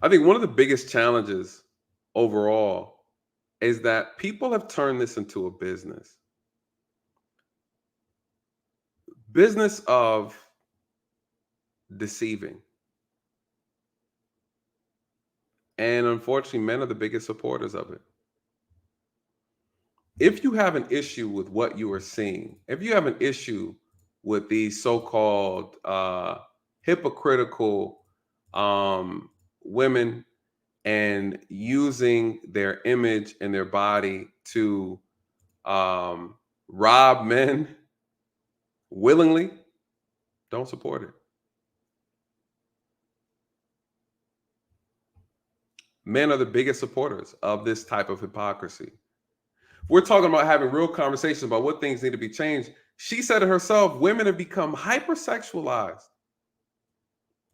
I think one of the biggest challenges overall is that people have turned this into a business. Business of deceiving. And unfortunately, men are the biggest supporters of it. If you have an issue with what you are seeing, if you have an issue with these so-called hypocritical women and using their image and their body to rob men willingly, don't support it. Men are the biggest supporters of this type of hypocrisy. We're talking about having real conversations about what things need to be changed. She said it herself, women have become hypersexualized.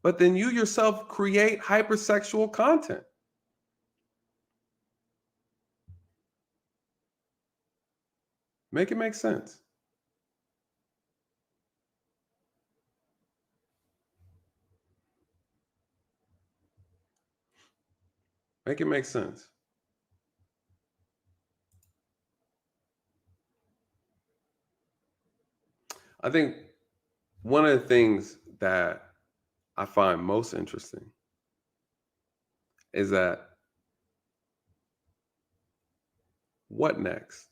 But then you yourself create hypersexual content. Make it make sense. Make it make sense. I think one of the things that I find most interesting is that what next?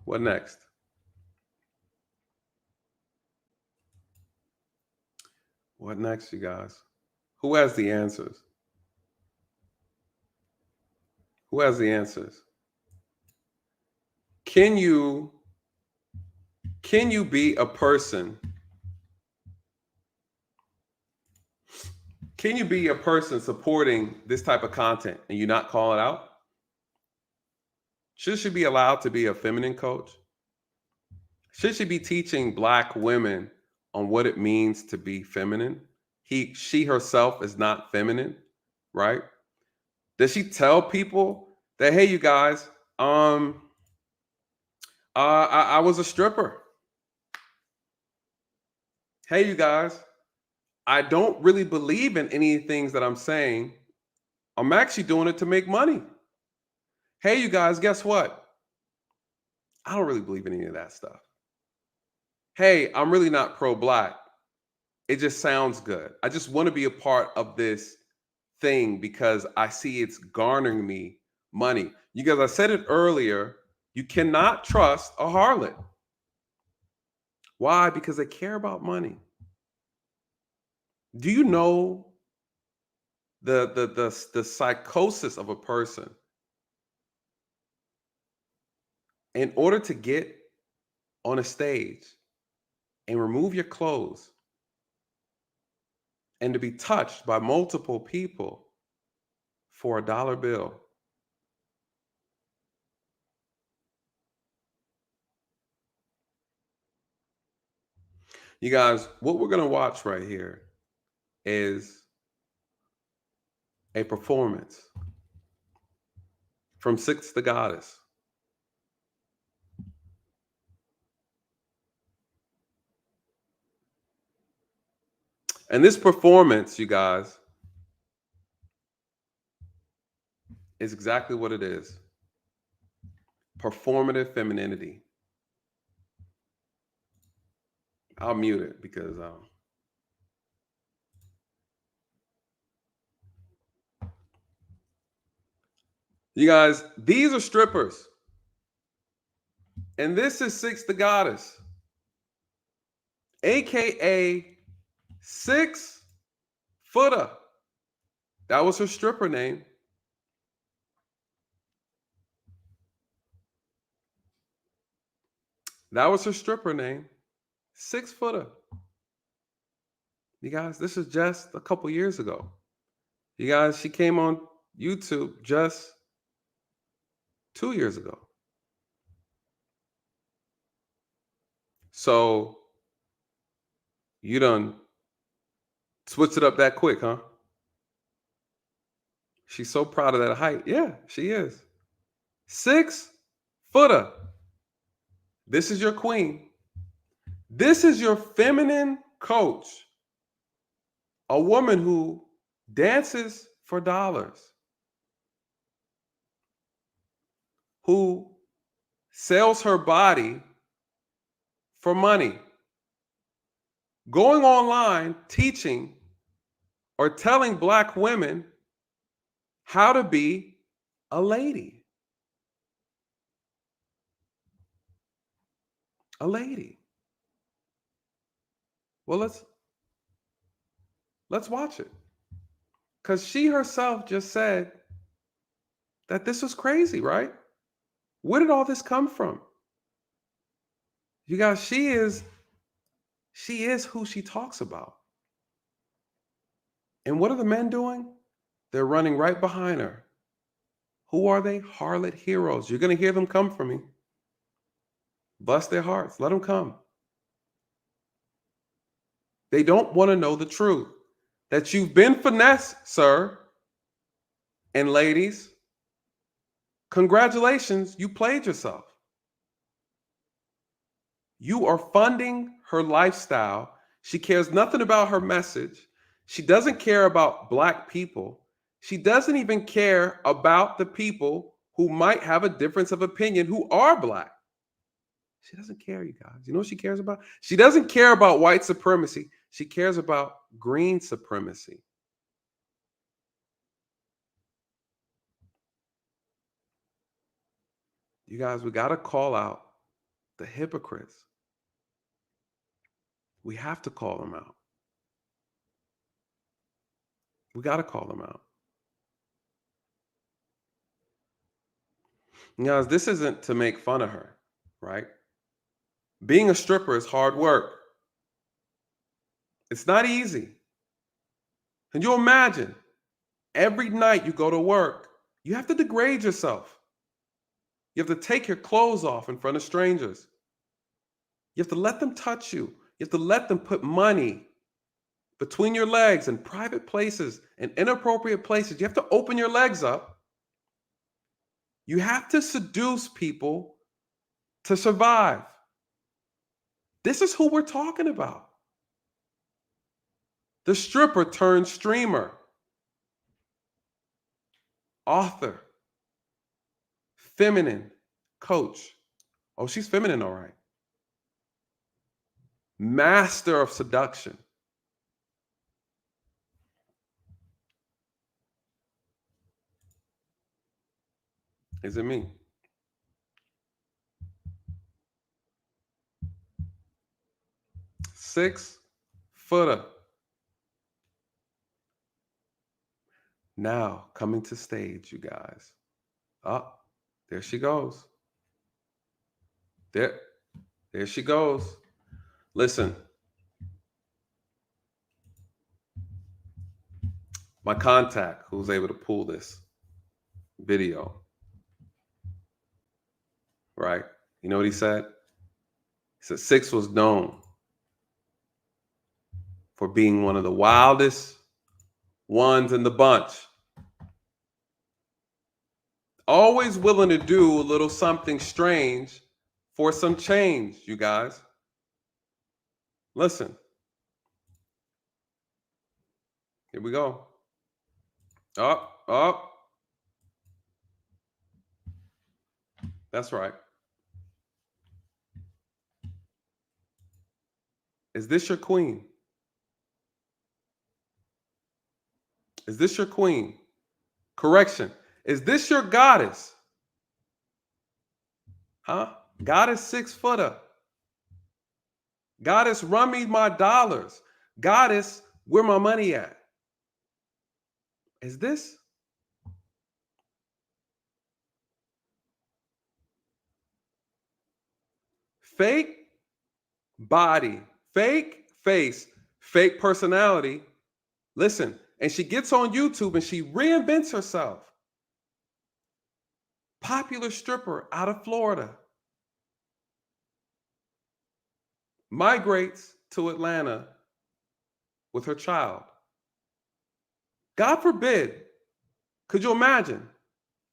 What next? What next, you guys? Who has the answers? Who has the answers? Can you be a person? Can you be a person supporting this type of content and you not call it out? Should she be allowed to be a feminine coach? Should she be teaching Black women on what it means to be feminine? She herself is not feminine, right? Does she tell people that, hey, you guys, I was a stripper. Hey, you guys, I don't really believe in any things that I'm saying. I'm actually doing it to make money. Hey, you guys, guess what? I don't really believe in any of that stuff. Hey, I'm really not pro-Black. It just sounds good. I just want to be a part of this thing because I see it's garnering me money. You guys, I said it earlier, you cannot trust a harlot. Why? Because they care about money. Do you know the psychosis of a person? In order to get on a stage and remove your clothes and to be touched by multiple people for $1 bill. You guys, what we're going to watch right here is a performance from Six the Goddess. And this performance, you guys, is exactly what it is. Performative femininity. I'll mute it because you guys, these are strippers. And this is Six the Goddess, aka 6 Footer. That was her stripper name. That was her stripper name. 6 Footer. You guys, this is just a couple years ago. You guys, she came on YouTube just 2 years ago. So you done switched it up that quick, huh? She's so proud of that height. Yeah, she is. 6 Footer. This is your queen. This is your feminine coach. A woman who dances for dollars. Who sells her body for money. Going online, teaching or telling Black women how to be a lady. A lady. Well, let's watch it. Because she herself just said that this was crazy, right? Where did all this come from? You guys, she is who she talks about. And what are the men doing? They're running right behind her. Who are they? Harlot heroes. You're going to hear them come for me. Bless their hearts. Let them come. They don't want to know the truth. That you've been finessed, sir. And ladies, congratulations, you played yourself. You are funding her lifestyle. She cares nothing about her message. She doesn't care about Black people. She doesn't even care about the people who might have a difference of opinion who are Black. She doesn't care, you guys. You know what she cares about? She doesn't care about white supremacy. She cares about green supremacy. You guys, we got to call out the hypocrites. We have to call them out. We got to call them out. You guys, this isn't to make fun of her, right? Being a stripper is hard work. It's not easy. And you imagine every night you go to work, you have to degrade yourself. You have to take your clothes off in front of strangers. You have to let them touch you. You have to let them put money between your legs in private places and inappropriate places. You have to open your legs up. You have to seduce people to survive. This is who we're talking about. The stripper turned streamer, author, feminine coach. Oh, she's feminine, all right. Master of seduction. Is it me? Six-footer. Now coming to stage, you guys. Oh, there she goes. There she goes. Listen. My contact who was able to pull this video, right? You know what he said? He said Six was known for being one of the wildest ones in the bunch. Always willing to do a little something strange for some change, you guys. Listen. Here we go. Up. That's right. Is this your queen? Is this your queen? Correction. Is this your goddess? Huh? Goddess 6-footer. Goddess, run me my dollars. Goddess, where my money at? Is this? Fake body, fake face, fake personality. Listen, and she gets on YouTube and she reinvents herself. Popular stripper out of Florida. Migrates to Atlanta with her child. God forbid, could you imagine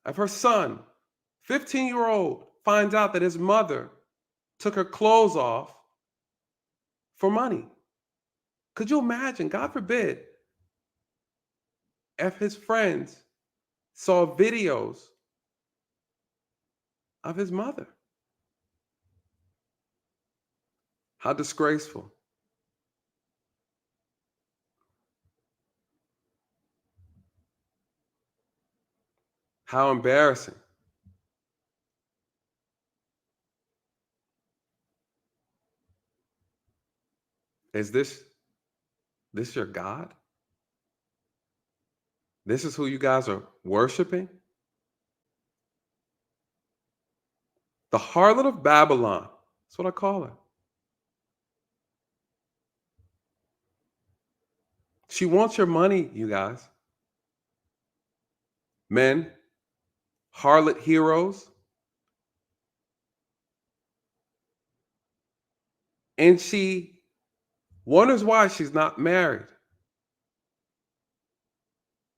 if her son, 15-year-old, finds out that his mother took her clothes off for money? Could you imagine, God forbid, if his friends saw videos of his mother? How disgraceful. How embarrassing. Is this your God? This is who you guys are worshiping? The harlot of Babylon. That's what I call her. She wants your money, you guys. Men, harlot heroes. And she wonders why she's not married.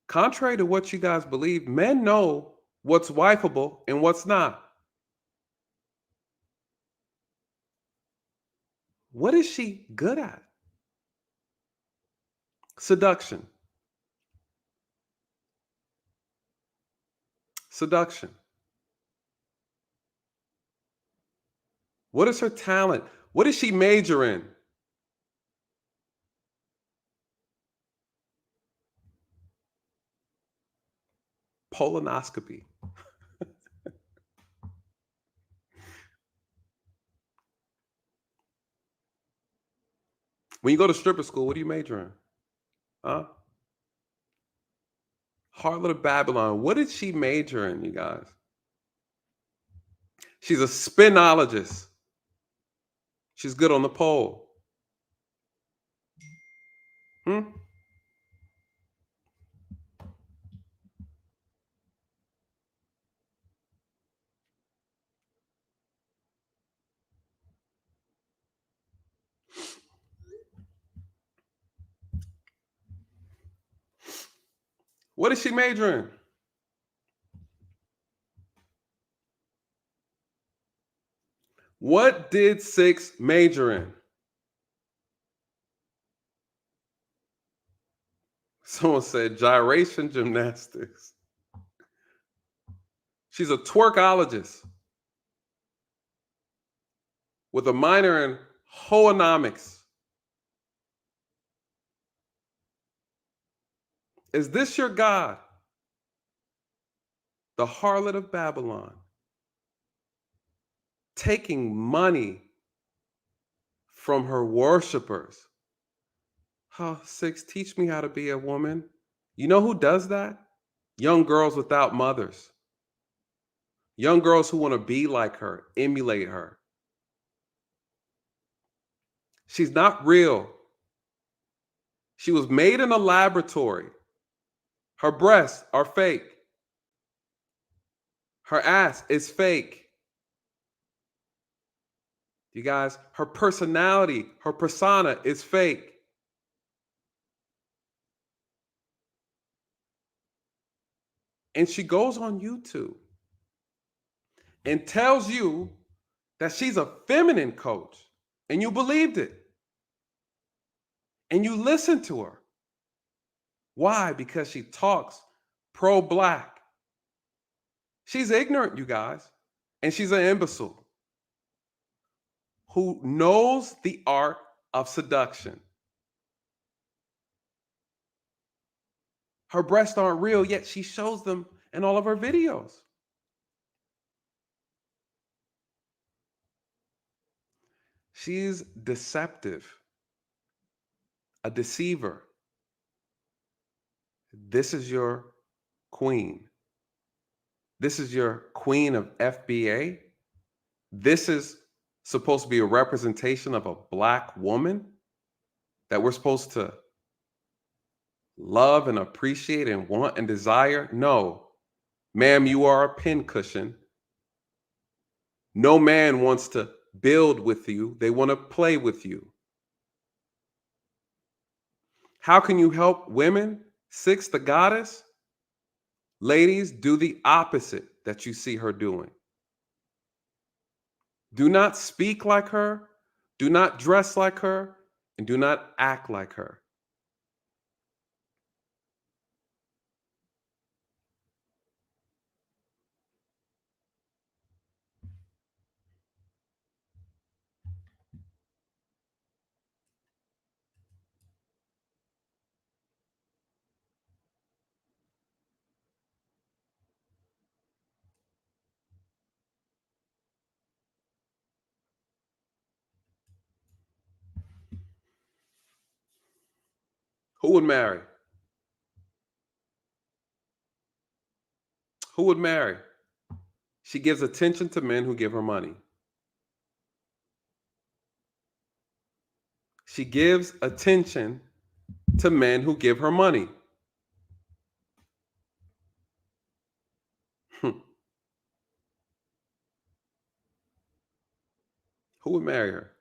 Contrary to what you guys believe, men know what's wifeable and what's not. What is she good at? Seduction. Seduction. What is her talent? What does she major in? Colonoscopy. When you go to stripper school, what do you major in? Huh? Harlot of Babylon. What did she major in, you guys? She's a spinologist. She's good on the pole. What did she major in? What did 6 major in? Someone said gyration gymnastics. She's a twerkologist with a minor in hoonomics. Is this your God? The harlot of Babylon, taking money from her worshipers. Oh, 6, teach me how to be a woman. You know who does that? Young girls without mothers. Young girls who want to be like her, emulate her. She's not real. She was made in a laboratory. Her breasts are fake. Her ass is fake. You guys, her personality, her persona is fake. And she goes on YouTube and tells you that she's a feminine coach, and you believed it. And you listened to her. Why? Because she talks pro-black. She's ignorant, you guys, and she's an imbecile who knows the art of seduction. Her breasts aren't real, yet she shows them in all of her videos. She's deceptive, a deceiver. This is your queen. This is your queen of FBA. This is supposed to be a representation of a black woman that we're supposed to love and appreciate and want and desire. No, ma'am, you are a pincushion. No man wants to build with you. They want to play with you. How can you help women? 6, the goddess. Ladies, do the opposite that you see her doing. Do not speak like her. Do not dress like her. And do not act like her. Who would marry? Who would marry? She gives attention to men who give her money. She gives attention to men who give her money. Who would marry her?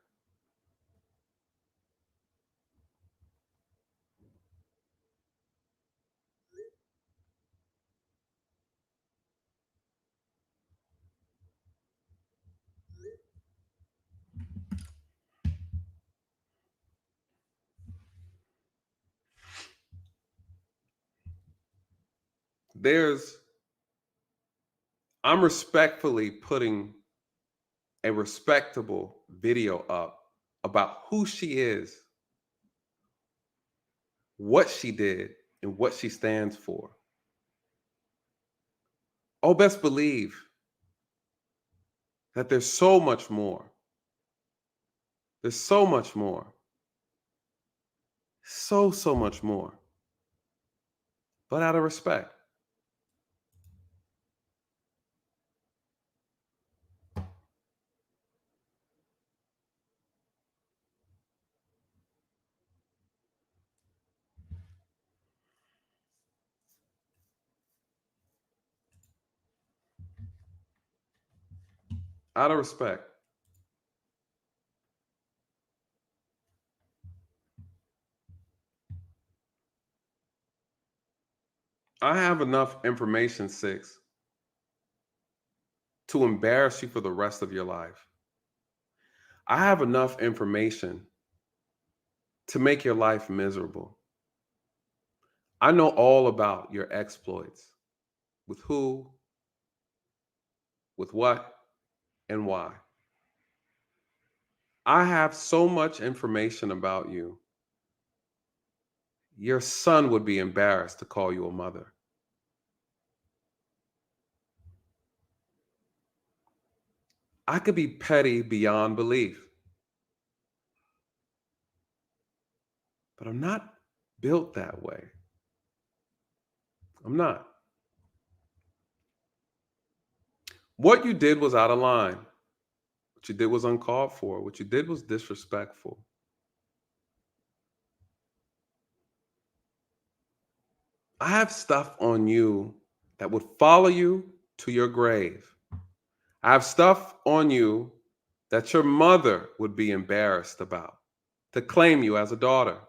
I'm respectfully putting a respectable video up about who she is, what she did, and what she stands for. Oh, best believe that there's so much more. There's so much more. So much more. But out of respect. Out of respect. I have enough information, 6, to embarrass you for the rest of your life. I have enough information to make your life miserable. I know all about your exploits. With who, with what, and why. I have so much information about you. Your son would be embarrassed to call you a mother. I could be petty beyond belief. But I'm not built that way. I'm not. What you did was out of line. What you did was uncalled for. What you did was disrespectful. I have stuff on you that would follow you to your grave. I have stuff on you that your mother would be embarrassed about, to claim you as a daughter.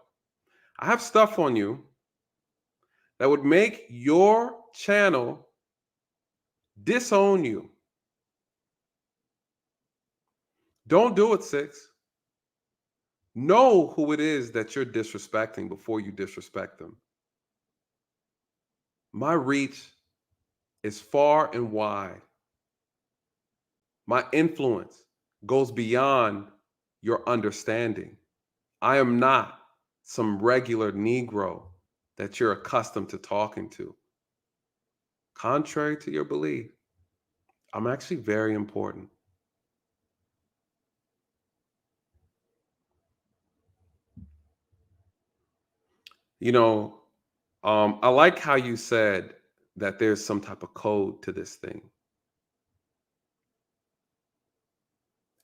I have stuff on you that would make your channel disown you. Don't do it, 6. Know who it is that you're disrespecting before you disrespect them. My reach is far and wide. My influence goes beyond your understanding. I am not some regular Negro that you're accustomed to talking to. Contrary to your belief, I'm actually very important. You know, I like how you said that there's some type of code to this thing.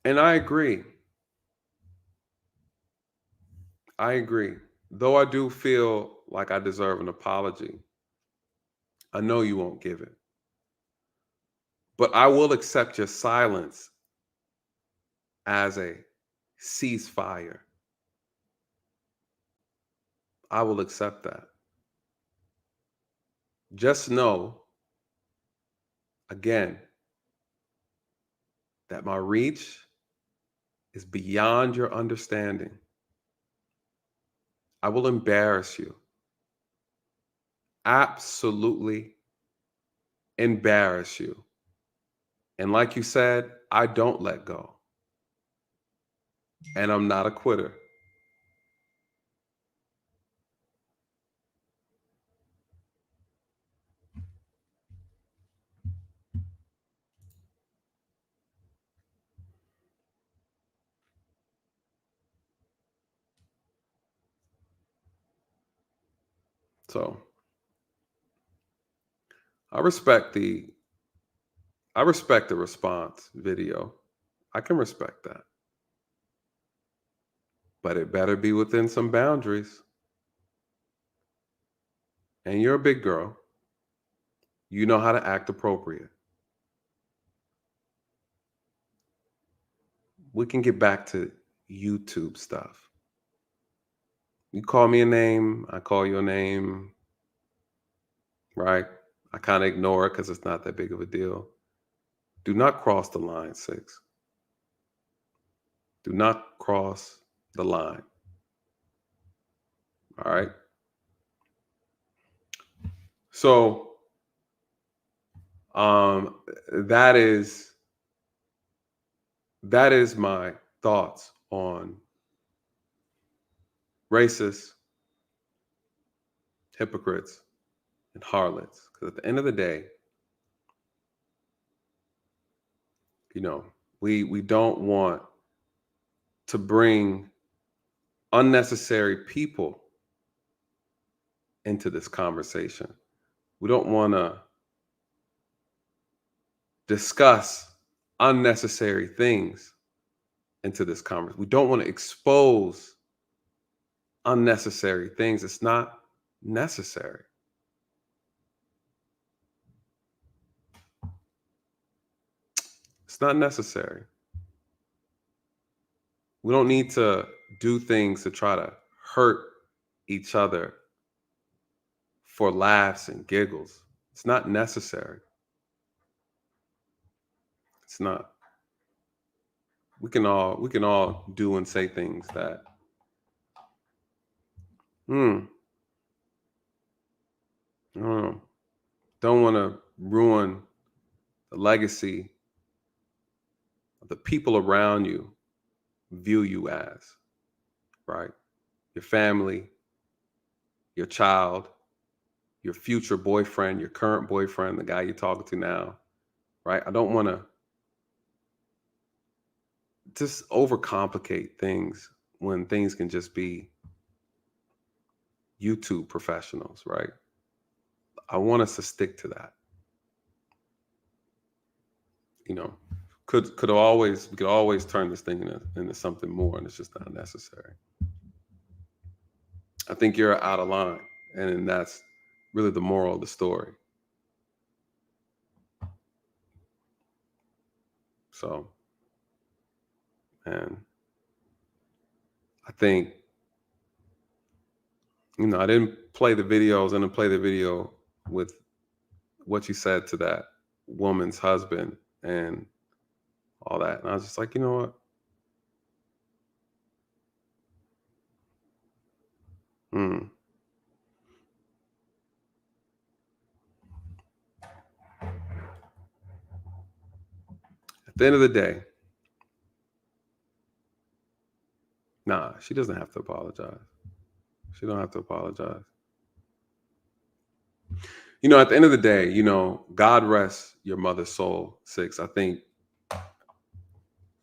And I agree. I agree. Though I do feel like I deserve an apology, I know you won't give it. But I will accept your silence as a ceasefire. I will accept that. Just know, again, that my reach is beyond your understanding. I will embarrass you. Absolutely embarrass you. And like you said, I don't let go. And I'm not a quitter. So I respect the response video. I can respect that. But it better be within some boundaries. And you're a big girl. You know how to act appropriate. We can get back to YouTube stuff. You call me a name, I call you a name, right? I kind of ignore it because it's not that big of a deal. Do not cross the line, 6. Do not cross the line. All right? So That is my thoughts on racists, hypocrites, and harlots. Because at the end of the day, we don't want to bring unnecessary people into this conversation. We don't want to discuss unnecessary things into this conversation. We don't want to expose unnecessary things. It's not necessary. It's not necessary. We don't need to do things to try to hurt each other for laughs and giggles. It's not necessary. It's not. We can all do and say things that I don't know. Don't want to ruin the legacy of the people around you view you as, right? Your family, your child, your future boyfriend, your current boyfriend, the guy you're talking to now, right? I don't want to just overcomplicate things when things can just be YouTube professionals, right? I want us to stick to that. We could always turn this thing into something more, and it's just not necessary. I think you're out of line, and that's really the moral of the story. So, and I think, I didn't play the videos. I didn't play the video with what you said to that woman's husband and all that. And I was just like, you know what? At the end of the day, nah, she doesn't have to apologize. She don't have to apologize. At the end of the day, God rest your mother's soul, 6. I think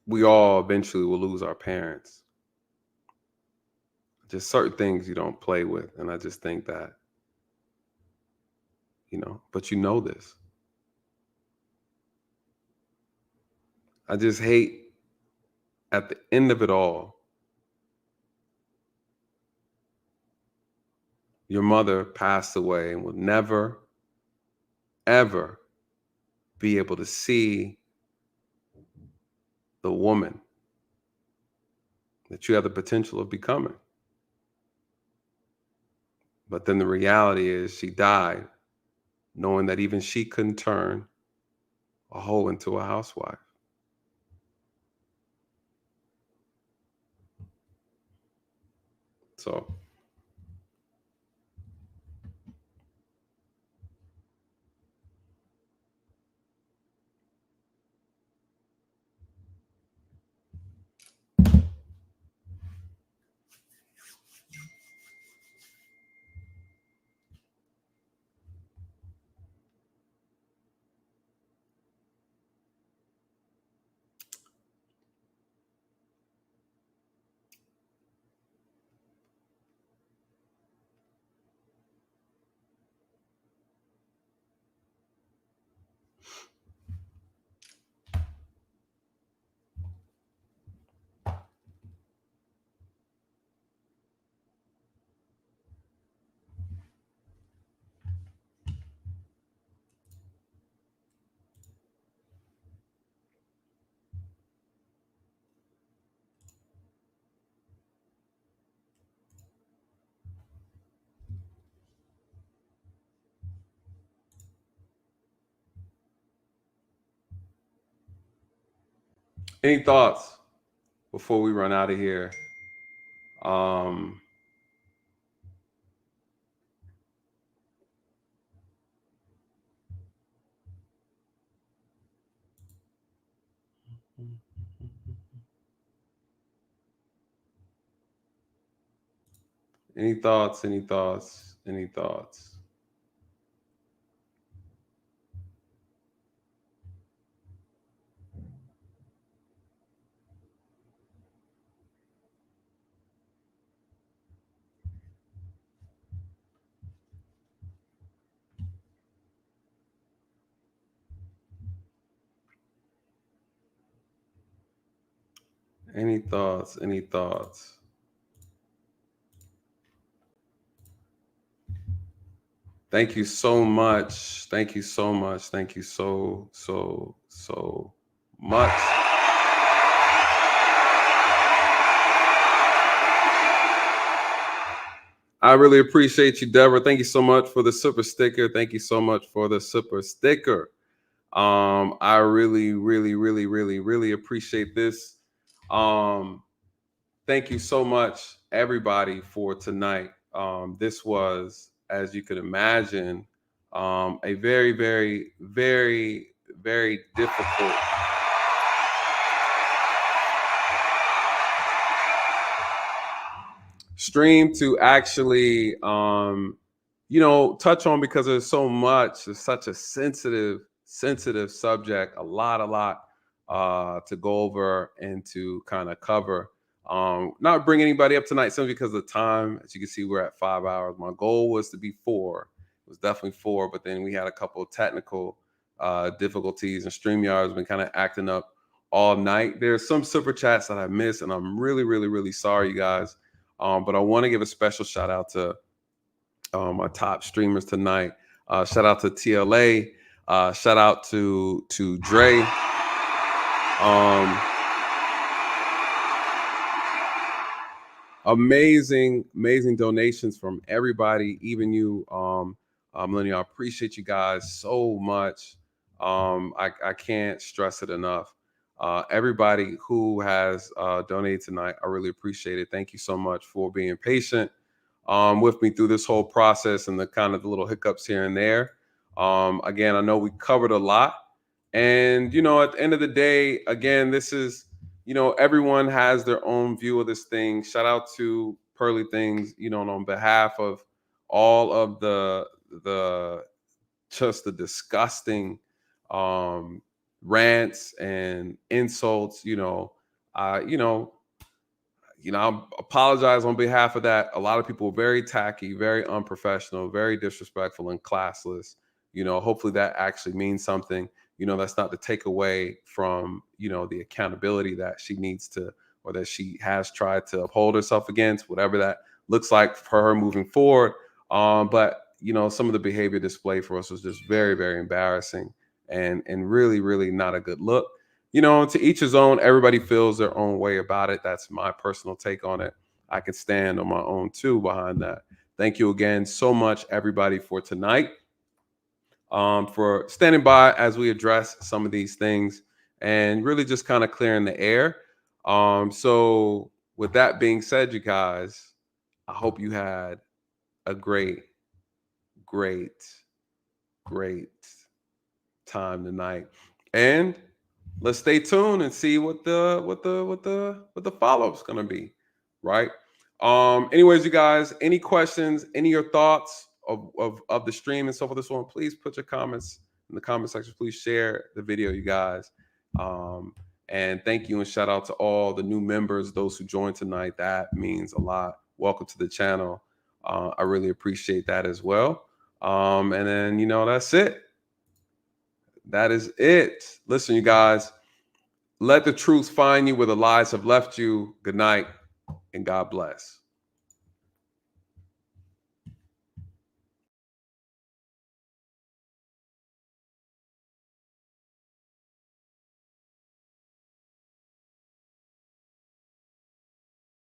we all eventually will lose our parents. Just certain things you don't play with. And I just think that, but this. I just hate at the end of it all, your mother passed away and will never, ever be able to see the woman that you have the potential of becoming. But then the reality is she died knowing that even she couldn't turn a hoe into a housewife. So any thoughts before we run out of here? Any thoughts? Any thoughts? Any thoughts? Any thoughts? Any thoughts? Thank you so much. Thank you so much. Thank you so much. I really appreciate you, Deborah. Thank you so much for the super sticker. Thank you so much for the super sticker. I really appreciate this. Thank you so much, everybody, for tonight. This was, as you could imagine, a very difficult stream to actually, touch on, because there's so much. It's such a sensitive subject. A lot to go over and to kind of cover. Not bring anybody up tonight simply because of the time. As you can see, we're at 5 hours. My goal was to be 4. It was definitely 4, but then we had a couple of technical difficulties, and StreamYard's been kind of acting up all night. There's some super chats that I missed, and I'm really sorry, you guys. But I want to give a special shout out to my top streamers tonight. Shout out to TLA. Shout out to Dre. Amazing donations from everybody, even you, Melanie. I appreciate you guys so much. I can't stress it enough. Everybody who has donated tonight, I really appreciate it. Thank you so much for being patient with me through this whole process and the kind of the little hiccups here and there. Again, I know we covered a lot, and at the end of the day, again, this is, everyone has their own view of this thing. Shout out to Pearly Things, on behalf of all of the just the disgusting rants and insults. I apologize on behalf of that. A lot of people were very tacky, very unprofessional, very disrespectful and classless. Hopefully that actually means something. That's not to take away from, the accountability that she needs to, or that she has tried to uphold herself against, whatever that looks like for her moving forward. But, some of the behavior displayed for us was just very embarrassing and really not a good look. To each his own. Everybody feels their own way about it. That's my personal take on it. I can stand on my own too behind that. Thank you again so much, everybody, for tonight. For standing by as we address some of these things and really just kind of clearing the air. So with that being said, you guys, I hope you had a great time tonight. And let's stay tuned and see what the follow-up's gonna be, right? Anyways, you guys, any questions, any of your thoughts of the stream and so forth, this one, please put your comments in the comment section. Please share the video, you guys. And thank you and shout out to all the new members, those who joined tonight. That means a lot. Welcome to the channel. I really appreciate that as well. And then, that's it. That is it. Listen, you guys, let the truth find you where the lies have left you. Good night and God bless.